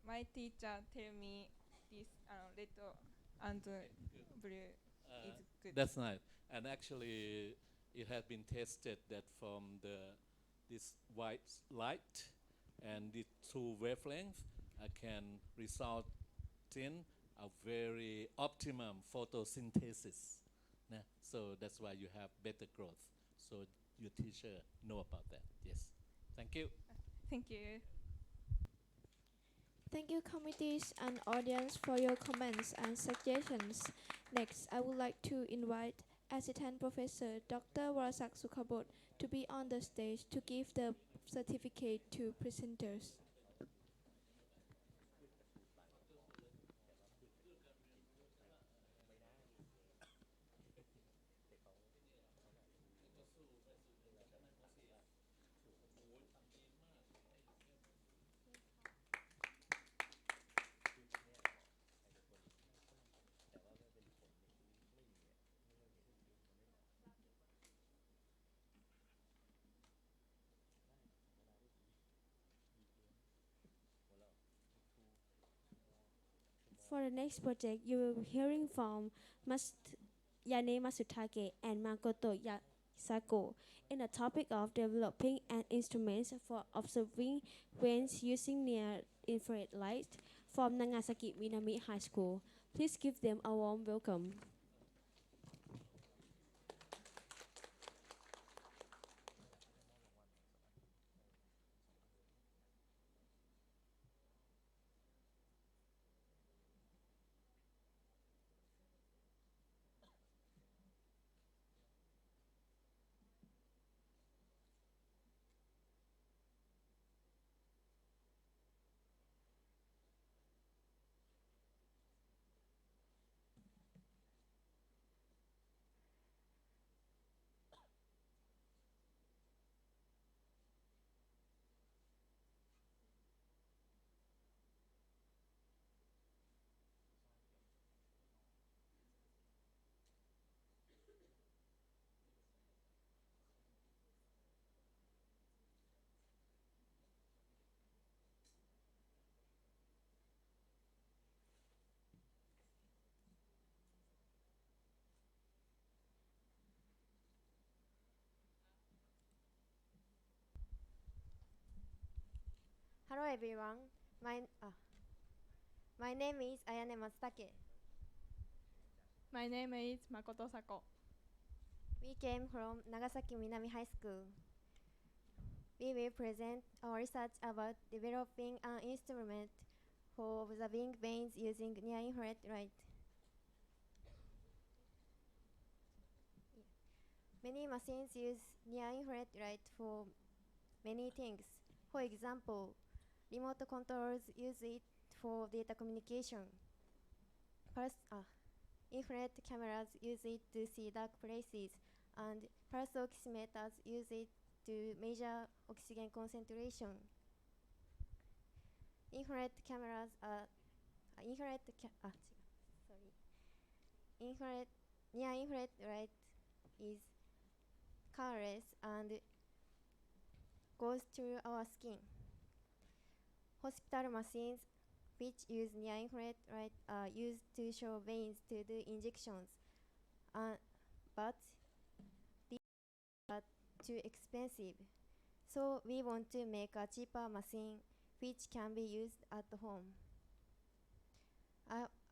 my teacher tell me this red and blue is good. That's nice. And actually, it has been tested that from this white light and the two wavelengths can result in a very optimum photosynthesis. Yeah. So that's why you have better growth. So your teacher know about that. Yes. Thank you. Thank you. Thank you, committees and audience, for your comments and suggestions. Next, I would like to invite Assistant Professor Dr. Warasak Sukhabot to be on the stage to give the certificate to presenters. For the next project, you will be hearing from Yane Masutake and Makoto Yasako in the topic of developing an instrument for observing winds using near-infrared light from Nagasaki Minami High School. Please give them a warm welcome. Hello everyone, my name is Ayane Matsutake. My name is Makoto Sako. We came from Nagasaki Minami High School. We will present our research about developing an instrument for observing veins using near-infrared light. Many machines use near-infrared light for many things. For example, remote controls use it for data communication. Infrared cameras use it to see dark places, and pulse oximeters use it to measure oxygen concentration. Infrared cameras are near-infrared light is colorless and goes through our skin. Hospital machines which use near-infrared light are used to show veins to do injections, but these are too expensive. So we want to make a cheaper machine which can be used at home.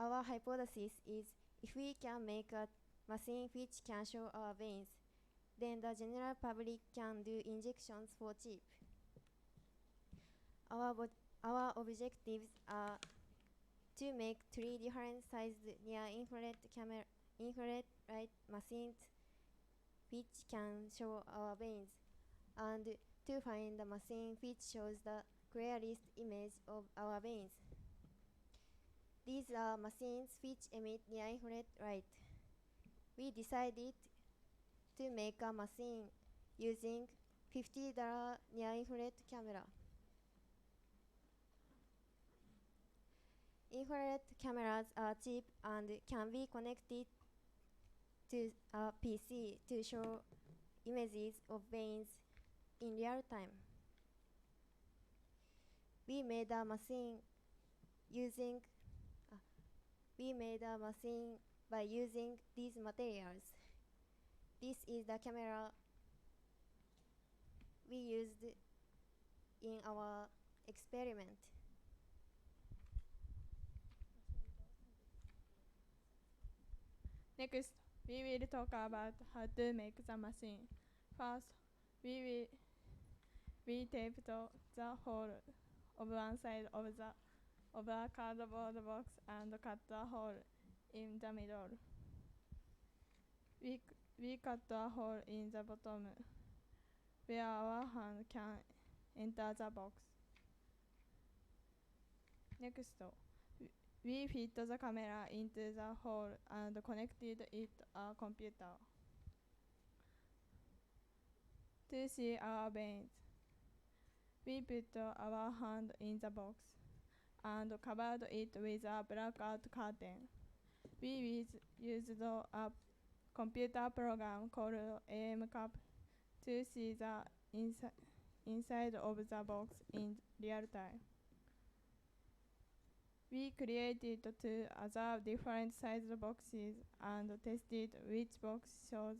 Our hypothesis is if we can make a machine which can show our veins, then the general public can do injections for cheap. Our objectives are to make 3 different sized near-infrared light machines which can show our veins, and to find the machine which shows the clearest image of our veins. These are machines which emit near-infrared light. We decided to make a machine using $50 near-infrared camera. Infrared cameras are cheap and can be connected to a PC to show images of veins in real time. We made a machine by using these materials. This is the camera we used in our experiment. Next, we will talk about how to make the machine. First, we taped the hole of one side of a cardboard box and cut a hole in the middle. We cut a hole in the bottom where our hand can enter the box. Next, we fit the camera into the hole and connected it to a computer. To see our veins, we put our hand in the box and covered it with a blackout curtain. We used a computer program called AMCAP to see the inside of the box in real time. We created two other different sized boxes and tested which box shows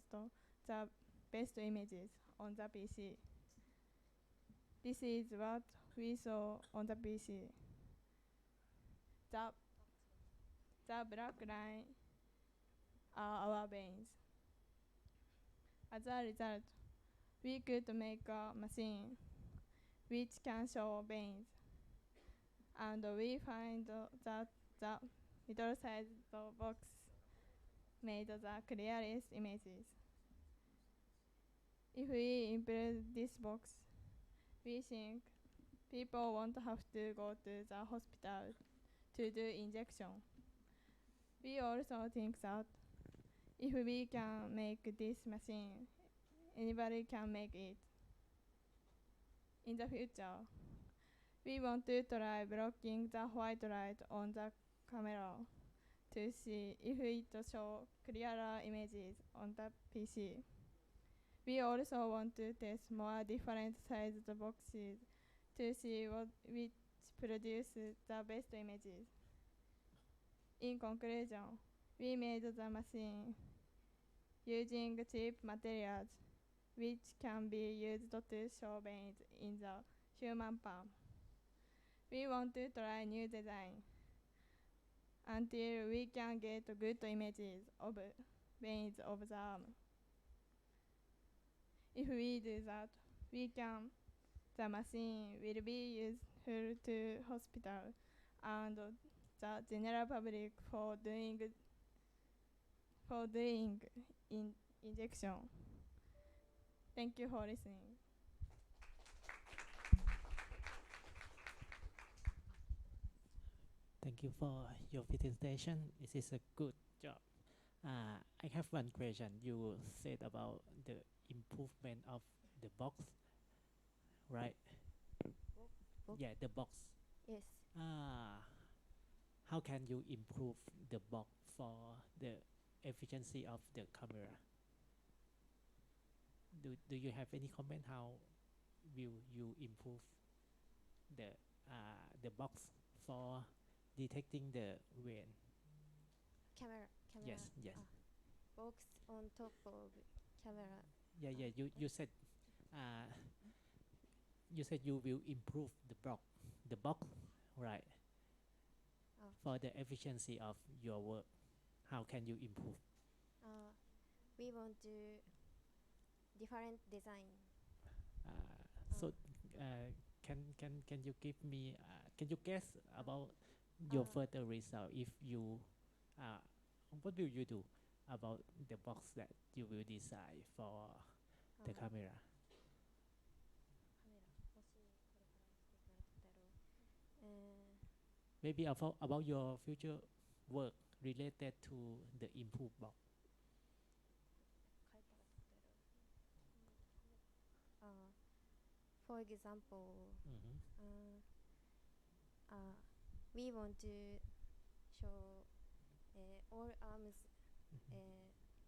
the best images on the PC. This is what we saw on the PC. The black line are our veins. As a result, we could make a machine which can show veins, and we find that the middle-sized box made the clearest images. If we improve this box, we think people won't have to go to the hospital to do injection. We also think that if we can make this machine, anybody can make it. In the future, we want to try blocking the white light on the camera to see if it shows clearer images on the PC. We also want to test more different sized boxes to see which produce the best images. In conclusion, we made the machine using cheap materials which can be used to show veins in the human palm. We want to try new design until we can get good images of veins of the arm. If we do that, the machine will be useful to hospital and the general public for doing injection. Thank you for listening. Thank you for your presentation. This is a good job. I have one question. You said about the improvement of the box, right? Box? Yeah, the box. Yes. How can you improve the box for the efficiency of the camera? Do you have any comment how will you improve the box for detecting the vein? Camera. Yes. Box on top of camera. Yeah. You said you will improve the box, right? Oh. For the efficiency of your work, how can you improve? We want to different design. So can you give me can you guess about your further result if you what will you do about the box that you will design for the camera? maybe about your future work related to the improve box. For example, Mhm. we want to show all arms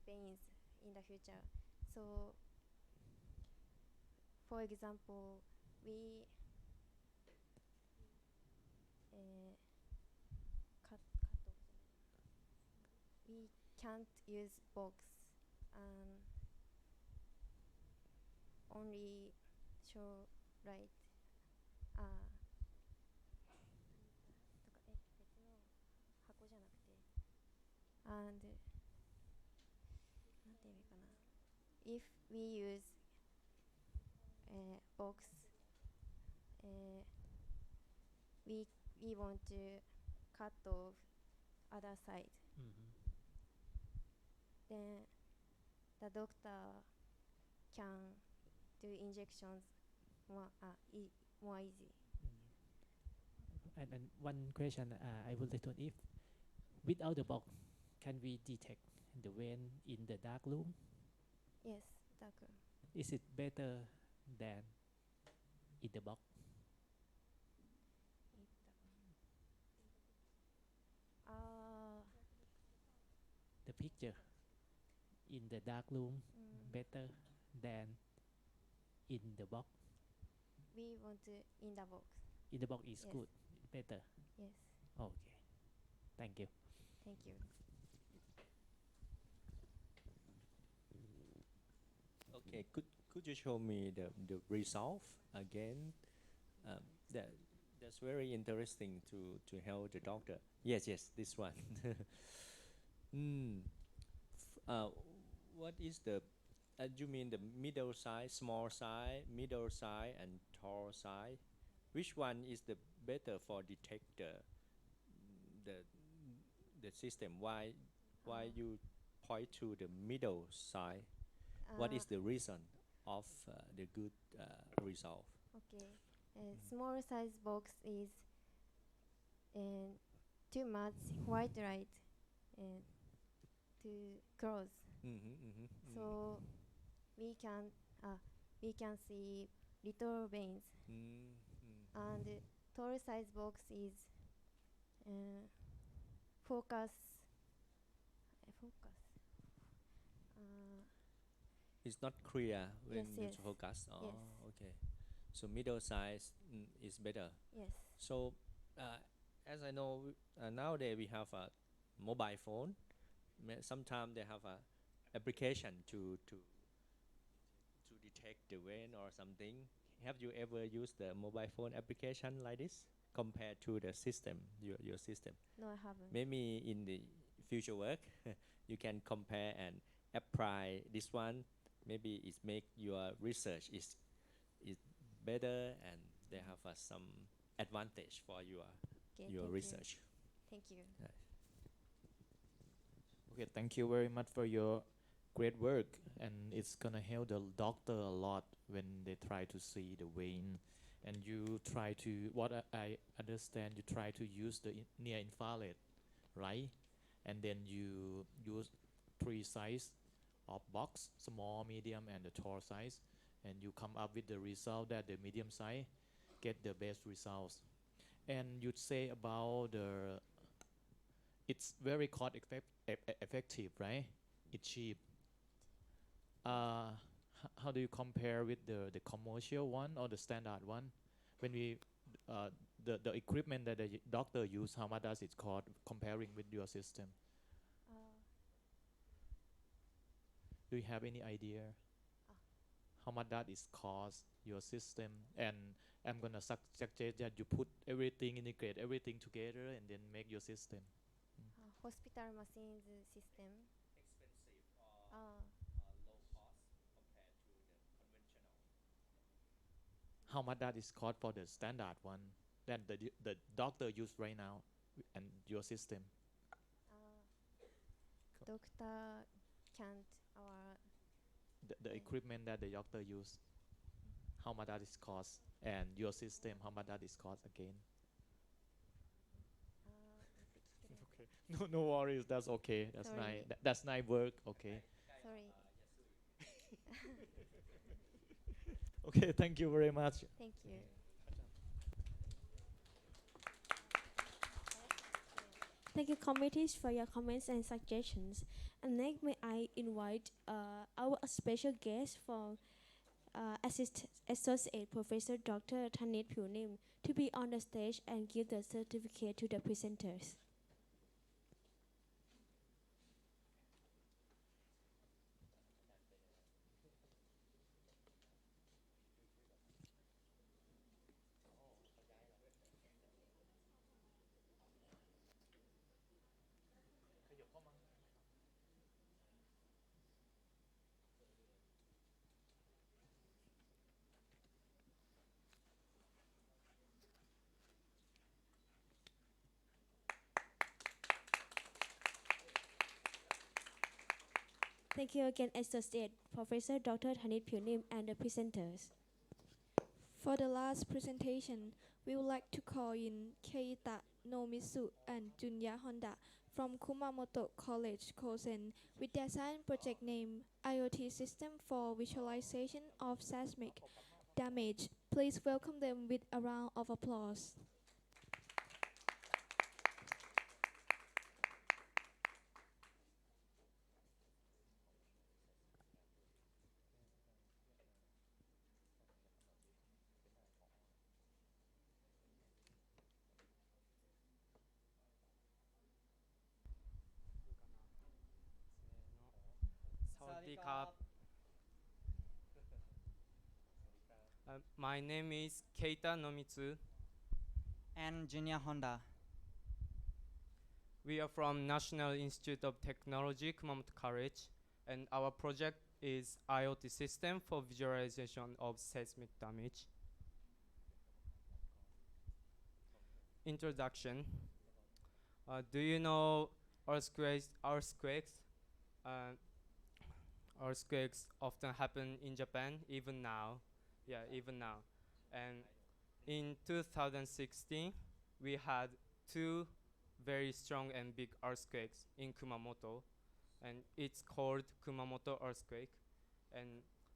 veins in the future. So, for example, uh, cut we can't use box and only show right. 別の箱じゃなくて and なんていうのかな if we use box we want to cut off other side. Mhm. Then the doctor can do injections more easy. And one question I would like to know, if without the box, can we detect the vein in the dark room? Yes, darker. Is it better than in the box? The picture in the dark room better than in the box? We want to in the box. In the box is Yes. good, better. Yes. Okay, thank you. Thank you. Okay, could you show me the result again? Um, that that's very interesting to help the doctor. Yes, this one. mm. What is the? You mean the middle size, small size, middle size, and tall size? Which one is the better for detect the the system? Why you point to the middle size? What is the reason of the good result? Okay. Small size box is too much white light to close. So we can see little veins. And tall size box is focus. It's not clear when Yes, you focus. Oh, yes. okay. So middle size is better. Yes. So as I know, nowadays we have a mobile phone. Sometimes they have a application to detect the vein or something. Have you ever used the mobile phone application like this compared to the system, your system? No, I haven't. Maybe in the future work, you can compare and apply this one. Maybe it make your research is better and they have some advantage for your Okay, your thank research. You. Thank you. Right. Okay, thank you very much for your great work, and it's gonna help the doctor a lot when they try to see the vein. And you try to, what I understand, you try to use the near infrared, right? And then you use 3 size of box, small, medium, and the tall size, and you come up with the result that the medium size get the best results. And you'd say about the, it's very cost effective, right? It's cheap. How do you compare with the commercial one or the standard one? When we the equipment that the doctor use, how much does it cost comparing with your system? Do you have any idea how much that is cost your system? And I'm gonna suggest that you put everything, integrate everything together, and then make your system. Hospital machines system. Expensive or low cost compared to the conventional. How much that is cost for the standard one that the doctor use right now and your system? Doctor can't The equipment that the doctor use, how much that is cost, and your system, how much that is cost again? No, no worries. That's okay. That's Sorry. nice. That's nice work. Okay. Sorry. Okay. Thank you very much. Thank you. Thank you, committees, for your comments and suggestions. And next, may I invite our special guest for Associate Professor Dr. Thanit Phewnim to be on the stage and give the certificate to the presenters. Thank you again, Associate Professor Dr. Thanit Phewnim and the presenters. For the last presentation, we would like to call in Keita Nomisu and Junya Honda from Kumamoto College, Kosen, with their science project name IoT System for Visualization of Seismic Damage. Please welcome them with a round of applause. My name is Keita Nomitsu. And Junya Honda. We are from National Institute of Technology, Kumamoto College, and our project is IoT system for visualization of seismic damage. Introduction. Do you know earthquakes? Earthquakes often happen in Japan, even now. Yeah, even now. And in 2016, we had 2 very strong and big earthquakes in Kumamoto, and it's called Kumamoto earthquake. And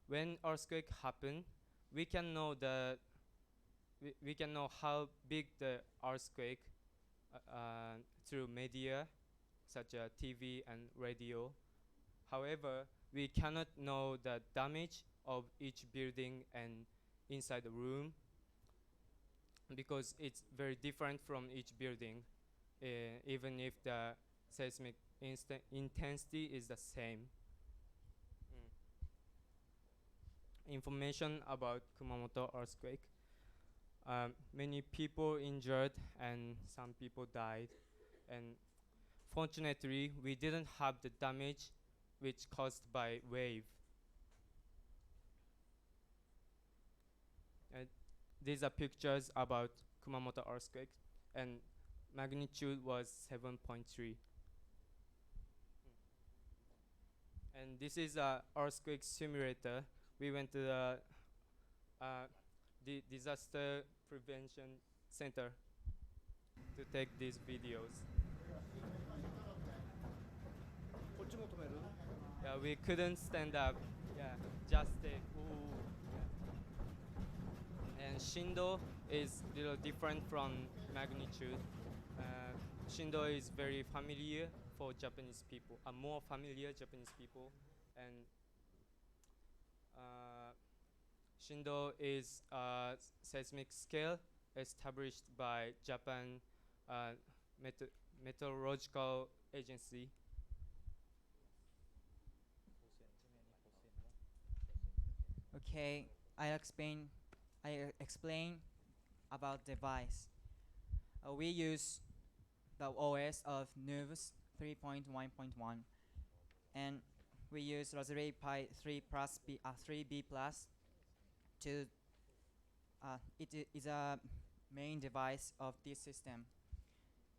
when earthquake happen, we can know we can know how big the earthquake through media such as TV and radio. However, we cannot know the damage of each building and inside the room because it's very different from each building, even if the seismic intensity is the same. Information about Kumamoto earthquake. Many people injured and some people died, and fortunately we didn't have the damage which caused by wave. These are pictures about Kumamoto earthquake, and magnitude was 7.3. And this is a earthquake simulator. We went to the disaster prevention center to take these videos. Yeah, we couldn't stand up. Yeah, just take. Ooh. Yeah. And Shindo is a little different from magnitude. Shindo is very familiar for Japanese people, more familiar Japanese people, and Shindo is a seismic scale established by Japan Meteorological Agency. Okay, I explain about device. We use the OS of News 3.1.1, and we use Raspberry Pi 3B plus to it is a main device of this system,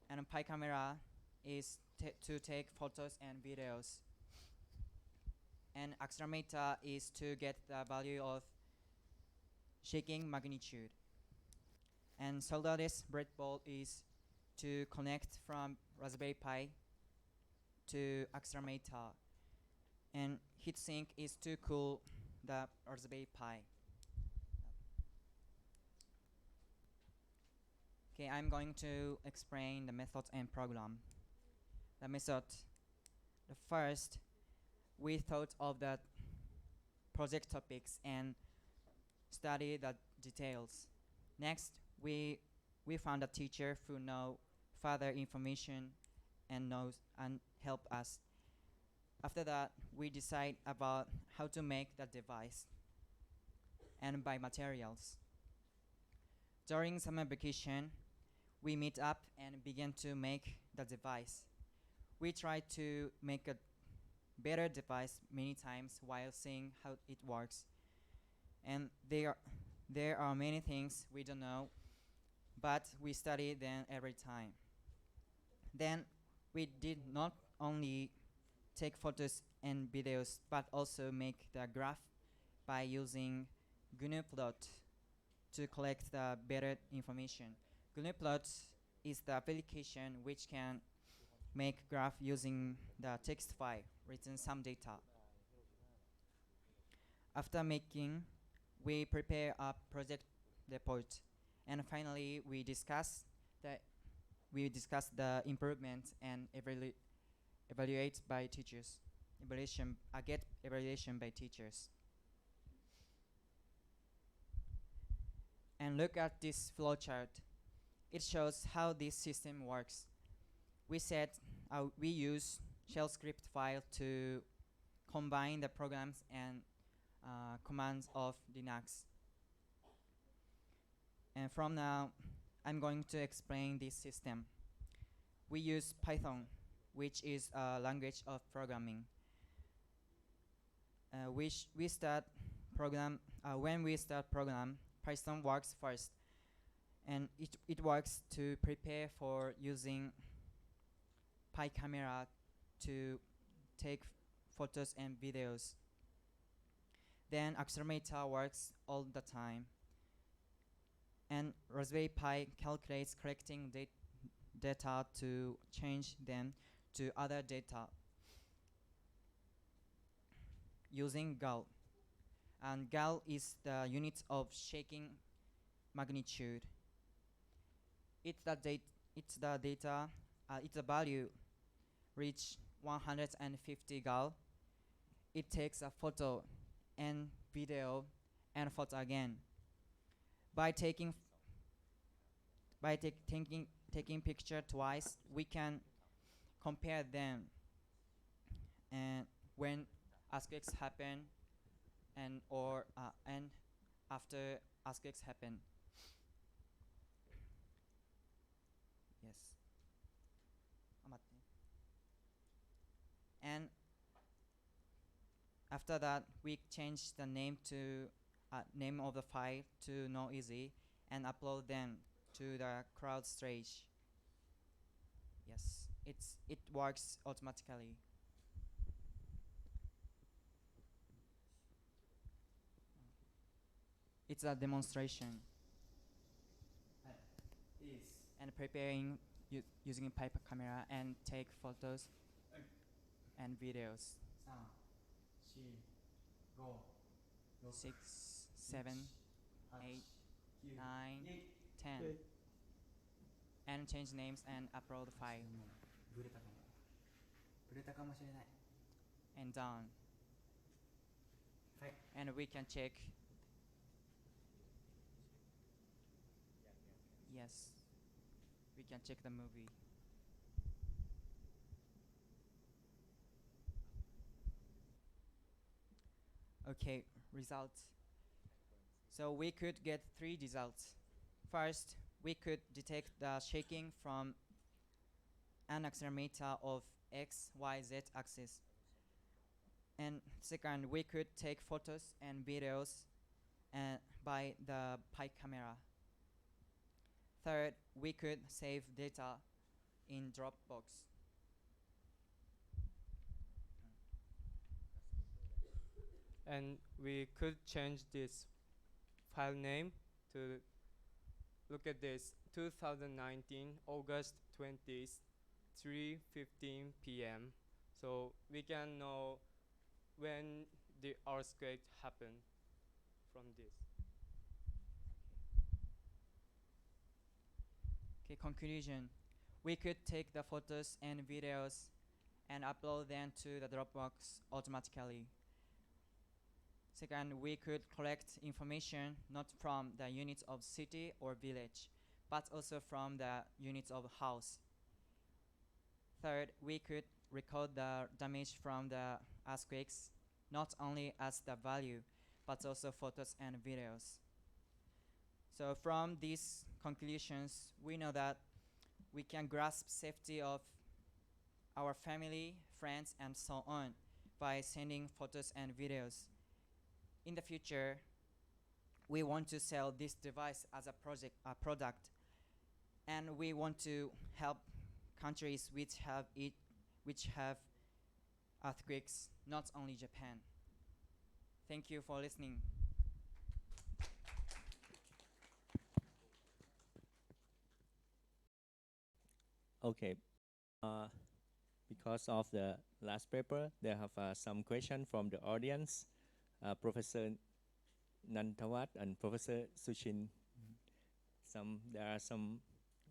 and a Pi camera is to take photos and videos, and accelerometer is to get the value of shaking magnitude, and solder this breadboard is to connect from Raspberry Pi to accelerometer, and heatsink is to cool the Raspberry Pi. Okay, I'm going to explain the method and program. The method. The first, we thought of the project topics and study the details. Next, we found a teacher who know further information and knows and help us. After that, we decide about how to make the device and buy materials. During summer vacation, we meet up and begin to make the device. We try to make a better device many times while seeing how it works. And there are many things we don't know, but we study them every time. Then we did not only take photos and videos, but also make the graph by using GNU-plot to collect the better information. GNU-plot is the application which can make graph using the text file written some data. After making, we prepare a project report, and finally we discuss the improvements and evaluate by teachers. Get evaluation by teachers. And look at this flowchart. It shows how this system works. We use shell script file to combine the programs and commands of Linux. And from now, I'm going to explain this system. We use Python, which is a language of programming. When we start program, Python works first, and it works to prepare for using Pi camera to take photos and videos. Then accelerometer works all the time, and Raspberry Pi calculates collecting data to change them to other data using GAL. And GAL is the unit of shaking magnitude. It's the value reach 150 GAL. It takes a photo and video and photo again. By taking picture twice, we can compare them, and when earthquakes happen and after earthquakes happen. Yes. And after that, we change the name of the file to Noisy and upload them to the CrowdStrage. Yes, it works automatically. It's a demonstration. And preparing using a paper camera and take photos and videos. 6, 7, 8, 9, 10. And change names and upload the file. And done. And we can check. Yes. We can check the movie. Okay, results. So we could get 3 results. First, we could detect the shaking from an accelerometer of X, Y, Z axis. And second, we could take photos and videos by the Pi camera. Third, we could save data in Dropbox. And we could change this file name to look at this 2019 August 20th 3:15 p.m. so we can know when the earthquake happened from this. Okay, conclusion. We could take the photos and videos and upload them to the Dropbox automatically. Second, we could collect information not from the units of city or village, but also from the units of house. Third, we could record the damage from the earthquakes, not only as the value, but also photos and videos. So from these conclusions, we know that we can grasp safety of our family, friends, and so on by sending photos and videos. In the future, we want to sell this device as a product, and we want to help countries which have earthquakes, not only Japan. Thank you for listening. Okay. Because of the last paper, there have some question from the audience. Professor Nantawat and Professor Sushin. There are some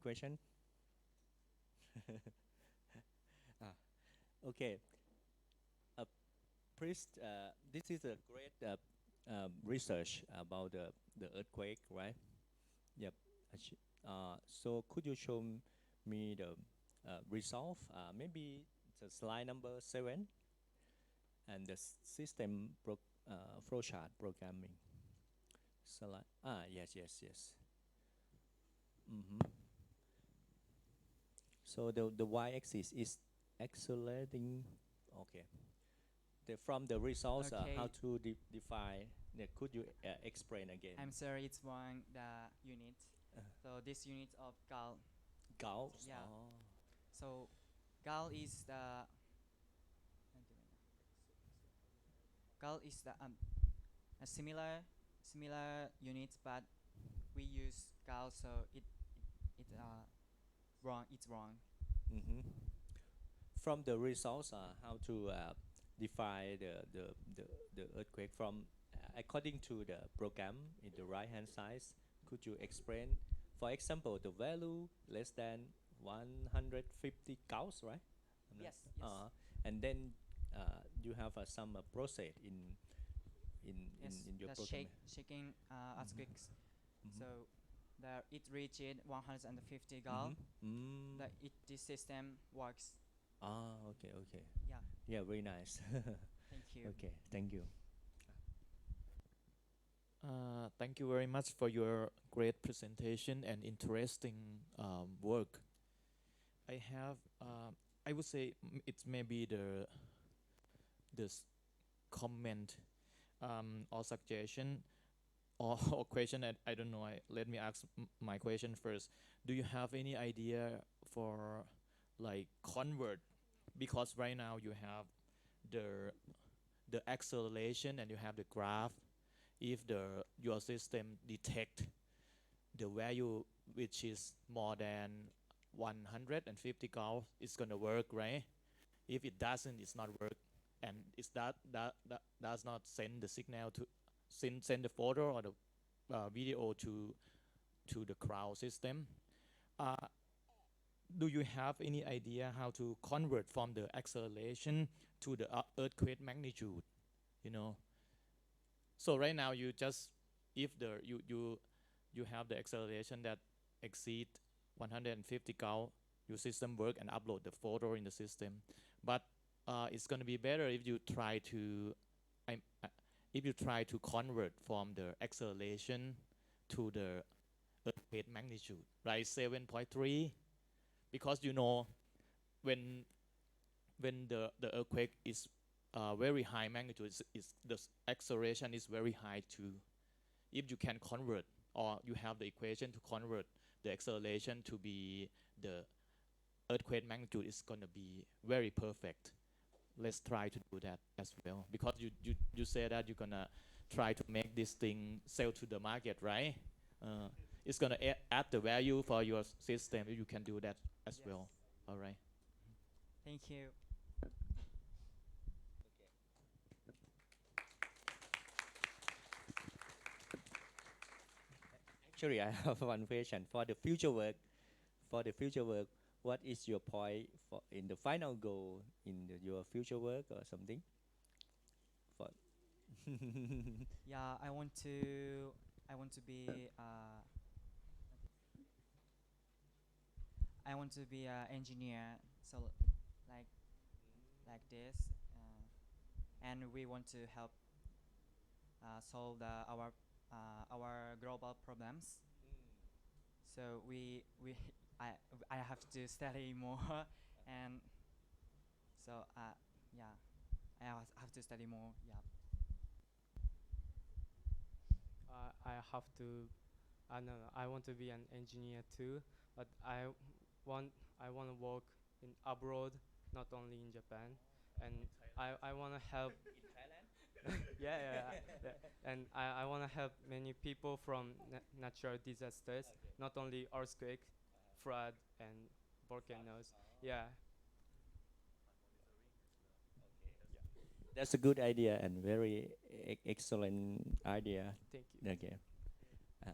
question. Okay. Please, this is a great research about the earthquake, right? Yep. So could you show me the result? Maybe the slide number 7 and the system flowchart programming. Slide. Yes. So the y-axis is accelerating. Okay. From the results, Okay. how to define? Could you explain again? I'm sorry, it's wrong, the unit. So this unit of gal. Gal? Yeah. Oh. So gal is the a similar unit, but we use gal, so it's wrong. From the results, how to define the earthquake from according to the program in the right hand side? Could you explain, for example, the value less than 150 counts, right? Yes. And then you have some process in your the program. shaking earthquakes. So it reached 150 gal. This system works. Okay. Yeah. Yeah, very nice. Thank you. Okay, thank you. Thank you very much for your great presentation and interesting work. I have, I would say it's maybe this comment or suggestion or question. I don't know. Let me ask my question first. Do you have any idea for like convert? Because right now you have the acceleration and you have the graph. If your system detect the value which is more than 150 gal, it's gonna work, right? If it doesn't, it's not work, and it's that does not send the signal to send the photo or the video to the crowd system. Do you have any idea how to convert from the acceleration to the earthquake magnitude? You know. So right now you just if you have the acceleration that exceed 150 gal, your system work and upload the photo in the system. But it's going to be better if you try to convert from the acceleration to the earthquake magnitude, right? 7.3, because when the earthquake is very high magnitude, the acceleration is very high too. If you can convert, or you have the equation to convert the acceleration to be the earthquake magnitude, is going to be very perfect. Let's try to do that as well, because you said that you're gonna try to make this thing sell to the market, right? It's gonna add the value for your system if you can do that as well. All right. Thank you. Actually, I have one question for the future work. For the future work, what is your point for in the final goal in your future work or something? For Yeah, I want to be I want to be an engineer. So like like this, and we want to help solve our global problems. So we I I have to study more, and so yeah, have to study more. Yeah. I have to. No, no, I want to be an engineer too, but want I want to work in abroad, not only in Japan, and I want to help. in Thailand? Yeah, yeah, yeah, yeah. And I want to help many people from natural disasters, not only earthquake, flood, and volcanoes. Yeah. That's a good idea and very excellent idea. Thank you. Okay. Uh,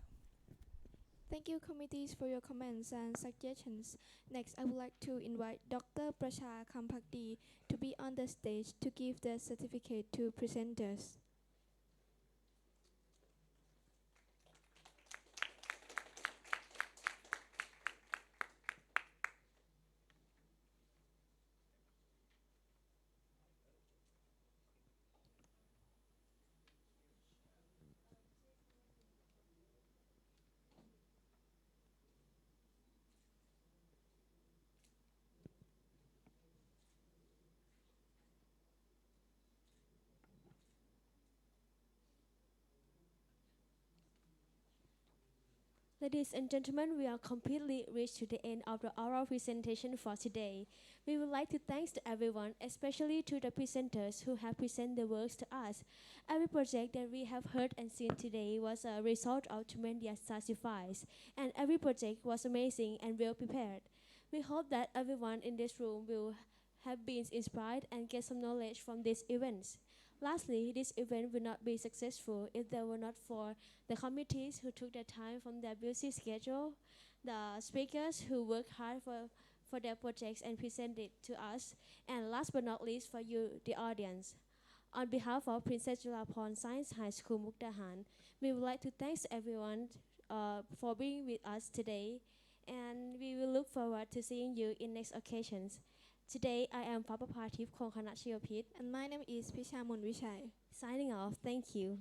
Thank you, committees, for your comments and suggestions. Next, I would like to invite Dr. Prasha Kampakdi to be on the stage to give the certificate to presenters. Ladies and gentlemen, we are completely reached to the end of the oral presentation for today. We would like to thank to everyone, especially to the presenters who have presented the works to us. Every project that we have heard and seen today was a result of tremendous sacrifice, and every project was amazing and well prepared. We hope that everyone in this room will have been inspired and get some knowledge from these events. Lastly, this event would not be successful if there were not for the committees who took their time from their busy schedule, the speakers who worked hard for their projects and presented to us, and last but not least for you, the audience. On behalf of Princess Julapon Science High School Mukdahan, we would like to thank everyone for being with us today, and we will look forward to seeing you in next occasions. Today, I am Papa Parthip Kongkhanat Shiopit. And my name is Pishamun Vishai. Signing off. Thank you.